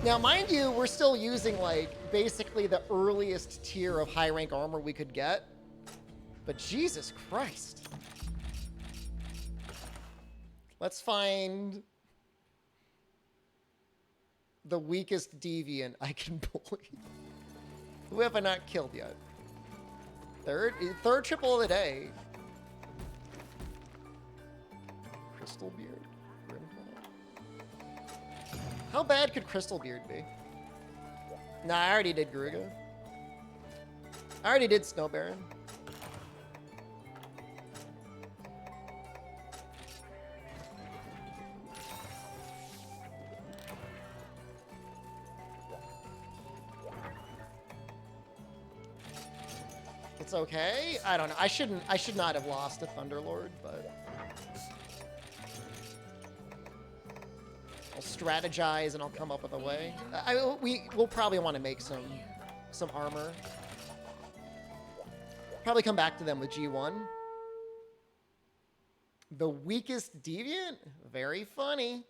Now, mind you, we're still using, like, basically the earliest tier of high rank armor we could get. But Jesus Christ. Let's find the weakest deviant I can bully. Who have I not killed yet? Third triple of the day. Crystal Beard. How bad could Crystal Beard be? Nah, I already did Garuga. I already did Snow Baron. It's okay. I don't know. I should not have lost to Thunderlord, but I'll strategize and I'll come up with a way. We'll probably want to make some armor. Probably come back to them with G1. The weakest deviant? Very funny.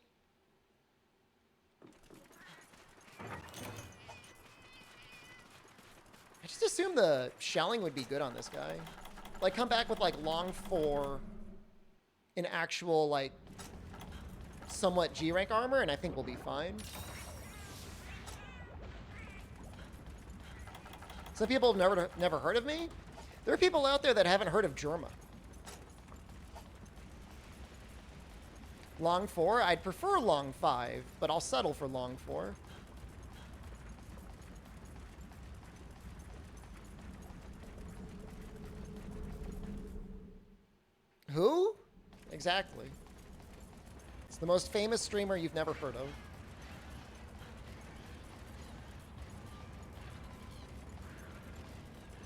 I just assumed the shelling would be good on this guy. Like, come back with, like, long 4 in actual, like, somewhat G-rank armor, and I think we'll be fine. Some people have never heard of me. There are people out there that haven't heard of Germa. Long 4? I'd prefer long 5, but I'll settle for long 4. Who? Exactly. It's the most famous streamer you've never heard of.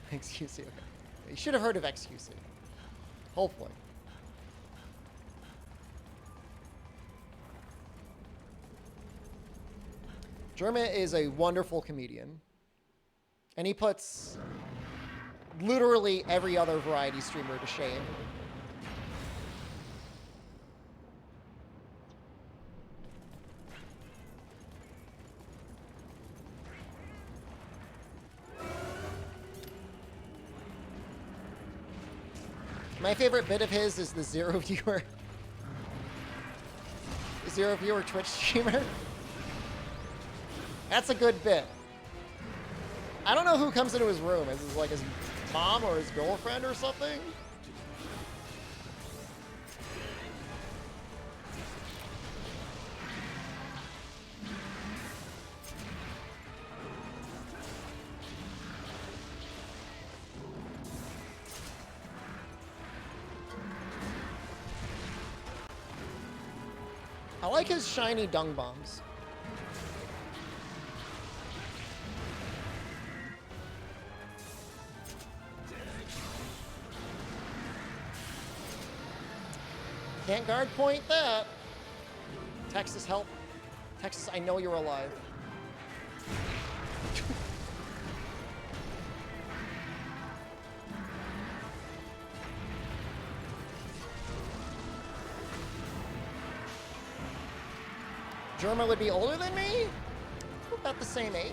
XQC, okay. You should have heard of XQC. Hopefully. Germa is a wonderful comedian. And he puts literally every other variety streamer to shame. My favorite bit of his is the zero viewer Twitch streamer. That's a good bit. I don't know who comes into his room. Is it like his mom or his girlfriend or something? I like his shiny dung bombs. Can't guard point that. Texas, help. Texas, I know you're alive. Germa would be older than me? About the same age.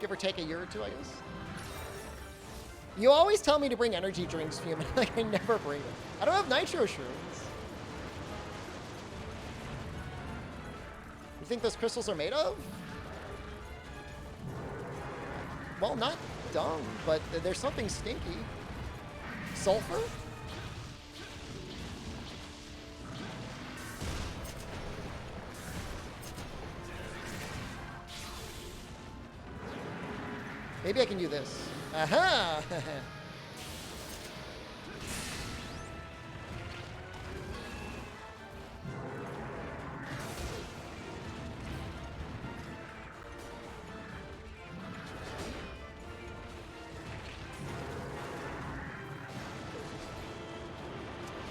Give or take a year or two, I guess. You always tell me to bring energy drinks, Fumin. Like, I never bring them. I don't have nitro shrooms. You think those crystals are made of? Well, not dung, but there's something stinky. Sulfur? Maybe I can do this. Aha!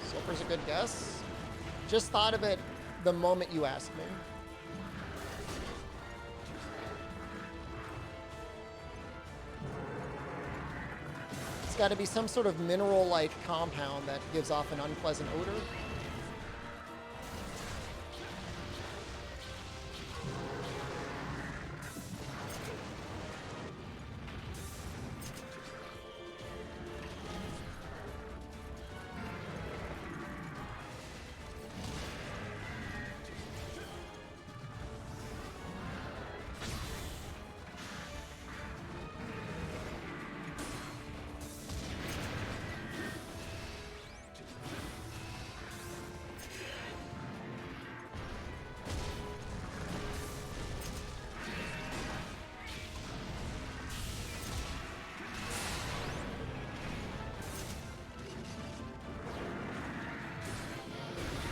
Sulfur's a good guess. Just thought of it the moment you asked me. got to be some sort of mineral-like compound that gives off an unpleasant odor.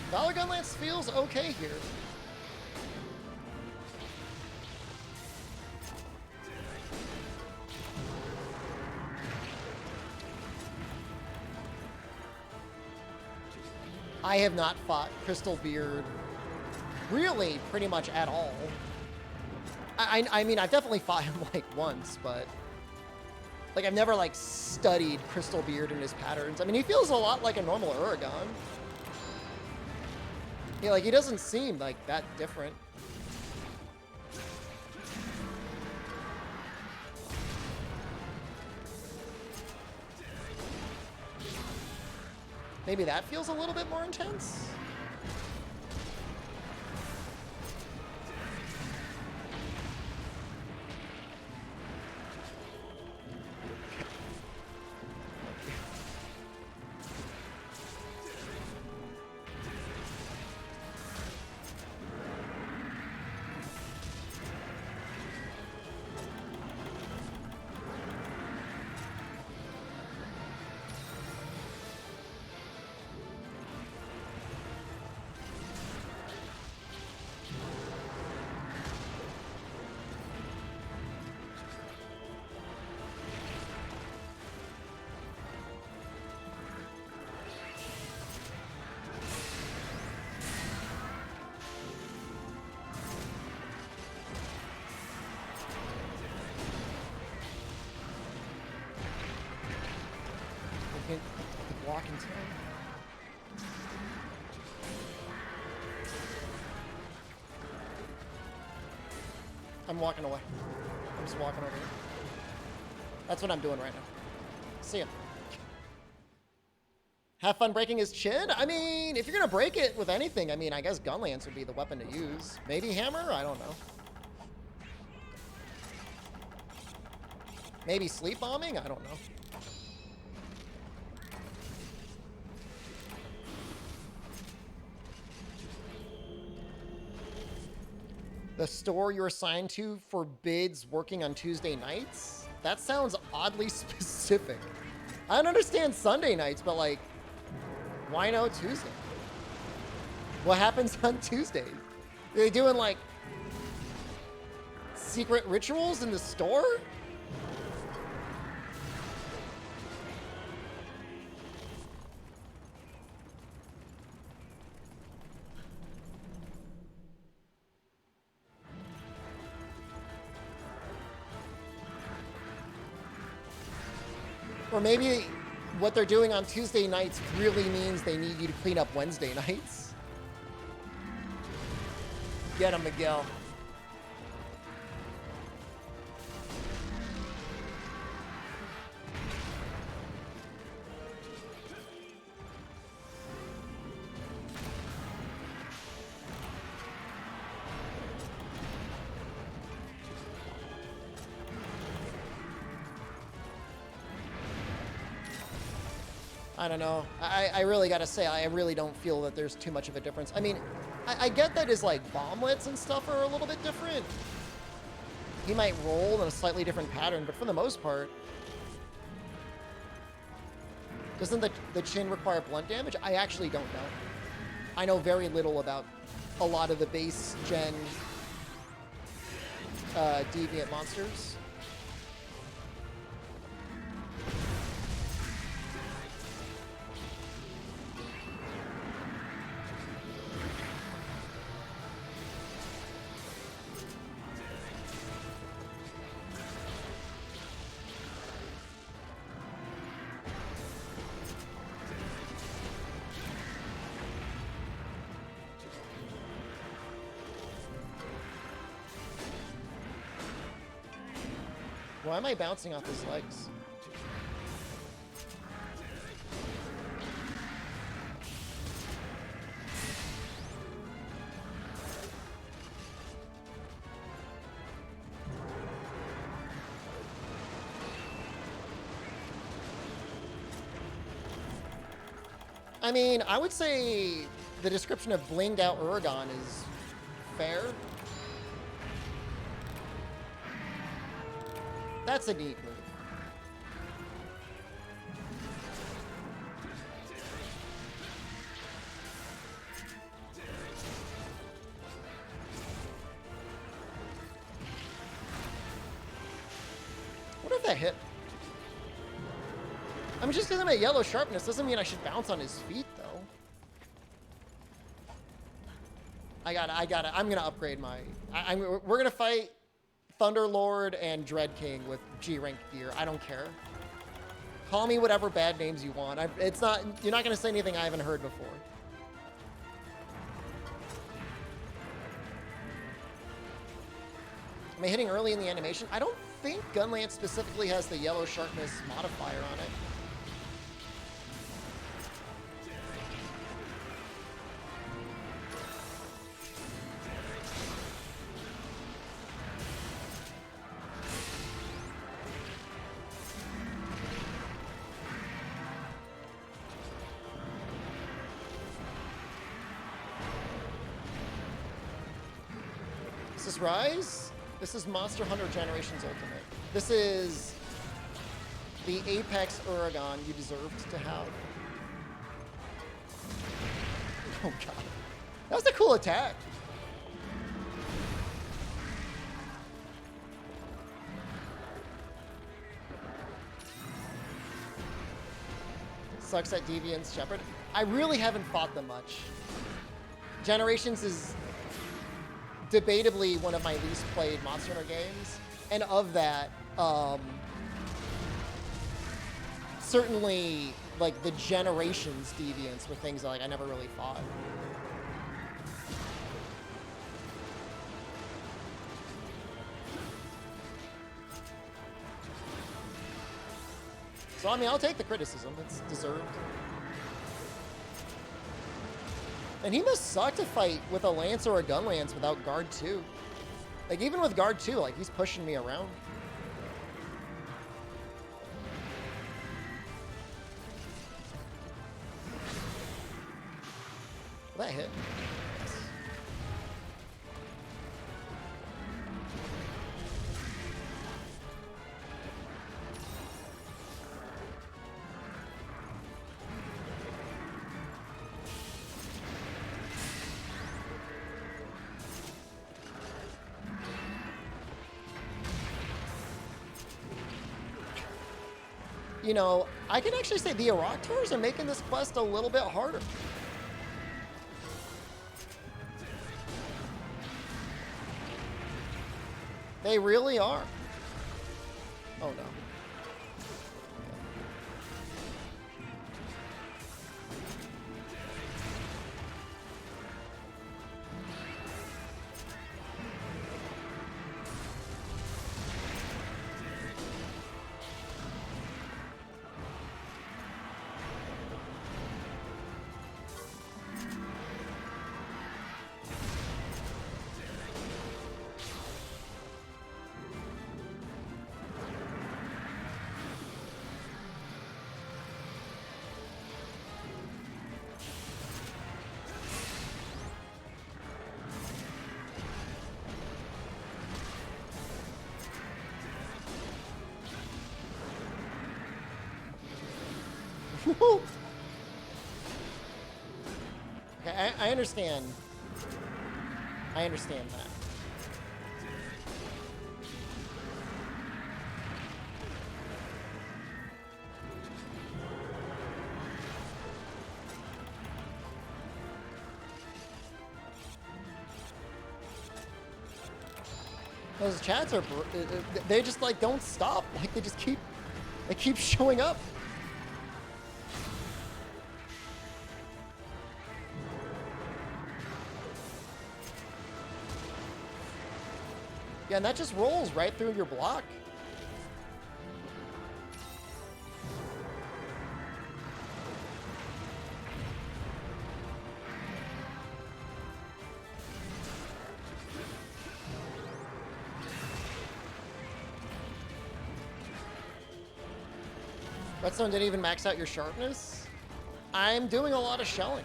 Valor Gun Lance feels okay here. I have not fought Crystal Beard really pretty much at all. I mean, I've definitely fought him like once, but like I've never like studied Crystal Beard and his patterns. I mean, he feels a lot like a normal Uragan. Yeah, like he doesn't seem like that different. Maybe that feels a little bit more intense. Walk in time. I'm walking away. I'm just walking over here. That's what I'm doing right now. See ya. Have fun breaking his chin? I mean, if you're gonna break it with anything, I mean, I guess Gun Lance would be the weapon to use. Maybe Hammer? I don't know. Maybe Sleep Bombing? I don't know. The store you're assigned to forbids working on Tuesday nights? That sounds oddly specific. I don't understand Sunday nights, but like, why no Tuesday? What happens on Tuesdays? Are they doing like secret rituals in the store? Or maybe what they're doing on Tuesday nights really means they need you to clean up Wednesday nights. Get him, Miguel. I don't know. I really gotta say, I really don't feel that there's too much of a difference. I mean, I get that his like bomblets and stuff are a little bit different. He might roll in a slightly different pattern, but for the most part, doesn't the chin require blunt damage? I actually don't know. I know very little about a lot of the base gen deviant monsters. Why am I bouncing off his legs? I mean, I would say the description of blinged out Uragon is fair. That's a neat move. What if that hit? I mean, just because I'm at yellow sharpness doesn't mean I should bounce on his feet, though. I got it. I'm gonna upgrade my. We're gonna fight Thunderlord and Dread King with G rank gear. I don't care. Call me whatever bad names you want. It's not. You're not gonna say anything I haven't heard before. Am I hitting early in the animation? I don't think Gunlance specifically has the yellow sharpness modifier on it. This is Rise. This is Monster Hunter Generations Ultimate. This is the Apex Uragon you deserved to have. Oh god. That was a cool attack. Sucks at Deviant's Shepherd. I really haven't fought them much. Generations is debatably one of my least played Monster Hunter games, and of that, certainly like the Generations Deviants were things that, like, I never really fought. So I mean, I'll take the criticism. It's deserved. And he must suck to fight with a Lance or a Gun Lance without Guard 2. Like, even with Guard 2, like, he's pushing me around. That hit. Yes. You know, I can actually say the Eroktors are making this quest a little bit harder. They really are. Oh no. Okay, I understand. I understand that. Those chats are, they just like don't stop. Like they keep showing up. Yeah, and that just rolls right through your block. Redstone didn't even max out your sharpness? I'm doing a lot of shelling.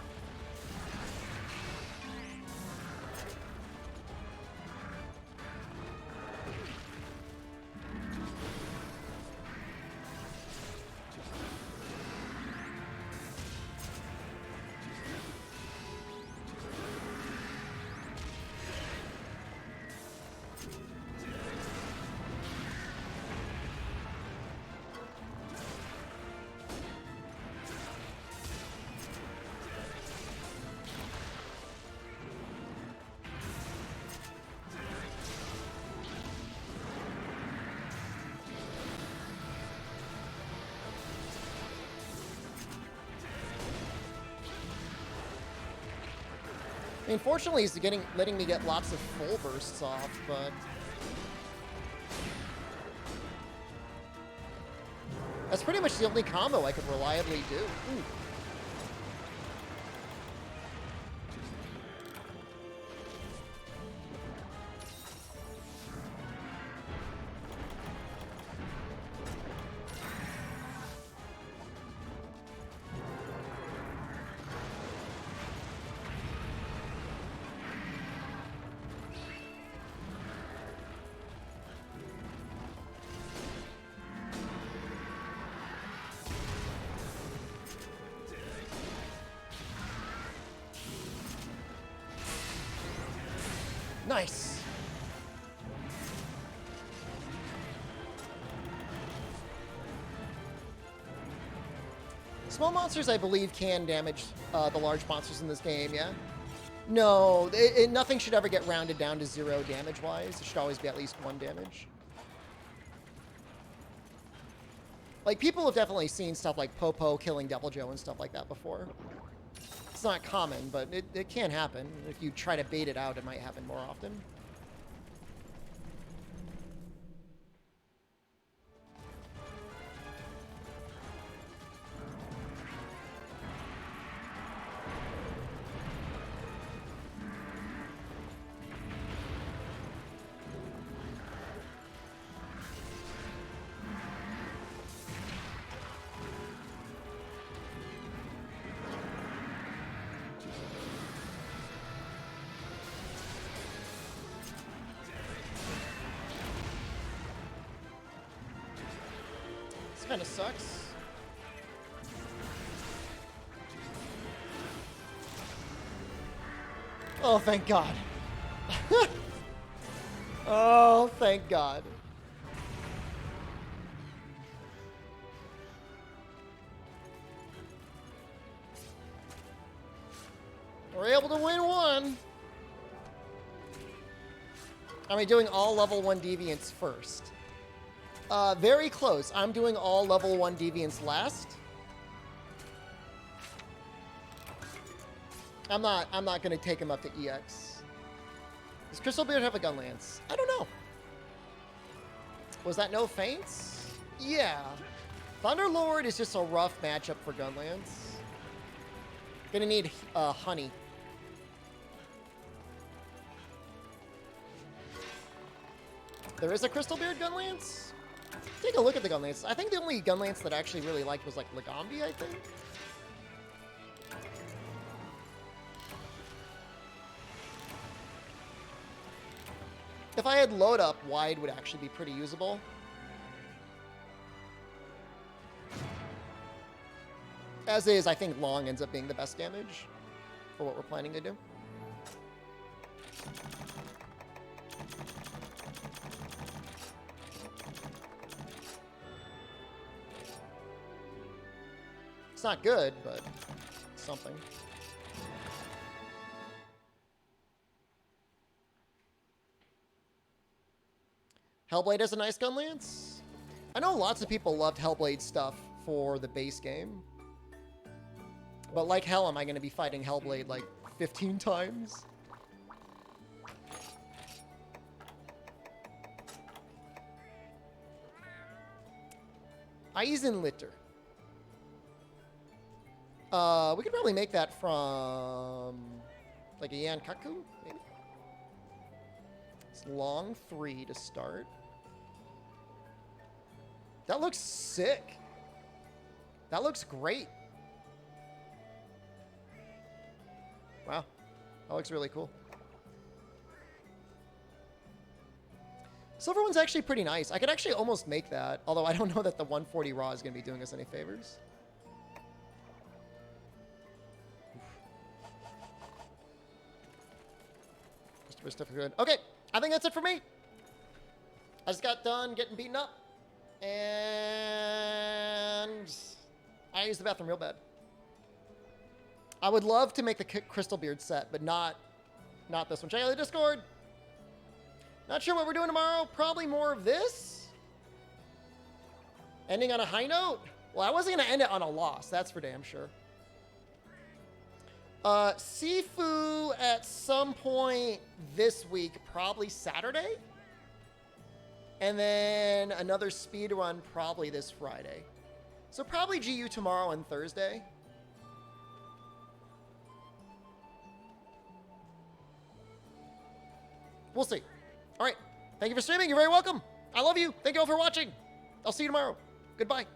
I mean, fortunately, he's letting me get lots of full bursts off, but that's pretty much the only combo I could reliably do. Ooh. Nice. Small monsters, I believe, can damage the large monsters in this game, yeah? No, nothing should ever get rounded down to 0 damage-wise. It should always be at least 1 damage. Like, people have definitely seen stuff like Popo killing Devil Joe and stuff like that before. It's not common, but it can happen. If you try to bait it out, it might happen more often. This kind of sucks. Oh, thank God. Oh, thank God. We're able to win one. Are we doing all level 1 deviants first? Very close. I'm doing all level 1 deviants last. I'm not gonna take him up to EX. Does Crystal Beard have a gun lance? I don't know. Was that no feints? Yeah. Thunderlord is just a rough matchup for gun lance. Gonna need honey. There is a Crystal Beard gun lance? Take a look at the gun lance. I think the only gun lance that I actually really liked was like Legambi, I think. If I had load up, wide would actually be pretty usable. As is, I think long ends up being the best damage for what we're planning to do. It's not good, but something. Hellblade has a nice gun lance. I know lots of people loved Hellblade stuff for the base game. But like hell, am I going to be fighting Hellblade like 15 times? Eisenlitter. We could probably make that from like a Yankaku, maybe. It's long 3 to start. That looks sick. That looks great. Wow. That looks really cool. Silver one's actually pretty nice. I could actually almost make that, although I don't know that the 140 raw is going to be doing us any favors. Customer stuff good. Okay, I think that's it for me. I just got done getting beaten up, and I used the bathroom real bad. I would love to make the Crystal Beard set, but not this one. Check out the Discord. Not sure what we're doing tomorrow. Probably more of this. Ending on a high note. Well, I wasn't going to end it on a loss. That's for damn sure. Sifu at some point this week, probably Saturday. And then another speed run probably this Friday. So probably GU tomorrow and Thursday. We'll see. All right. Thank you for streaming. You're very welcome. I love you. Thank you all for watching. I'll see you tomorrow. Goodbye.